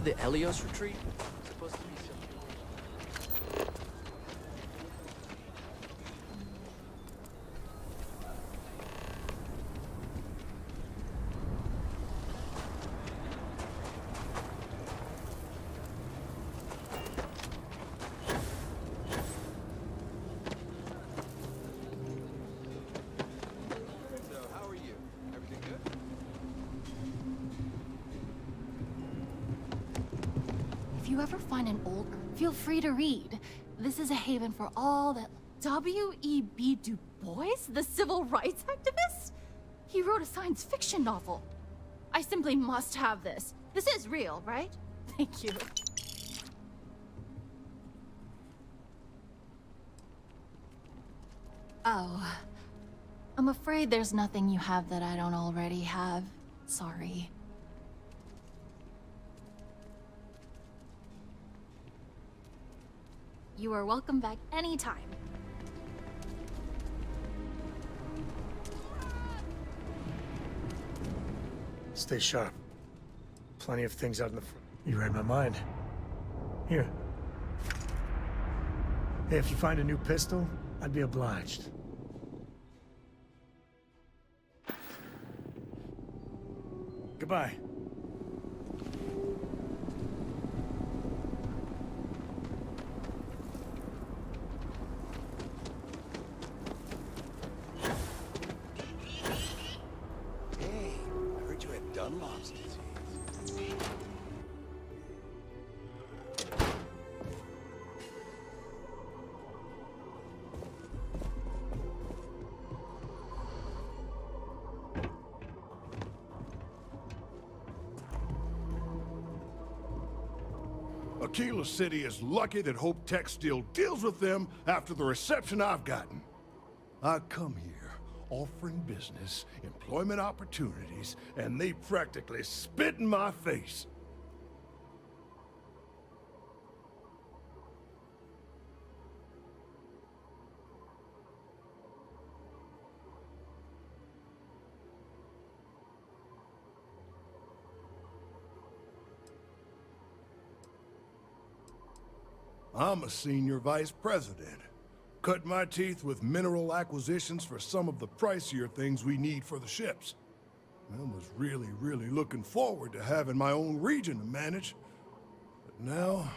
the Elios retreat? Supposed to be some... So, how are you? Everything good? If you ever find an old, feel free to read. This is a haven for all that. W.E.B. Du Bois, the civil rights activist? He wrote a science fiction novel. I simply must have this. This is real, right? Thank you. Oh. I'm afraid there's nothing you have that I don't already have. Sorry. You are welcome back anytime. Stay sharp. Plenty of things out in the front. You read my mind. Here. Hey, if you find a new pistol, I'd be obliged. Goodbye. Hey, I heard you had Dunlop's disease. Aquila City is lucky that Hope Tech still deals with them after the reception I've gotten. I come here offering business, employment opportunities, and they practically spit in my face. I'm a senior vice president. Cut my teeth with mineral acquisitions for some of the pricier things we need for the ships. I was really looking forward to having my own region to manage. But now...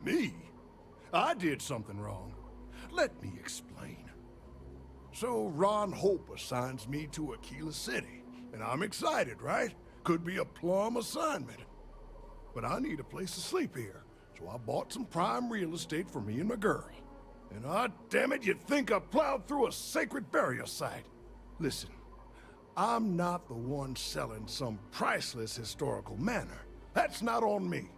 Me? I did something wrong. Let me explain. So Ron Hope assigns me to Aquila City. And I'm excited, right? Could be a plum assignment. But I need a place to sleep here, so I bought some prime real estate for me and my girl. And damn it, you'd think I plowed through a sacred burial site. Listen, I'm not the one selling some priceless historical manor. That's not on me.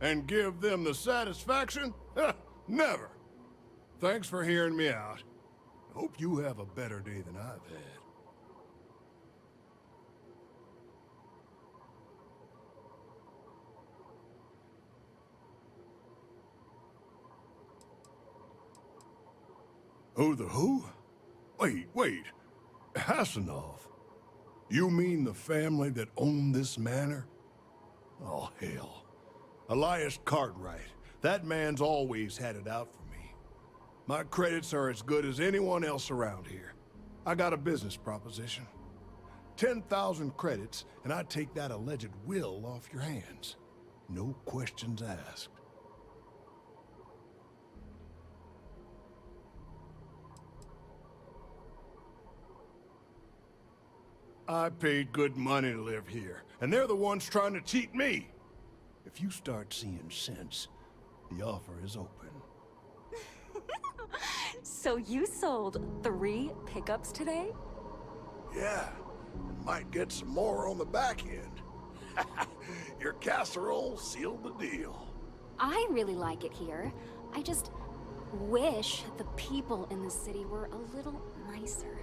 And give them the satisfaction? Never. Thanks for hearing me out. Hope you have a better day than I've had. Who the who? Wait. Hassanov. You mean the family that owned this manor? Oh, hell. Elias Cartwright. That man's always had it out for me. My credits are as good as anyone else around here. I got a business proposition. 10,000 credits, and I take that alleged will off your hands. No questions asked. I paid good money to live here, and they're the ones trying to cheat me. If you start seeing sense, the offer is open. So you sold 3 pickups today? Yeah, might get some more on the back end. Your casserole sealed the deal. I really like it here. I just wish the people in the city were a little nicer.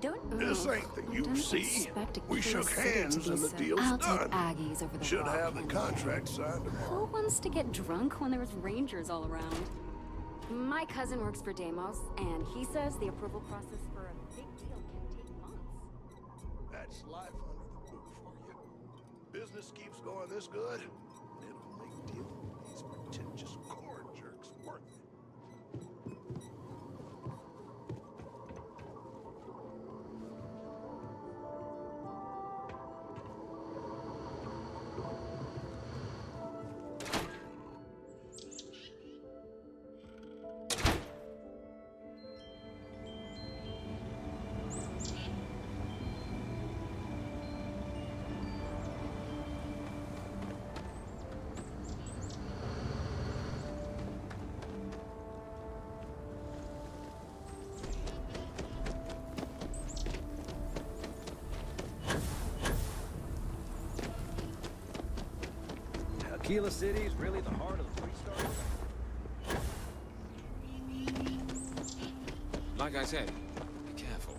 Don't... This ain't the UC. We shook hands and the deal's I'll done. take Aggies over the Should rock have the and- contract signed tomorrow. Who wants to get drunk when there's rangers all around? My cousin works for Deimos, and he says the approval process for a big deal can take months. That's life under the book for you. Business keeps going this good, it'll make dealing with these pretentious core jerks worth it. Aquila City is really the heart of the Freestar. Like I said, be careful.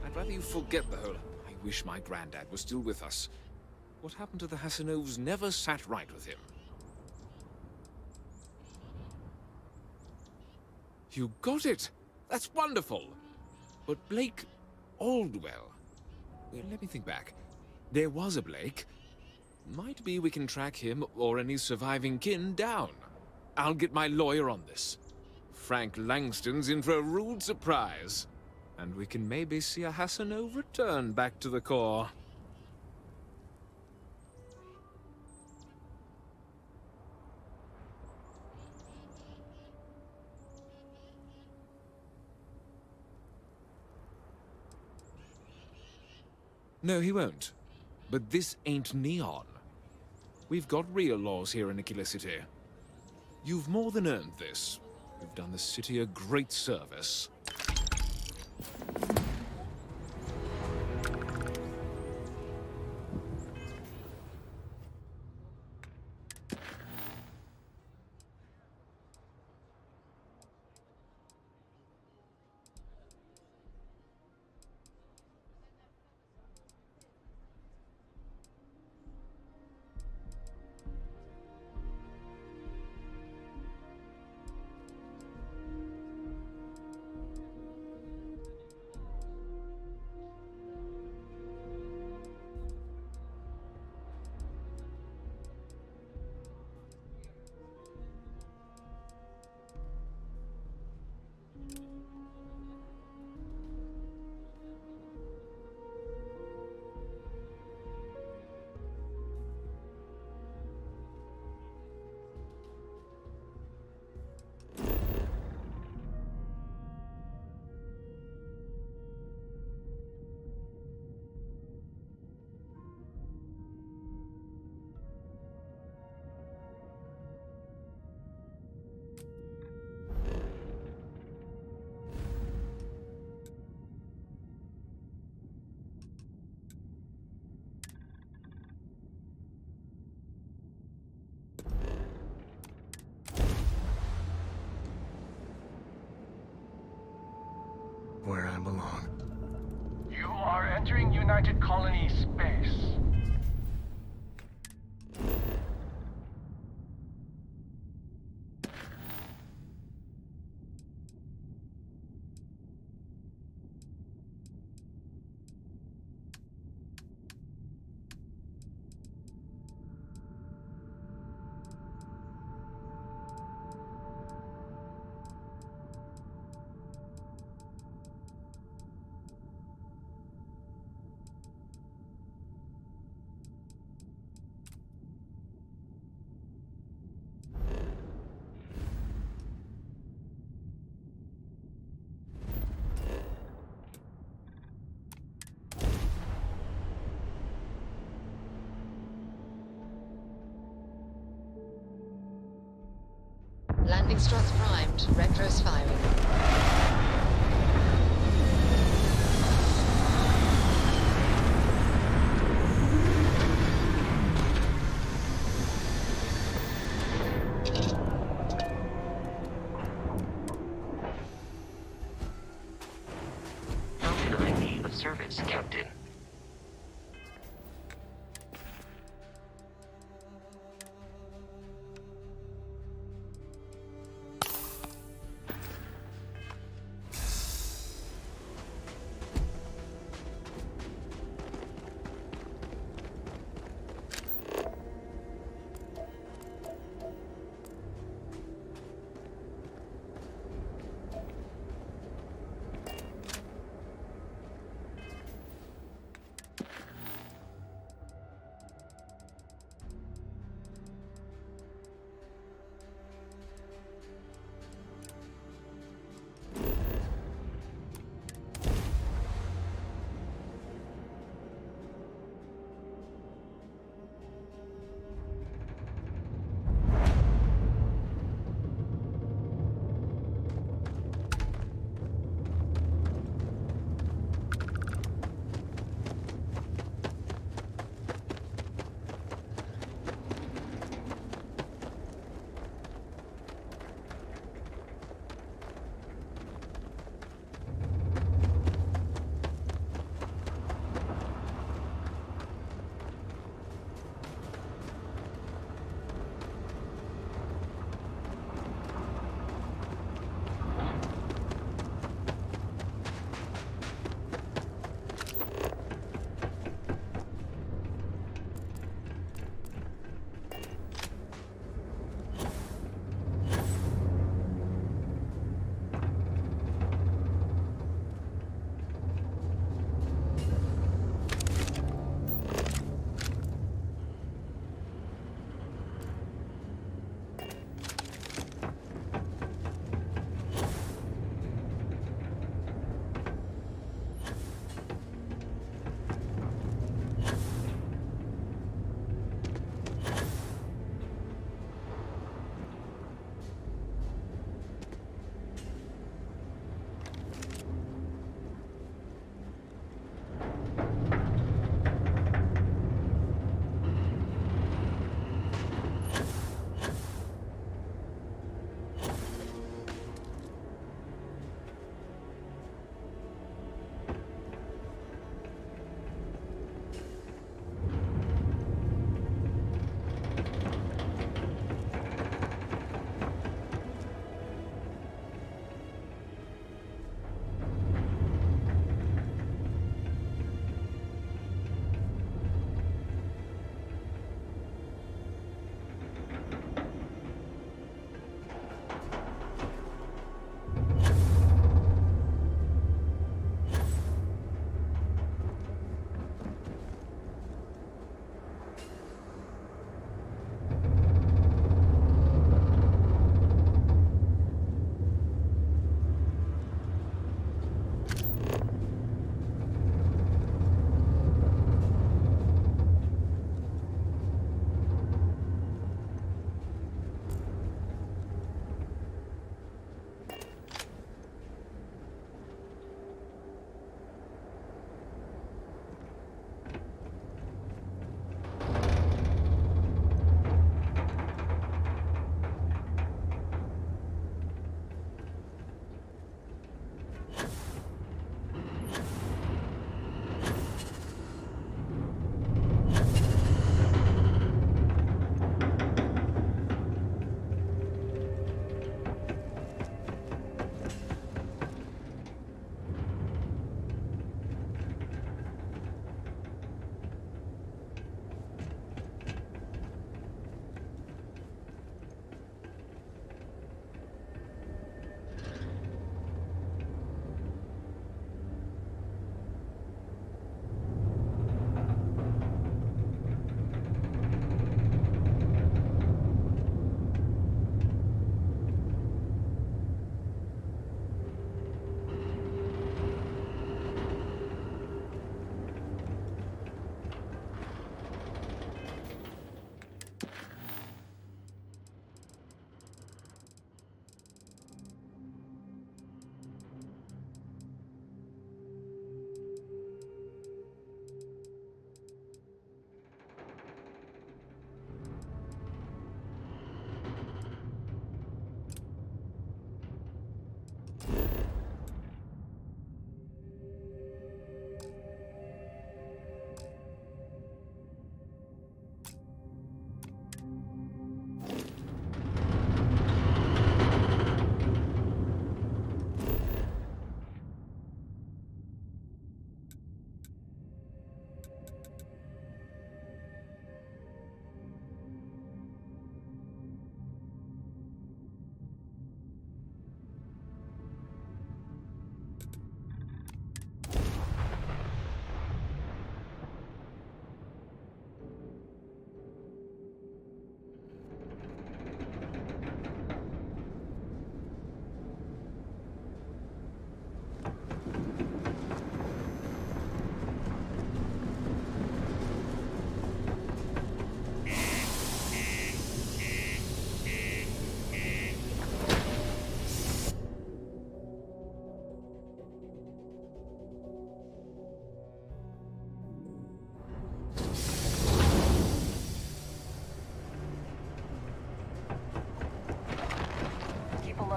I'd rather you forget the whole... I wish my granddad was still with us. What happened to the Hassanovs never sat right with him. You got it! That's wonderful! But Blake Aldwell... Well, let me think back. There was a Blake. Might be we can track him or any surviving kin down. I'll get my lawyer on this. Frank Langston's in for a rude surprise. And we can maybe see a Hassanov return back to the core. No, he won't. But this ain't neon. We've got real laws here in Aquila City. You've more than earned this. You've done the city a great service. Where I belong. You are entering United Colony space. Landing struts primed. Retros firing.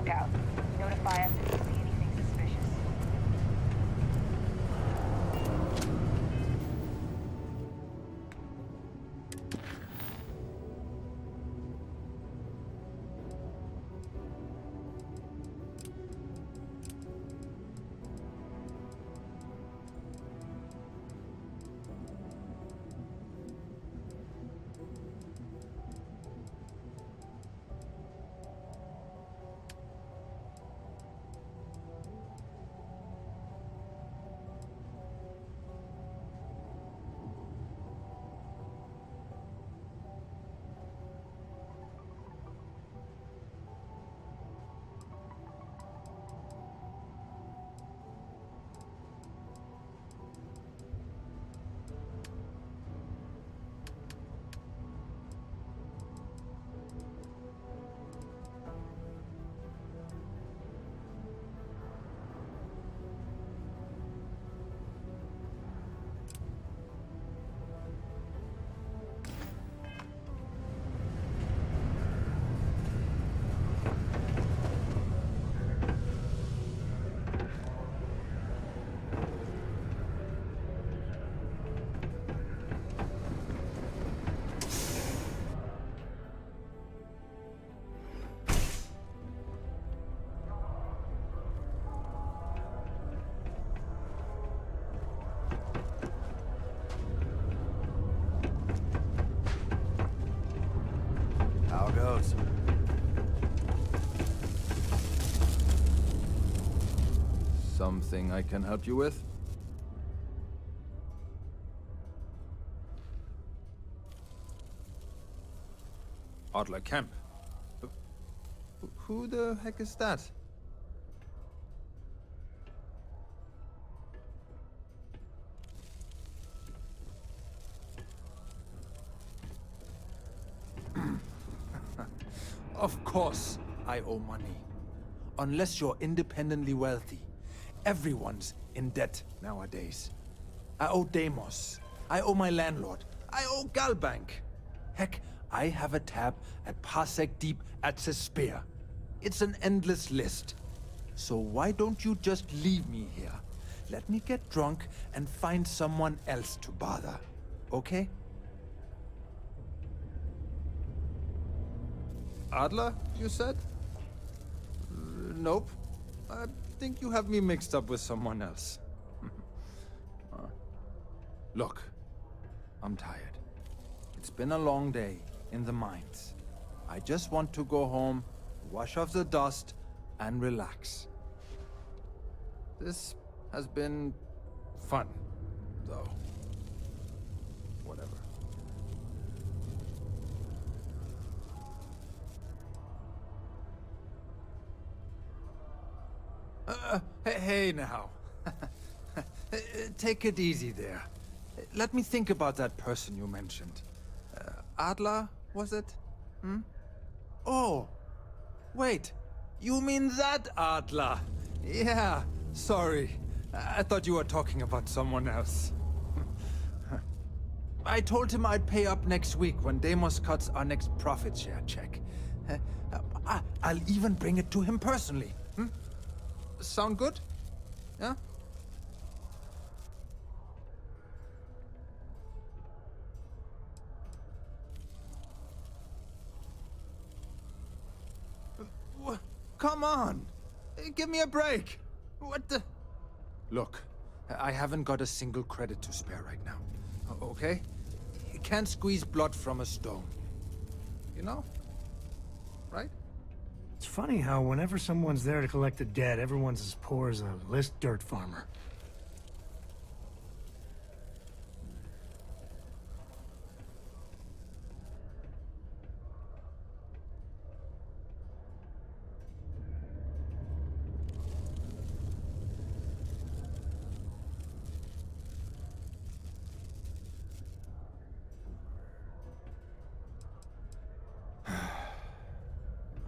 lookout. Notify us if you see anything suspicious. How goes? Something I can help you with? Adler Camp. Who the heck is that? Of course, I owe money. Unless you're independently wealthy. Everyone's in debt nowadays. I owe Deimos. I owe my landlord. I owe Galbank. Heck, I have a tab at Parsec Deep at Cespear. It's an endless list. So why don't you just leave me here? Let me get drunk and find someone else to bother. Okay? Adler, you said? Nope. I think you have me mixed up with someone else. Look, I'm tired. It's been a long day in the mines. I just want to go home, wash off the dust, and relax. This has been fun, though. Whatever. Hey now. Take it easy there. Let me think about that person you mentioned. Adler, was it? Hmm? Oh, wait. You mean that Adler? Yeah, sorry. I thought you were talking about someone else. I told him I'd pay up next week when Deimos cuts our next profit share check. I'll even bring it to him personally. Hmm? Sound good? Yeah? Come on! Give me a break! What the... Look, I haven't got a single credit to spare right now. Okay? You can't squeeze blood from a stone. You know? Right? It's funny how whenever someone's there to collect the debt, everyone's as poor as a list dirt farmer.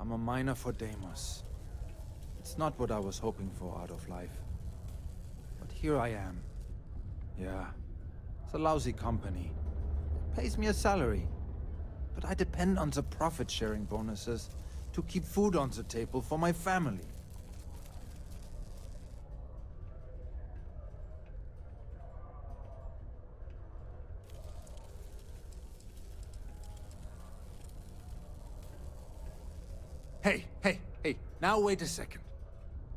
I'm a miner for Deimos. It's not what I was hoping for out of life. But here I am. Yeah, it's a lousy company. It pays me a salary. But I depend on the profit-sharing bonuses to keep food on the table for my family. Hey, now wait a second.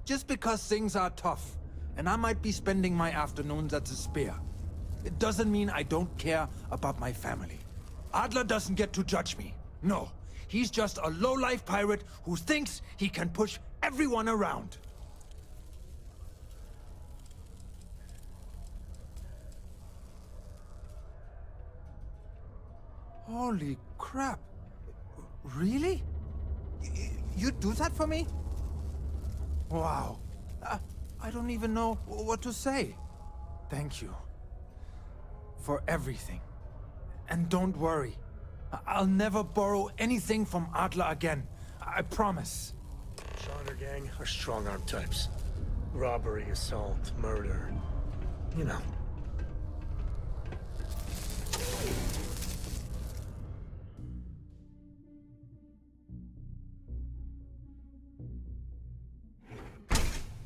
Just because things are tough, and I might be spending my afternoons at the Spear, it doesn't mean I don't care about my family. Adler doesn't get to judge me. No, he's just a low-life pirate who thinks he can push everyone around. Holy crap. Really? You'd do that for me? Wow. I don't even know what to say. Thank you. For everything. And don't worry. I'll never borrow anything from Adler again. I promise. Genre gang are strong-arm types. Robbery, assault, murder. You know.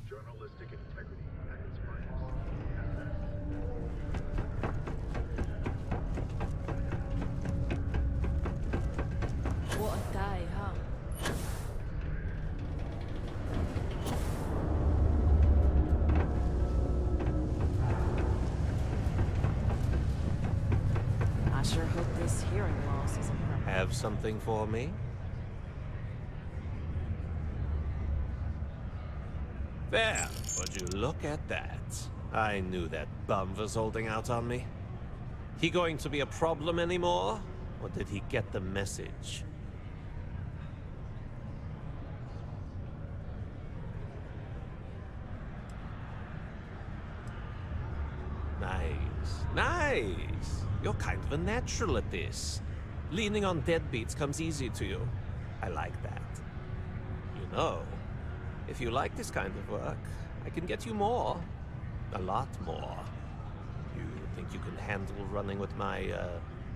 Journalistic integrity at its finest. What a day, huh? I sure hope this hearing loss isn't permanent. Have something for me? There, would you look at that? I knew that bum was holding out on me. He going to be a problem anymore? Or did he get the message? Nice. You're kind of a natural at this. Leaning on deadbeats comes easy to you. I like that. You know, if you like this kind of work, I can get you more. A lot more. You think you can handle running with my,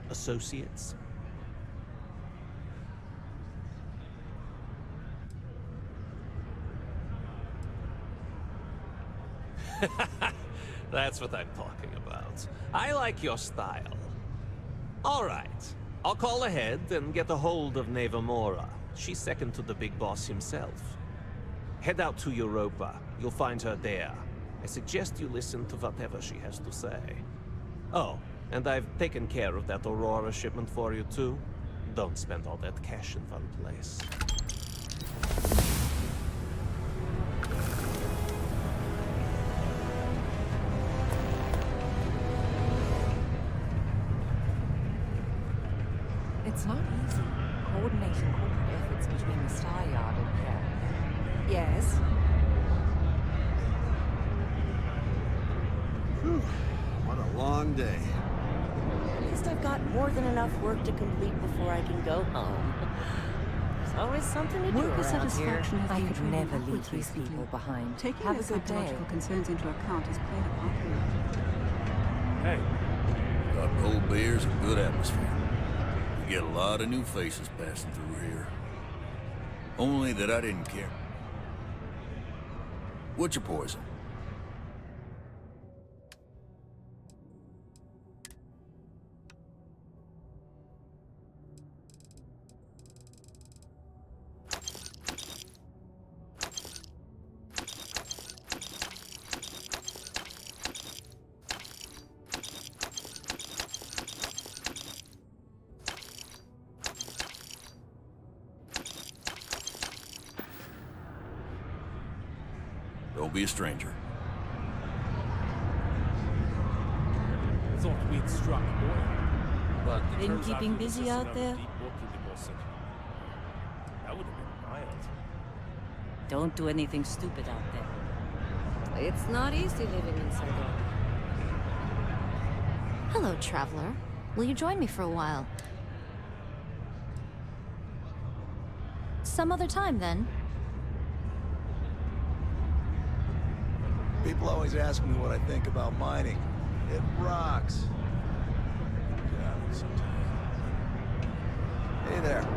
associates? That's what I'm talking about. I like your style. All right. I'll call ahead and get a hold of Nevamora. She's second to the big boss himself. Head out to Europa. You'll find her there. I suggest you listen to whatever she has to say. Oh, and I've taken care of that Aurora shipment for you too. Don't spend all that cash in one place. It's not easy, coordinating corporate efforts between the Star Yard and here. Yes? Whew, what a long day. At least I've got more than enough work to complete before I can go home. There's always something to do Worker around satisfaction here. has I been could trending never leave upwards these recently. people behind. Taking Have their a good day. psychological concerns into account has played a part in it. Hey. Got cold beers and good atmosphere. We get a lot of new faces passing through here. Only that I didn't care. What's your poison? Don't be a stranger. Thought we'd struck oil, but it Been turns keeping out we were busy just out another there? deep water deposit. That would have been wild. Don't do anything stupid out there. It's not easy living in Saigon. Hello, traveler. Will you join me for a while? Some other time, then. People always ask me what I think about mining. It rocks. Yeah, sometimes. Hey there.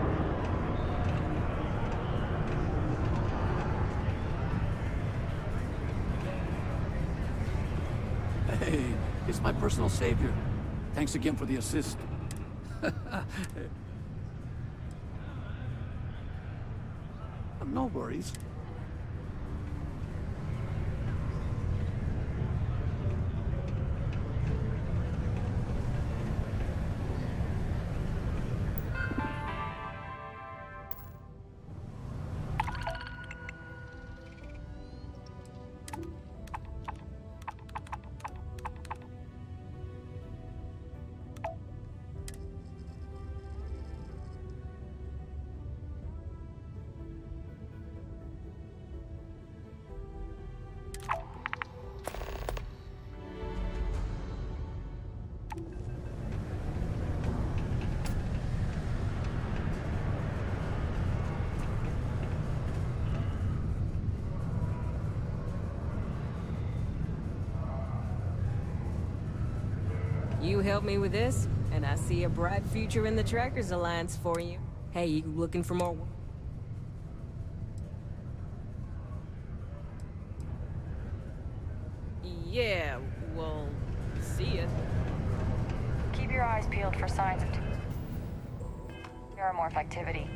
my personal savior. Thanks again for the assist. No worries. You help me with this, and I see a bright future in the Trackers Alliance for you. Hey, you looking for more work? Yeah, well, see ya. Keep your eyes peeled for signs of Paramorph activity.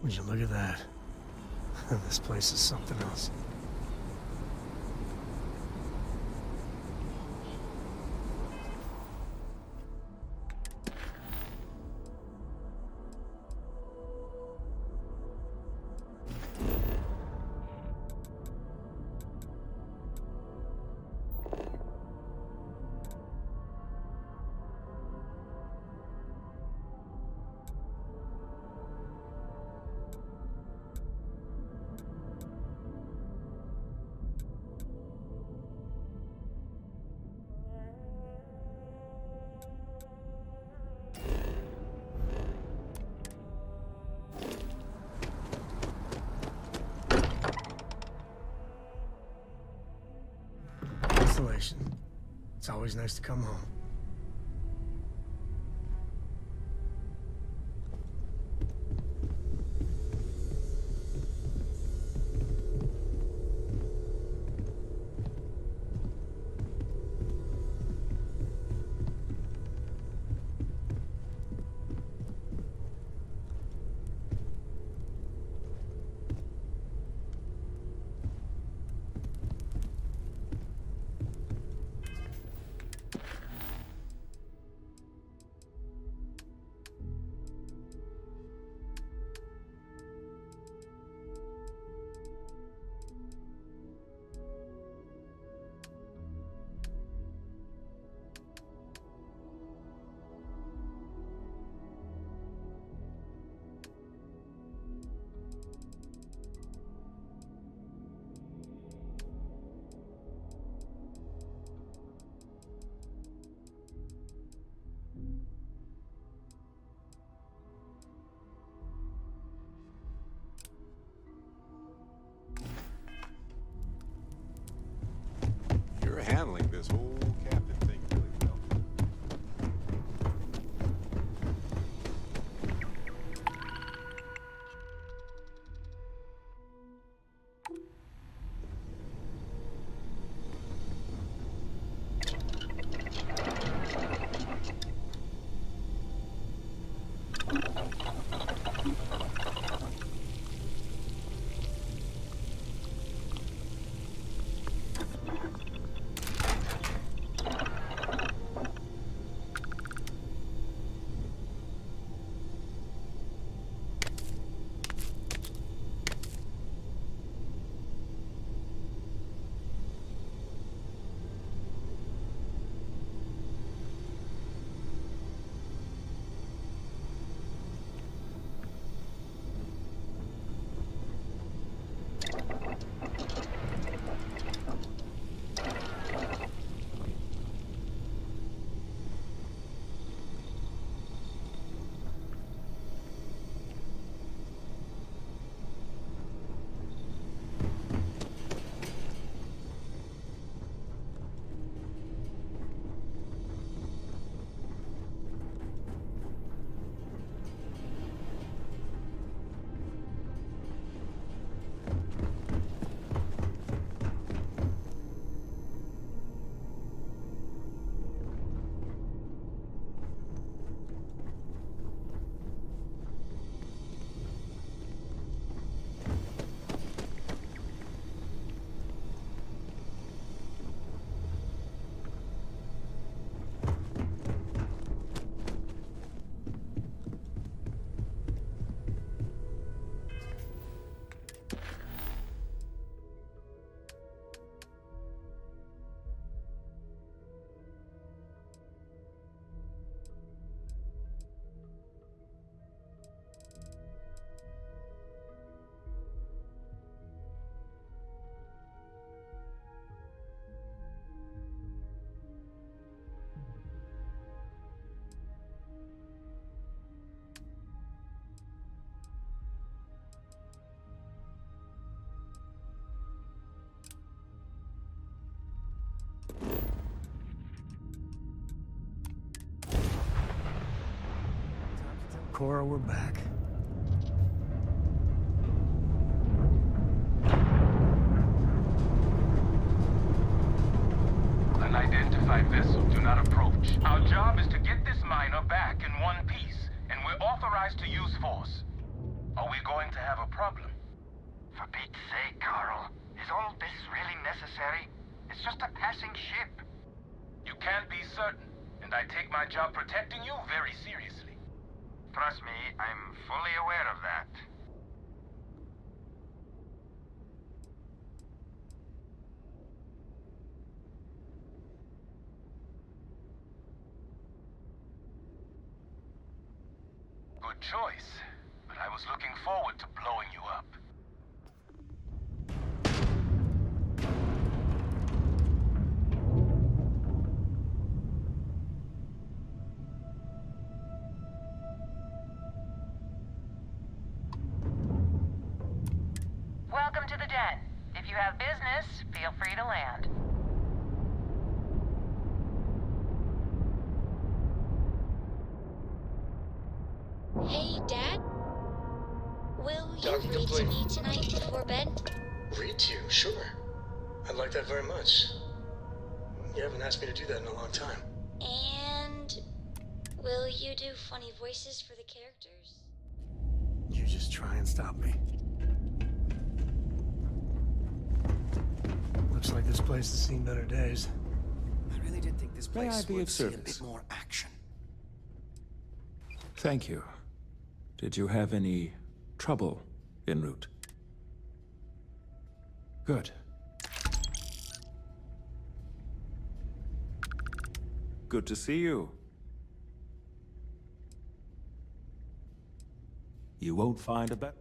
Would you look at that? This place is something else. Isolation. It's always nice to come home. Cora, we're back. Unidentified vessel, do not approach. Our job is to get this miner back in one piece, and we're authorized to use force. Are we going to have a problem? For Pete's sake, Carl. Is all this really necessary? It's just a passing ship. You can't be certain, and I take my job protecting you very seriously. Trust me, I'm fully aware of that. Good choice, but I was looking forward to blowing you up. Welcome to the den. If you have business, feel free to land. Hey, Dad? Will you read to me tonight before bed? Read to you? Sure. I'd like that very much. You haven't asked me to do that in a long time. And will you do funny voices for the characters? You just try and stop me. Looks like this place has seen better days. I really did think this May I place be would of see a service? bit more action. Thank you. Did you have any trouble en route? Good. Good to see you. You won't find a better.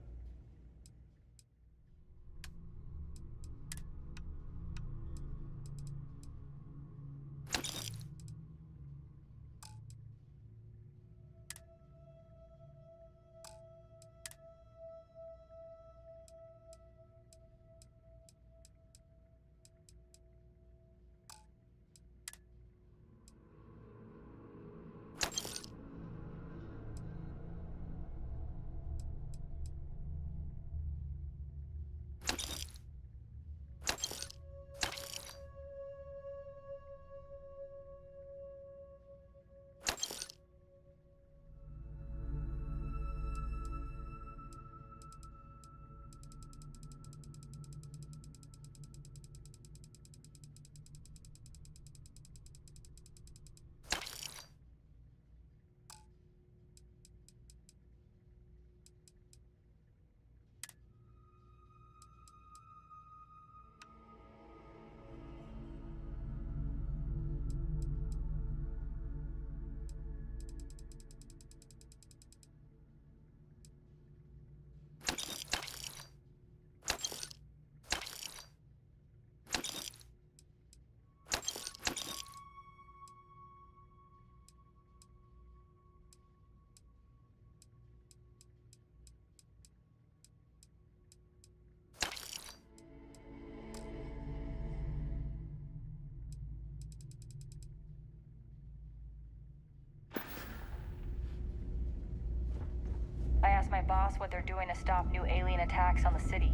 I asked my boss what they're doing to stop new alien attacks on the city.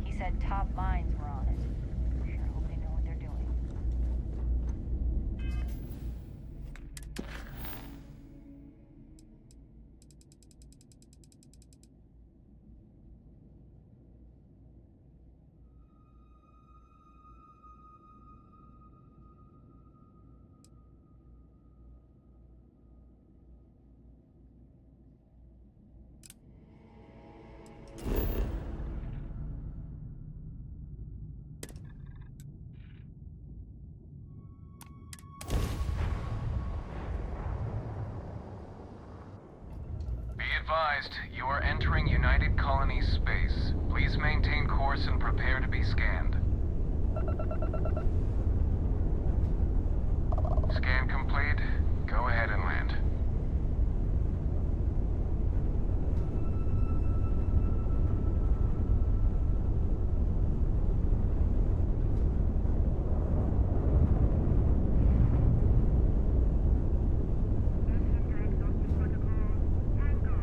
He said top minds were on it. Sure hope they know what they're doing. Be advised, you are entering United Colonies space. Please maintain course and prepare to be scanned. Scan complete. Go ahead and land. Tango,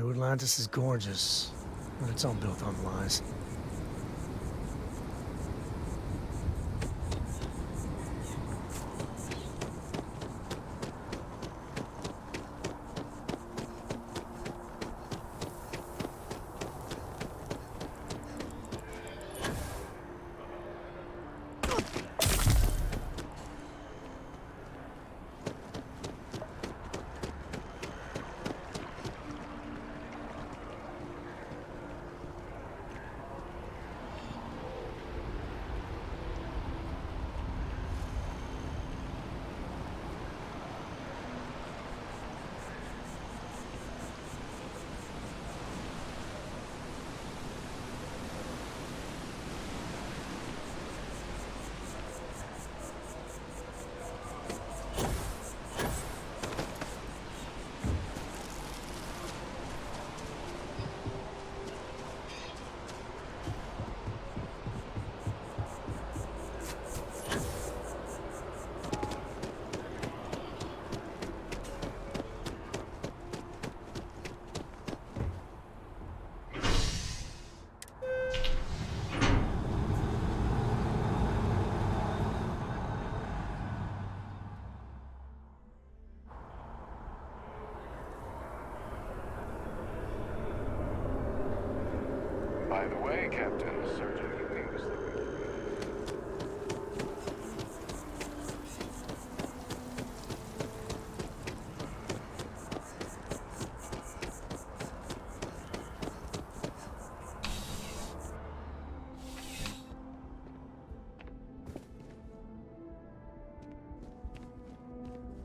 New Atlantis is gorgeous, but it's all built on lies. By the way, Captain, Sergeant Ewing was looking for you.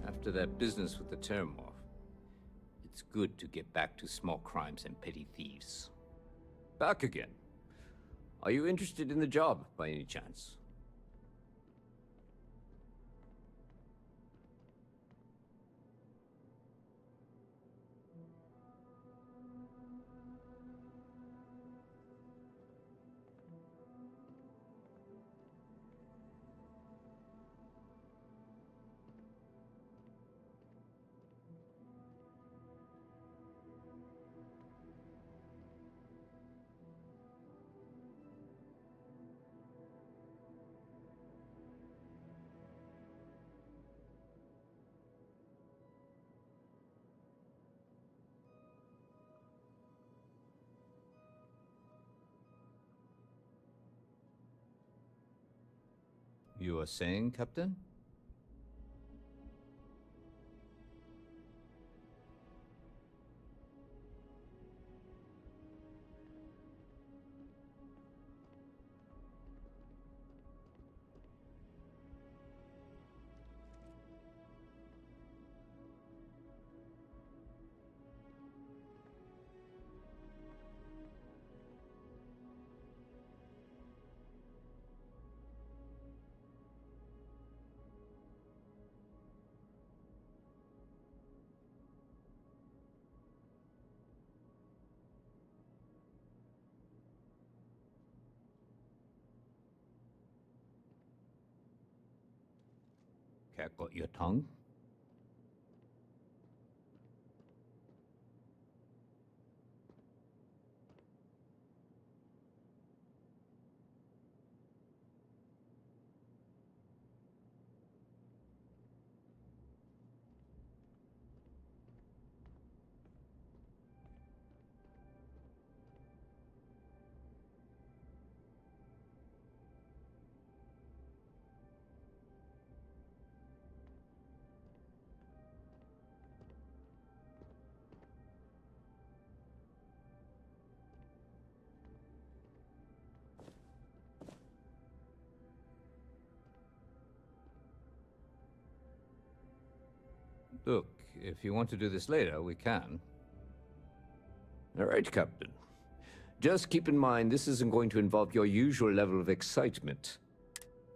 After that business with the Terramorph, it's good to get back to small crimes and petty thieves. Back again. Are you interested in the job, by any chance? You are saying, Captain? Cat got your tongue? Look, if you want to do this later, we can. All right, Captain. Just keep in mind, this isn't going to involve your usual level of excitement.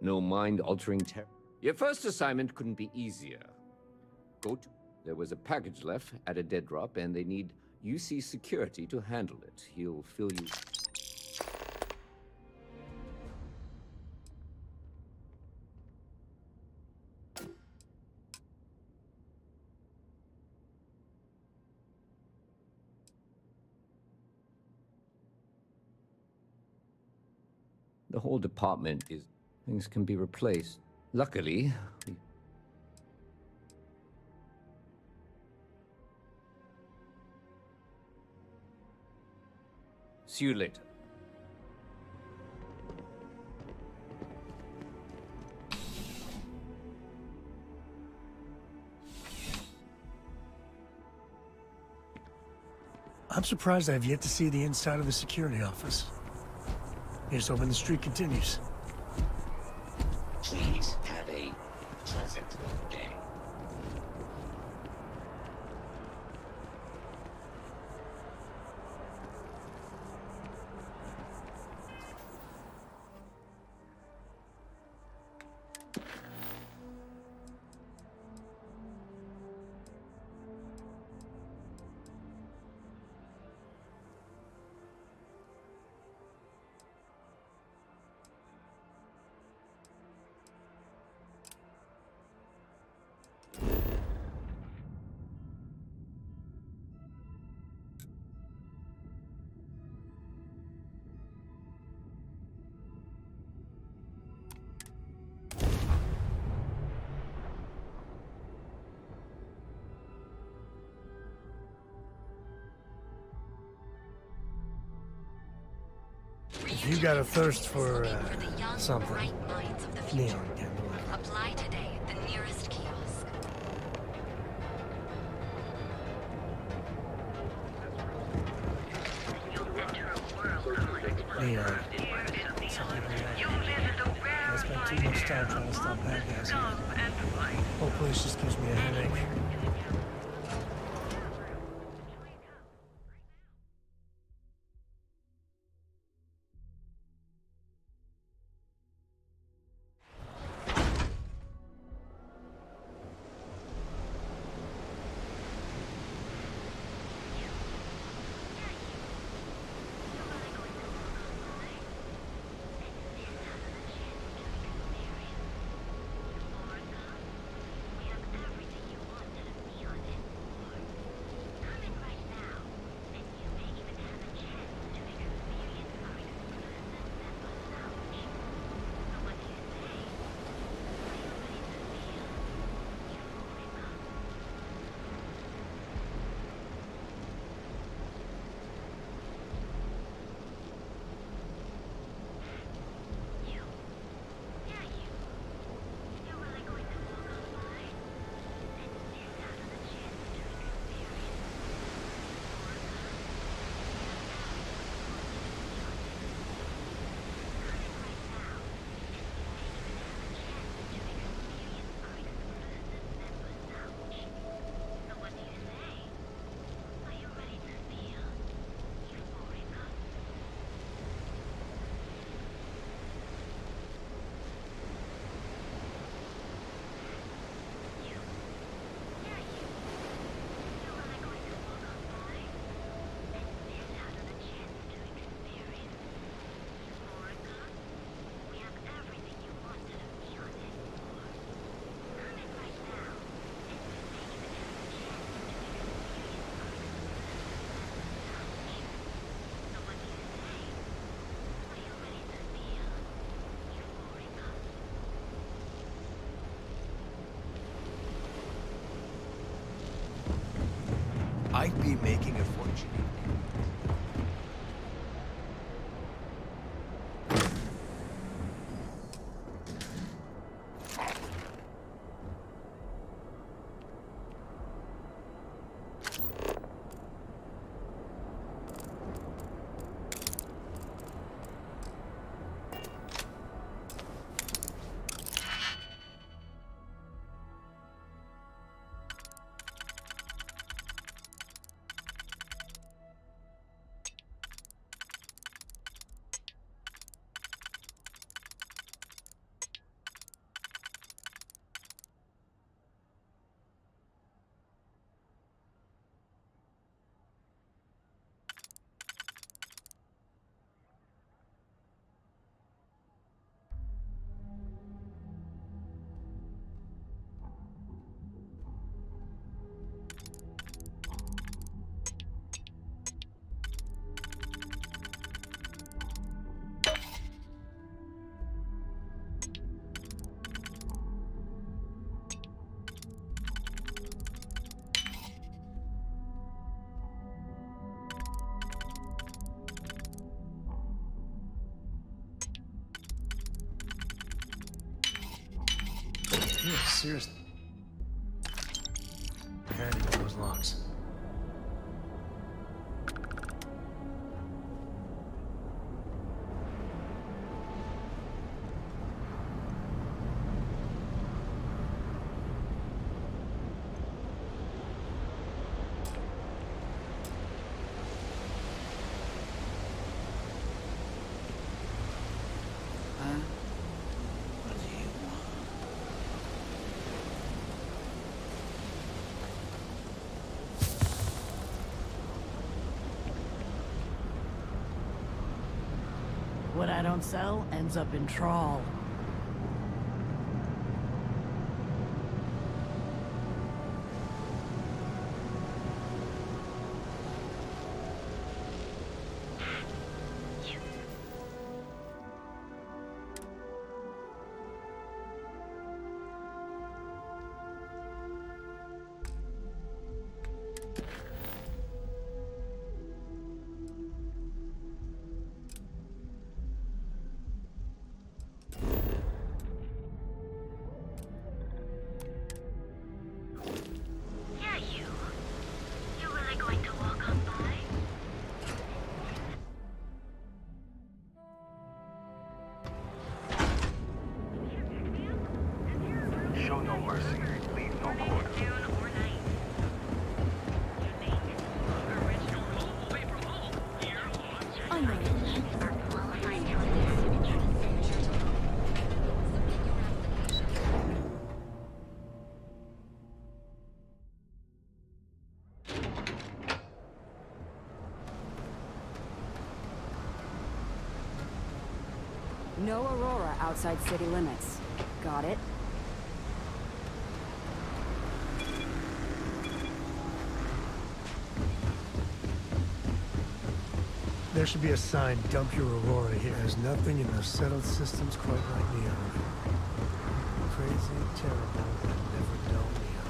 No mind-altering terror. Your first assignment couldn't be easier. There was a package left at a dead drop, and they need UC security to handle it. He'll fill you... The whole department is... Things can be replaced. Luckily, see you later. I'm surprised I've yet to see the inside of the security office. Here's hoping the streak continues. Please have a pleasant day. If you got a thirst for something, neon can deliver. Apply today at the nearest kiosk. Neon. I spent too much time trying to stop bad guys. Hopefully this just gives me a headache. I'd be making a fortune. seriously. Handy with those locks. What I don't sell ends up in trawl. Show no mercy, leave no quarter. I know. No Aurora outside city limits. Got it? There should be a sign, dump your Aurora here. There's nothing in the settled systems quite like Neon. Crazy, terrible, and never dull Neon.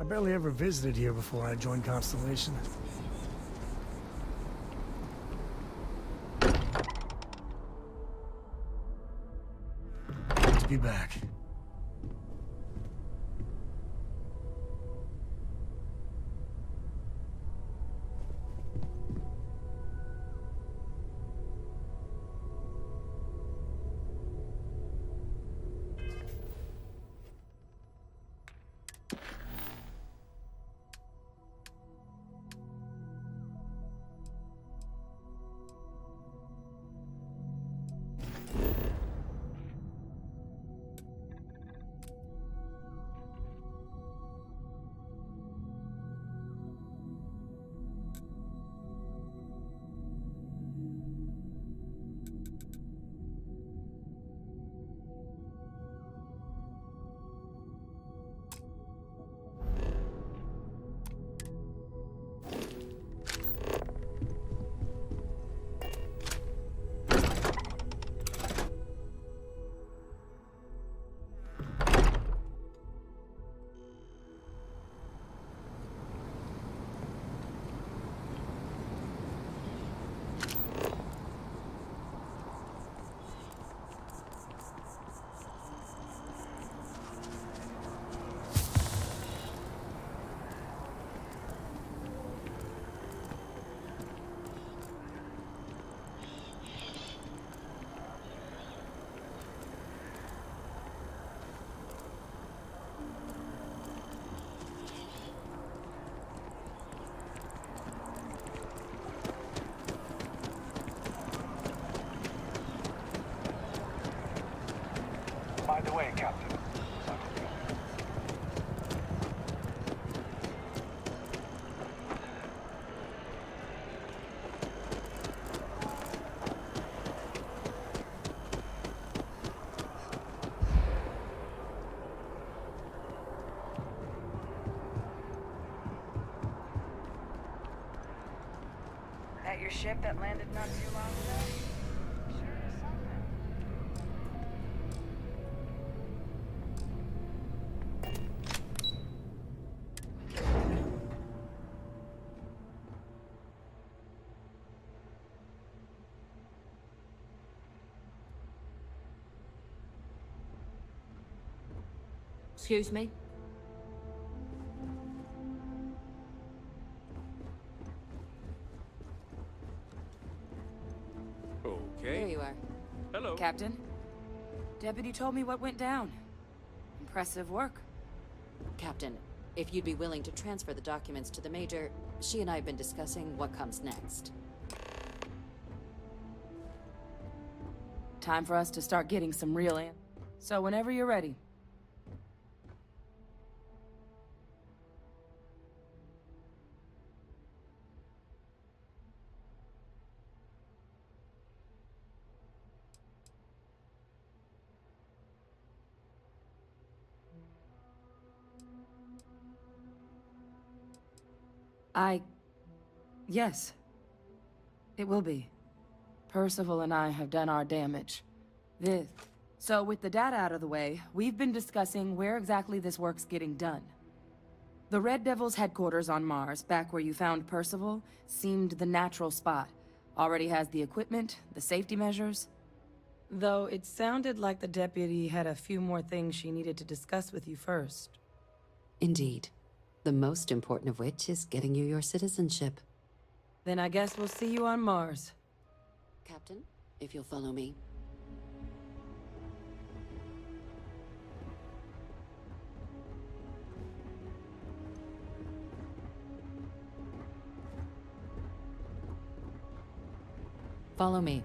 barely ever visited here before I joined Constellation. Good to be back. By the way, Captain. That your ship that landed not too long ago? Sure is something. Excuse me? Okay. There you are. Hello. Captain? Deputy told me what went down. Impressive work. Captain, if you'd be willing to transfer the documents to the Major, she and I have been discussing what comes next. Time for us to start getting some real answers. So whenever you're ready. Yes. It will be. Percival and I have done our damage. So with the data out of the way, we've been discussing where exactly this work's getting done. The Red Devil's headquarters on Mars, back where you found Percival, seemed the natural spot. Already has the equipment, the safety measures. Though it sounded like the deputy had a few more things she needed to discuss with you first. Indeed. The most important of which is getting you your citizenship. Then I guess we'll see you on Mars. Captain, if you'll follow me. Follow me.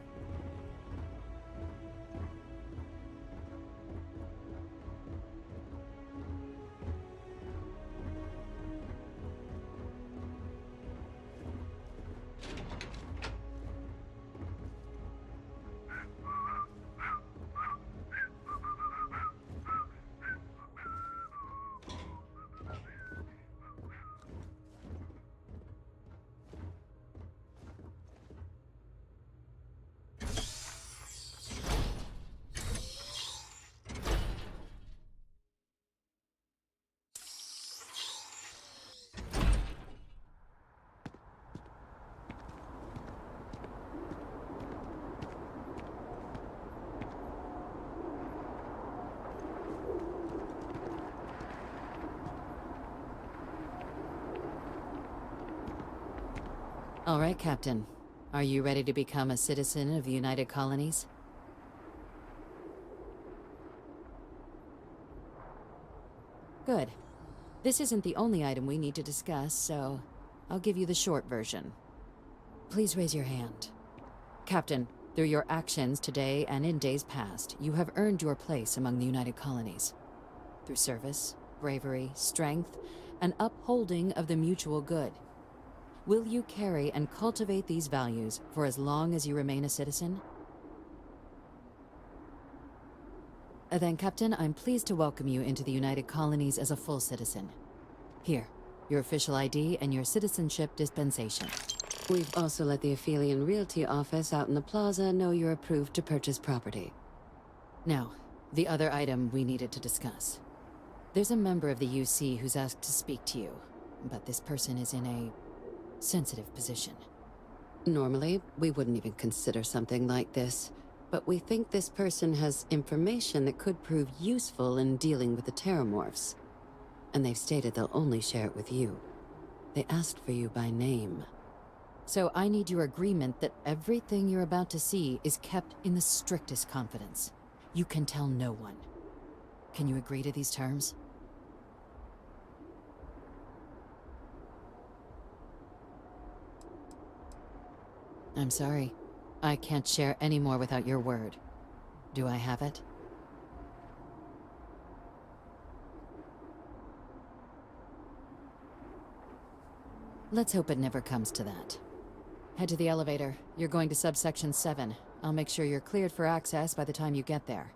All right, Captain. Are you ready to become a citizen of the United Colonies? Good. This isn't the only item we need to discuss, so I'll give you the short version. Please raise your hand. Captain, through your actions today and in days past, you have earned your place among the United Colonies. Through service, bravery, strength, and upholding of the mutual good. Will you carry and cultivate these values for as long as you remain a citizen? Then, Captain, I'm pleased to welcome you into the United Colonies as a full citizen. Here, your official ID and your citizenship dispensation. We've also let the Aphelion Realty office out in the plaza know you're approved to purchase property. Now, the other item we needed to discuss. There's a member of the UC who's asked to speak to you, but this person is in a sensitive position. Normally, we wouldn't even consider something like this, but we think this person has information that could prove useful in dealing with the Terramorphs. And they've stated they'll only share it with you. They asked for you by name. So I need your agreement that everything you're about to see is kept in the strictest confidence. You can tell no one. Can you agree to these terms? I'm sorry. I can't share any more without your word. Do I have it? Let's hope it never comes to that. Head to the elevator. You're going to subsection 7. I'll make sure you're cleared for access by the time you get there.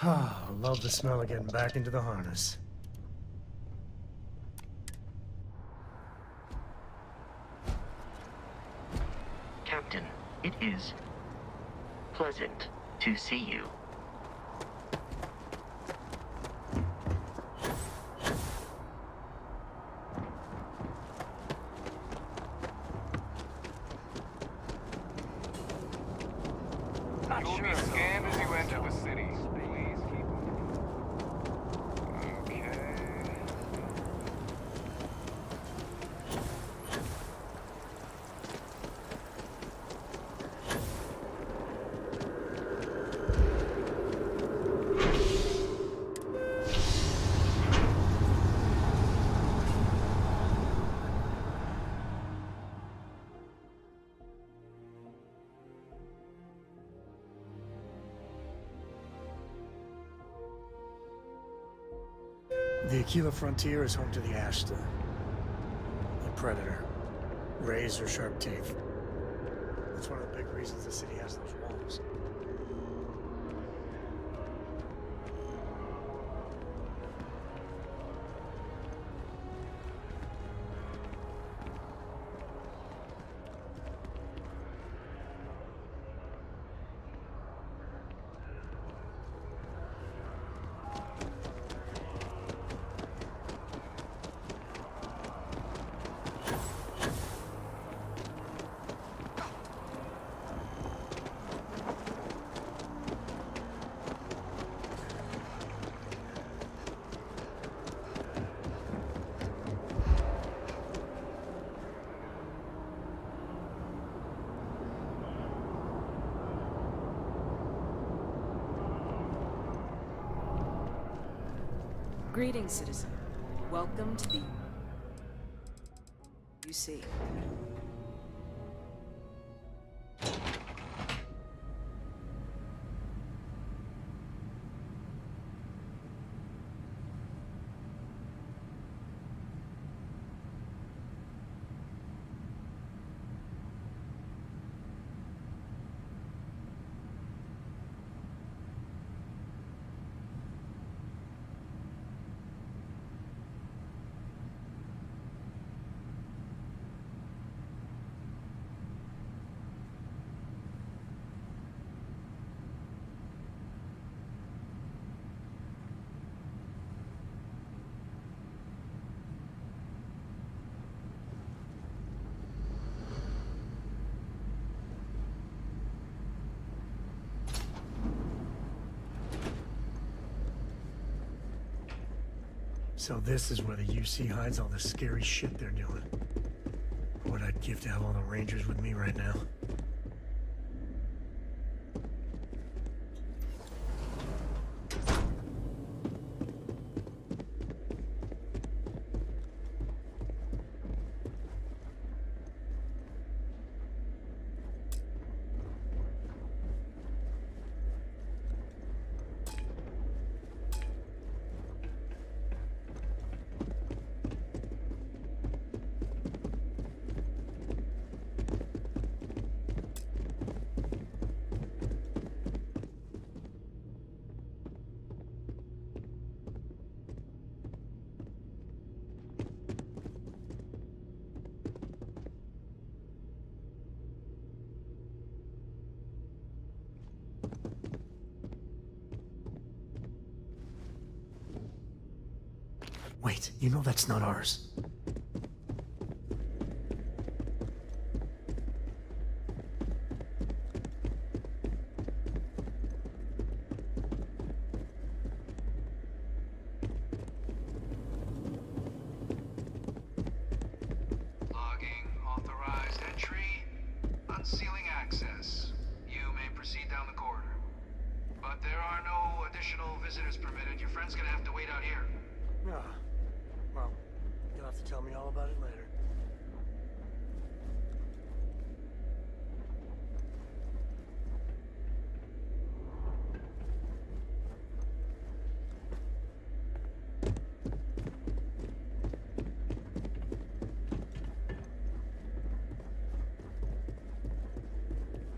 Ah, love the smell of getting back into the harness. Captain, it is pleasant to see you. You'll be scanned as you enter the city. Please keep okay. The Aquila frontier is home to the Ashta, the Predator, razor-sharp teeth. That's one of the big reasons the city has those walls. Greetings, citizen. Welcome to the UC. So this is where the UC hides all the scary shit they're doing. What I'd give to have all the Rangers with me right now. Wait, you know that's not ours. Logging authorized entry. Unsealing access. You may proceed down the corridor. But there are no additional visitors permitted. Your friend's gonna have to wait out here. Ah, well, you'll have to tell me all about it later.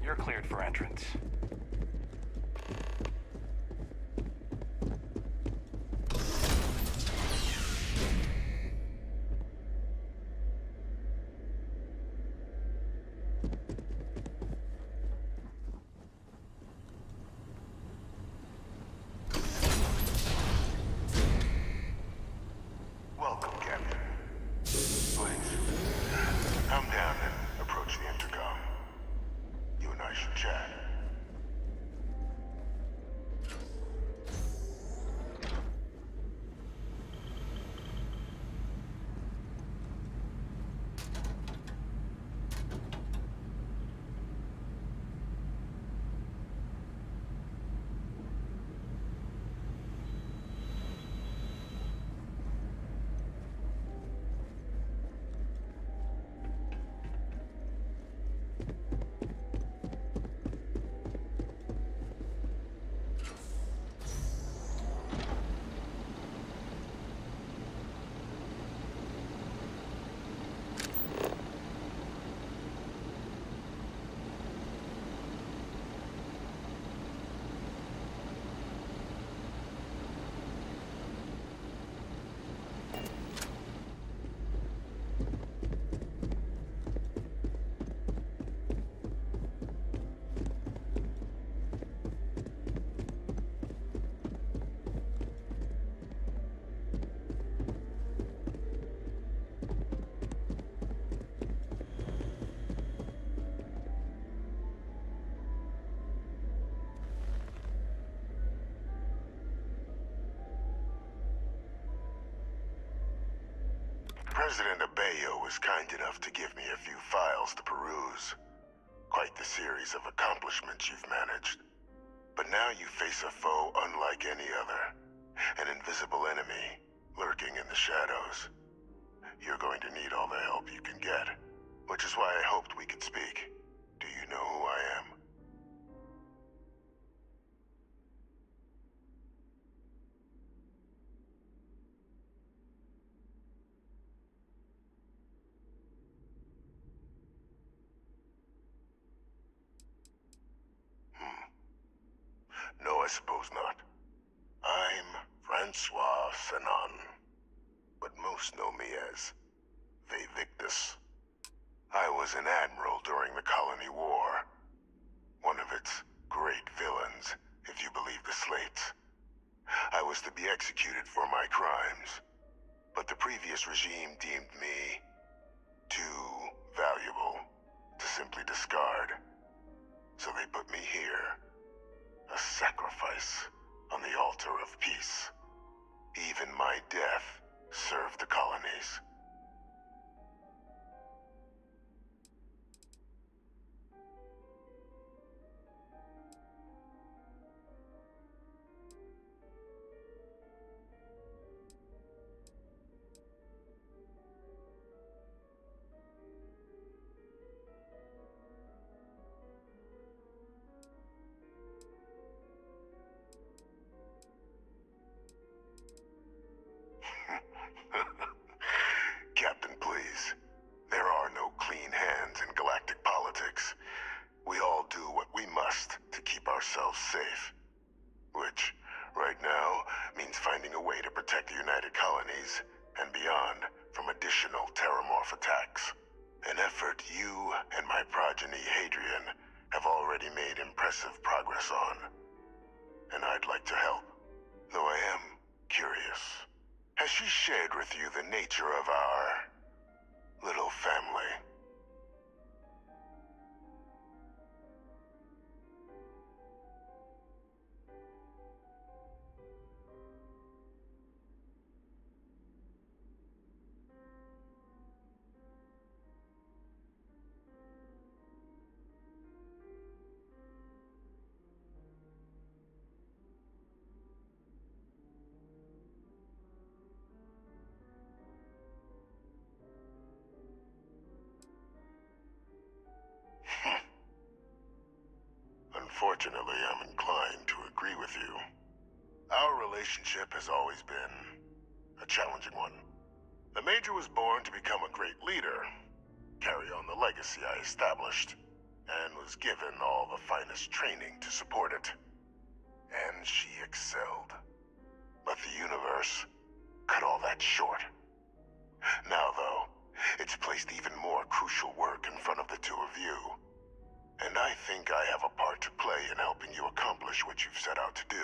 You're cleared for entrance. President Abeyo was kind enough to give me a few files to peruse. Quite the series of accomplishments you've managed. But now you face a foe unlike any other. An invisible enemy, lurking in the shadows. You're going to need all the help you can get, which is why I hoped we could speak. Do you know who I am? No, I suppose not. I'm Francois Sanon, but most know me as Victus. I was an admiral during the Colony War. One of its great villains, if you believe the slates. I was to be executed for my crimes, but the previous regime deemed me too valuable to simply discard. So they put me here, a sacrifice on the altar of peace. Even my death served the colonies. Captain, please. There are no clean hands in galactic politics. We all do what we must to keep ourselves safe. Which, right now, means finding a way to protect the United Colonies and beyond from additional terramorph attacks. An effort you and my progeny Hadrian have already made impressive progress on. And I'd like to help, though I am curious. Has she shared with you the nature of our little family? Unfortunately, I'm inclined to agree with you. Our relationship has always been a challenging one. The Major was born to become a great leader, carry on the legacy I established, and was given all the finest training to support it. And she excelled. But the universe cut all that short. Now, though, it's placed even more crucial work in front of the two of you. And I think I have a part to play in helping you accomplish what you've set out to do.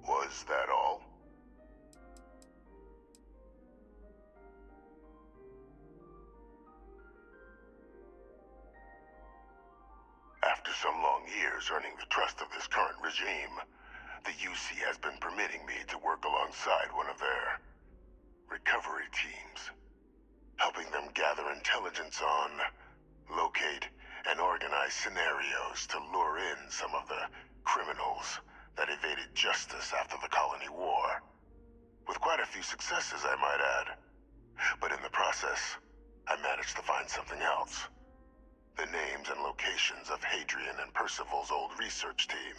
Was that all? After some long years earning the trust of this current regime, the UC has been permitting me to work alongside one of their recovery teams, helping them gather intelligence on, locate, and organize scenarios to lure in some of the criminals that evaded justice after the Colony War. With quite a few successes, I might add. But in the process, I managed to find something else. The names and locations of Hadrian and Percival's old research team.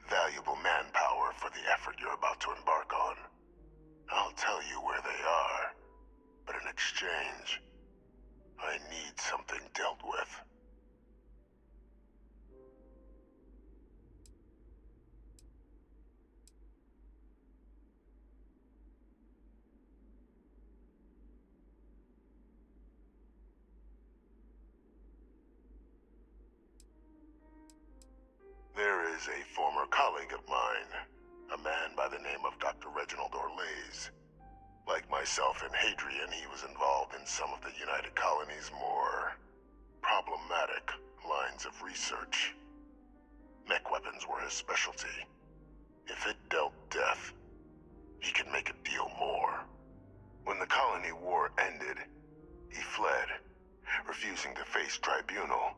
Valuable manpower for the effort you're about to embark on. I'll tell you where they are, but in exchange, I need something dealt with. There is a former colleague of mine, a man by the name of Dr. Reginald Orlaise. Like myself and Hadrian, he was involved in some of the United Colony's more problematic lines of research. Mech weapons were his specialty. If it dealt death, he could make a deal more. When the colony war ended, he fled, refusing to face tribunal,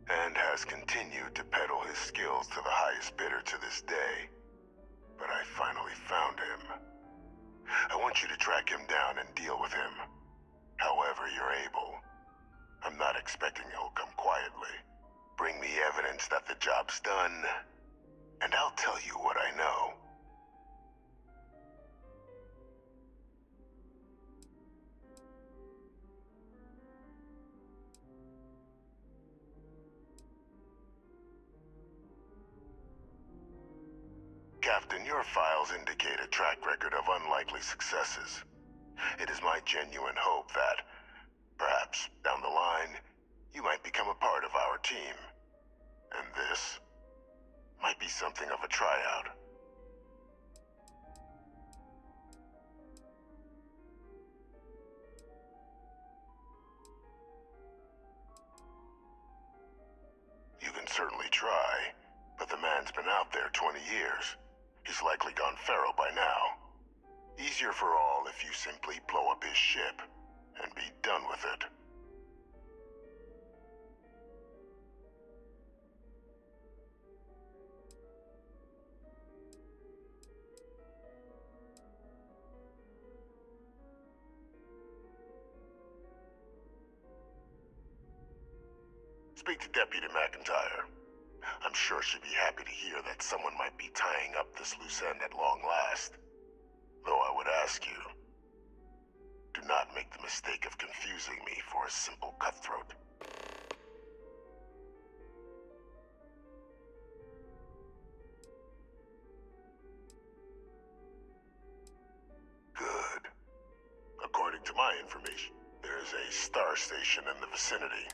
and has continued to peddle his skills to the highest bidder to this day. But I finally found him. I want you to track him down and deal with him, however you're able. I'm not expecting he'll come quietly. Bring me evidence that the job's done, and I'll tell you what I know. Captain, your files indicate a track record of unlikely successes. It is my genuine hope that, perhaps down the line, you might become a part of our team. And this might be something of a tryout. You can certainly try, but the man's been out there 20 years. He's likely gone feral by now. Easier for all if you simply blow up his ship and be done with it. Speak to Deputy McIntyre. I'm sure she'd be happy to hear that someone might be tying up this loose end at long last. Though I would ask you, do not make the mistake of confusing me for a simple cutthroat. Good. According to my information, there is a star station in the vicinity.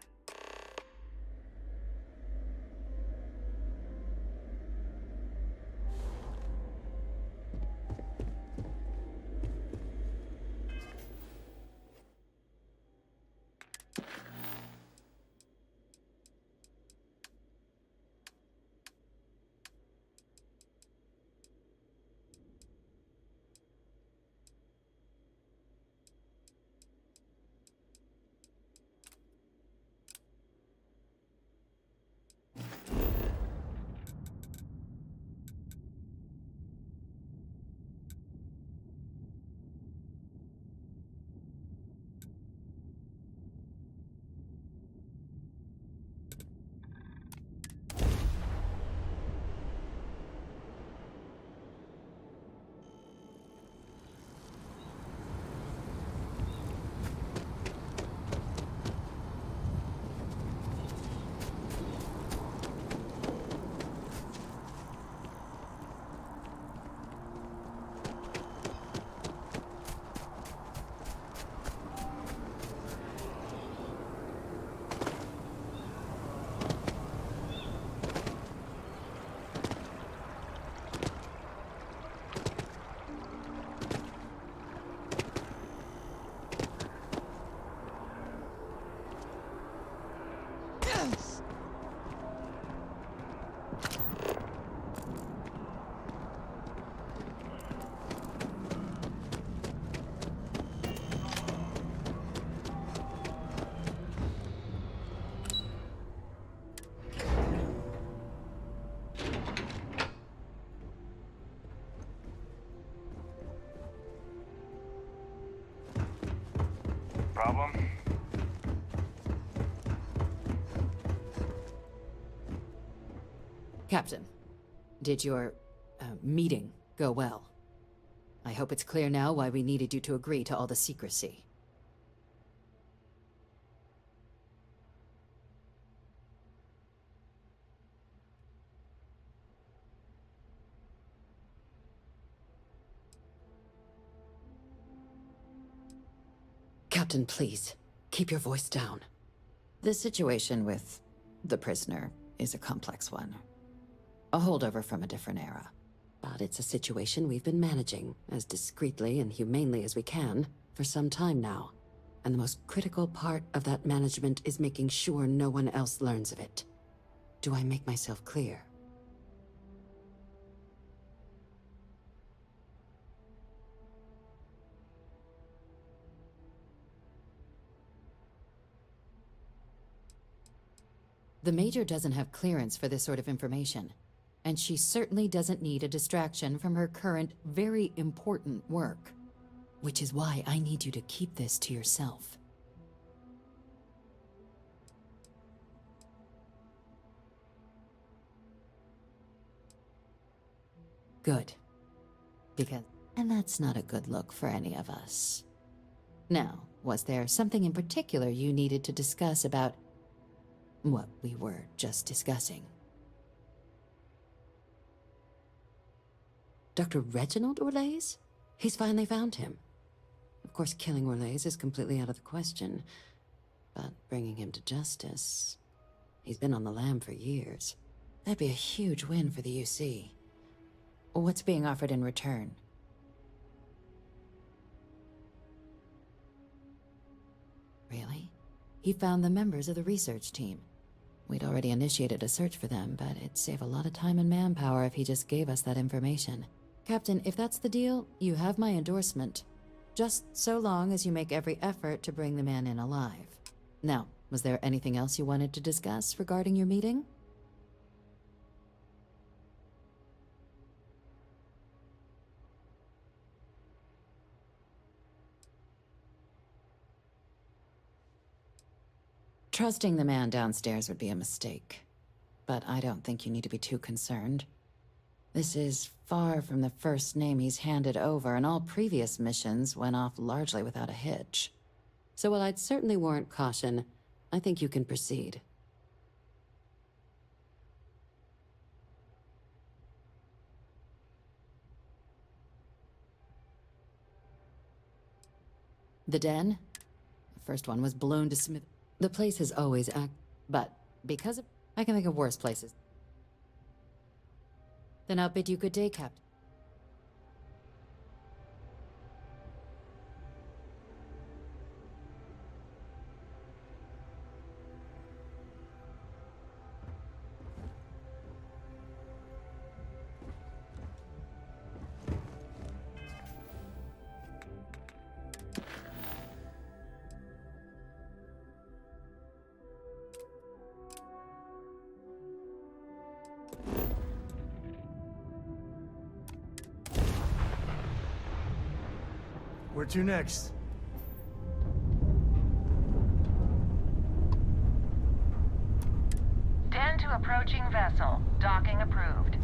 Problem? Captain, did your meeting go well? I hope it's clear now why we needed you to agree to all the secrecy. Captain, please, keep your voice down. The situation with the prisoner is a complex one. A holdover from a different era. But it's a situation we've been managing, as discreetly and humanely as we can, for some time now. And the most critical part of that management is making sure no one else learns of it. Do I make myself clear? The Major doesn't have clearance for this sort of information, and she certainly doesn't need a distraction from her current, very important work. Which is why I need you to keep this to yourself. Good. And that's not a good look for any of us. Now, was there something in particular you needed to discuss about what we were just discussing? Dr. Reginald Orlaise? He's finally found him. Of course, killing Orlaise is completely out of the question, but bringing him to justice... He's been on the lam for years. That'd be a huge win for the UC. What's being offered in return? Really? He found the members of the research team. We'd already initiated a search for them, but it'd save a lot of time and manpower if he just gave us that information. Captain, if that's the deal, you have my endorsement. Just so long as you make every effort to bring the man in alive. Now, was there anything else you wanted to discuss regarding your meeting? Trusting the man downstairs would be a mistake. But I don't think you need to be too concerned. This is far from the first name he's handed over, and all previous missions went off largely without a hitch. So while I'd certainly warrant caution, I think you can proceed. The den? The first one was blown to smith. The place has always but because of... I can think of worse places. Then I'll bid you good day, Captain. Where to next? Den to approaching vessel. Docking approved.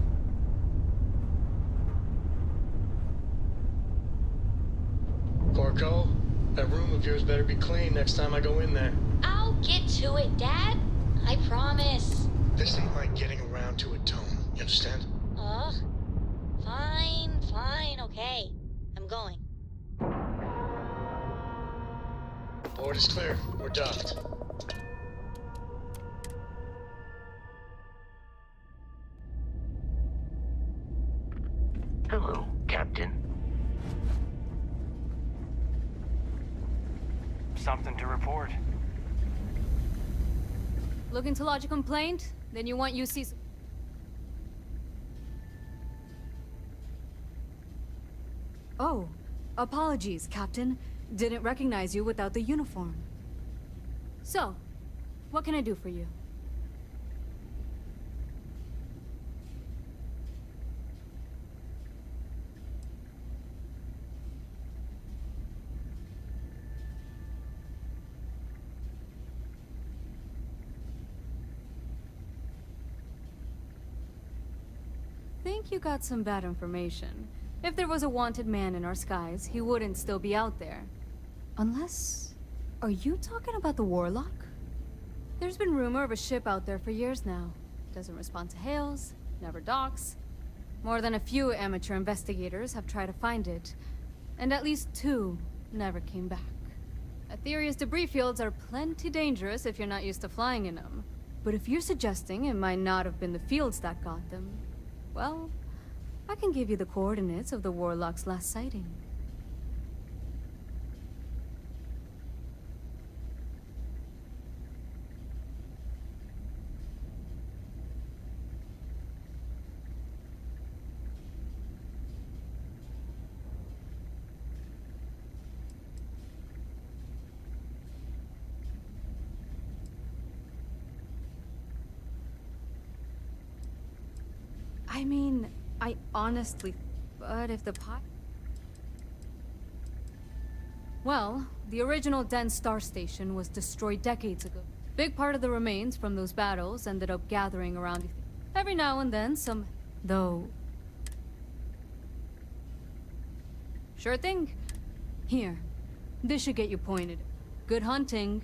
Corco, that room of yours better be clean next time I go in there. I'll get to it, Dad. I promise. This ain't like getting around to a tone, you understand? Ugh. Fine, okay. I'm going. Board is clear. We're docked. Hello, Captain. Something to report. Looking to lodge a complaint? Then you want UC's... Oh, apologies, Captain. Didn't recognize you without the uniform. So, what can I do for you? Think you got some bad information. If there was a wanted man in our skies, he wouldn't still be out there. Unless... Are you talking about the Warlock? There's been rumor of a ship out there for years now. Doesn't respond to hails, never docks. More than a few amateur investigators have tried to find it, and at least 2 never came back. Aetherius debris fields are plenty dangerous if you're not used to flying in them. But if you're suggesting it might not have been the fields that got them, well, I can give you the coordinates of the Warlock's last sighting. I mean, I honestly... But if the Well, the original Den Star Station was destroyed decades ago. Big part of the remains from those battles ended up gathering around... Every now and then, some... Though... Sure thing. Here. This should get you pointed. Good hunting.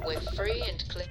We're free and clear.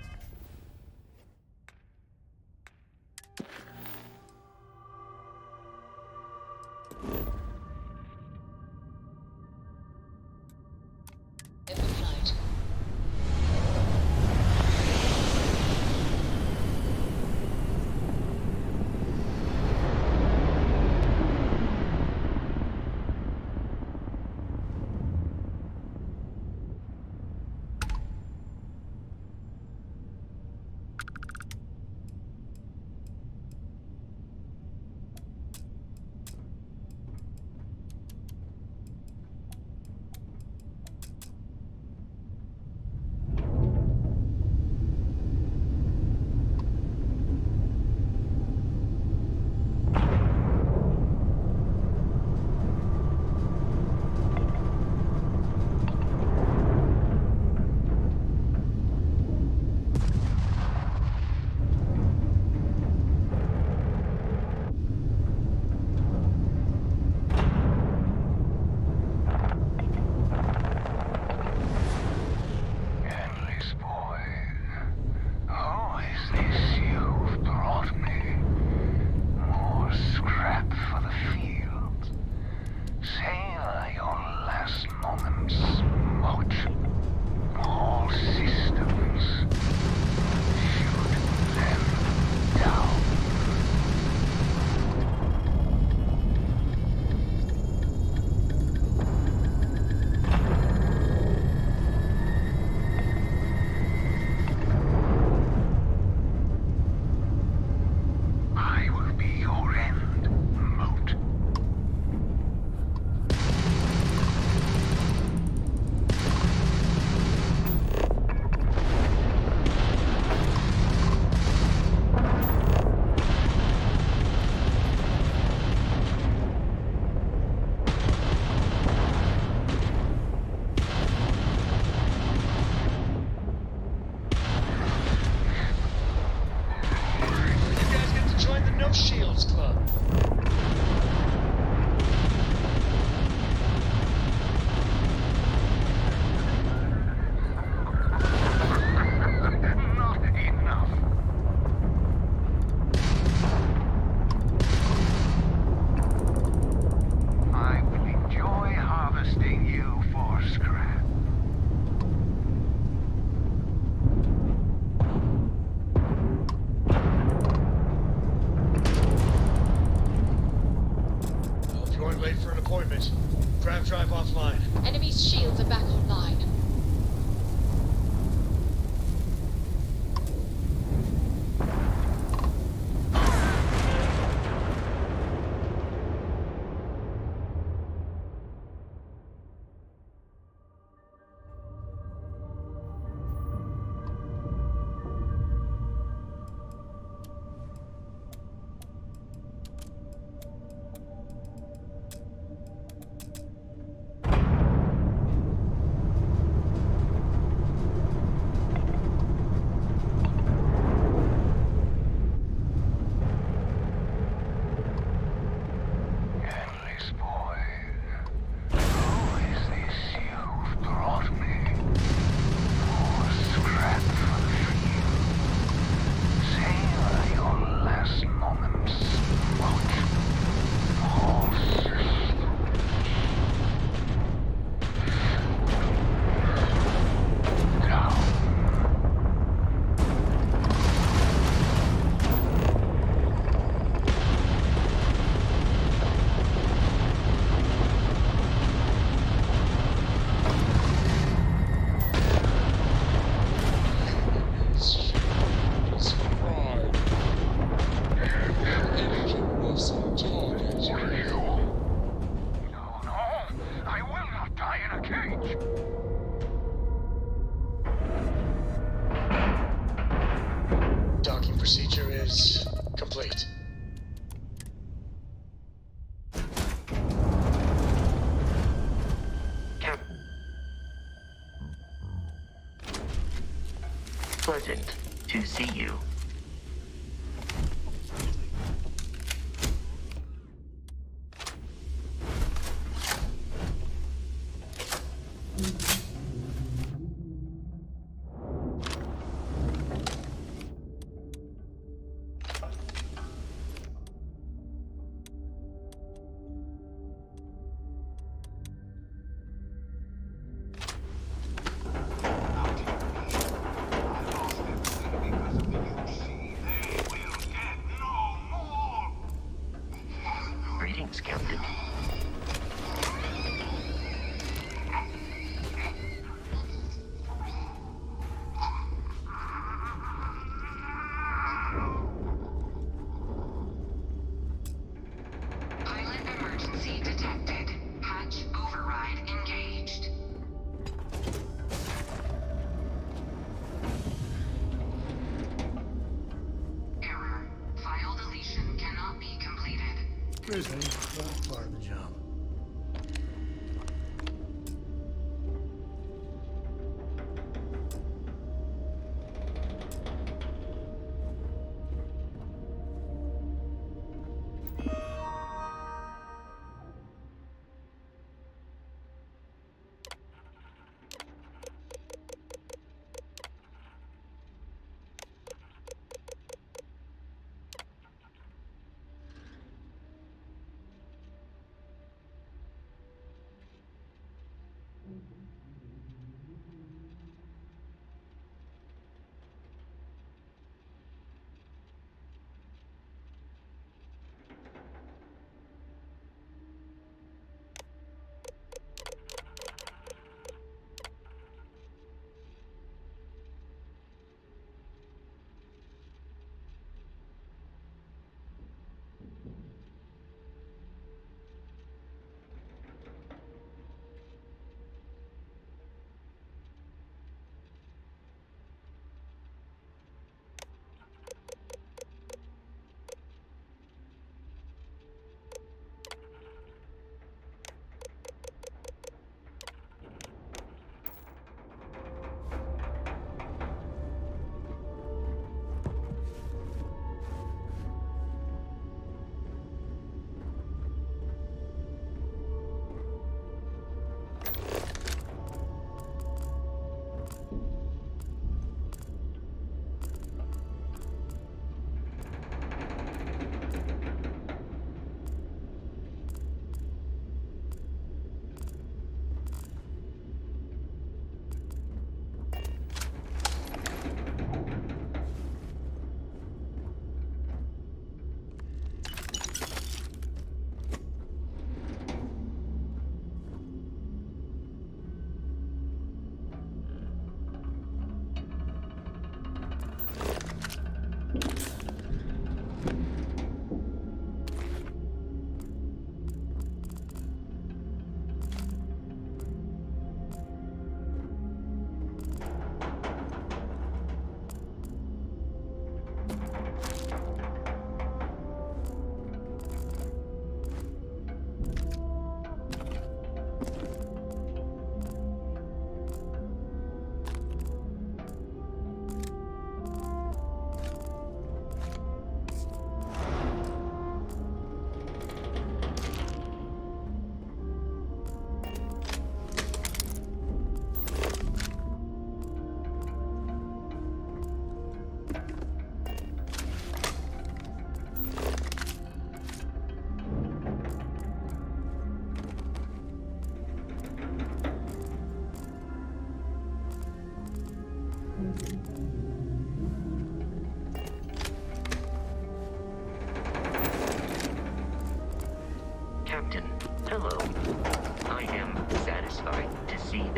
Grav drive offline. Enemy's shields are back online. Docking procedure is complete. Pleasant to see you. Greetings, Captain. Pilot emergency detected. Hatch override engaged. Error. File deletion cannot be completed. Grizzly, that's part of the job.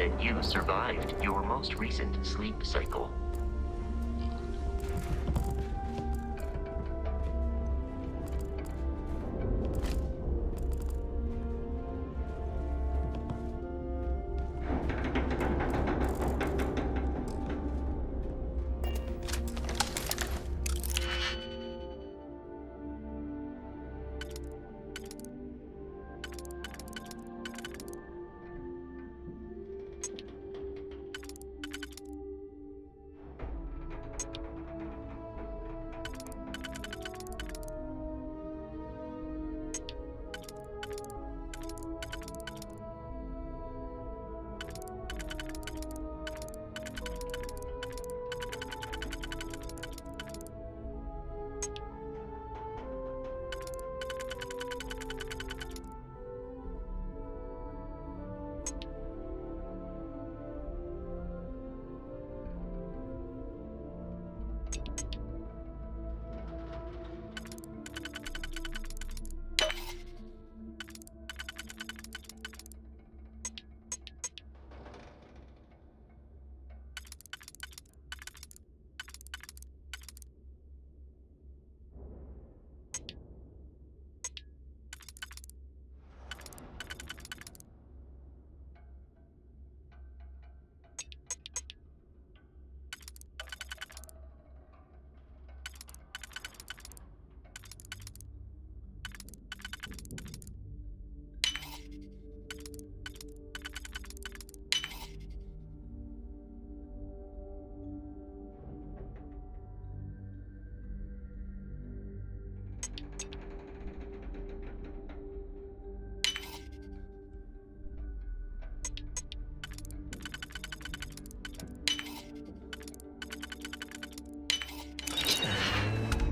that you survived your most recent sleep cycle.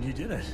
You did it.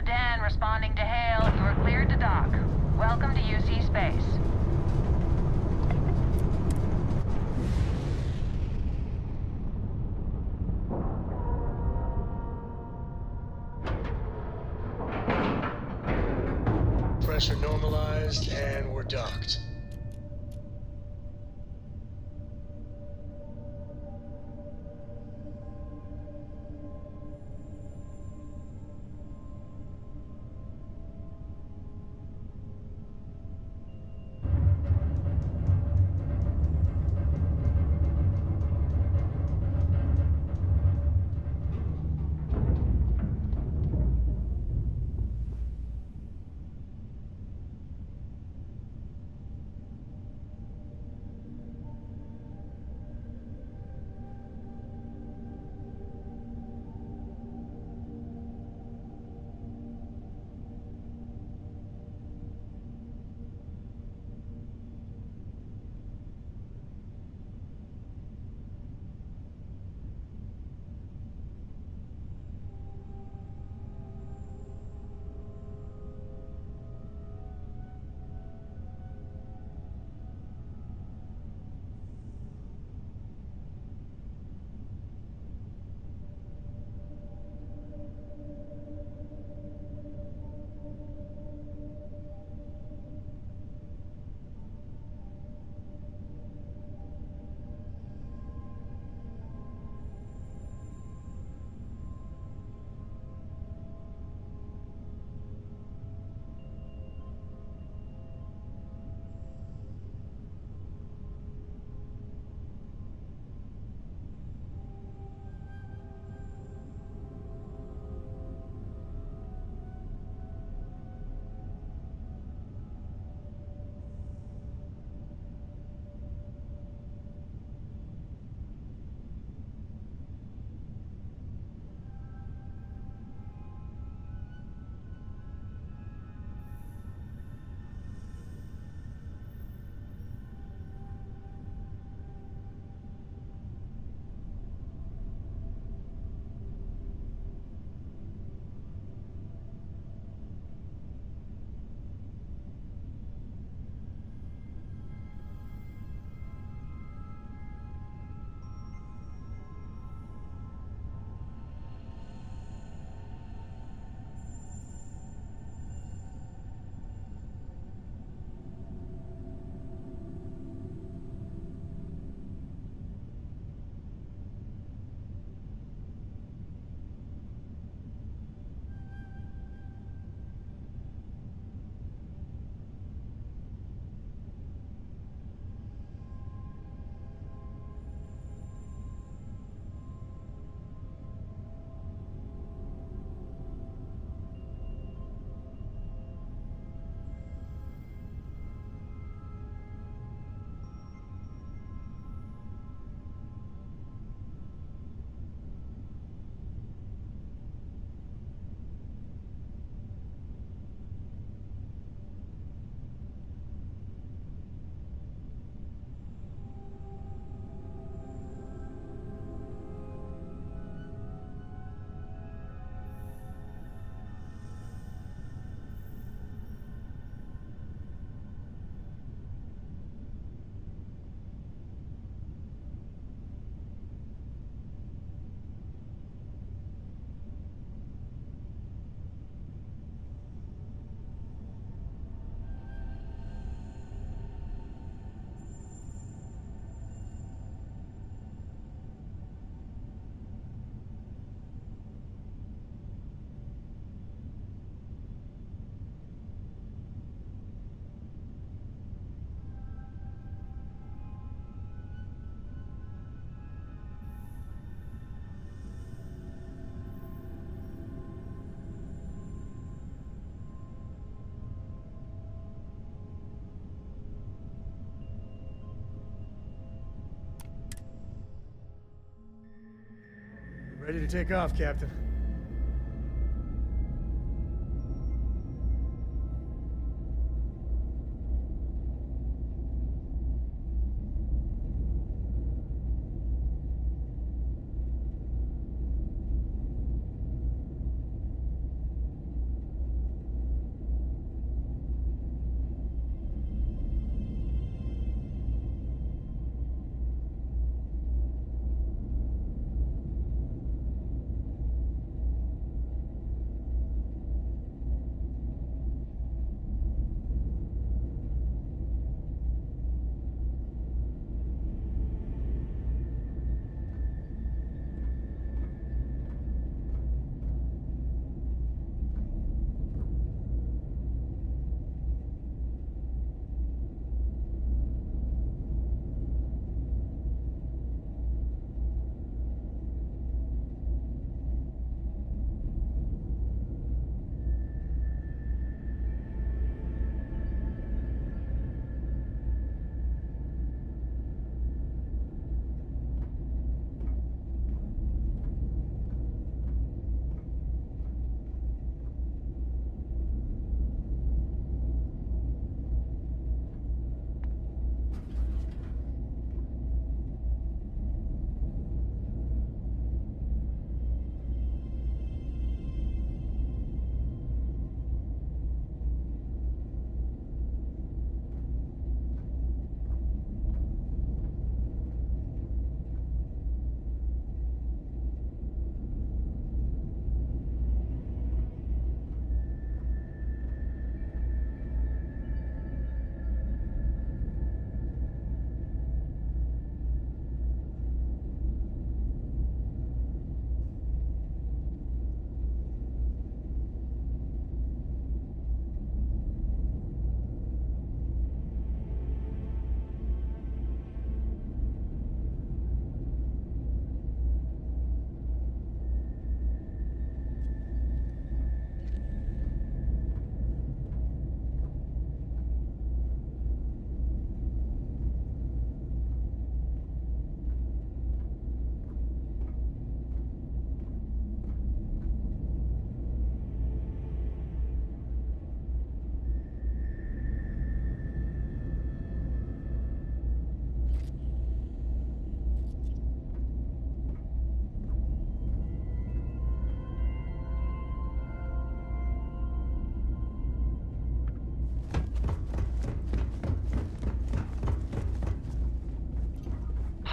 Dan responding to hail. You are cleared to dock. Welcome to UC Space. Pressure normalized, and we're docked. Ready to take off, Captain.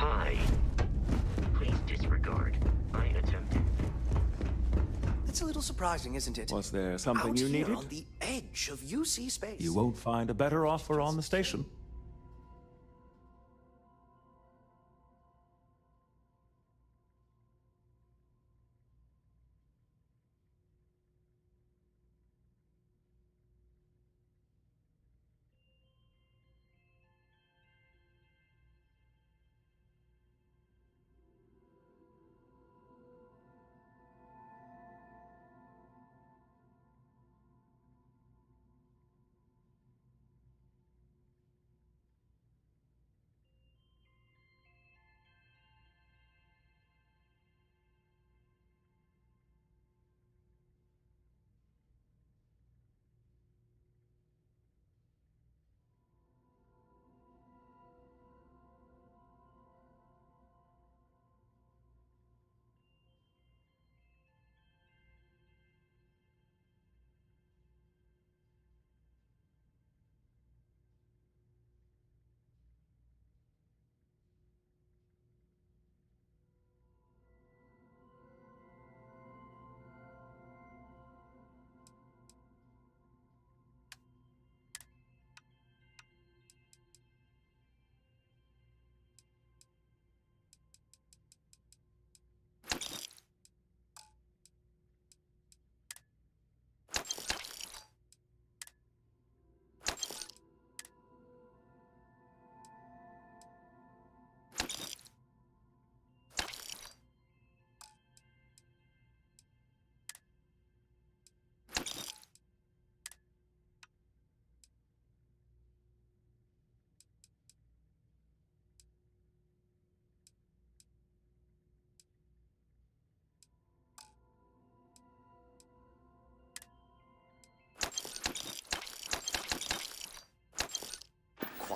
Hi. Please disregard. I attempted. It's a little surprising, isn't it? Was there something Out you here needed? on the edge of UC space. You won't find a better offer on the station.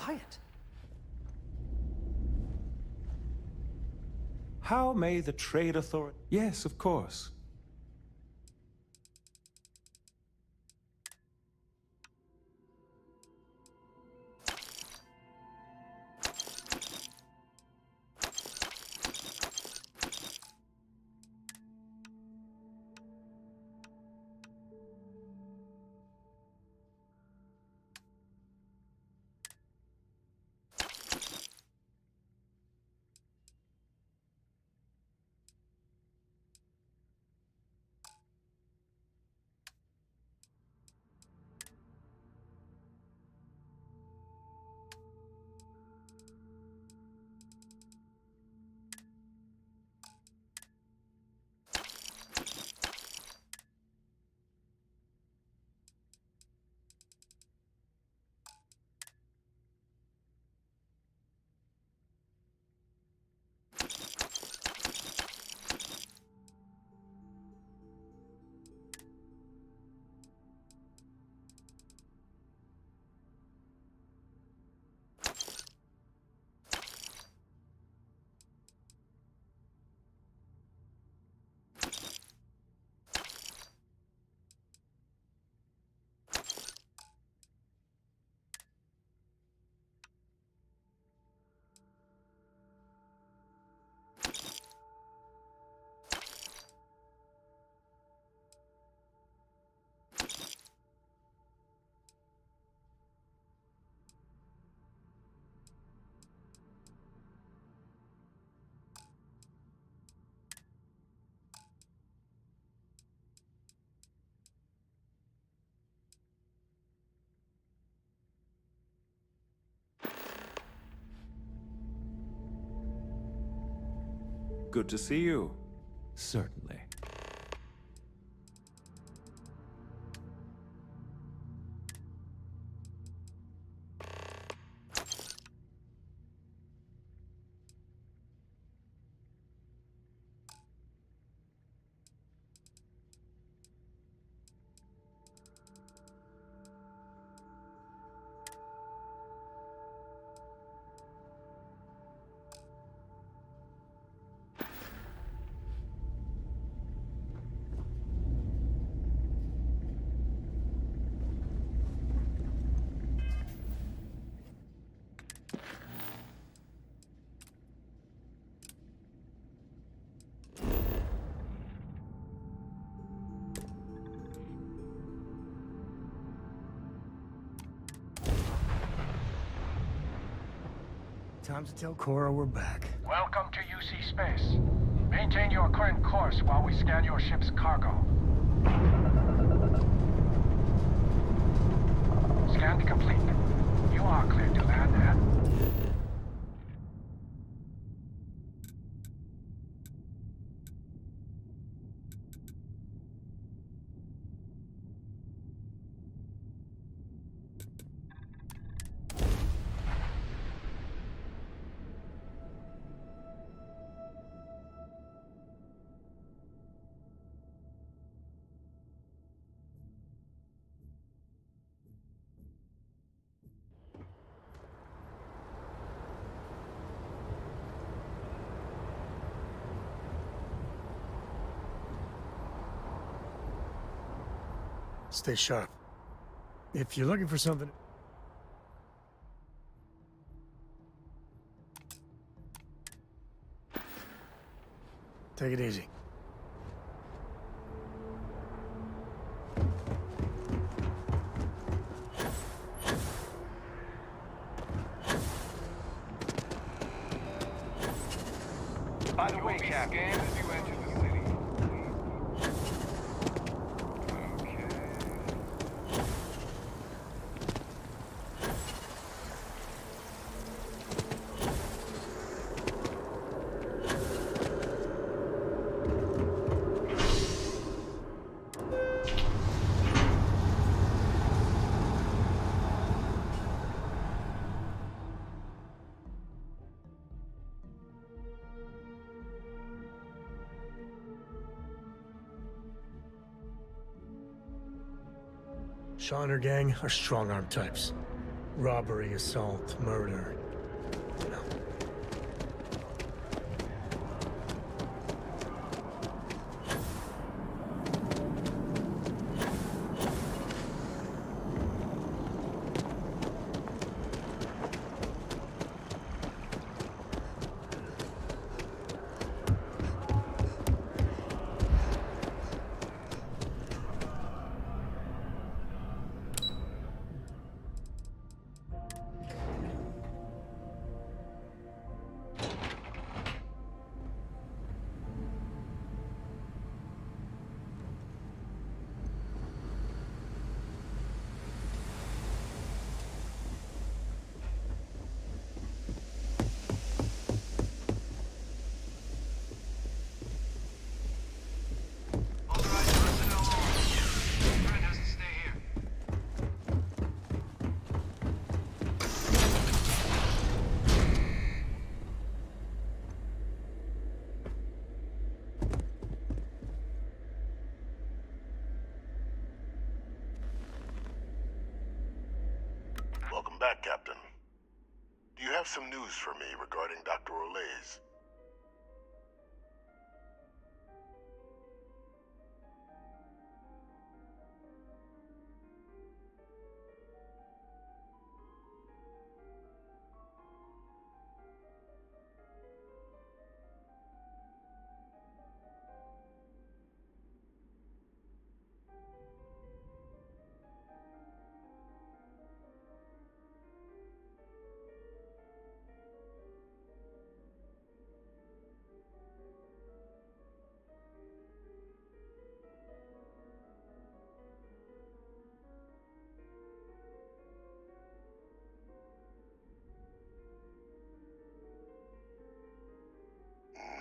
buy it. How may the trade authority... Yes, of course. Good to see you. Certainly. Time to tell Cora we're back. Welcome to UC Space. Maintain your current course while we scan your ship's cargo. Scan complete. You are cleared to land at... Stay sharp. If you're looking for something... Take it easy. By the way, Captain, as you enter the city. Shaw and her gang are strong-arm types. Robbery, assault, murder. You know. Welcome back, Captain. Do you have some news for me regarding Dr. Olays?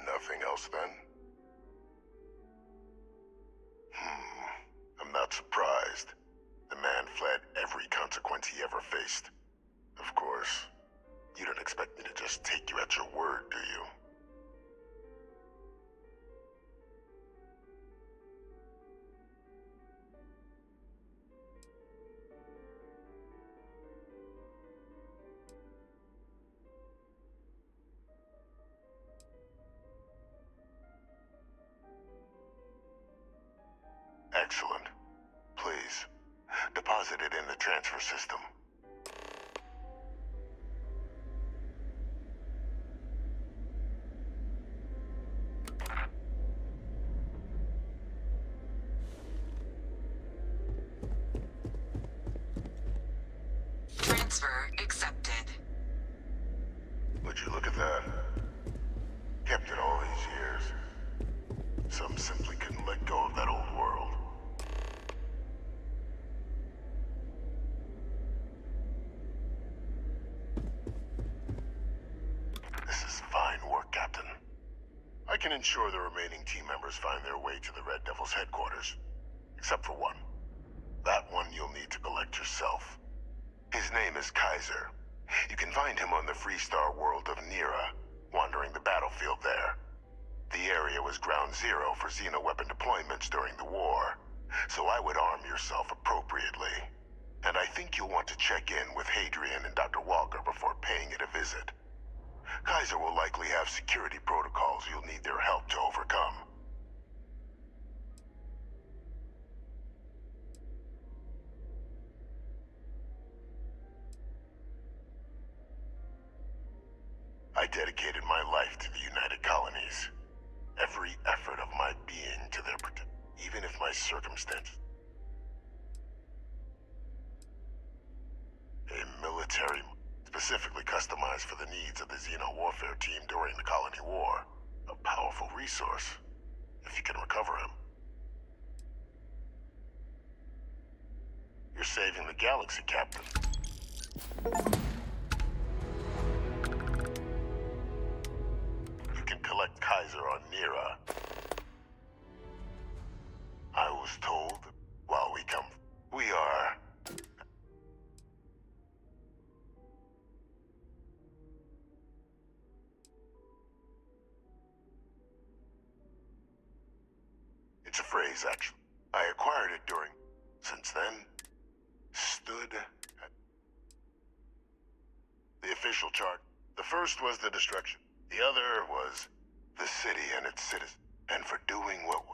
Nothing else then? I'm not surprised. The man fled every consequence he ever faced. Of course, you don't expect me to just take you at your word, do you? Excellent. Please, deposit it in the transfer system. Transfer accepted. Would you look at that? Kept it all these years. Some simply couldn't let go of that old world. This is fine work, Captain. I can ensure the remaining team members find their way to the Red Devil's headquarters. Except for one. That one you'll need to collect yourself. His name is Kaiser. You can find him on the Freestar world of Nira, wandering the battlefield there. The area was ground zero for xeno-weapon deployments during the war, so I would arm yourself appropriately. And I think you'll want to check in with Hadrian and Dr. Walker before paying it a visit. Kaiser will likely have security protocols you'll need their help to overcome. I dedicated my life to the United Colonies. Every effort of my being to their protection, even if my circumstances. A military, specifically customized for the needs of the Xeno warfare team during the Colony War. A powerful resource, if you can recover him. You're saving the galaxy, Captain. You can collect Kaiser on Nira. I was told that while we are... It's a phrase, actually. I acquired it during... Since then, stood... official chart. The first was the destruction. The other was the city and its citizens. And for doing what we...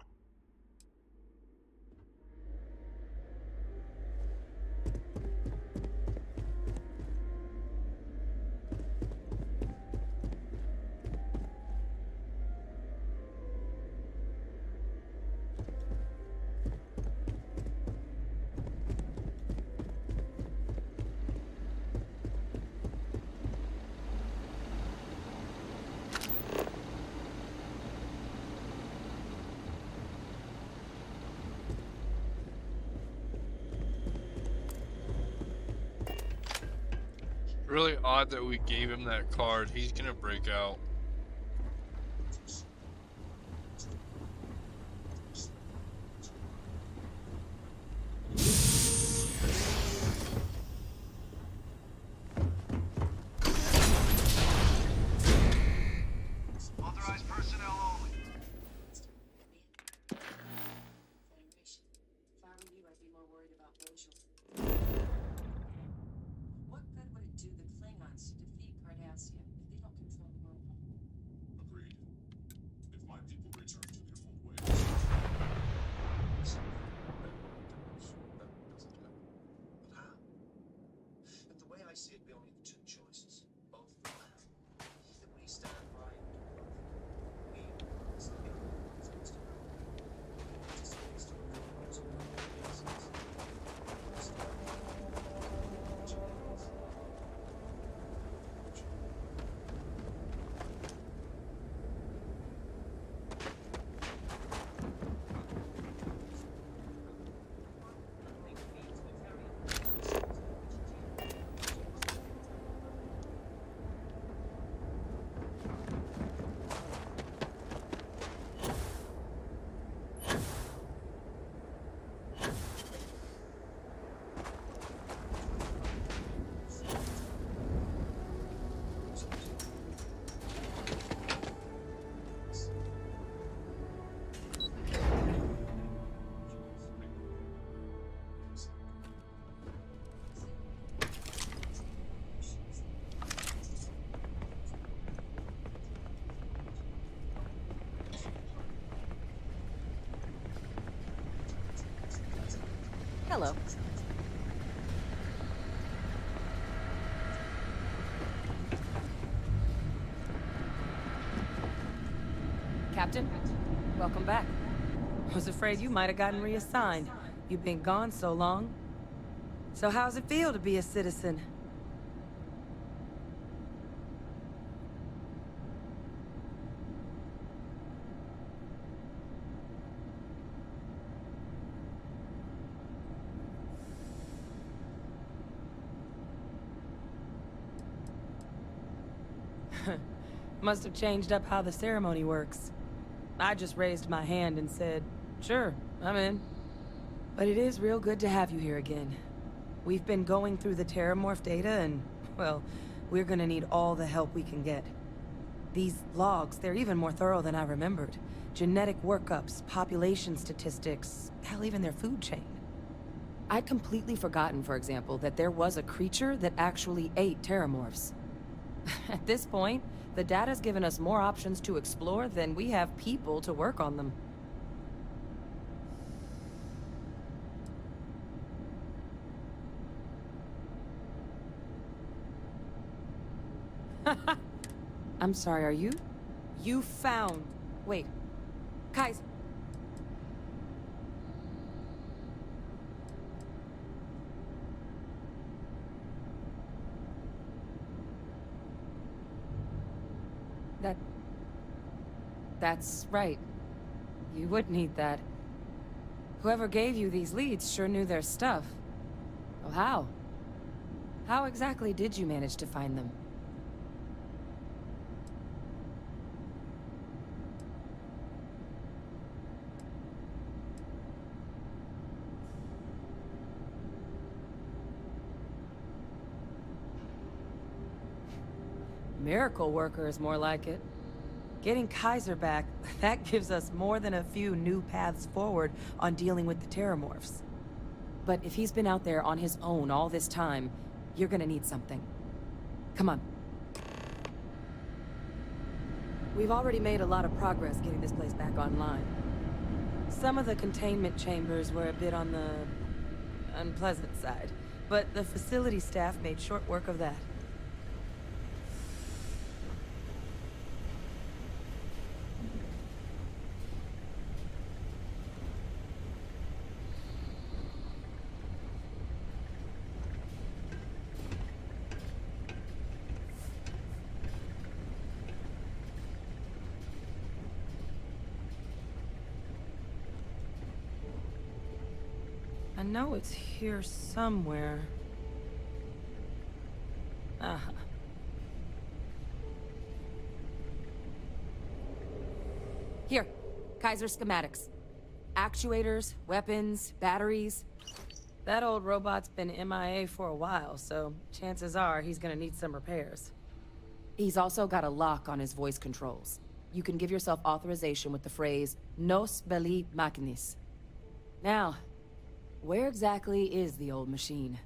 Really odd that we gave him that card. He's gonna break out. Authorized personnel only. If I were you, I'd be more worried about racial. What good would it do the Klingons to defeat Cardassia if they don't control the world? Agreed. If my people return to their old ways. That doesn't happen. But how? But the way I see it, we only have two choices. Both will happen. Either we stand by and do nothing. We, as the people, refuse to know. Just needs to recover its own basis. Hello. Captain, welcome back. Was afraid you might have gotten reassigned. You've been gone so long. So how's it feel to be a citizen? Must have changed up how the ceremony works. I just raised my hand and said, sure, I'm in. But it is real good to have you here again. We've been going through the Terramorph data and, well, we're gonna need all the help we can get. These logs, they're even more thorough than I remembered. Genetic workups, population statistics, hell, even their food chain. I'd completely forgotten, for example, that there was a creature that actually ate Terramorphs. At this point, the data's given us more options to explore than we have people to work on them. I'm sorry, are you? You found... Wait. Kaiser. That's right. You would need that. Whoever gave you these leads sure knew their stuff. Well, how? How exactly did you manage to find them? Miracle worker is more like it. Getting Kaiser back, that gives us more than a few new paths forward on dealing with the Terramorphs. But if he's been out there on his own all this time, you're gonna need something. Come on, We've already made a lot of progress getting this place back online. Some of the containment chambers were a bit on the unpleasant side, but the facility staff made short work of that. I know it's here somewhere. Uh-huh. Here, Kaiser schematics. Actuators, weapons, batteries. That old robot's been MIA for a while, so chances are he's gonna need some repairs. He's also got a lock on his voice controls. You can give yourself authorization with the phrase, Nos belli machinis. Now, where exactly is the old machine?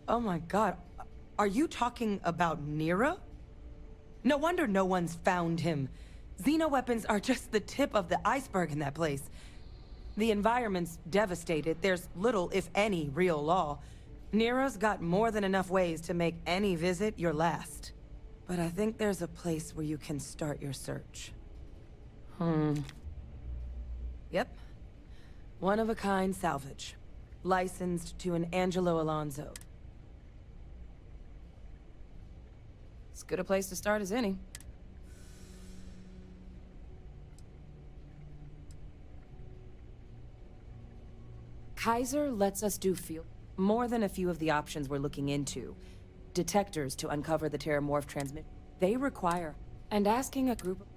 Oh my god, are you talking about Nero? No wonder no one's found him. Xenoweapons are just the tip of the iceberg in that place. The environment's devastated. There's little, if any, real law. Nero's got more than enough ways to make any visit your last. But I think there's a place where you can start your search. Yep. One-of-a-kind salvage. Licensed to an Angelo Alonso. As good a place to start as any. Kaiser lets us do more than a few of the options we're looking into. Detectors to uncover the Terramorph transmit. They require, and asking a group of...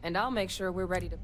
And I'll make sure we're ready to...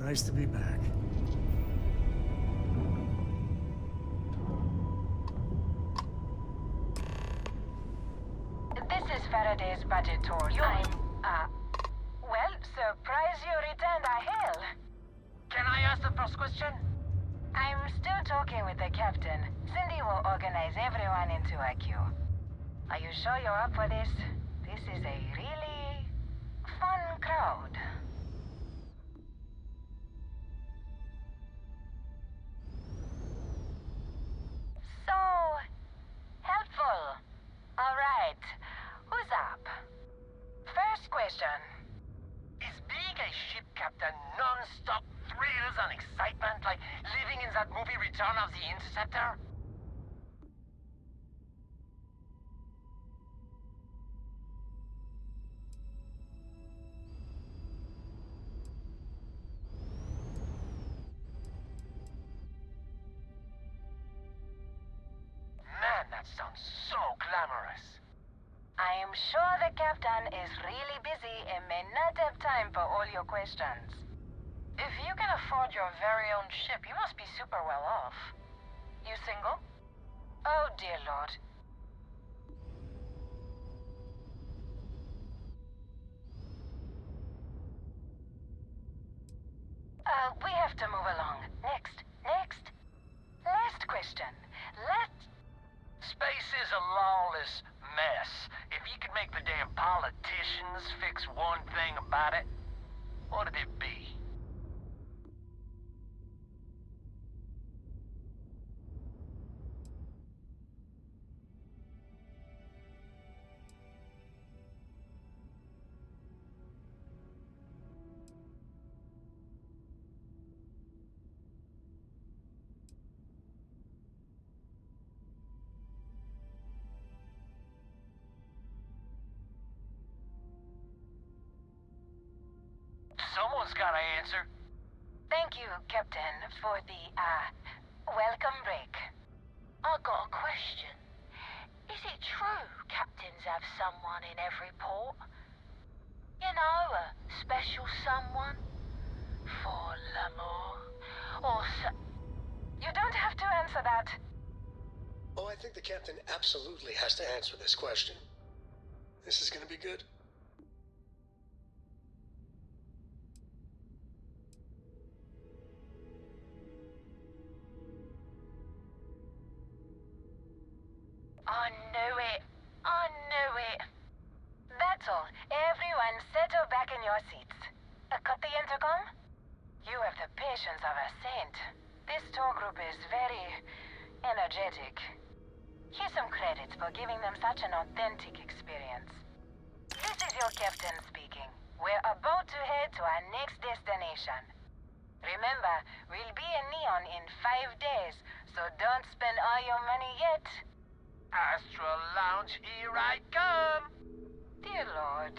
Nice to be back. This is Faraday's budget tour. Well, surprise you returned, I hail. Can I ask the first question? I'm still talking with the captain. Cindy will organize everyone into a queue. Are you sure you're up for this? This is a really fun crowd. So, helpful. All right, who's up? First question. Is being a ship captain non-stop thrills and excitement like living in that movie Return of the Interceptor? Man, that sounds so glamorous. I am sure the captain is really busy and may not have time for all your questions. If you can afford your very own ship, you must be super well off. You single? Oh, dear Lord. We have to move along. Next. Last question. Space is a lawless mess. If you could make the damn politicians fix one thing about it, what'd it be? Someone's gotta answer. Thank you, Captain, for the, welcome break. I got a question. Is it true captains have someone in every port? You know, a special someone? For l'amour? Or You don't have to answer that. Oh, I think the captain absolutely has to answer this question. This is gonna be good. I knew it. That's all. Everyone settle back in your seats. Cut the intercom? You have the patience of a saint. This tour group is very energetic. Here's some credits for giving them such an authentic experience. This is your captain speaking. We're about to head to our next destination. Remember, we'll be in Neon in 5 days, so don't spend all your money yet. Astral Lounge, here I come! Dear Lord.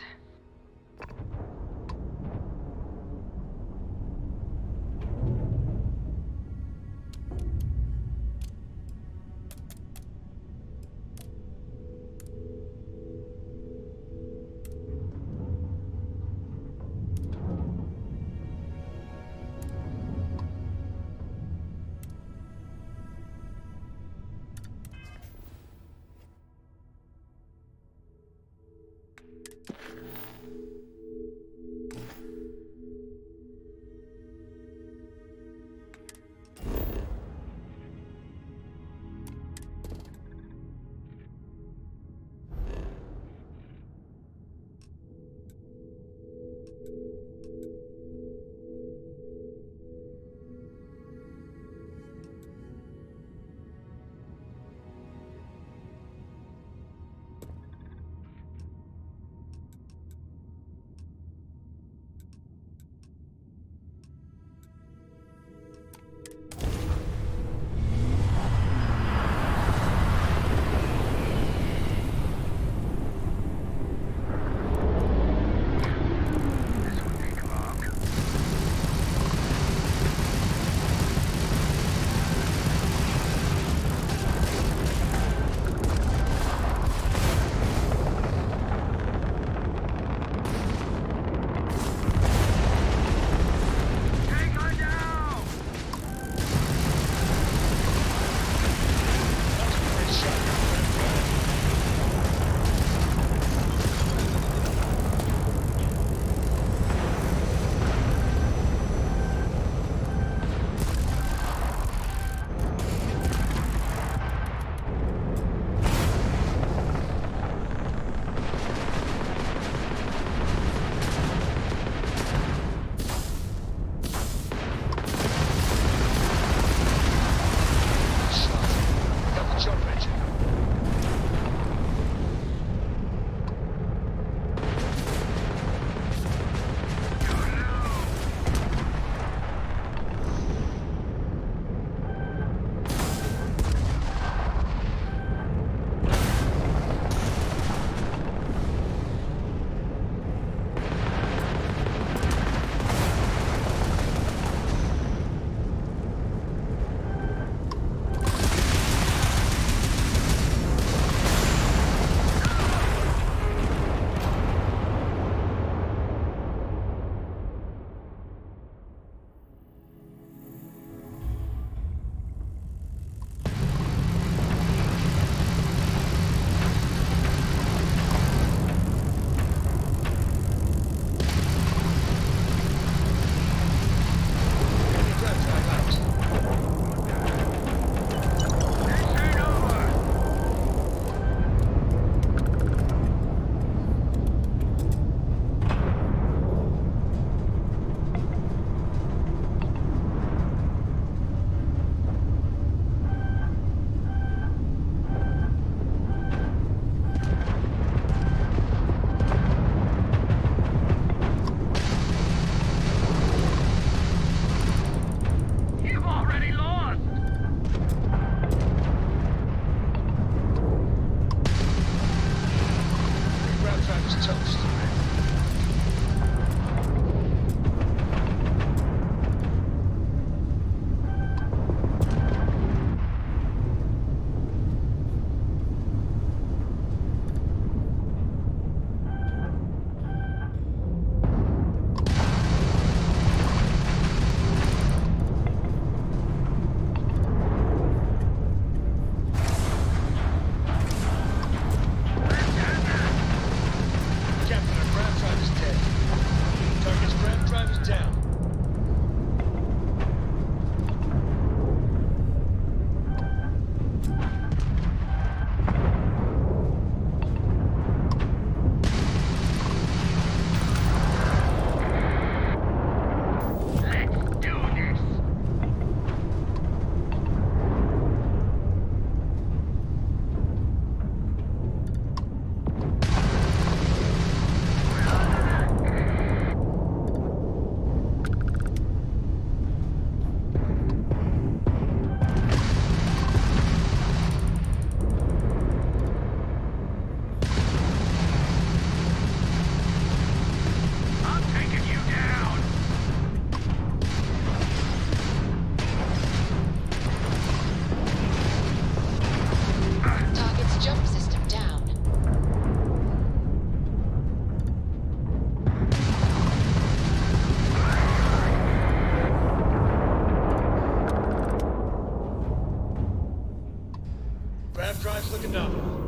It's looking nominal.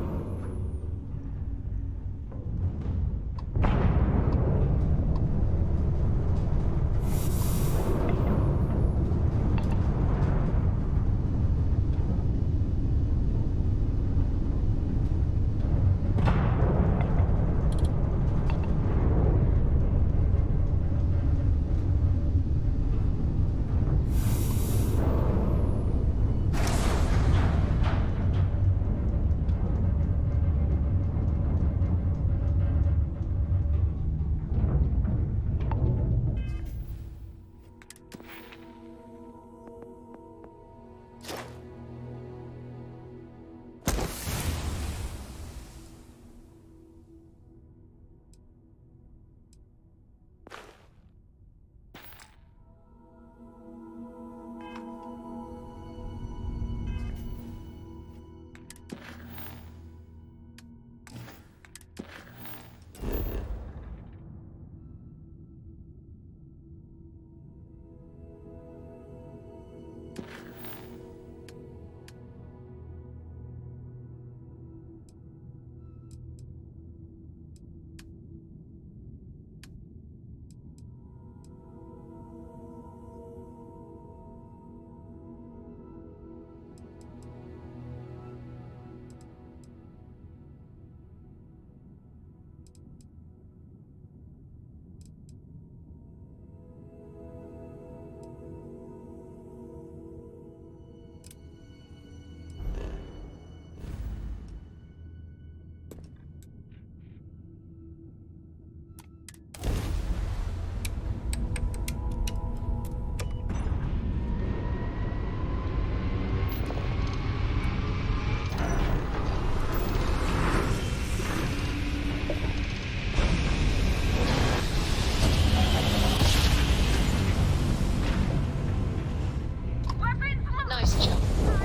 Nice job.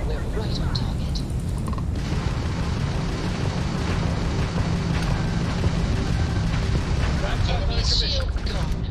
We're right on target. Enemy shield gone.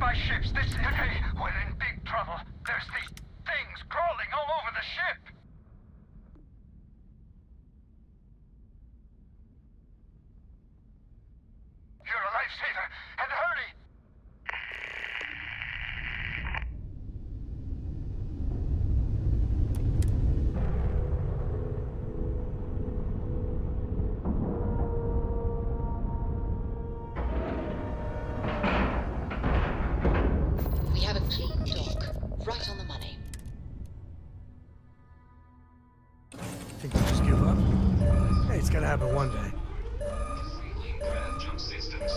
by ships. This today, we're in big trouble. There's these things crawling all over the ship. You're a lifesaver, and hurry! We have a clean dock, right on the money. Think we just give up? Hey, it's gotta happen one day. Jump systems.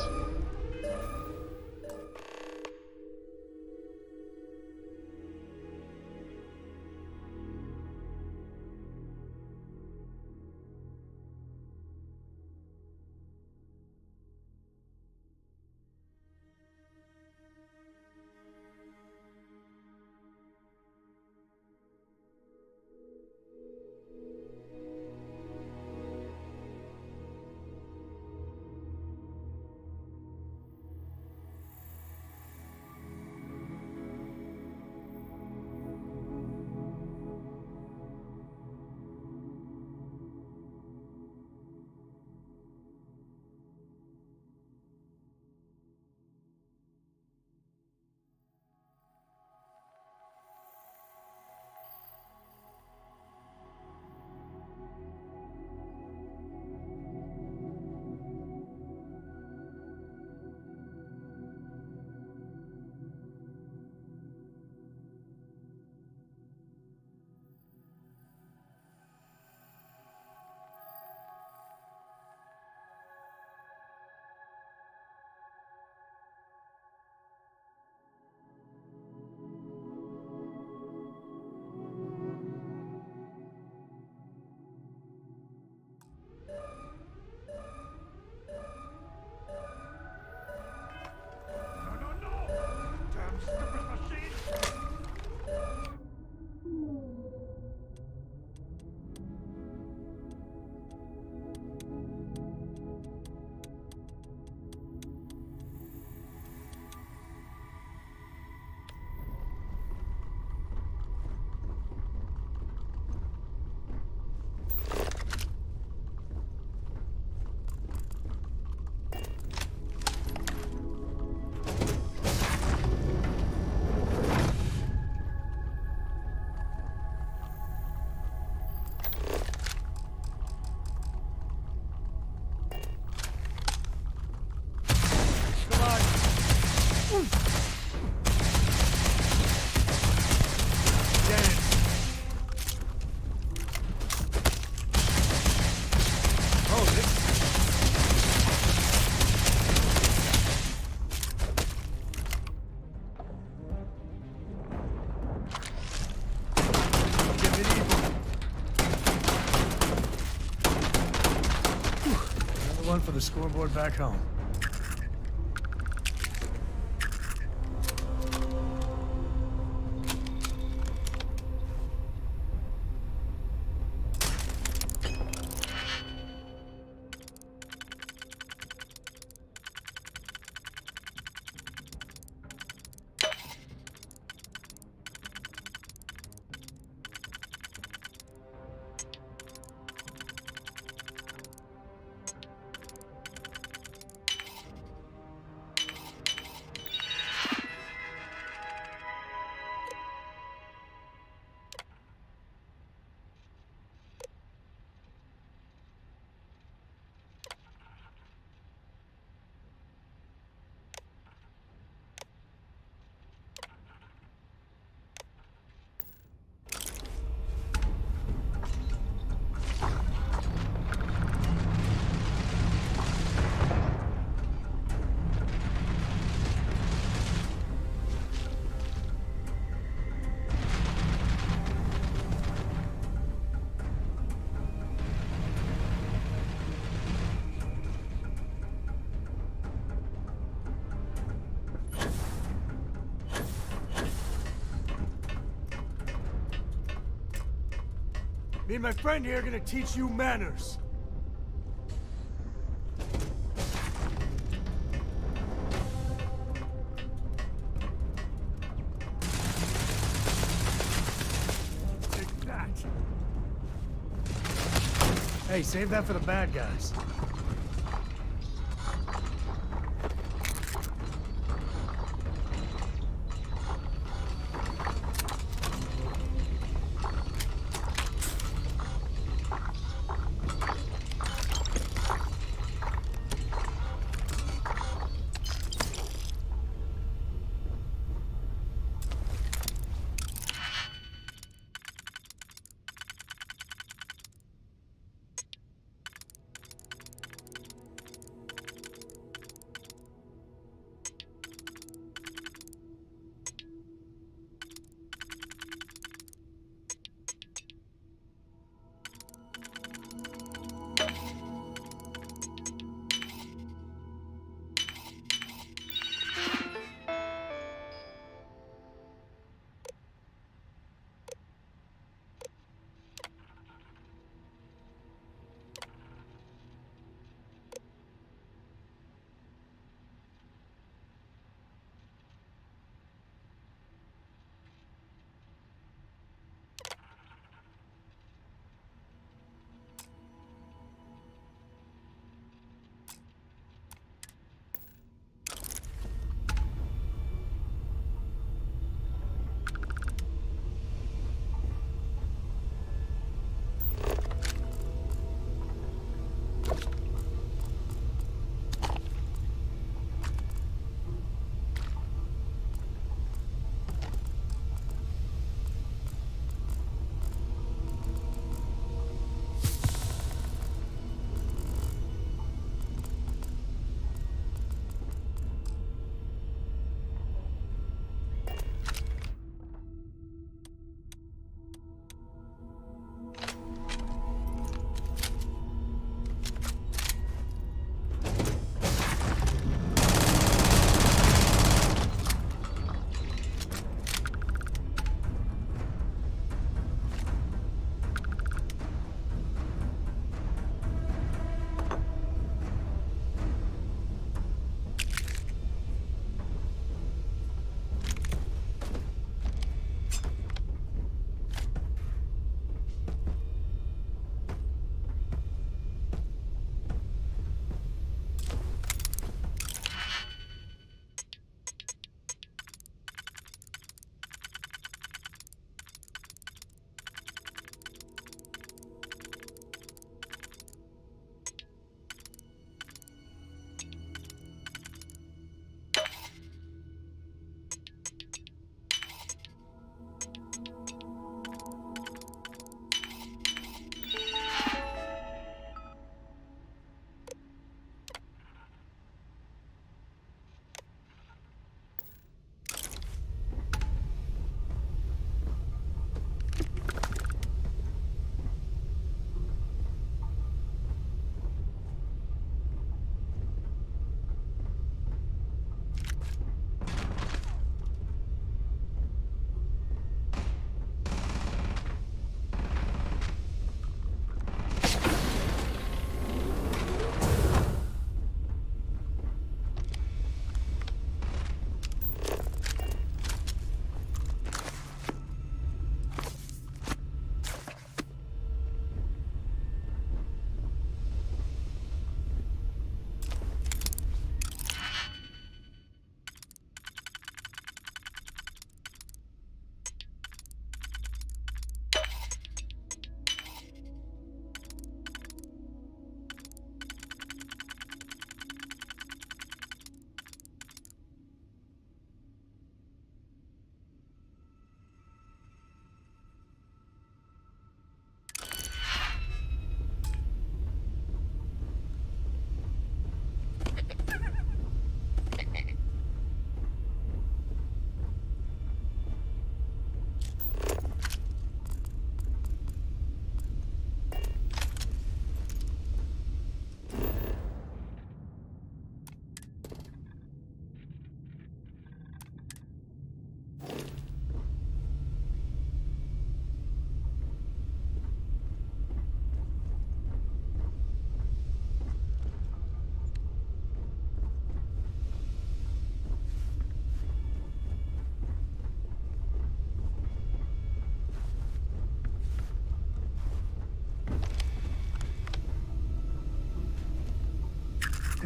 One for the scoreboard back home. Me and my friend here are gonna teach you manners. Hey, save that for the bad guys.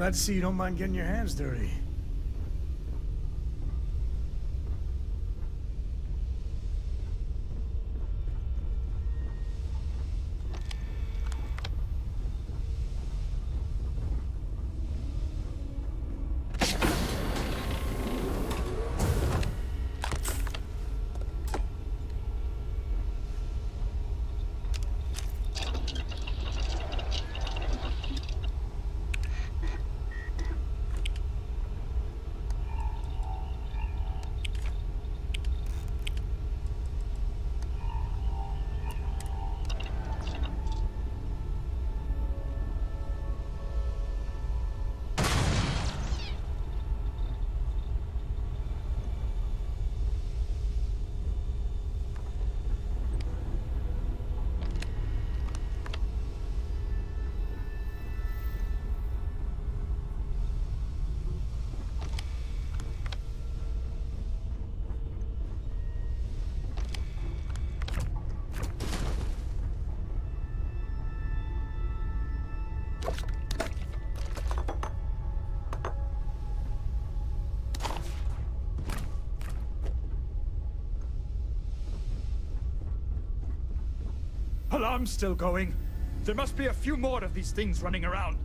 Glad to see you don't mind getting your hands dirty. Alarm's still going. There must be a few more of these things running around.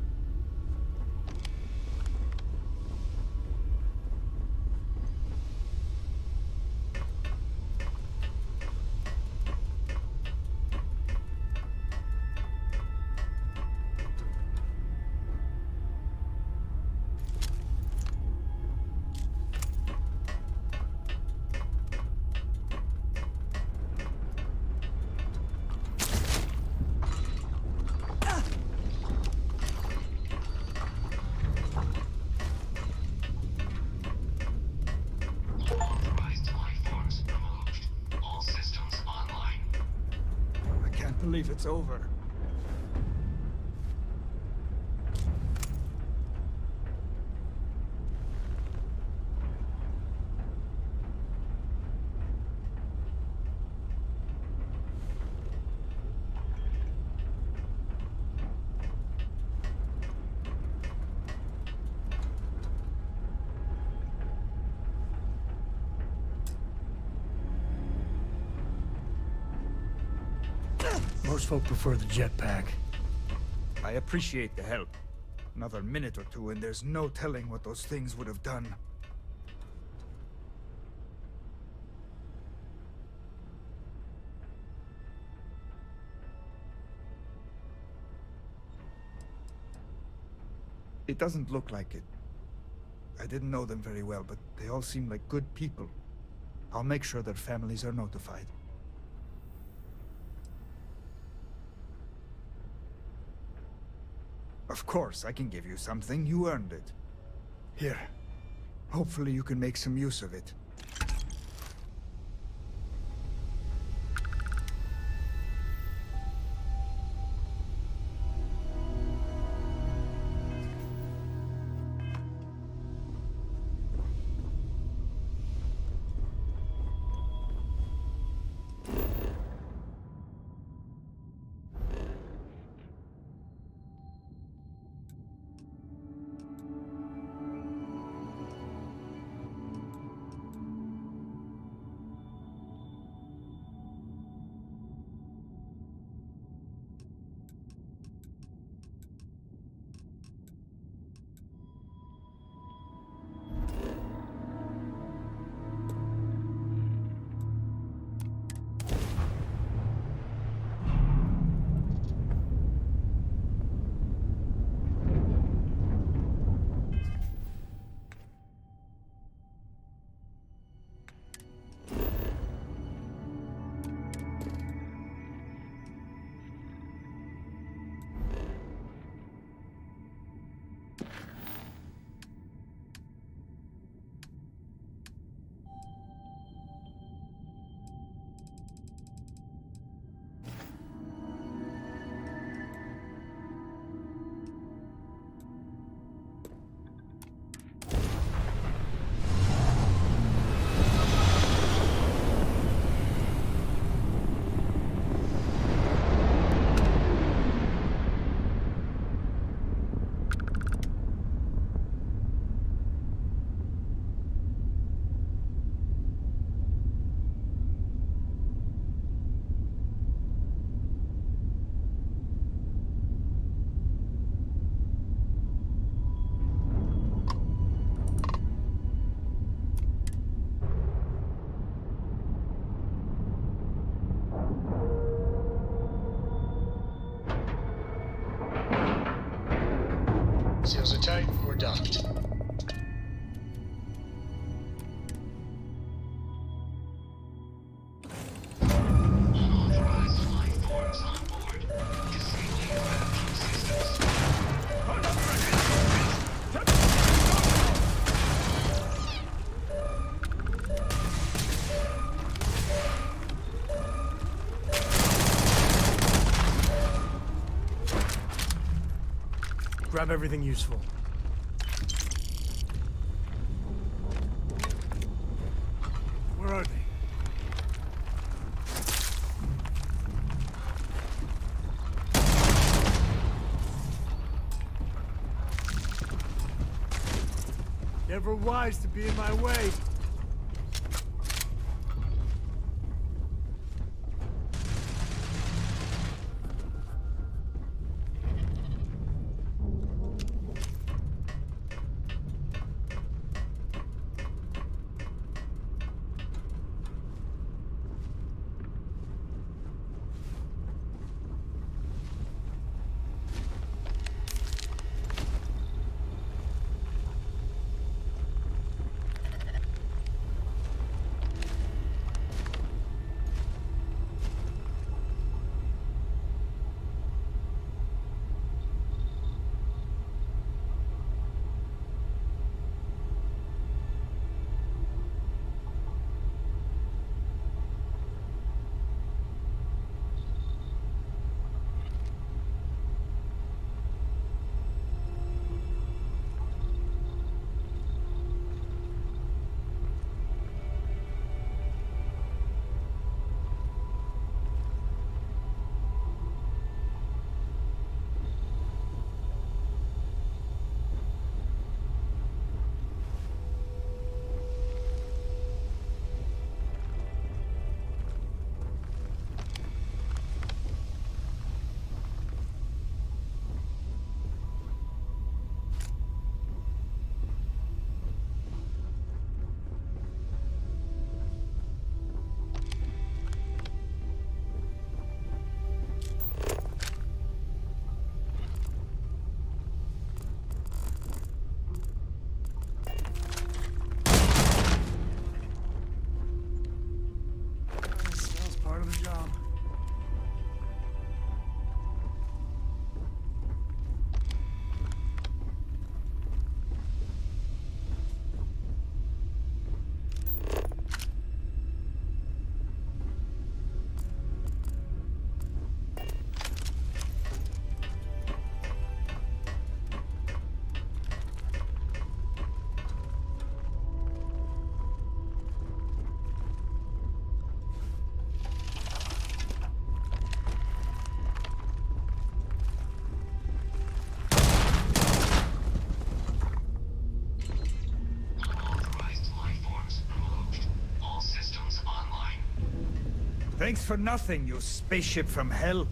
Believe it's over. Most folk prefer the jetpack. I appreciate the help. Another minute or two and there's no telling what those things would have done. It doesn't look like it. I didn't know them very well, but they all seem like good people. I'll make sure their families are notified. Of course, I can give you something. You earned it. Here. Hopefully you can make some use of it. tight or docked. Unauthorized life forms on board. Disabling gravity systems. Grab everything useful. Where are they? Never wise to be in my way. That's part of the job. Unauthorized life forms removed. All systems online. Thanks for nothing, you spaceship from hell.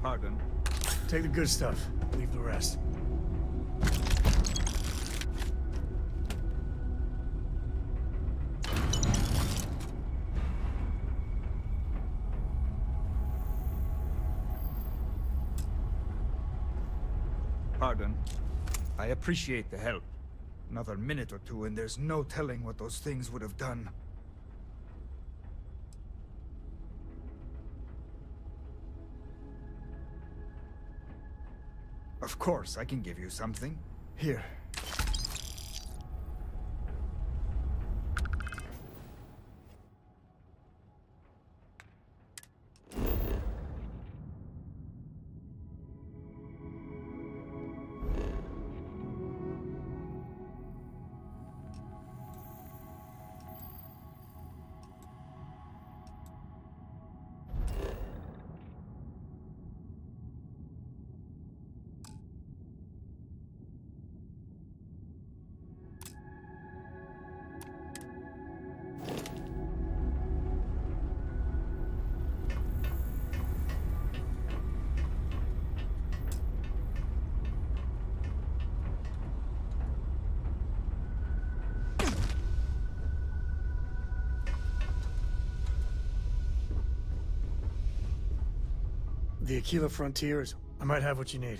Pardon? Take the good stuff. Leave the rest. Pardon. I appreciate the help. Another minute or two and there's no telling what those things would have done. Of course, I can give you something. Here. The Aquila Frontiers. I might have what you need.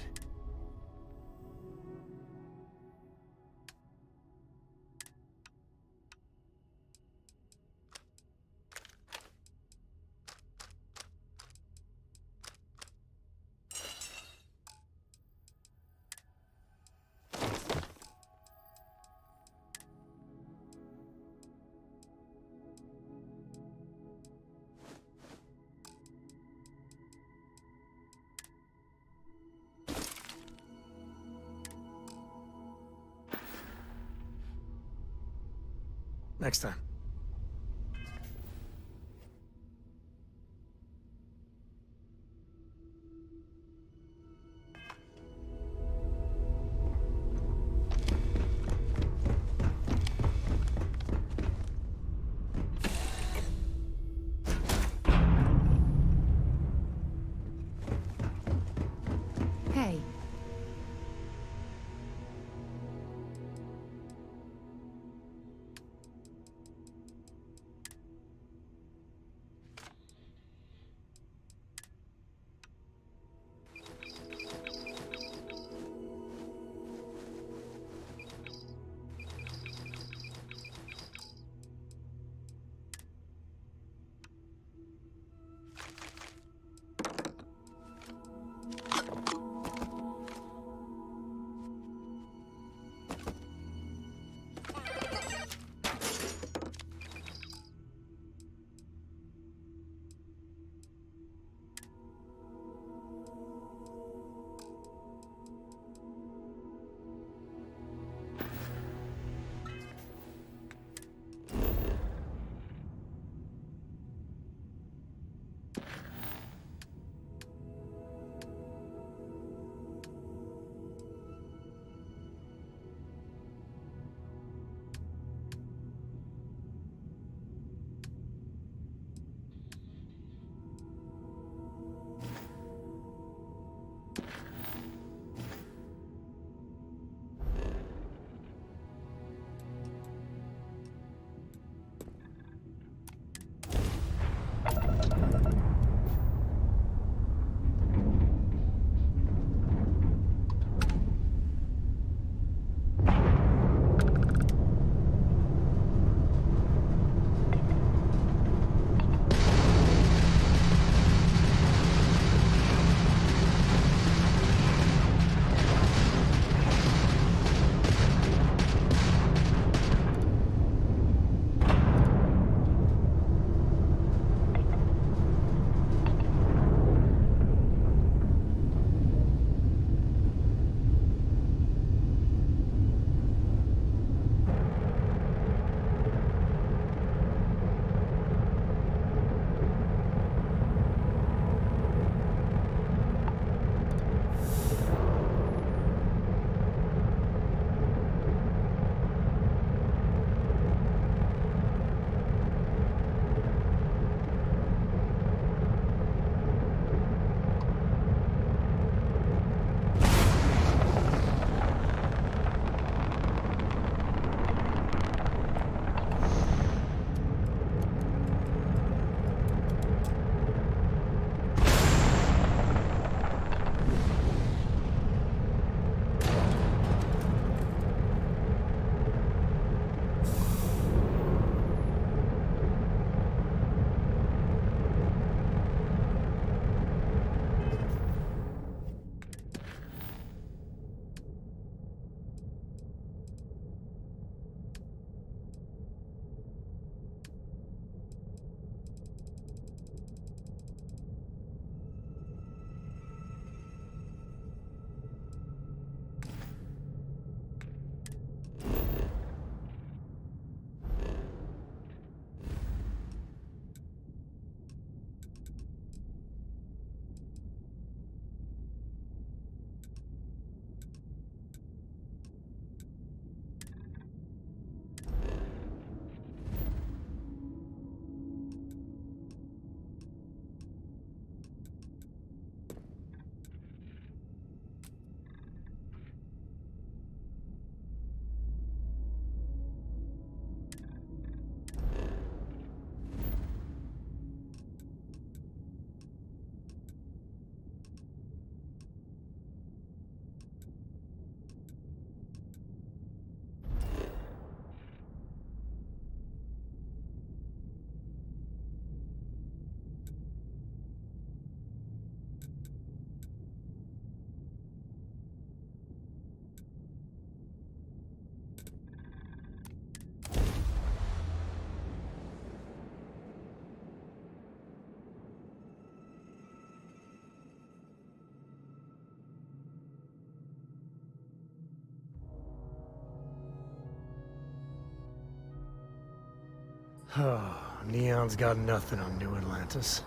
Next time. Hey. Oh, Neon's got nothing on New Atlantis.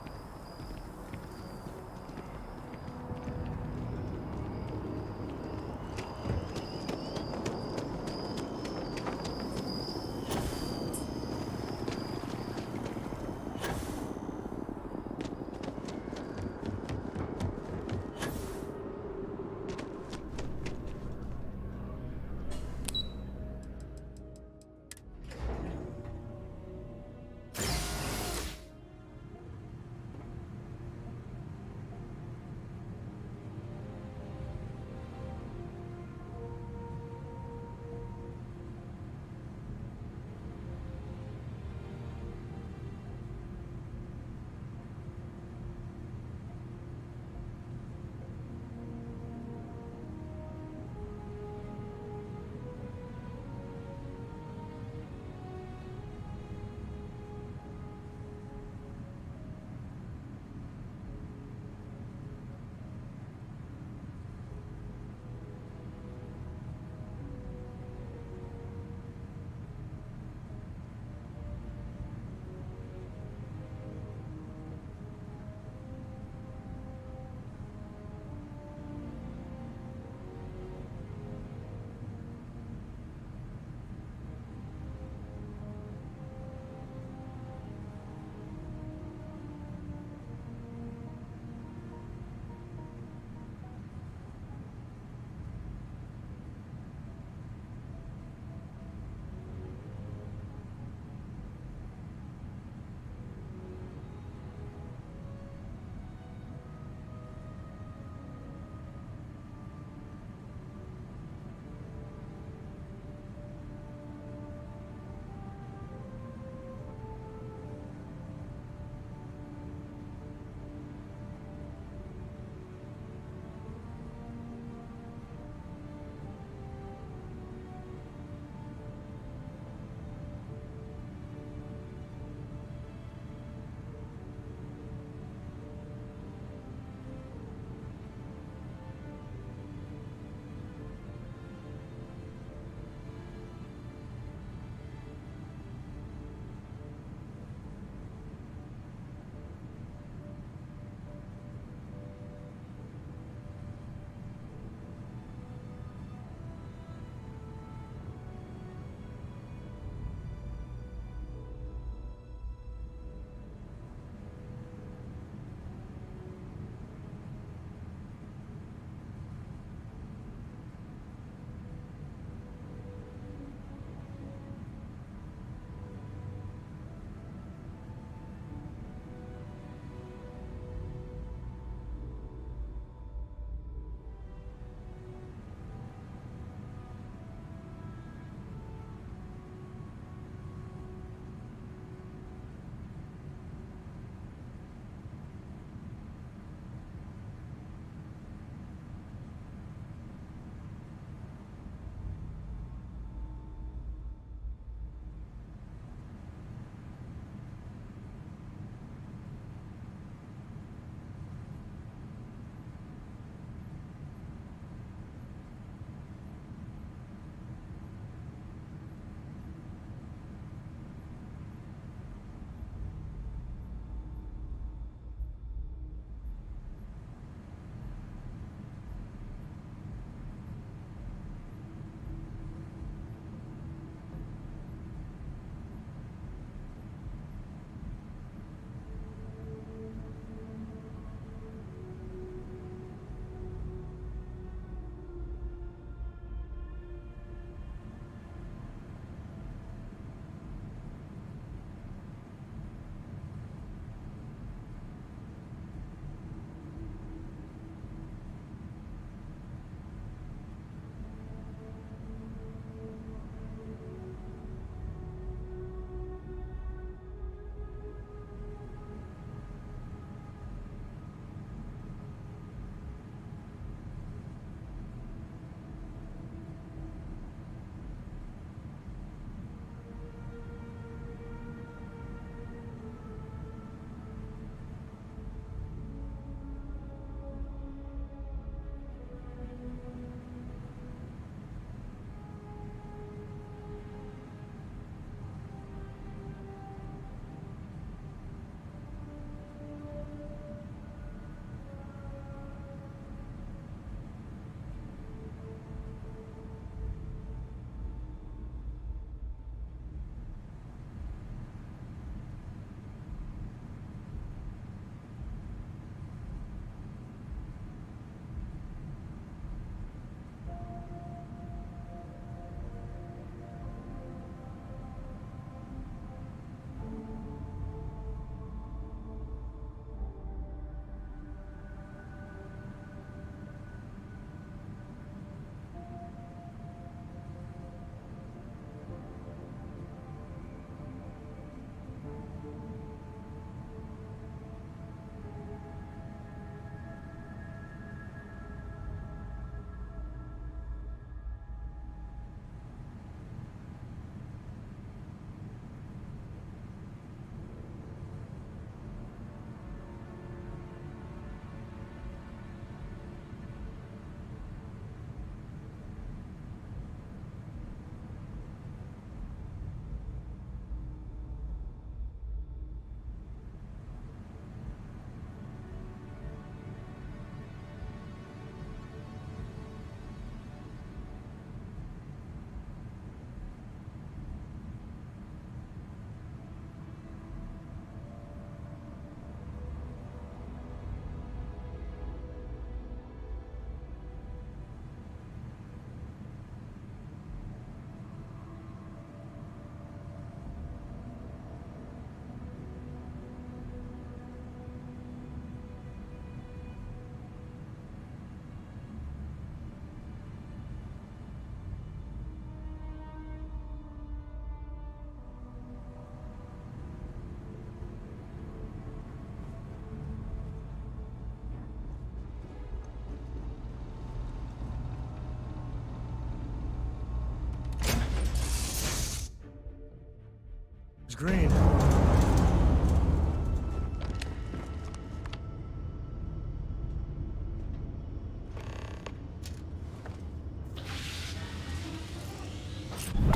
It's green.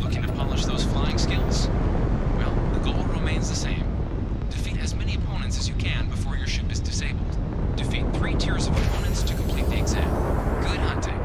Looking to polish those flying skills? Well, the goal remains the same. Defeat as many opponents as you can before your ship is disabled. Defeat 3 tiers of opponents to complete the exam. Good hunting.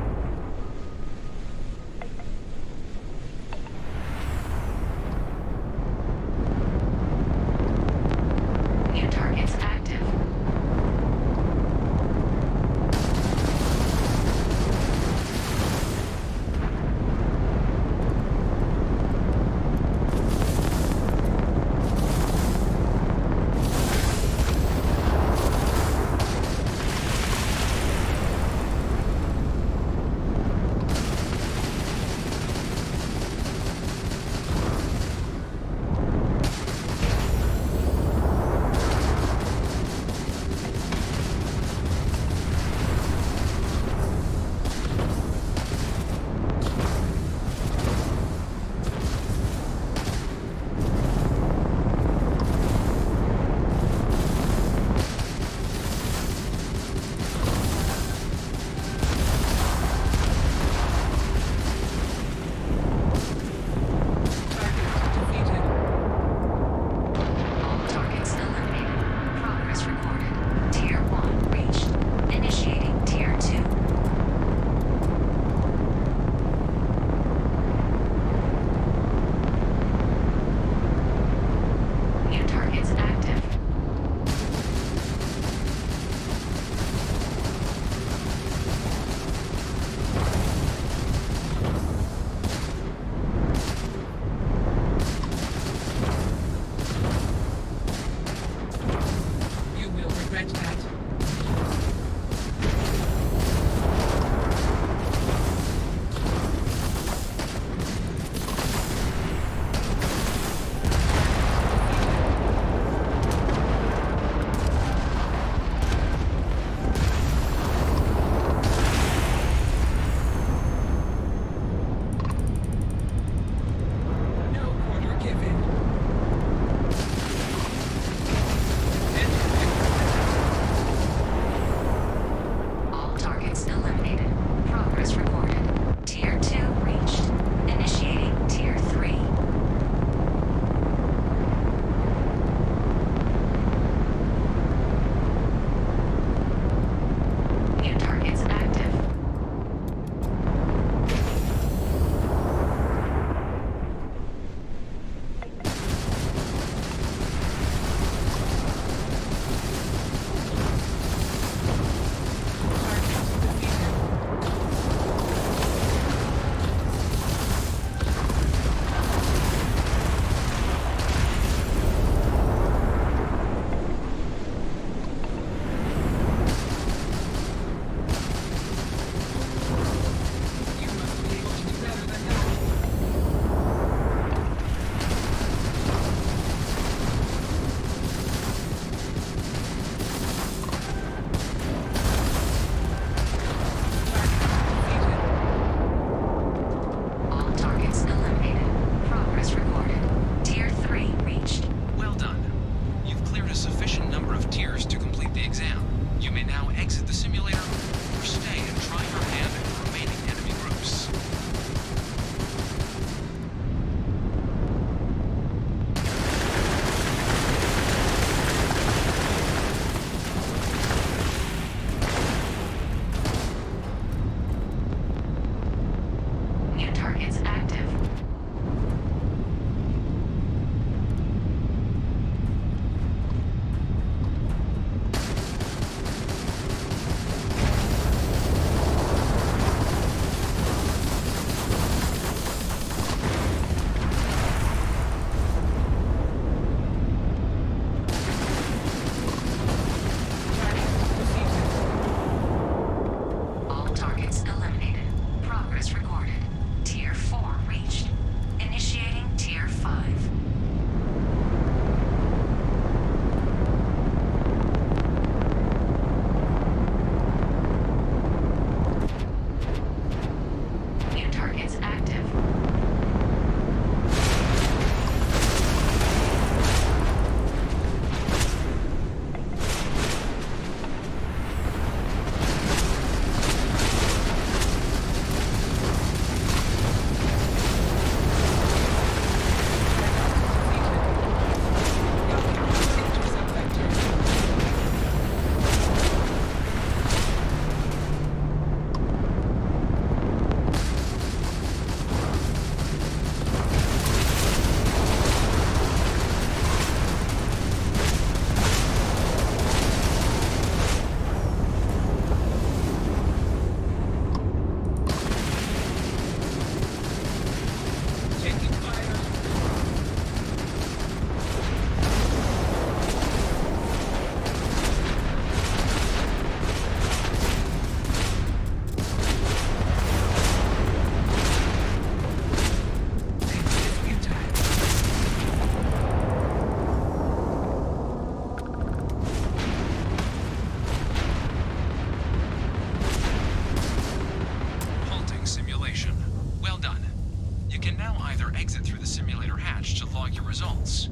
either exit through the simulator hatch to log your results,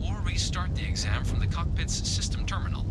or restart the exam from the cockpit's system terminal.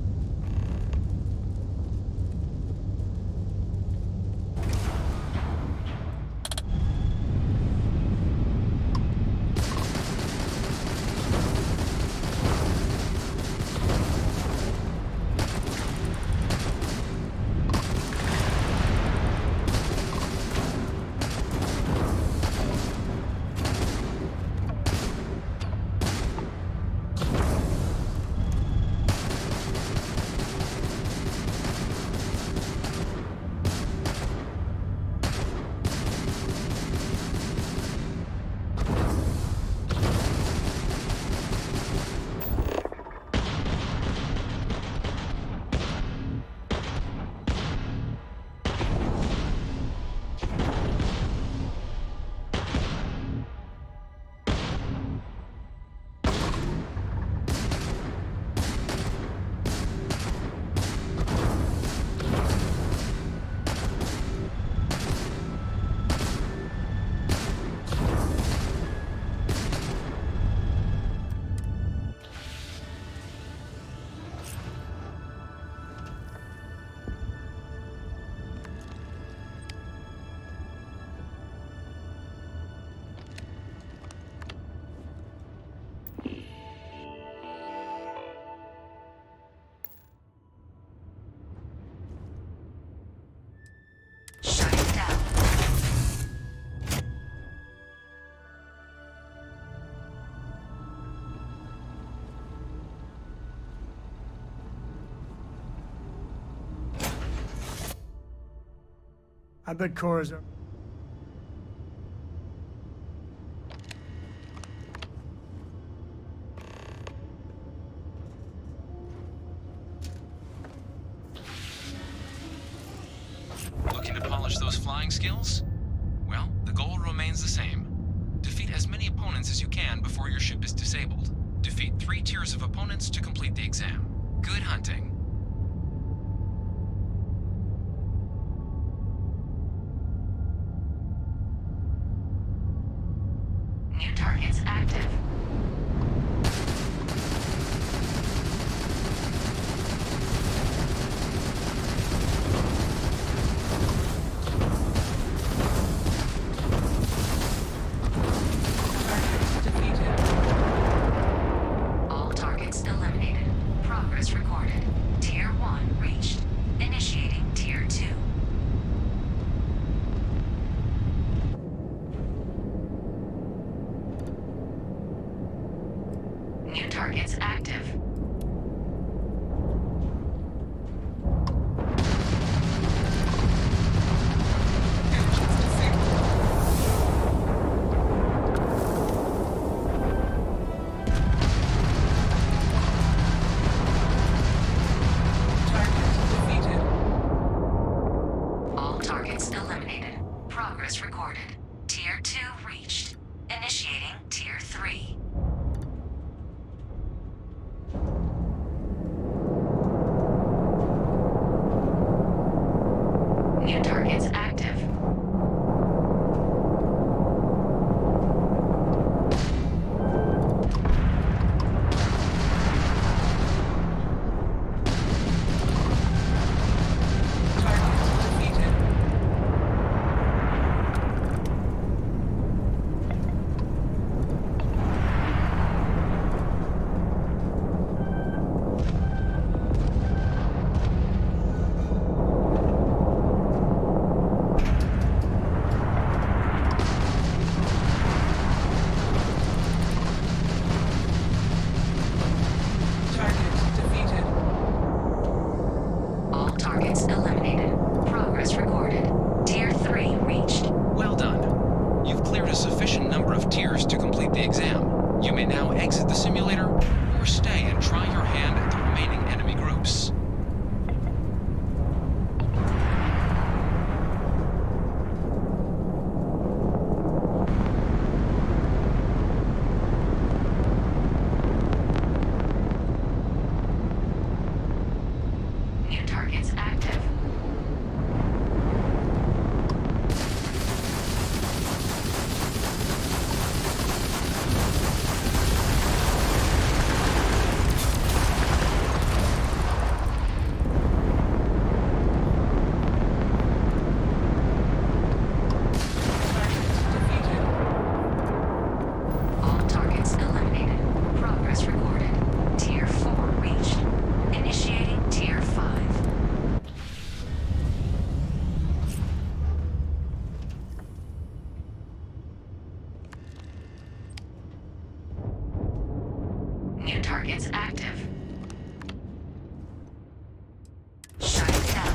I bet Cora's... Looking to polish those flying skills? Well, the goal remains the same. Defeat as many opponents as you can before your ship is disabled. Defeat 3 tiers of opponents to complete the exam. Good hunting. New targets active. All targets eliminated. Progress recorded. Tier 1 reached. Initiating Tier 2. New targets active. All targets eliminated. Progress recorded. Tier 2 reached. Initiating Tier 3. targets active. Shut it down.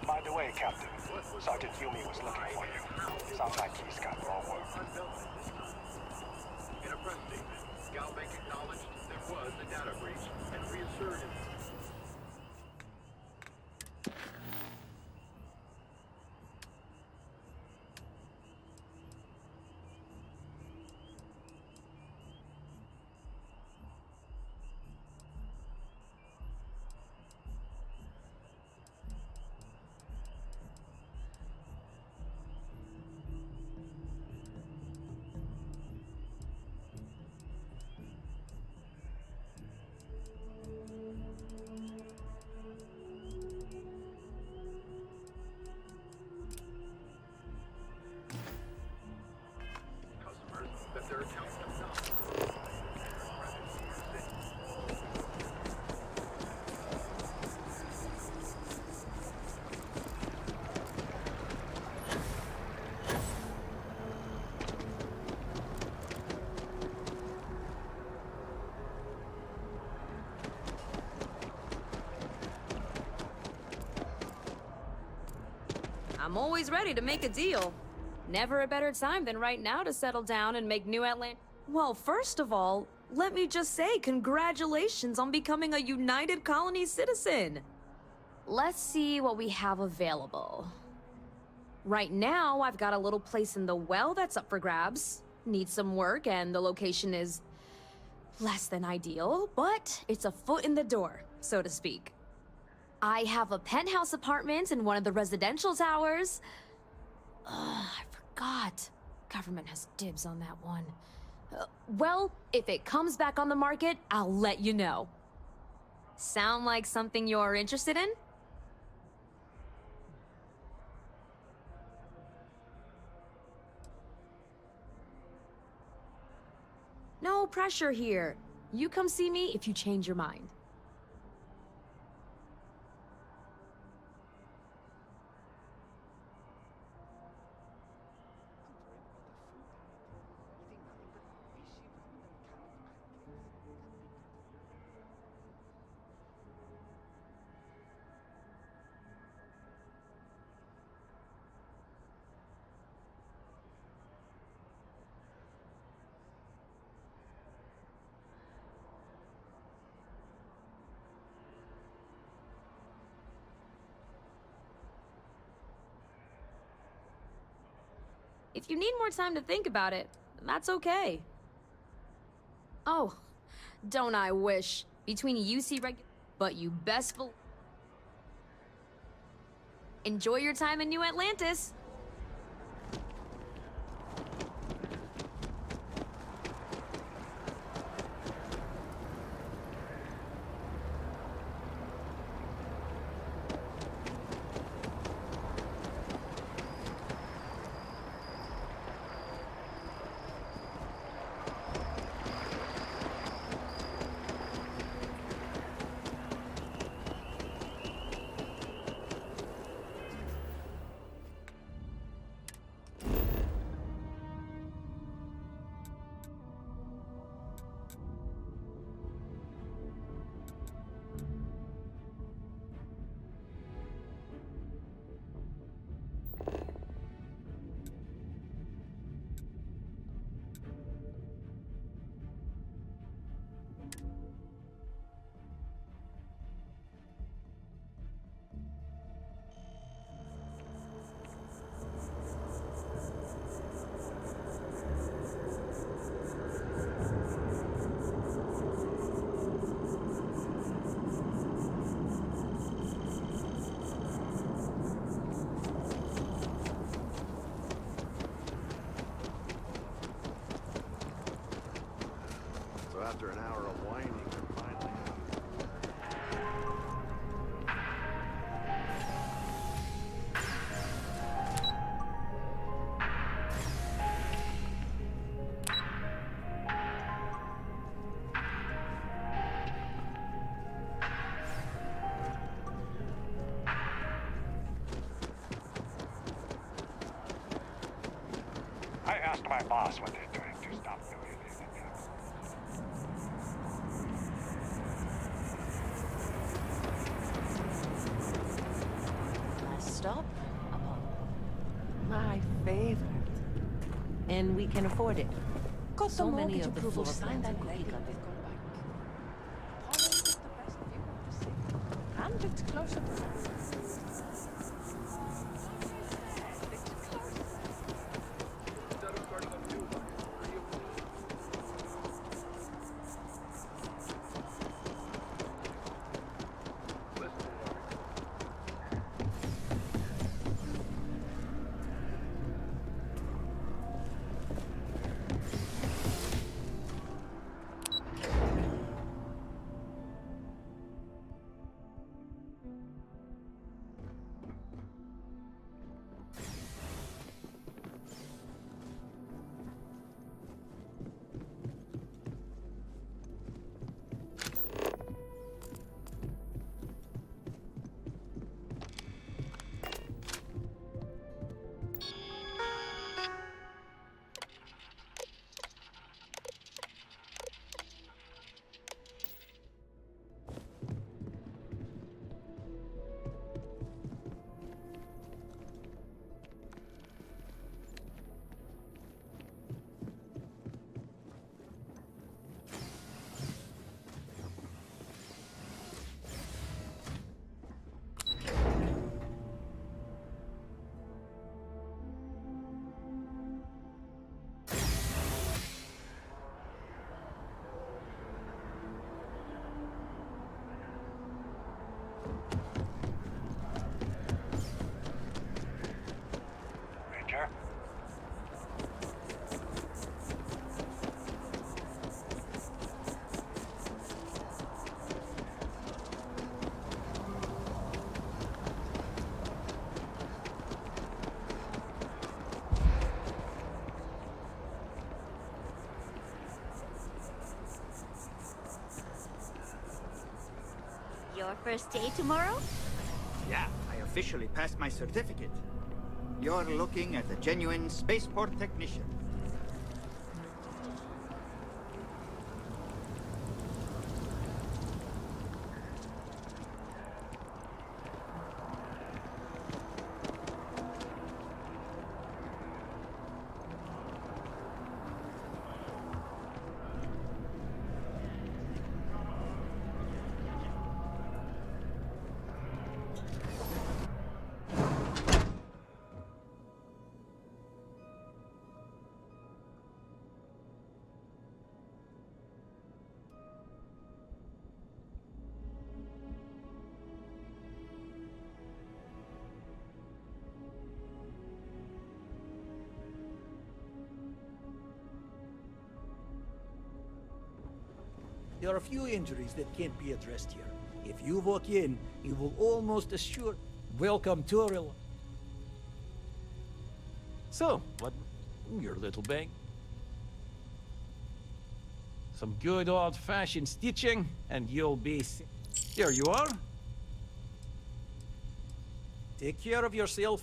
By the way, Captain, Sergeant Yumi was looking for you. Sounds like he's got more work. In a press statement, Galbank acknowledged there was a data breach and reasserted I'm always ready to make a deal. Never a better time than right now to settle down and make New Atlantis. Well, first of all, let me just say congratulations on becoming a United Colony citizen. Let's see what we have available. Right now, I've got a little place in the well that's up for grabs. Needs some work, and the location is less than ideal, but it's a foot in the door, so to speak. I have a penthouse apartment in one of the residential towers. I forgot. Government has dibs on that one. Well, if it comes back on the market, I'll let you know. Sound like something you're interested in? No pressure here. You come see me if you change your mind. If you need more time to think about it, that's okay. Oh, don't I wish. Between UC but you best enjoy your time in New Atlantis. After an hour of whining, they're finally I asked my boss what they're doing to stop doing it. Last stop, Apollo. My favorite. And we can afford it. Got so the many mortgage of the approval floor signed plans and are ready. complete. Apollo's got the best view of the city. And it's closer to us. First day tomorrow? Yeah, I officially passed my certificate. You're looking at a genuine spaceport technician. There are a few injuries that can't be addressed here. If you walk in, you will almost assure... Welcome to our... So, what... your little bang? Some good old-fashioned stitching, and you'll be... There you are. Take care of yourself.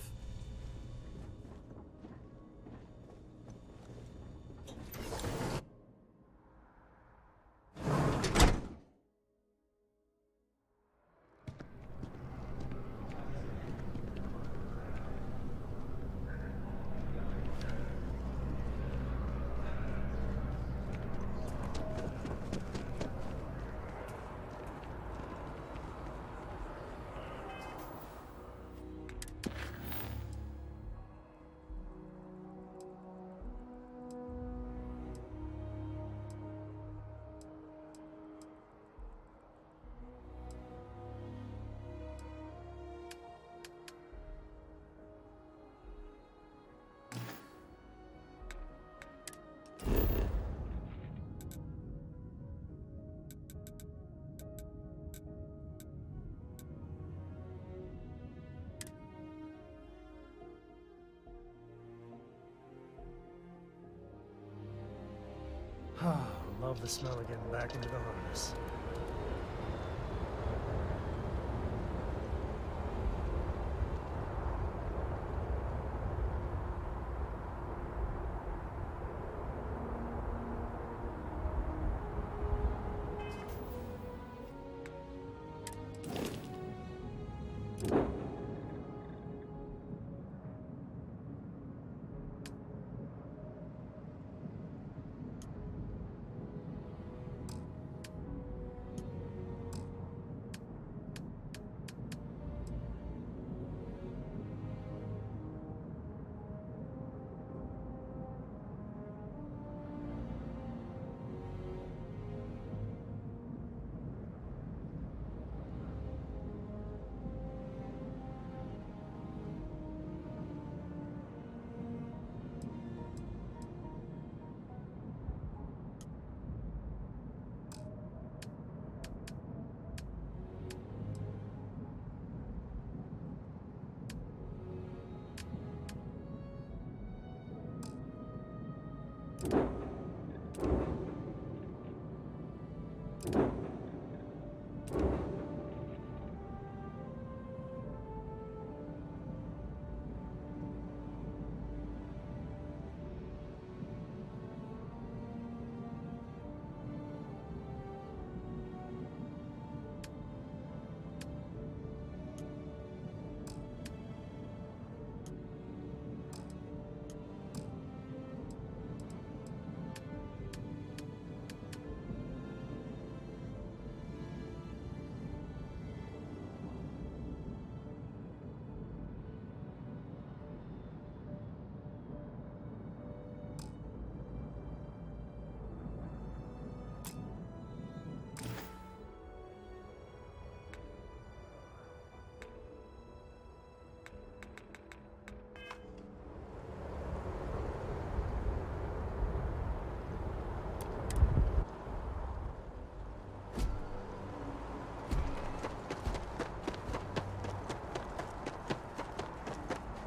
Love the smell of getting back into the harness.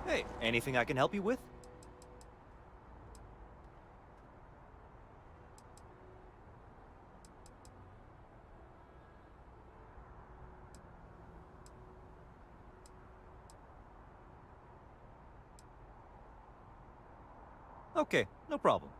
Hey, anything I can help you with? Okay, no problem.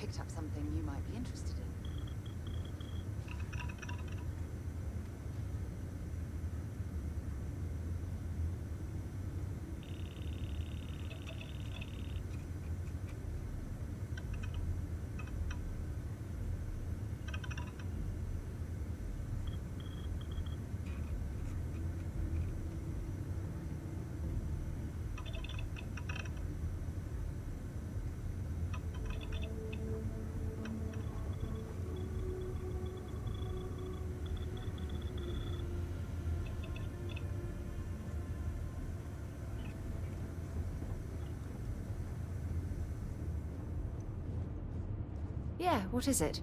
picked up something you might be interested in. Yeah, what is it?